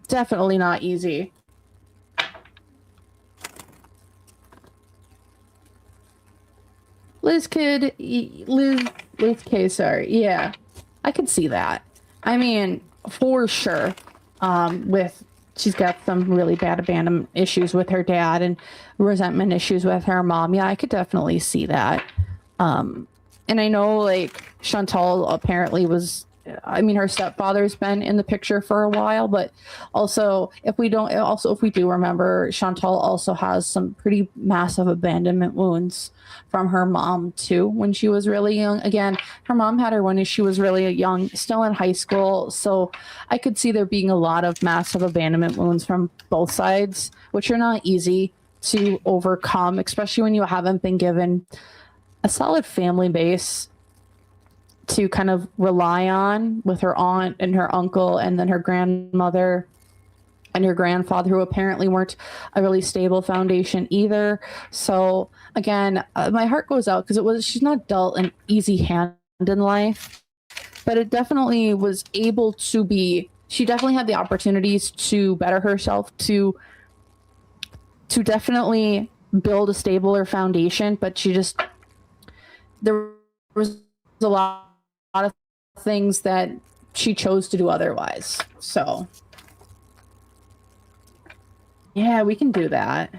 Speaker 12: Definitely not easy. Liz K, sorry. Yeah, I could see that. I mean, for sure. She's got some really bad abandonment issues with her dad and resentment issues with her mom. Yeah, I could definitely see that. And I know like Chantal apparently her stepfather's been in the picture for a while, but also if we do remember, Chantal also has some pretty massive abandonment wounds from her mom too when she was really young. Again, her mom had her when she was really young, still in high school. So I could see there being a lot of massive abandonment wounds from both sides, which are not easy to overcome, especially when you haven't been given a solid family base to kind of rely on with her aunt and her uncle and then her grandmother and her grandfather, who apparently weren't a really stable foundation either. So again, my heart goes out because she's not dealt an easy hand in life, but it definitely was able to be, she definitely had the opportunities to better herself, to definitely build a stabler foundation, but there was a lot of things that she chose to do otherwise. So yeah, we can do that.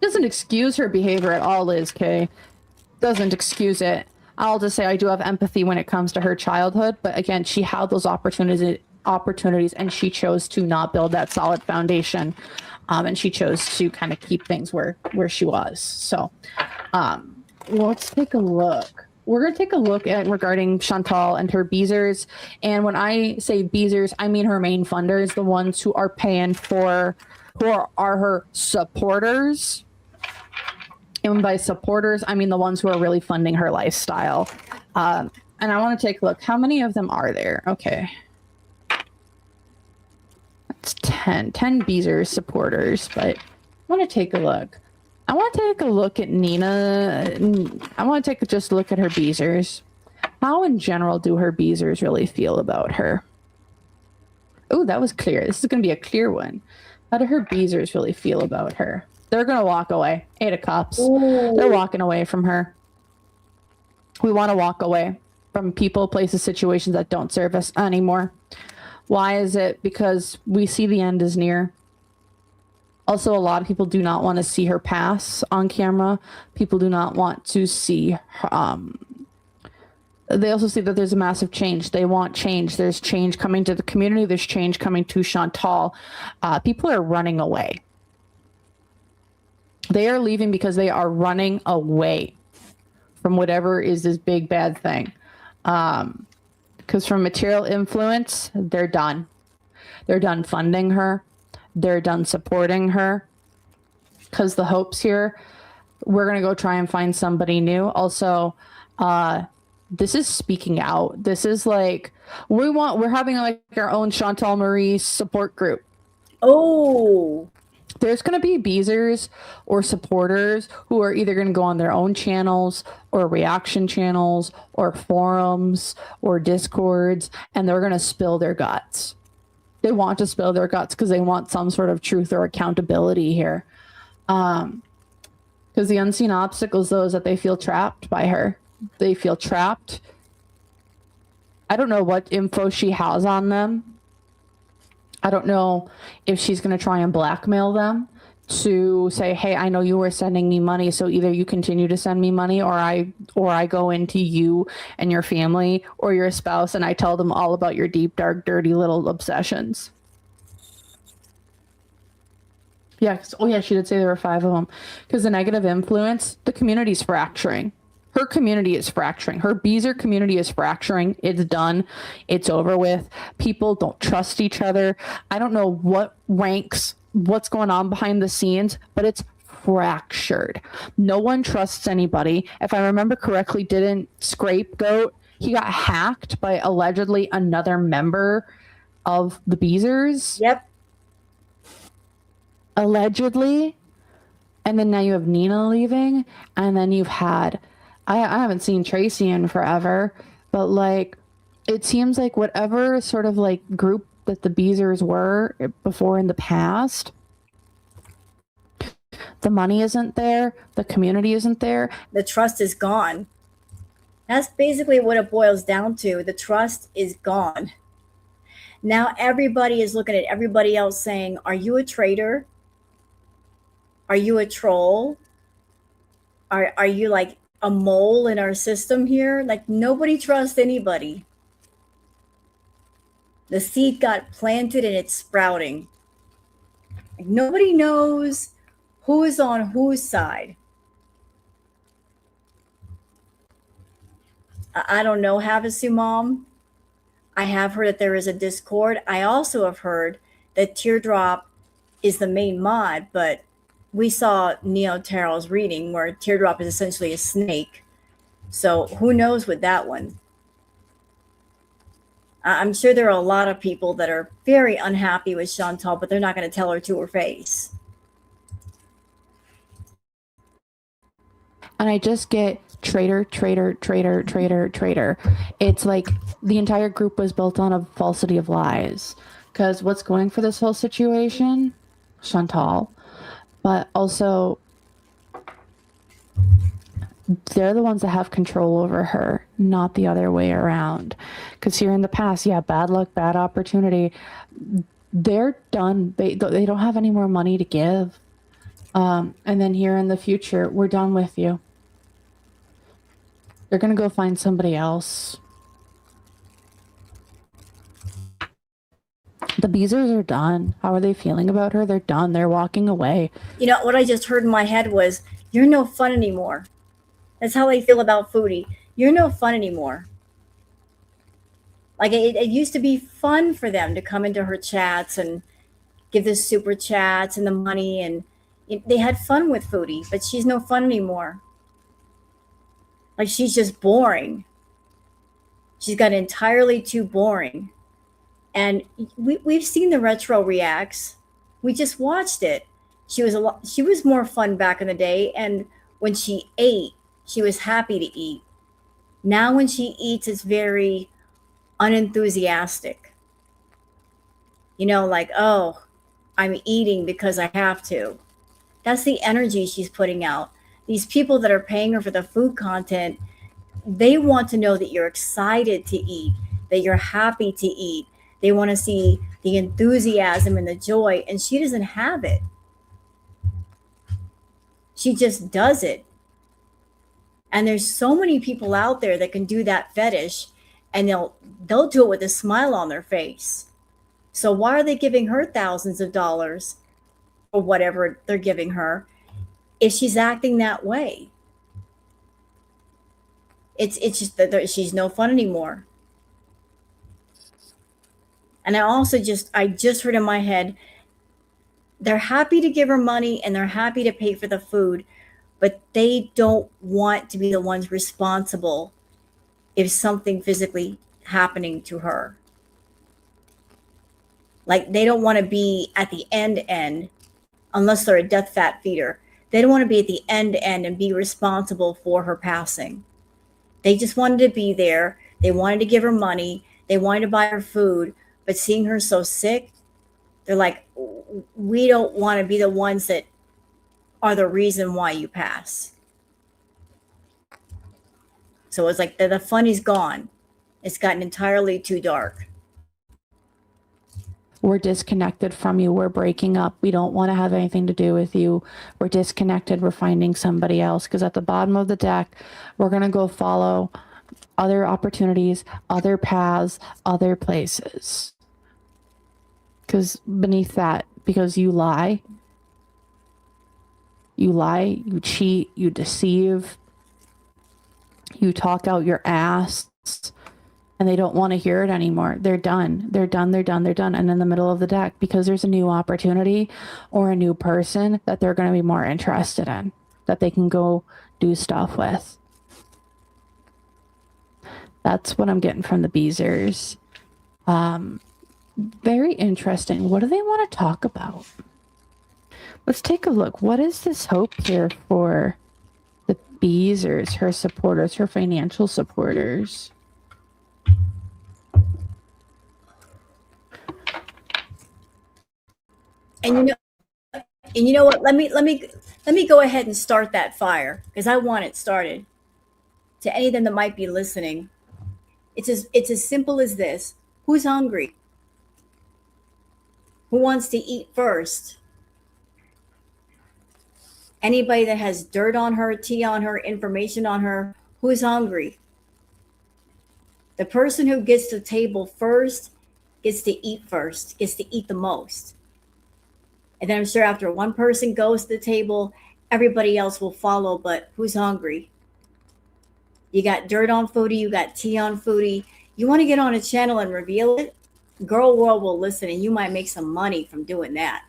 Speaker 12: Doesn't excuse her behavior at all, Liz K. Doesn't excuse it. I'll just say I do have empathy when it comes to her childhood, but again, she had those opportunities and she chose to not build that solid foundation. And she chose to kind of keep things where she was. So let's take a look. We're going to take a look at regarding Chantal and her beezers. And when I say beezers, I mean her main funders, the ones who are paying for, who are her supporters. And by supporters, I mean the ones who are really funding her lifestyle. And I want to take a look. How many of them are there? Okay. That's 10 beezers supporters, but I want to take a look. I want to take a look at Nina. I want to take just a look at her beezers. How in general do her beezers really feel about her? Oh, that was clear. This is going to be a clear one. How do her beezers really feel about her? They're going to walk away. 8 of Cups. Ooh. They're walking away from her. We want to walk away from people, places, situations that don't serve us anymore. Why is it? Because we see the end is near. Also, a lot of people do not want to see her pass on camera. People do not want to see her, they also see that there's a massive change. They want change. There's change coming to the community. There's change coming to Chantal. People are running away. They are leaving because they are running away from whatever is this big bad thing. Because from material influence, they're done. They're done funding her. They're done supporting her. Because the hopes here, we're going to go try and find somebody new. Also, this is speaking out. This is like, we're having like our own Chantal Marie support group.
Speaker 1: Oh.
Speaker 12: There's going to be beezers or supporters who are either going to go on their own channels or reaction channels or forums or discords, and they're going to spill their guts. They want to spill their guts because they want some sort of truth or accountability here. Because the unseen obstacle is those that they feel trapped by her. They feel trapped. I don't know what info she has on them. I don't know if she's going to try and blackmail them to say, hey, I know you were sending me money, so either you continue to send me money or I go into you and your family or your spouse and I tell them all about your deep, dark, dirty little obsessions. Yeah. Oh, yeah, she did say there were 5 of them. Because the negative influence, the community's fracturing. Her community is fracturing. Her beezer community is fracturing. It's done. It's over with. People don't trust each other. I don't know what's going on behind the scenes, but it's fractured. No one trusts anybody. If I remember correctly, didn't Scapegoat he got hacked by allegedly another member of the Beezers.
Speaker 1: Yep.
Speaker 12: Allegedly. And then now you have Nina leaving, and then you've had I haven't seen Tracy in forever, but like it seems like whatever sort of like group that the Beezers were before in the past, the money isn't there, the community isn't there.
Speaker 1: The trust is gone. That's basically what it boils down to. The trust is gone. Now everybody is looking at everybody else saying, are you a traitor? Are you a troll? Are you like a mole in our system here? Like nobody trusts anybody. The seed got planted and it's sprouting. Like, nobody knows who is on whose side. I don't know, Havasu Mom. I have heard that there is a Discord. I also have heard that Teardrop is the main mod, but we saw Neo Tarot's reading where Teardrop is essentially a snake. So who knows with that one? I'm sure there are a lot of people that are very unhappy with Chantal, but they're not going to tell her to her face.
Speaker 12: And I just get traitor, traitor, traitor, traitor, traitor. It's like the entire group was built on a falsity of lies. Because what's going for this whole situation? Chantal. But also, they're the ones that have control over her, not the other way around. Because here in the past, yeah, bad luck, bad opportunity. They're done. They don't have any more money to give. And then here in the future, we're done with you. They're going to go find somebody else. The Beezers are done. How are they feeling about her? They're done. They're walking away.
Speaker 1: You know, what I just heard in my head was, you're no fun anymore. That's how they feel about Foodie. You're no fun anymore. Like it used to be fun for them to come into her chats and give the super chats and the money, and they had fun with Foodie, but she's no fun anymore. Like she's just boring. She's got entirely too boring. And we've seen the retro reacts. We just watched it. She was more fun back in the day, and when she ate, she was happy to eat. Now when she eats, it's very unenthusiastic. You know, like, oh, I'm eating because I have to. That's the energy she's putting out. These people that are paying her for the food content, they want to know that you're excited to eat, that you're happy to eat. They want to see the enthusiasm and the joy, and she doesn't have it. She just does it. And there's so many people out there that can do that fetish, and they'll do it with a smile on their face. So why are they giving her thousands of dollars or whatever they're giving her if she's acting that way? It's just that she's no fun anymore. And I just heard in my head, they're happy to give her money and they're happy to pay for the food, but they don't want to be the ones responsible if something physically happening to her. Like they don't want to be at the end, unless they're a death fat feeder. They don't want to be at the end and be responsible for her passing. They just wanted to be there. They wanted to give her money. They wanted to buy her food. But seeing her so sick, they're like, we don't want to be the ones that are the reason why you pass. So it's like the fun is gone. It's gotten entirely too dark.
Speaker 12: We're disconnected from you. We're breaking up. We don't want to have anything to do with you. We're disconnected. We're finding somebody else. Because at the bottom of the deck, we're going to go follow other opportunities, other paths, other places. Because beneath that, because you lie, you cheat, you deceive, you talk out your ass, and they don't want to hear it anymore. They're done. They're done. And in the middle of the deck, because there's a new opportunity or a new person that they're going to be more interested in, that they can go do stuff with. That's what I'm getting from the Beezers. Very interesting. What do they want to talk about? Let's take a look. What is this hope here for the Beezers, her supporters, her financial supporters?
Speaker 1: And you know what? Let me go ahead and start that fire because I want it started. To any of them that might be listening, it's as simple as this: who's hungry? Who wants to eat first? Anybody that has dirt on her, tea on her, information on her, who's hungry? The person who gets to the table first gets to eat first, gets to eat the most. And then I'm sure after one person goes to the table, everybody else will follow, but who's hungry? You got dirt on Foodie, you got tea on Foodie. You want to get on a channel and reveal it? Girl World will listen and you might make some money from doing that.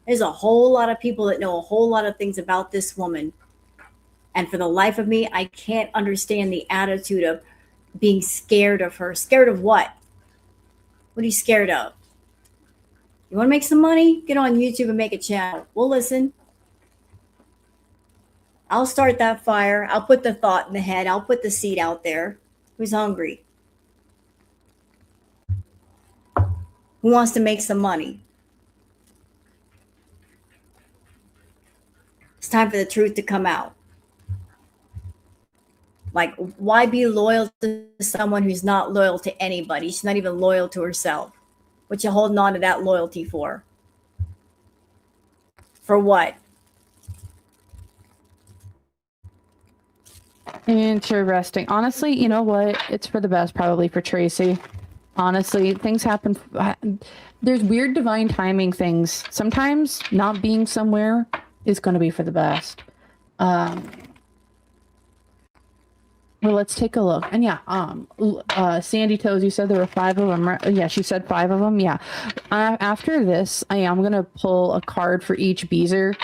Speaker 1: There's a whole lot of people that know a whole lot of things about this woman. And for the life of me, I can't understand the attitude of being scared of her. Scared of what? What are you scared of? You want to make some money? Get on YouTube and make a channel. We'll listen. I'll start that fire. I'll put the thought in the head. I'll put the seed out there. Who's hungry? Who wants to make some money? It's time for the truth to come out. Like, why be loyal to someone who's not loyal to anybody? She's not even loyal to herself. What you holding on to that loyalty for? For what?
Speaker 12: Interesting. Honestly, you know what? It's for the best, probably for Tracy. Honestly, things happen. There's weird divine timing things. Sometimes not being somewhere is going to be for the best. Well, let's take a look. And yeah, Sandy Toes, you said there were 5 of them, right? Yeah, she said 5 of them. Yeah. After this, I am going to pull a card for each Beezer.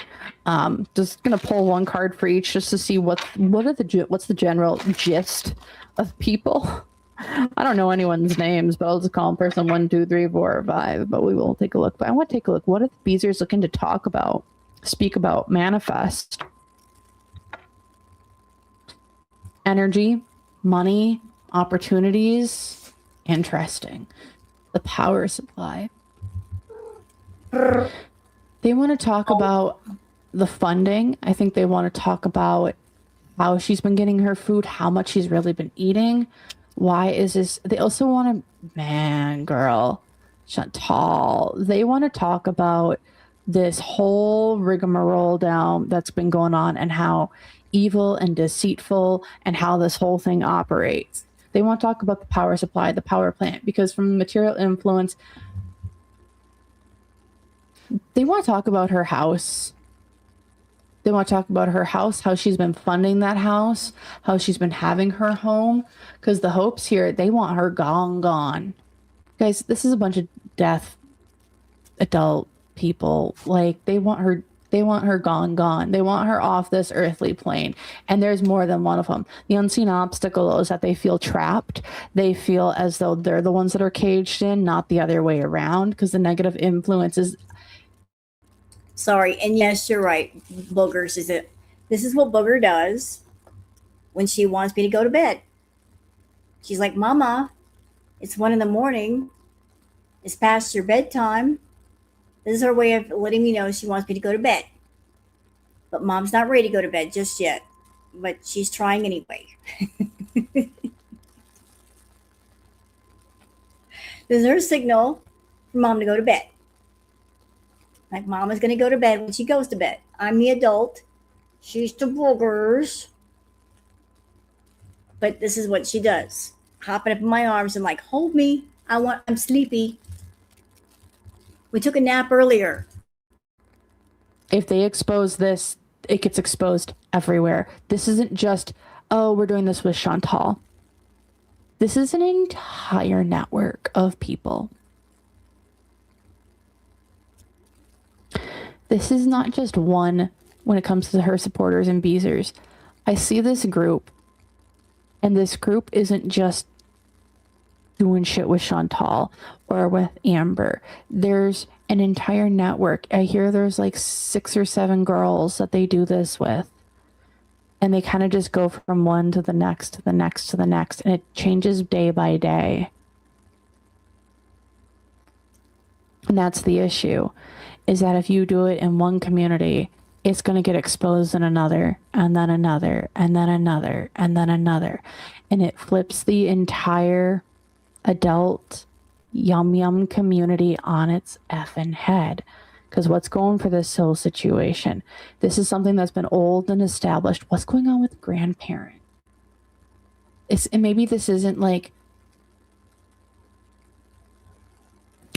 Speaker 12: Just going to pull one card for each just to see what's the general gist of people. I don't know anyone's names, but I'll just call them person 1, 2, 3, 4, 5. But we will take a look. But I want to take a look. What are the Beezers looking to talk about, speak about, manifest? Energy, money, opportunities. Interesting. The power supply. They want to talk about the funding. I think they want to talk about how she's been getting her food, how much she's really been eating. Why is this? They also want to, man, girl, Chantal. They want to talk about this whole rigmarole down that's been going on and how evil and deceitful and how this whole thing operates. They want to talk about the power supply, the power plant, because from material influence, they want to talk about her house. They want to talk about her house, how she's been funding that house, how she's been having her home, because the hopes here, they want her gone. Guys, this is a bunch of deaf adult people. Like, they want her gone. They want her off this earthly plane. And there's more than one of them. The unseen obstacle is that they feel trapped. They feel as though they're the ones that are caged in, not the other way around, because the negative influence is...
Speaker 1: Sorry, and yes, you're right. Boogers is it. This is what Booger does when she wants me to go to bed. She's like, Mama, it's 1 a.m. It's past your bedtime. This is her way of letting me know she wants me to go to bed. But Mom's not ready to go to bed just yet. But she's trying anyway. This is her signal for Mom to go to bed. Like, Mama's going to go to bed when she goes to bed. I'm the adult. She's the boogers. But this is what she does. Hopping up in my arms and like, hold me. I'm sleepy. We took a nap earlier.
Speaker 12: If they expose this, it gets exposed everywhere. This isn't just, oh, we're doing this with Chantal. This is an entire network of people. This is not just one when it comes to her supporters and Beezers. I see this group, and this group isn't just doing shit with Chantal or with Amber. There's an entire network. I hear there's like 6 or 7 girls that they do this with. And they kind of just go from one to the next, to the next, to the next. And it changes day by day. And that's the issue, is that if you do it in one community, it's going to get exposed in another, and then another, and then another, and then another. And it flips the entire adult yum community on its effing head. Because what's going for this whole situation? This is something that's been old and established. What's going on with the grandparent? And maybe this isn't like,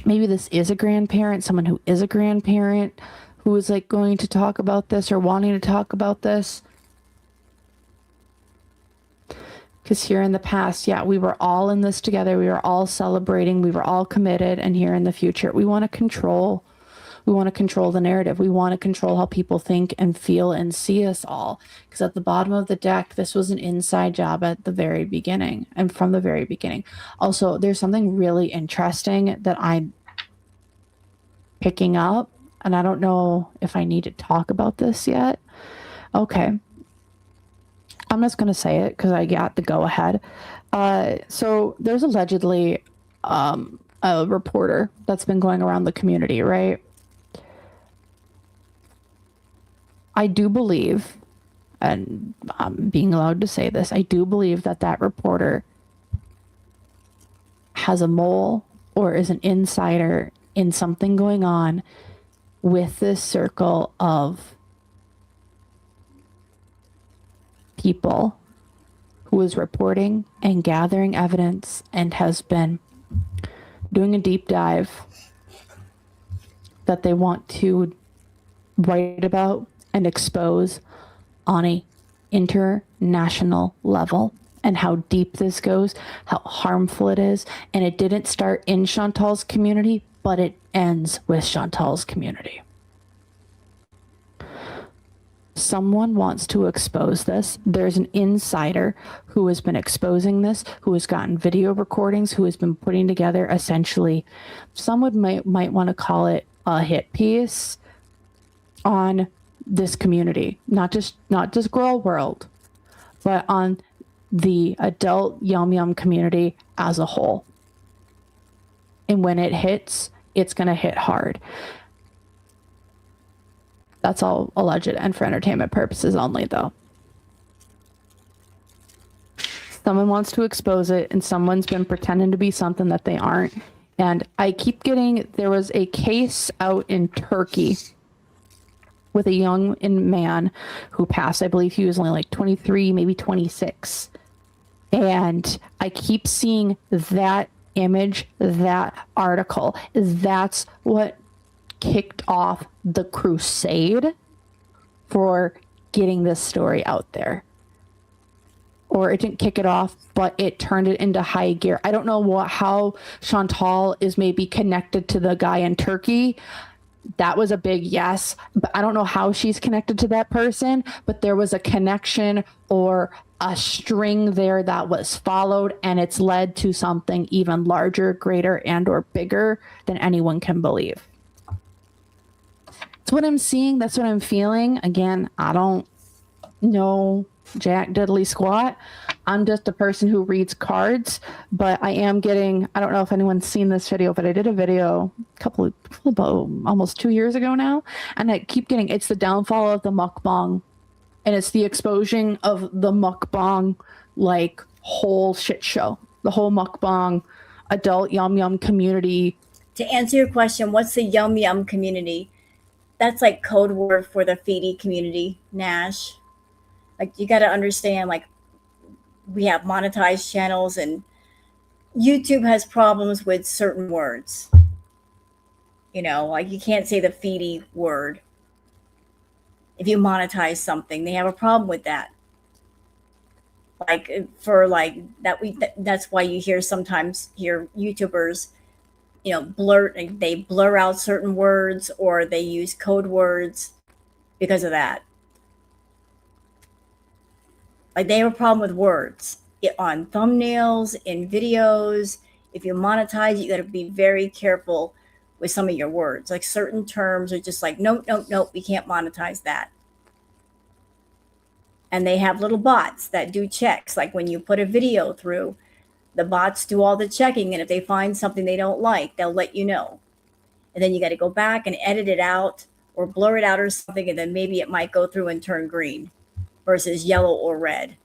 Speaker 12: maybe this is a grandparent, someone who is a grandparent who is like going to talk about this or wanting to talk about this. Because here in the past, yeah, we were all in this together. We were all celebrating. We were all committed. And here in the future, we want to control. We want to control the narrative. We want to control how people think and feel and see us all. Because at the bottom of the deck, this was an inside job at the very beginning and from the very beginning. Also, there's something really interesting that I'm picking up. And I don't know if I need to talk about this yet. Okay. I'm just going to say it because I got the go ahead. So there's allegedly a reporter that's been going around the community, right? I do believe, and I'm being allowed to say this, I do believe that that reporter has a mole or is an insider in something going on with this circle of people who is reporting and gathering evidence and has been doing a deep dive that they want to write about and expose on a international level, and how deep this goes, how harmful it is. And it didn't start in Chantal's community, but it ends with Chantal's community. Someone wants to expose this. There's an insider who has been exposing this, who has gotten video recordings, who has been putting together essentially, might want to call it a hit piece on this community, not just girl world, but on the adult yum community as a whole. And when it hits, it's going to hit hard. That's all alleged and for entertainment purposes only, though. Someone wants to expose it, and someone's been pretending to be something that they aren't. And I keep getting, there was a case out in Turkey with a young man who passed. I believe he was only like 23, maybe 26. And I keep seeing that image, that article. That's what kicked off the crusade for getting this story out there. Or it didn't kick it off, but it turned it into high gear. I don't know how Chantal is maybe connected to the guy in Turkey. That was a big yes, but I don't know how she's connected to that person, but there was a connection or a string there that was followed, and it's led to something even larger, greater, and or bigger than anyone can believe. That's what I'm seeing. That's what I'm feeling. Again, I don't know jack diddly squat. I'm just a person who reads cards, but I am getting, I don't know if anyone's seen this video, but I did a video about almost 2 years ago now, and I keep getting, it's the downfall of the mukbang, and it's the exposing of the mukbang, like, whole shit show. The whole mukbang adult yum community.
Speaker 1: To answer your question, what's the yum community? That's like code word for the Foodie community, Nash. Like, you got to understand, like, we have monetized channels, and YouTube has problems with certain words. You know, like, you can't say the Foodie word if you monetize something. They have a problem with that. Like, for like that, that's why you hear sometimes YouTubers, you know, they blur out certain words, or they use code words because of that. Like, they have a problem with words on thumbnails, in videos, if you monetize, you got to be very careful with some of your words. Like certain terms are just like, nope, nope, nope, we can't monetize that. And they have little bots that do checks. Like when you put a video through, the bots do all the checking. And if they find something they don't like, they'll let you know. And then you got to go back and edit it out or blur it out or something. And then maybe it might go through and turn green versus yellow or red.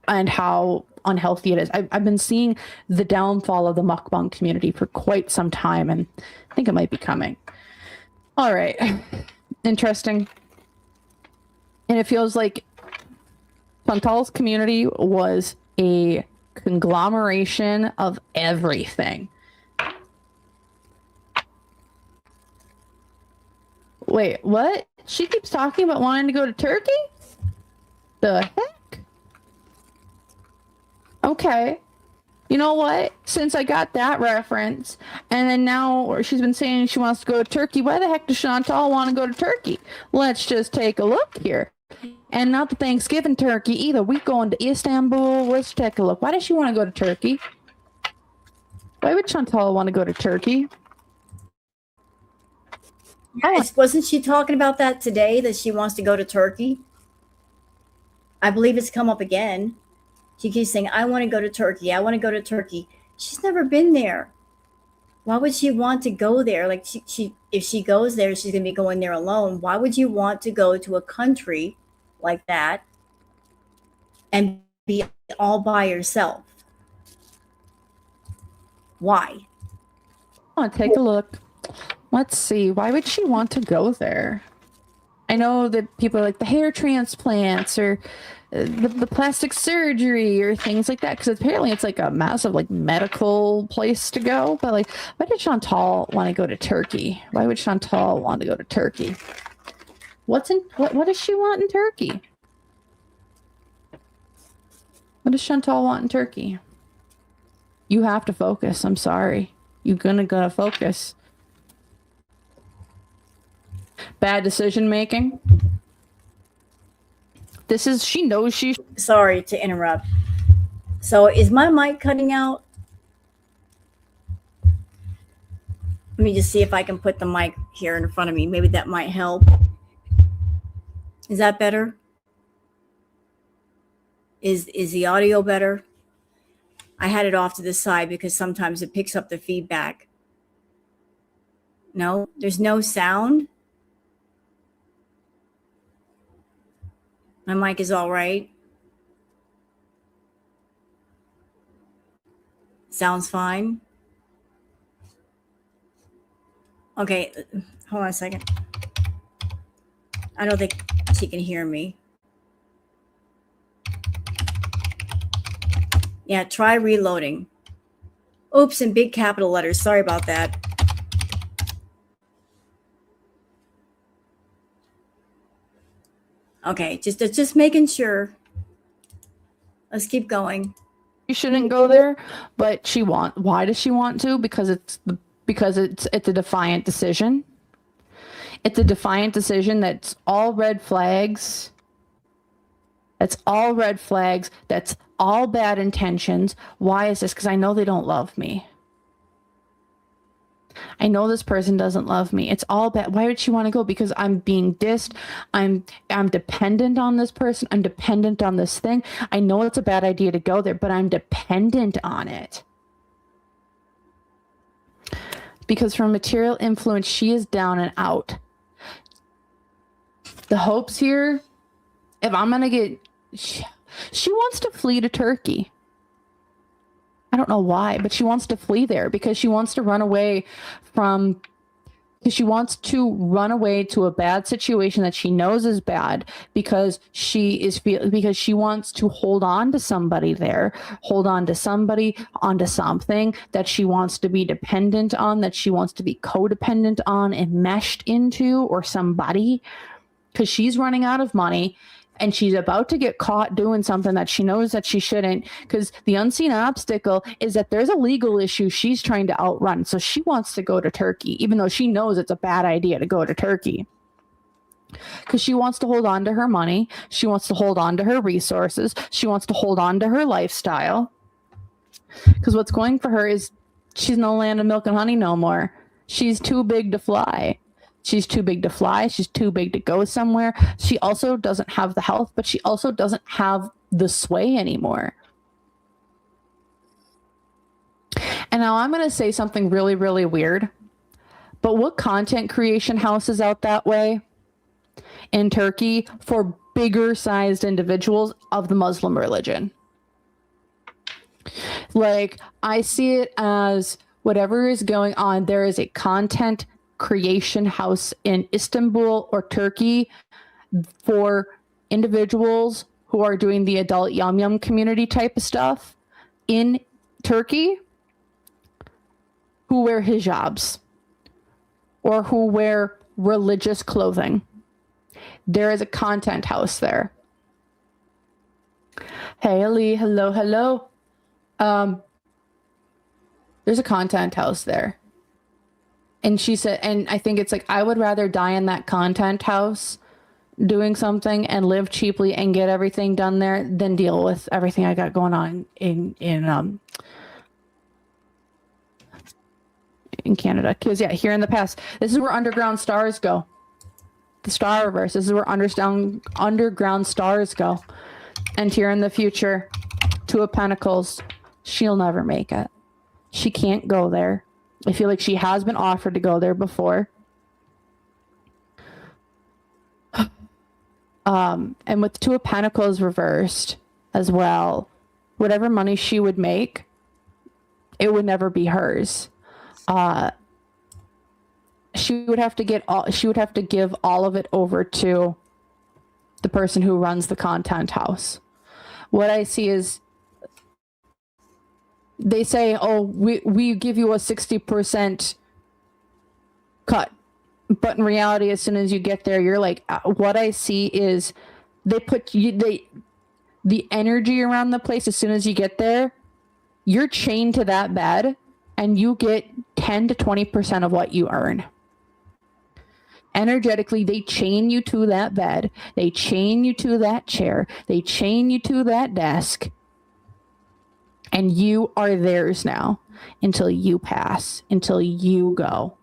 Speaker 12: And how unhealthy it is. I've been seeing the downfall of the mukbang community for quite some time, and I think it might be coming. All right. Interesting. And it feels like Chantal's community was a conglomeration of everything. Wait, what? She keeps talking about wanting to go to Turkey? The heck? Okay. You know what? Since I got that reference, and then now she's been saying she wants to go to Turkey, why the heck does Chantal want to go to Turkey? Let's just take a look here. And not the Thanksgiving turkey either. We going to Istanbul. Let's take a look. Why does she want to go to Turkey? Why would Chantal want to go to Turkey?
Speaker 1: Yes, wasn't she talking about that today, that she wants to go to Turkey? I believe it's come up again. She keeps saying, I want to go to Turkey. I want to go to Turkey. She's never been there. Why would she want to go there? Like if she goes there, she's going to be going there alone. Why would you want to go to a country like that and be all by yourself? Why?
Speaker 12: I'll take a look. Let's see. Why would she want to go there? I know that people are like the hair transplants or the plastic surgery or things like that, because apparently it's like a massive like medical place to go. But like, why did Chantal want to go to Turkey? Why would Chantal want to go to Turkey? What does she want in Turkey? What does Chantal want in Turkey? You have to focus. I'm sorry. You're gonna focus. Bad decision making. She knows she.
Speaker 1: Sorry to interrupt. So is my mic cutting out? Let me just see if I can put the mic here in front of me. Maybe that might help. Is that better? Is the audio better? I had it off to the side because sometimes it picks up the feedback. No, there's no sound. My mic is all right. Sounds fine. Okay, hold on a second. I don't think she can hear me. Yeah, try reloading. Oops, in big capital letters. Sorry about that. Okay, just making sure. Let's keep going.
Speaker 12: She shouldn't go there, but why does she want to? Because it's a defiant decision. It's a defiant decision that's all red flags. That's all red flags. That's all bad intentions. Why is this? Because I know they don't love me. I know this person doesn't love me. It's all bad. Why would she want to go? Because I'm being dissed. I'm dependent on this person. I'm dependent on this thing. I know it's a bad idea to go there, but I'm dependent on it. Because from material influence, she is down and out. The hopes here, if I'm going to get... She wants to flee to Turkey. I don't know why, but she wants to flee there because she wants to run away from... She wants to run away to a bad situation that she knows is bad because because she wants to hold on to somebody there, hold on to somebody, onto something that she wants to be dependent on, that she wants to be codependent on and meshed into, or somebody, because she's running out of money. And she's about to get caught doing something that she knows that she shouldn't, because the unseen obstacle is that there's a legal issue she's trying to outrun. So she wants to go to Turkey, even though she knows it's a bad idea to go to Turkey. because she wants to hold on to her money. She wants to hold on to her resources. She wants to hold on to her lifestyle. Because what's going for her is she's no land of milk and honey no more. She's too big to fly. She's too big to fly. She's too big to go somewhere. She also doesn't have the health, but she also doesn't have the sway anymore. And now I'm going to say something really, really weird. But what content creation house is out that way in Turkey for bigger sized individuals of the Muslim religion? Like, I see it as whatever is going on. There is a content creation house in Istanbul or Turkey for individuals who are doing the adult yum yum community type of stuff in Turkey who wear hijabs or who wear religious clothing. There is a content house there. Hey, Ali. Hello, hello. There's a content house there. And she said, and I think it's like, I would rather die in that content house doing something and live cheaply and get everything done there than deal with everything I got going on in Canada. Because yeah, here in the past, this is where underground stars go. The Starverse. This is where underground stars go. And here in the future, Two of Pentacles, she'll never make it. She can't go there. I feel like she has been offered to go there before. And with Two of Pentacles reversed as well, whatever money she would make, it would never be hers. She would have to give all of it over to the person who runs the content house. What I see is they say, oh, we give you a 60% cut. But in reality, as soon as you get there, you're like, what I see is they put you, the energy around the place. As soon as you get there, you're chained to that bed and you get 10 to 20% of what you earn. Energetically, they chain you to that bed. They chain you to that chair. They chain you to that desk. And you are theirs now until you pass, until you go.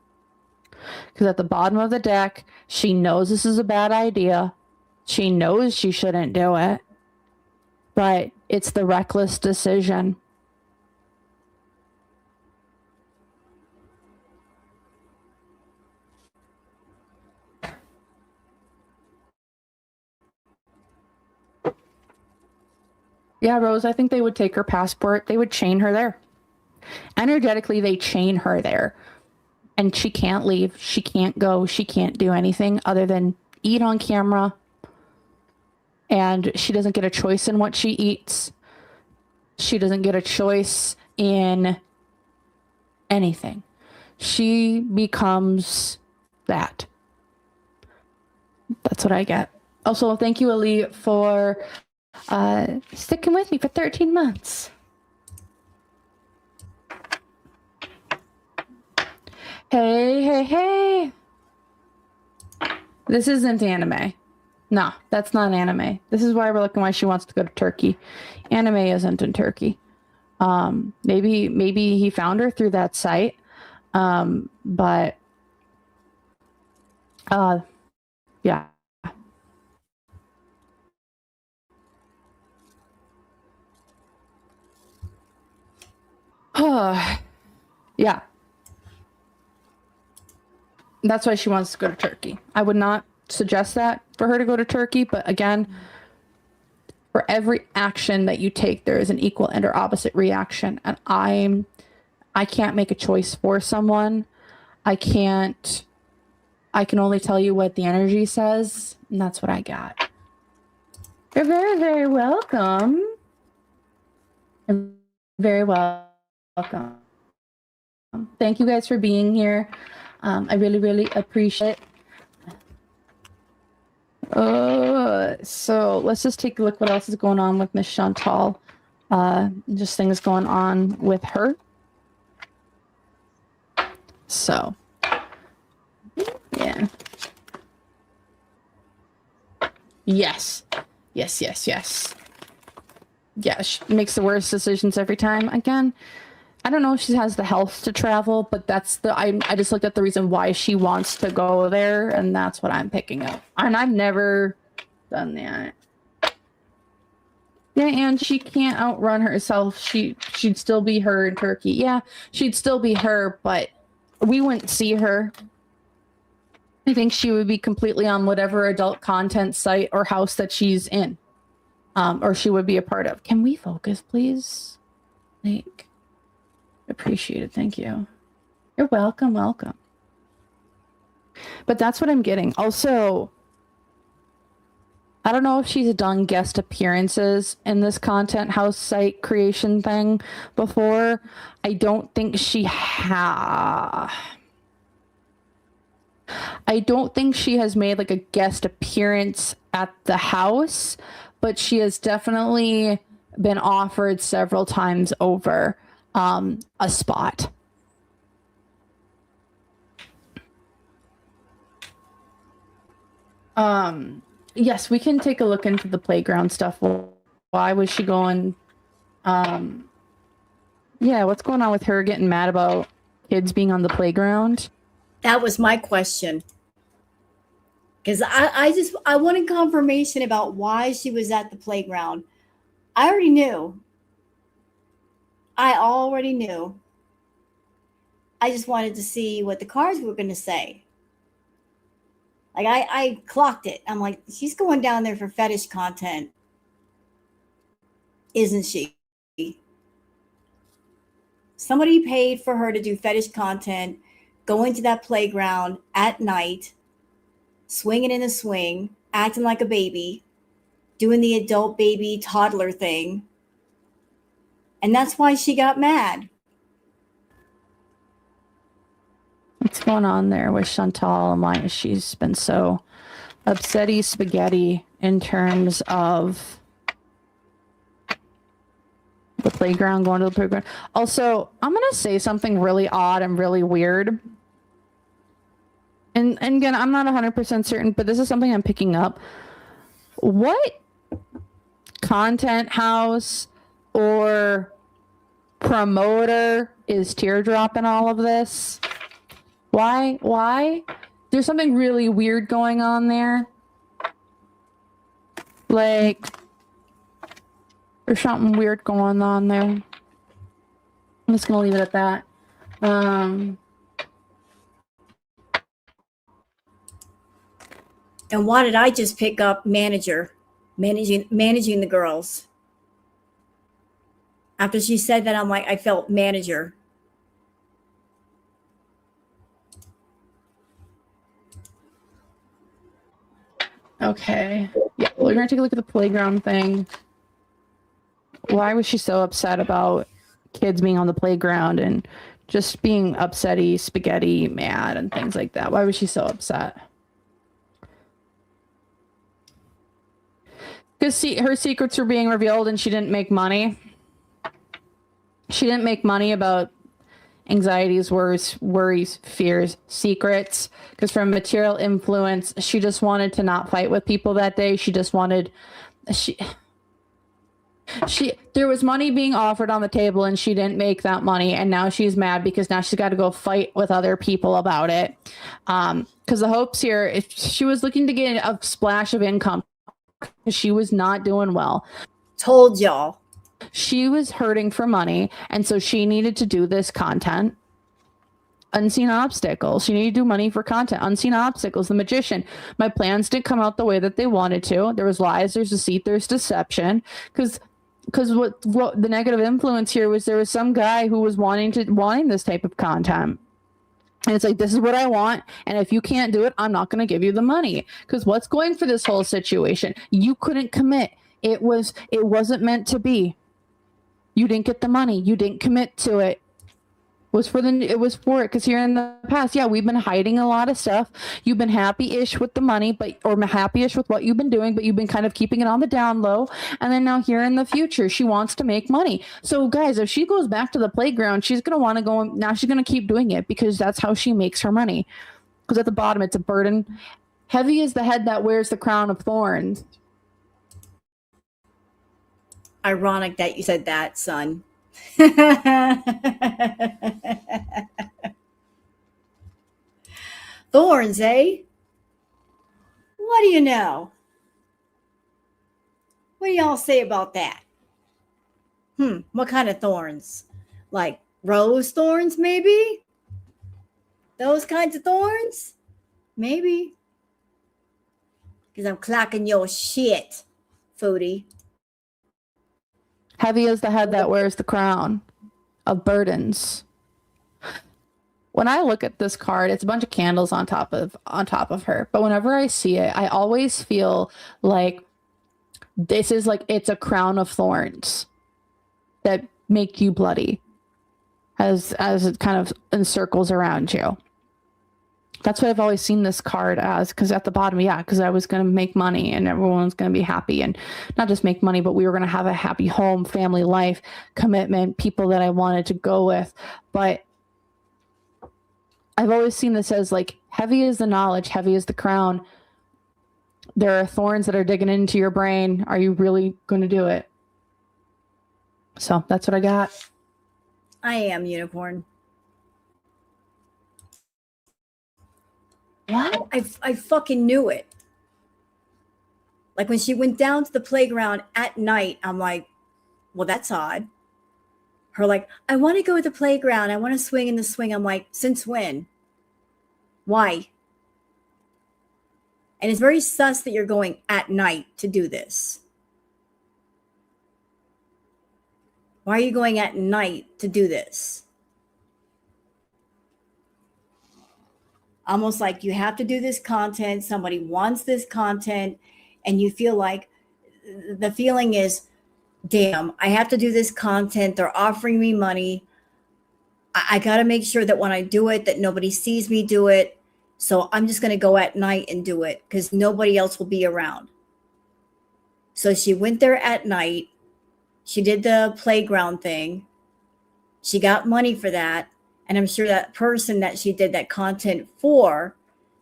Speaker 12: Because at the bottom of the deck, she knows this is a bad idea. She knows she shouldn't do it. But it's the reckless decision. Yeah, Rose, I think they would take her passport. They would chain her there. Energetically, they chain her there. And she can't leave. She can't go. She can't do anything other than eat on camera. And she doesn't get a choice in what she eats. She doesn't get a choice in anything. She becomes that. That's what I get. Also, thank you, Ali, for sticking with me for 13 months. Hey. This isn't anime. No, that's not anime. This is why we're looking why she wants to go to Turkey. Anime isn't in Turkey. Maybe he found her through that site. But yeah. Yeah. That's why she wants to go to Turkey. I would not suggest that for her to go to Turkey, but again, for every action that you take, there is an equal and or opposite reaction. And I can't make a choice for someone. I can only tell you what the energy says, and that's what I got. You're very, very welcome. You're very welcome. Thank you guys for being here. I really, really appreciate it. So let's just take a look what else is going on with Miss Chantal. Just things going on with her. So, yeah. Yes. Yeah, she makes the worst decisions every time. Again, I don't know if she has the health to travel, but I just looked at the reason why she wants to go there, and that's what I'm picking up. And I've never done that. Yeah, and she can't outrun herself. She'd still be her in Turkey. Yeah, she'd still be her, but we wouldn't see her. I think she would be completely on whatever adult content site or house that she's in, or she would be a part of. Can we focus, please? Like, appreciate it. Thank you. You're welcome. But that's what I'm getting. Also, I don't know if she's done guest appearances in this content house site creation thing before. I don't think she has made like a guest appearance at the house, but she has definitely been offered several times over a spot. Yes, we can take a look into the playground stuff. Why was she going? Yeah, what's going on with her getting mad about kids being on the playground?
Speaker 1: That was my question. Because I wanted confirmation about why she was at the playground. I already knew. I just wanted to see what the cards were going to say. Like, I clocked it. I'm like, she's going down there for fetish content, isn't she? Somebody paid for her to do fetish content, go into that playground at night, swinging in a swing, acting like a baby, doing the adult baby toddler thing. And that's why she got mad.
Speaker 12: What's going on there with Chantal and why she's been so upsetty spaghetti in terms of the playground, going to the playground? Also, I'm going to say something really odd and really weird. And again, I'm not 100% certain, but this is something I'm picking up. What content house or promoter is Teardrop in all of this? Why? There's something really weird going on there. Like, there's something weird going on there. I'm just gonna leave it at that.
Speaker 1: And why did I just pick up managing the girls? After she said that, I'm like, I felt manager.
Speaker 12: Okay. Yeah, we're gonna take a look at the playground thing. Why was she so upset about kids being on the playground and just being upsetty, spaghetti, mad, and things like that? Why was she so upset? Because her secrets were being revealed and she didn't make money. She didn't make money about anxieties, worries, fears, secrets. Because from material influence, she just wanted to not fight with people that day. She just wanted... There was money being offered on the table and she didn't make that money, and now she's mad because now she's got to go fight with other people about it. Because the hopes here, if she was looking to get a splash of income, because she was not doing well.
Speaker 1: Told y'all.
Speaker 12: She was hurting for money, and so she needed to do this content. Unseen obstacles. She needed to do money for content. Unseen obstacles. The magician. My plans didn't come out the way that they wanted to. There was lies, there's deceit, there's deception. Because what the negative influence here was there was some guy who was wanting this type of content. And it's like, this is what I want, and if you can't do it, I'm not going to give you the money. Because what's going for this whole situation? You couldn't commit. It wasn't meant to be. You didn't get the money. You didn't commit to it. It was for it. Because here in the past, yeah, we've been hiding a lot of stuff. You've been happy-ish with the money, or happy-ish with what you've been doing, but you've been kind of keeping it on the down low. And then now here in the future, she wants to make money. So guys, if she goes back to the playground, she's going to want to go. Now she's going to keep doing it because that's how she makes her money. Because at the bottom, it's a burden. Heavy is the head that wears the crown of thorns.
Speaker 1: ironic that you said that, son. Thorns, eh? What do you know? What do y'all say about that? What kind of thorns? Like rose thorns, maybe? Those kinds of thorns? Maybe. Because I'm clocking your shit, Foodie.
Speaker 12: Heavy is the head that wears the crown of burdens. When I look at this card, it's a bunch of candles on top of her. But whenever I see it, I always feel like this is like it's a crown of thorns that make you bloody as it kind of encircles around you. That's what I've always seen this card as, because at the bottom, because I was going to make money and everyone's going to be happy, and not just make money, but we were going to have a happy home, family life, commitment, people that I wanted to go with. But I've always seen this as like heavy is the knowledge, heavy is the crown. There are thorns that are digging into your brain. Are you really going to do it? So that's what I got.
Speaker 1: I am unicorn.
Speaker 12: What?
Speaker 1: I fucking knew it. Like when she went down to the playground at night, I'm like, well, that's odd. Her like, I want to go to the playground. I want to swing in the swing. I'm like, since when? Why? And it's very sus that you're going at night to do this. Why are you going at night to do this? Almost like you have to do this content. Somebody wants this content, and you feel like the feeling is, damn, I have to do this content. They're offering me money. I got to make sure that when I do it, that nobody sees me do it. So I'm just going to go at night and do it because nobody else will be around. So she went there at night. She did the playground thing. She got money for that. And I'm sure that person that she did that content for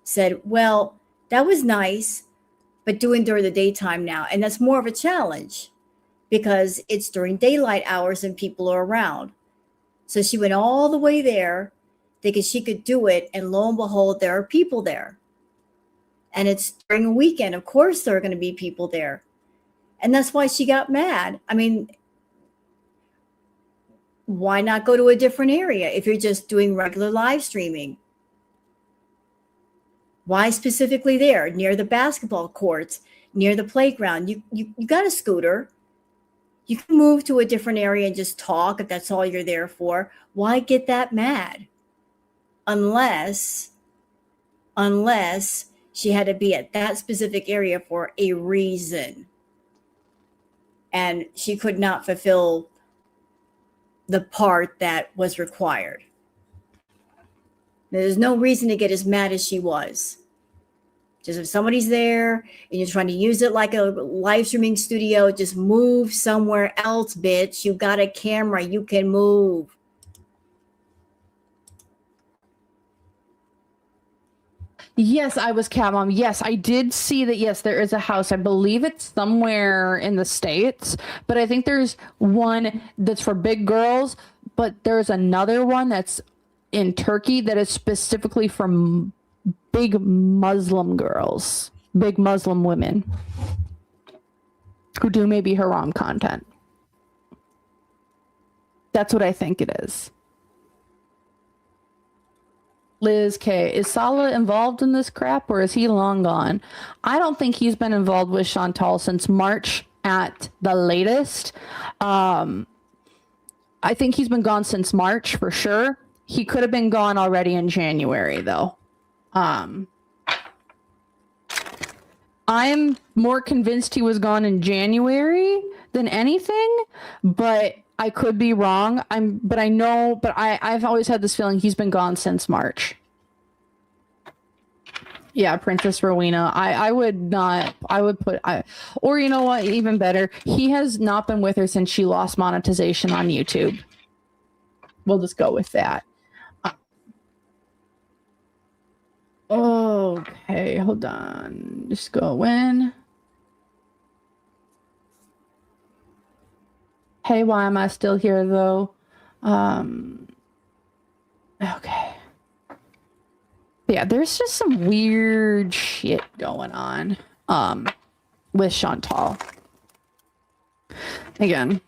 Speaker 1: said, well, that was nice, but doing during the daytime now. And that's more of a challenge because it's during daylight hours and people are around. So she went all the way there thinking she could do it. And lo and behold, there are people there. And it's during a weekend. Of course, there are going to be people there. And that's why she got mad. I mean, why not go to a different area if you're just doing regular live streaming? Why specifically there, near the basketball courts, near the playground? You got a scooter. You can move to a different area and just talk if that's all you're there for. Why get that mad? Unless she had to be at that specific area for a reason. And she could not fulfill the part that was required. There's no reason to get as mad as she was. Just if somebody's there and you're trying to use it like a live streaming studio, just move somewhere else, bitch. You got a camera, you can move.
Speaker 12: Yes, I was Cat Mom. Yes, I did see that. Yes, there is a house. I believe it's somewhere in the States, but I think there's one that's for big girls, but there's another one that's in Turkey that is specifically for big Muslim girls, big Muslim women who do maybe haram content. That's what I think it is. Liz K. Is Salah involved in this crap or is he long gone? I don't think he's been involved with Chantal since March at the latest. I think he's been gone since March for sure. He could have been gone already in January though. I'm more convinced he was gone in January than anything, but I could be wrong. I've always had this feeling he's been gone since March. Yeah, Princess Rowena. Or you know what, even better, he has not been with her since she lost monetization on YouTube. We'll just go with that. Okay, hold on. Just go in. Hey, why am I still here though? Okay. Yeah, there's just some weird shit going on with Chantal. Again,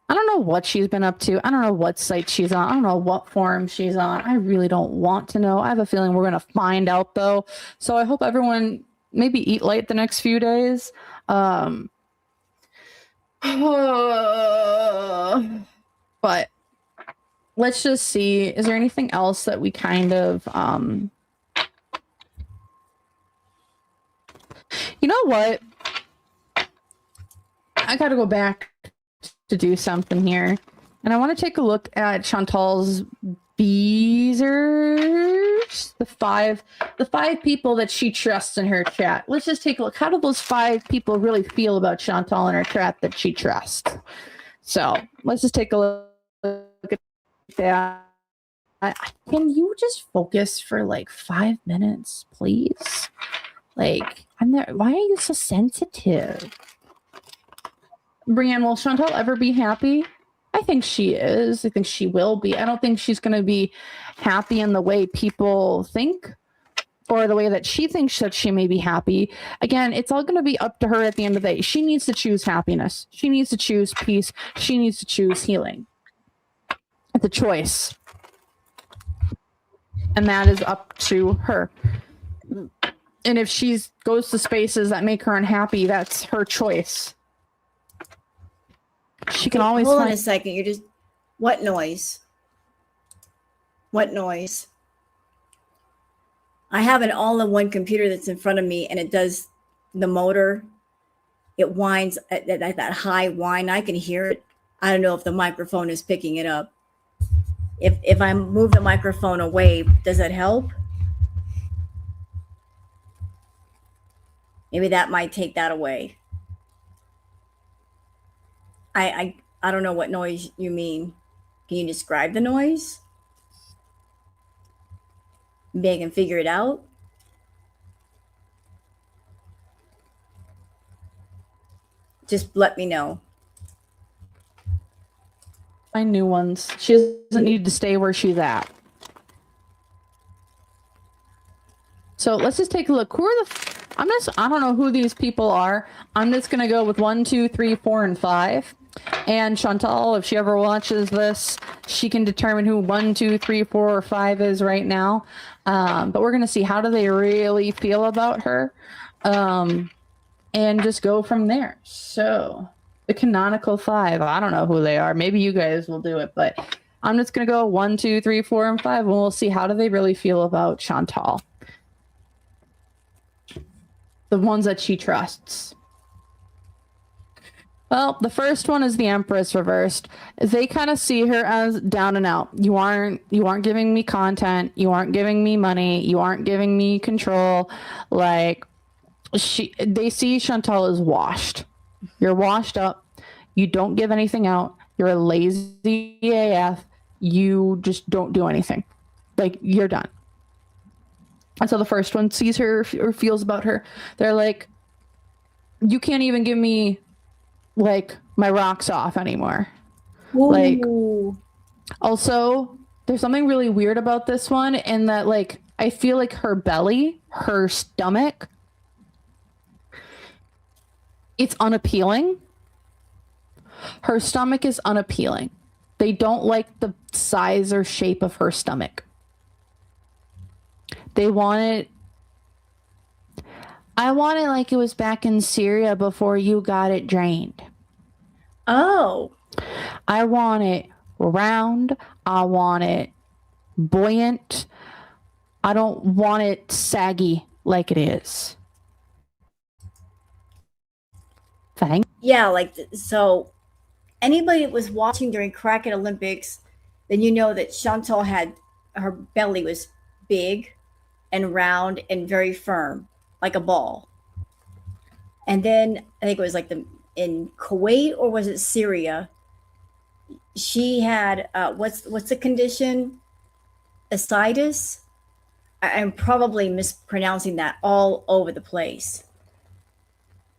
Speaker 12: I don't know what she's been up to. I don't know what site she's on. I don't know what forum she's on. I really don't want to know. I have a feeling we're going to find out though. So I hope everyone maybe eat light the next few days. But let's just see. Is there anything else that we kind of you know what? I gotta go back to do something here. And I want to take a look at Chantal's Beezers. The five people that she trusts in her chat. Let's just take a look. How do those 5 people really feel about Chantal in her chat that she trusts? So let's just take a look at that. Can you just focus for like 5 minutes, please? Like, I'm there. Why are you so sensitive? Brienne, will Chantal ever be happy? I think she is. I think she will be. I don't think she's going to be happy in the way people think or the way that she thinks that she may be happy. Again, it's all going to be up to her at the end of the day. She needs to choose happiness. She needs to choose peace. She needs to choose healing. It's a choice. And that is up to her. And if she goes to spaces that make her unhappy, that's her choice. She can always
Speaker 1: hold on a second. You're just what noise? What noise? I have an all-in-one computer that's in front of me, and it does the motor. It whines at that high whine. I can hear it. I don't know if the microphone is picking it up. If I move the microphone away, does that help? Maybe that might take that away. I don't know what noise you mean. Can you describe the noise? Maybe I can figure it out. Just let me know.
Speaker 12: Find new ones. She doesn't need to stay where she's at. So let's just take a look. Who are I don't know who these people are. I'm just gonna go with 1, 2, 3, 4, and 5. And Chantal, if she ever watches this, she can determine who 1, 2, 3, 4, or 5 is right now. But we're gonna see how do they really feel about her, and just go from there. So the canonical 5. I don't know who they are. Maybe you guys will do it, but I'm just gonna go 1, 2, 3, 4, and 5, and we'll see how do they really feel about Chantal. The ones that she trusts. Well, the first one is the Empress reversed. They kind of see her as down and out. You aren't giving me content. You aren't giving me money. You aren't giving me control. Like they see Chantal as washed. You're washed up. You don't give anything out. You're a lazy AF. You just don't do anything. Like you're done. And so the first one sees her or feels about her. They're like, you can't even give me like my rocks off anymore. Ooh. Like also there's something really weird about this one in that like I feel like her belly, her stomach, it's unappealing. Her stomach is unappealing. They don't like the size or shape of her stomach. They want it. I want it like it was back in Syria before you got it drained.
Speaker 1: Oh.
Speaker 12: I want it round. I want it buoyant. I don't want it saggy like it is. Thanks.
Speaker 1: Yeah, like so anybody that was watching during Kraken Olympics, then you know that Chantal had her belly was big and round and very firm, like a ball. And then I think it was like in Kuwait or was it Syria? She had what's the condition? Ascites. I'm probably mispronouncing that all over the place.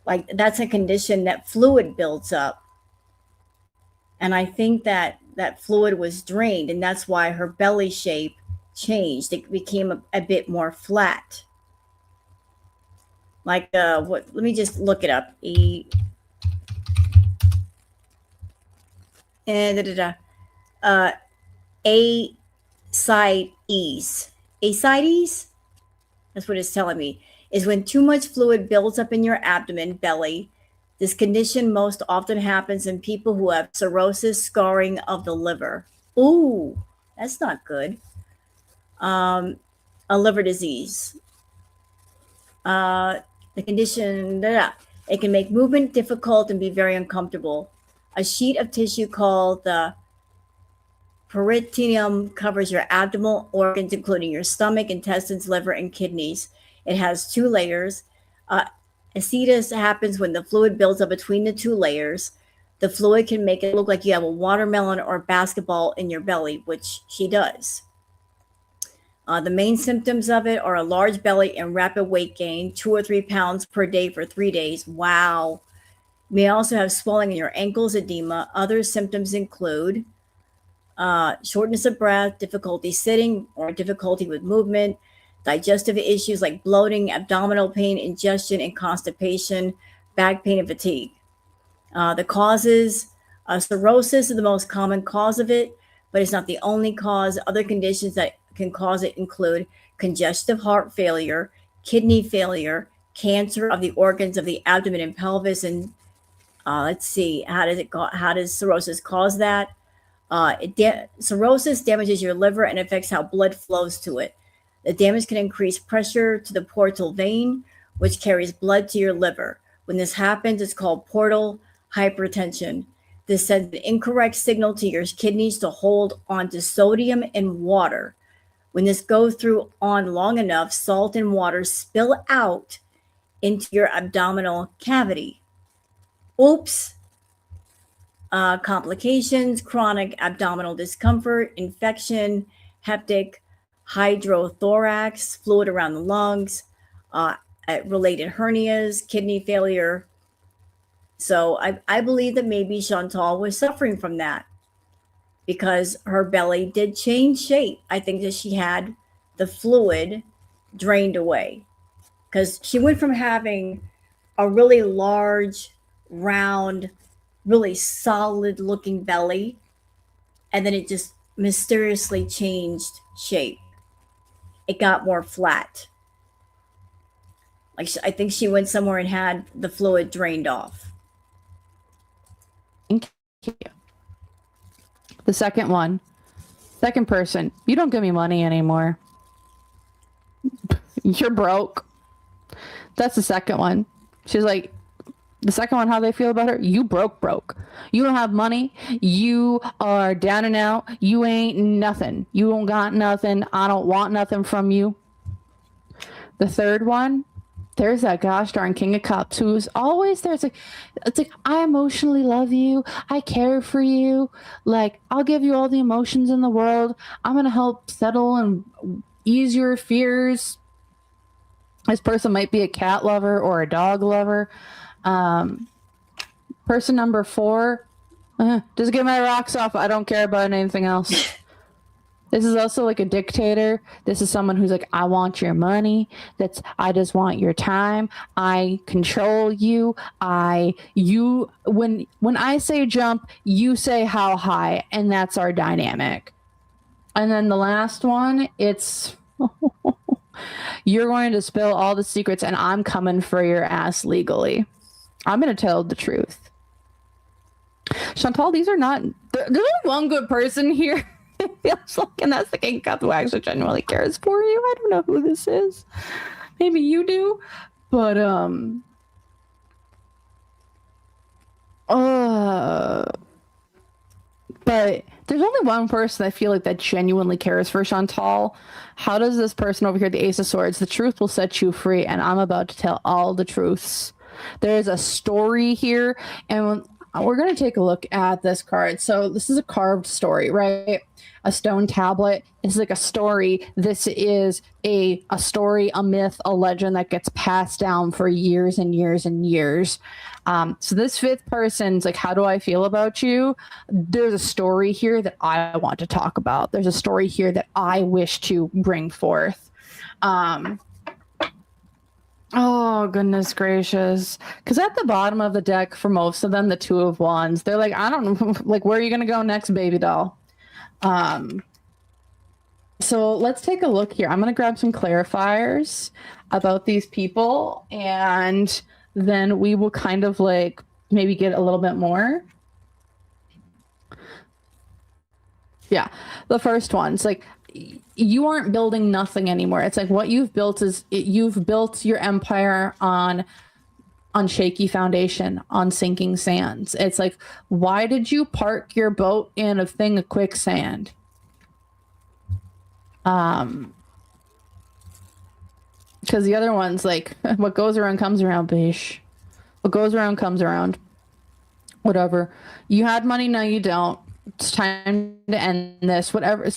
Speaker 1: Like that's a condition that fluid builds up. And I think that that fluid was drained, and that's why her belly shape changed. It became a bit more flat. Like what? Let me just look it up. Uh, ascites. Ascites? That's what it's telling me. Is when too much fluid builds up in your abdomen, belly. This condition most often happens in people who have cirrhosis, scarring of the liver. Ooh, that's not good. A liver disease. The condition, it can make movement difficult and be very uncomfortable. A sheet of tissue called the peritoneum covers your abdominal organs, including your stomach, intestines, liver, and kidneys. It has 2 layers. Ascites happens when the fluid builds up between the 2 layers. The fluid can make it look like you have a watermelon or a basketball in your belly, which she does. The main symptoms of it are a large belly and rapid weight gain, 2 or 3 pounds per day for 3 days. Wow. You may also have swelling in your ankles, edema. Other symptoms include shortness of breath, difficulty sitting or difficulty with movement, digestive issues like bloating, abdominal pain, indigestion, and constipation, back pain, and fatigue. The causes, cirrhosis is the most common cause of it, but it's not the only cause. Other conditions that can cause it include congestive heart failure, kidney failure, cancer of the organs of the abdomen and pelvis. And let's see, how does cirrhosis cause that? Cirrhosis damages your liver and affects how blood flows to it. The damage can increase pressure to the portal vein, which carries blood to your liver. When this happens, it's called portal hypertension. This sends an incorrect signal to your kidneys to hold onto sodium and water. When this goes through on long enough, salt and water spill out into your abdominal cavity. Oops. Complications, chronic abdominal discomfort, infection, heptic hydrothorax, fluid around the lungs, related hernias, kidney failure. So I believe that maybe Chantal was suffering from that because her belly did change shape. I think that she had the fluid drained away because she went from having a really large, round, really solid looking belly, and then it just mysteriously changed shape. It got more flat. Like I think she went somewhere and had the fluid drained off.
Speaker 12: Thank you. The second person, you don't give me money anymore. You're broke. That's the second one. She's like, the second one, how they feel about her? You broke. You don't have money. You are down and out. You ain't nothing. You don't got nothing. I don't want nothing from you. The third one, there's that gosh darn King of Cups who's always there. It's like, I emotionally love you. I care for you. Like, I'll give you all the emotions in the world. I'm going to help settle and ease your fears. This person might be a cat lover or a dog lover. Person number 4, just get my rocks off. I don't care about anything else. This is also like a dictator. This is someone who's like, I want your money. I just want your time. I control you. When I say jump, you say how high, and that's our dynamic. And then the last one, it's you're going to spill all the secrets and I'm coming for your ass legally. I'm going to tell the truth. Chantal, these are not... There's only one good person here. It feels like, and that's the King Cup who actually genuinely cares for you. I don't know who this is. Maybe you do. But, but there's only one person I feel like that genuinely cares for Chantal. How does this person over here, the Ace of Swords, the truth will set you free, and I'm about to tell all the truths. There's a story here, and we're going to take a look at this card. So this is a carved story, right? A stone tablet is like a story. This is a story, a myth, a legend that gets passed down for years and years and years. So this fifth person's like, how do I feel about you? There's a story here that I want to talk about. There's a story here that I wish to bring forth. Oh, goodness gracious. Because at the bottom of the deck, for most of them, the Two of Wands, they're like, I don't know, like, where are you going to go next, baby doll? So let's take a look here. I'm going to grab some clarifiers about these people, and then we will kind of like maybe get a little bit more. Yeah, the first one's like, you aren't building nothing anymore. It's like what you've built is you've built your empire on shaky foundation, on sinking sands. It's like, why did you park your boat in a thing of quicksand? Because the other one's like, what goes around comes around, bish. What goes around comes around. Whatever. You had money, now you don't. It's time to end this. Whatever.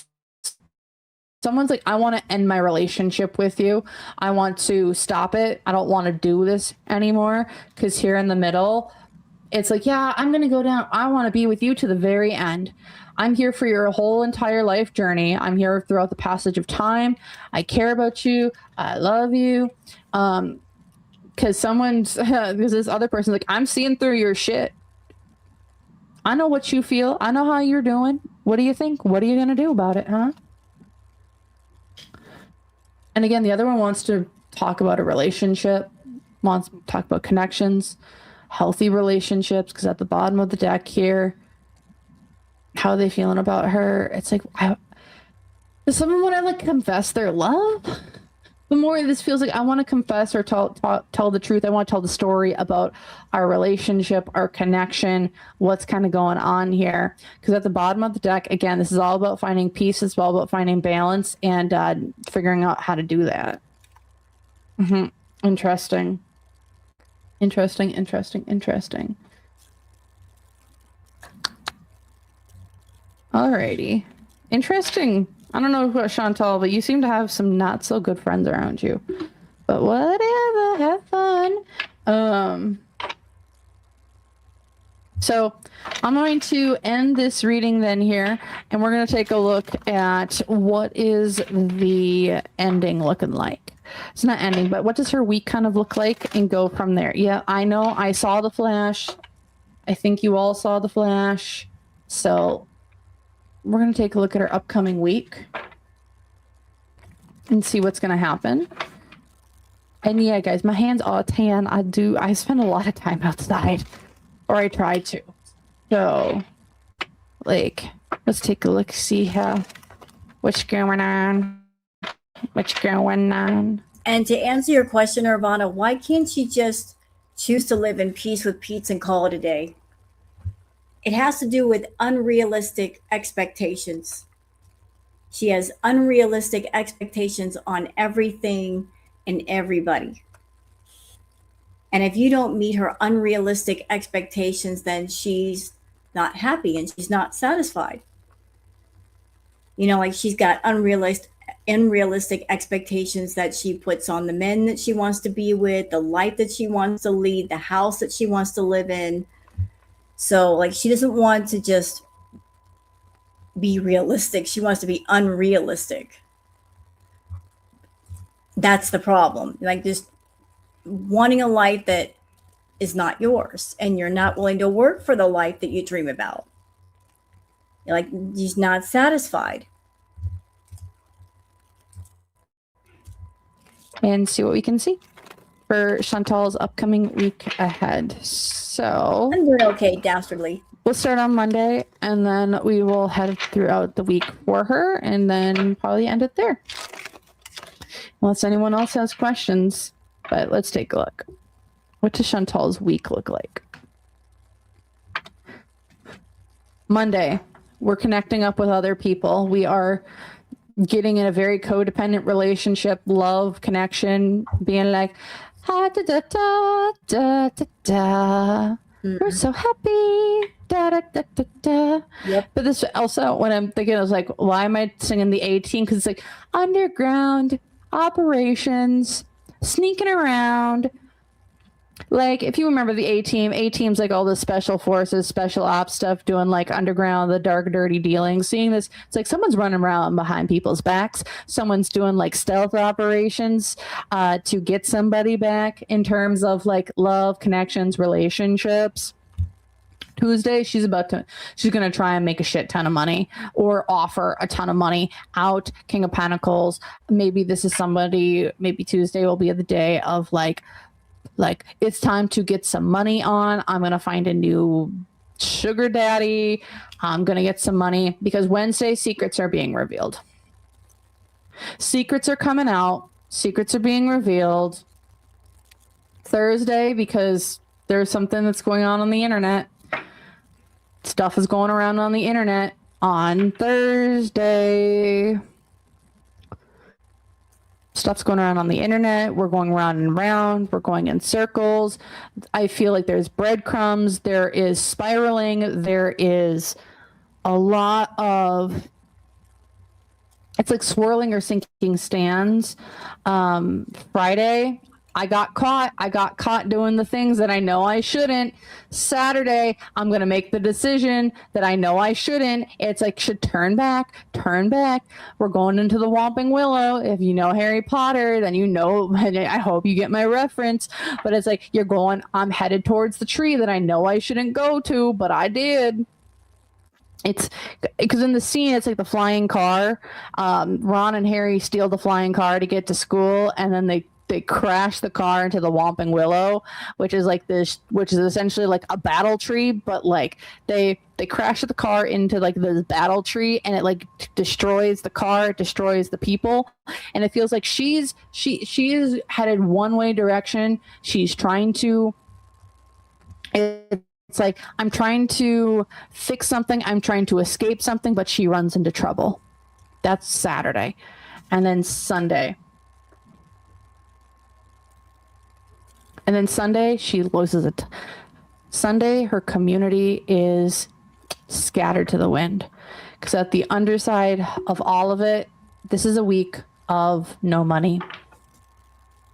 Speaker 12: Someone's like, I want to end my relationship with you. I want to stop it. I don't want to do this anymore. Because here in the middle, it's like, yeah, I'm going to go down. I want to be with you to the very end. I'm here for your whole entire life journey. I'm here throughout the passage of time. I care about you. I love you. Because because this other person's like, I'm seeing through your shit. I know what you feel. I know how you're doing. What do you think? What are you going to do about it, huh? And again, the other one wants to talk about a relationship, wants to talk about connections, healthy relationships, because at the bottom of the deck here, how are they feeling about her? It's like, does someone want to like confess their love? The more this feels like I want to confess or tell the truth. I want to tell the story about our relationship, our connection, what's kind of going on here. Because at the bottom of the deck, again, this is all about finding peace. It's all about finding balance and figuring out how to do that. Interesting. Interesting. Alrighty. Interesting. I don't know about Chantal, but you seem to have some not so good friends around you. But whatever, have fun. So I'm going to end this reading then here, and we're going to take a look at what is the ending looking like. It's not ending, but what does her week kind of look like, and go from there. Yeah, I know I saw the flash. I think you all saw the flash. So we're going to take a look at her upcoming week and see what's going to happen. And yeah, guys, my hands are tan. I spend a lot of time outside, or I try to. So, like, let's take a look, see how, what's going on.
Speaker 1: And to answer your question, Nirvana, why can't she just choose to live in peace with Peeps and call it a day? It has to do with unrealistic expectations. She has unrealistic expectations on everything and everybody. And if you don't meet her unrealistic expectations, then she's not happy and she's not satisfied. You know, like she's got unrealistic expectations that she puts on the men that she wants to be with, the life that she wants to lead, the house that she wants to live in. So, like, she doesn't want to just be realistic. She wants to be unrealistic. That's the problem. Like, just wanting a life that is not yours, and you're not willing to work for the life that you dream about. You're like, she's not satisfied.
Speaker 12: And see what we can see for Chantal's upcoming week ahead. So
Speaker 1: I'm doing okay, dastardly.
Speaker 12: We'll start on Monday, and then we will head throughout the week for her, and then probably end it there. Unless anyone else has questions, but let's take a look. What does Chantal's week look like? Monday, we're connecting up with other people. We are getting in a very codependent relationship, love, connection, being like, ha, da, da, da, da, da, da. We're so happy. Da, da, da, da, da.
Speaker 1: Yep.
Speaker 12: But this also, when I'm thinking, I was like, why am I singing the 18? Because it's like underground operations, sneaking around. Like, if you remember the A-Team's like all the special forces, special ops stuff, doing like underground, the dark, dirty dealings. Seeing this, it's like someone's running around behind people's backs. Someone's doing like stealth operations to get somebody back in terms of like love, connections, relationships. Tuesday, she's going to try and make a shit ton of money or offer a ton of money out. King of Pentacles. Maybe this is somebody, maybe Tuesday will be the day of like it's time to get some money on. I'm going to find a new sugar daddy. I'm going to get some money because Wednesday secrets are being revealed. Secrets are coming out. Secrets are being revealed. Thursday, because there's something that's going on the internet. Stuff is going around on the internet on Thursday. Stuff's going around on the internet. We're going round and round. We're going in circles. I feel like there's breadcrumbs. There is spiraling. There is a lot of, it's like swirling or sinking stands. Friday, I got caught doing the things that I know I shouldn't. Saturday, I'm going to make the decision that I know I shouldn't. It's like, should turn back. We're going into the Whomping Willow. If you know Harry Potter, then you know, I hope you get my reference. But it's like, I'm headed towards the tree that I know I shouldn't go to, but I did. It's because in the scene, it's like the flying car. Ron and Harry steal the flying car to get to school, and then they crash the car into the Whomping Willow, which is essentially like a battle tree, but like they crash the car into like this battle tree, and it like destroys the car, it destroys the people, and it feels like she is headed one way direction. She's trying to. It's like, I'm trying to fix something, I'm trying to escape something, but she runs into trouble. That's Saturday, and then Sunday. And then Sunday, she loses it. Sunday, her community is scattered to the wind. Because at the underside of all of it, this is a week of no money.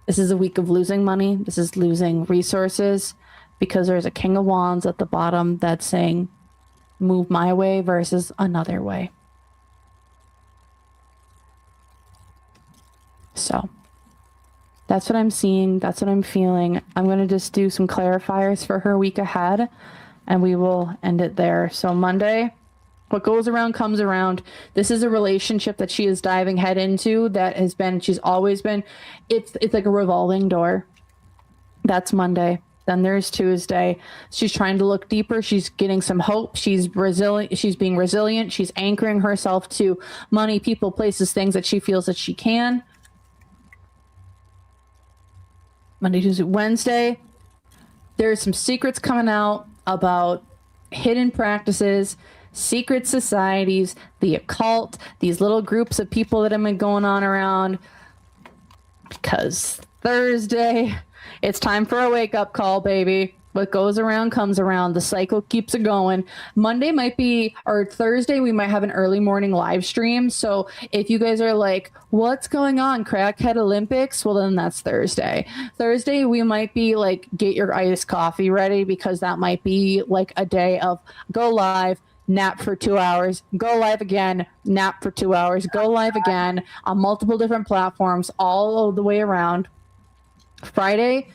Speaker 12: This is a week of losing money. This is losing resources. Because there's a King of Wands at the bottom that's saying, move my way versus another way. So that's what I'm seeing. That's what I'm feeling. I'm going to just do some clarifiers for her week ahead, and we will end it there. So Monday, what goes around comes around. This is a relationship that she is diving head into she's always been, it's like a revolving door. That's Monday. Then there's Tuesday. She's trying to look deeper. She's getting some hope. She's resilient. She's being resilient. She's anchoring herself to money, people, places, things that she feels that she can. Monday, Tuesday, Wednesday, there's some secrets coming out about hidden practices, secret societies, the occult, these little groups of people that have been going on around. Because Thursday, it's time for a wake-up call, baby. What goes around comes around. The cycle keeps it going. Monday might be, or Thursday, we might have an early morning live stream. So if you guys are like, what's going on, Crackhead Olympics? Well, then that's Thursday. Thursday, we might be like, get your iced coffee ready, because that might be like a day of go live, nap for 2 hours, go live again, nap for 2 hours, go live again on multiple different platforms all the way around. Friday,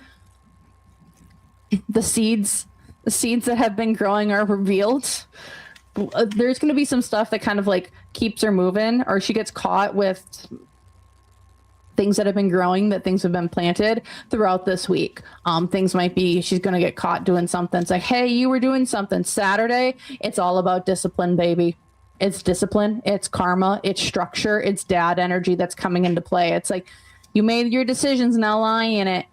Speaker 12: the seeds that have been growing are revealed. There's going to be some stuff that kind of like keeps her moving, or she gets caught with things that have been growing, that things have been planted throughout this week. Things might be, she's going to get caught doing something. It's like, hey, you were doing something. Saturday, it's all about discipline, baby. It's discipline, it's karma, it's structure, it's dad energy that's coming into play. It's like, you made your decisions, now lie in it.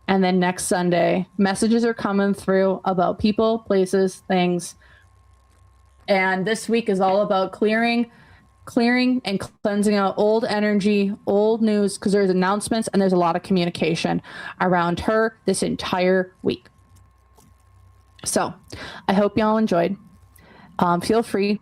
Speaker 12: And then next Sunday, messages are coming through about people, places, things. And this week is all about clearing and cleansing out old energy, old news, because there's announcements and there's a lot of communication around her this entire week. So I hope y'all enjoyed. Feel free.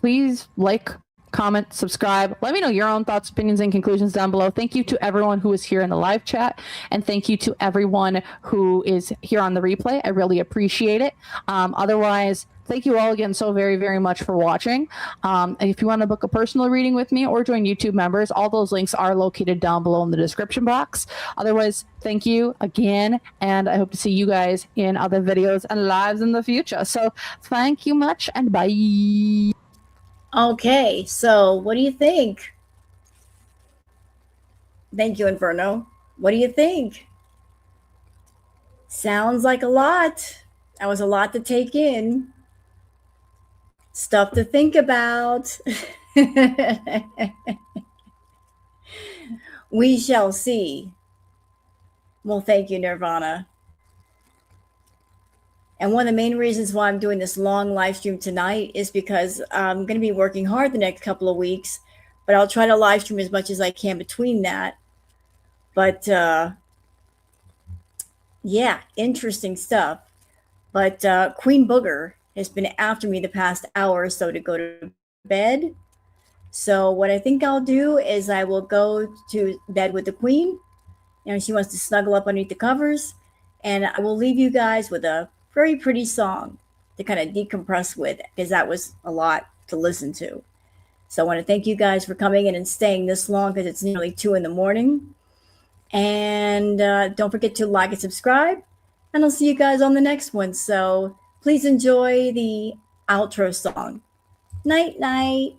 Speaker 12: Please like, comment, subscribe. Let me know your own thoughts, opinions, and conclusions down below. Thank you to everyone who is here in the live chat. And thank you to everyone who is here on the replay. I really appreciate it. Otherwise, thank you all again so very, very much for watching. If you want to book a personal reading with me or join YouTube members, all those links are located down below in the description box. Otherwise, thank you again. And I hope to see you guys in other videos and lives in the future. So thank you much and bye.
Speaker 1: Okay, so what do you think? Thank you, Inferno. What do you think? Sounds like a lot. That was a lot to take in. Stuff to think about. We shall see. Well, thank you, Nirvana. And one of the main reasons why I'm doing this long live stream tonight is because I'm going to be working hard the next couple of weeks, but I'll try to live stream as much as I can between that. But yeah, interesting stuff. But Queen Booger has been after me the past hour or so to go to bed. So what I think I'll do is I will go to bed with the Queen. You know, she wants to snuggle up underneath the covers. And I will leave you guys with a very pretty song to kind of decompress with, because that was a lot to listen to. So I want to thank you guys for coming in and staying this long, because it's nearly 2 a.m. And don't forget to like and subscribe. And I'll see you guys on the next one. So please enjoy the outro song. Night, night.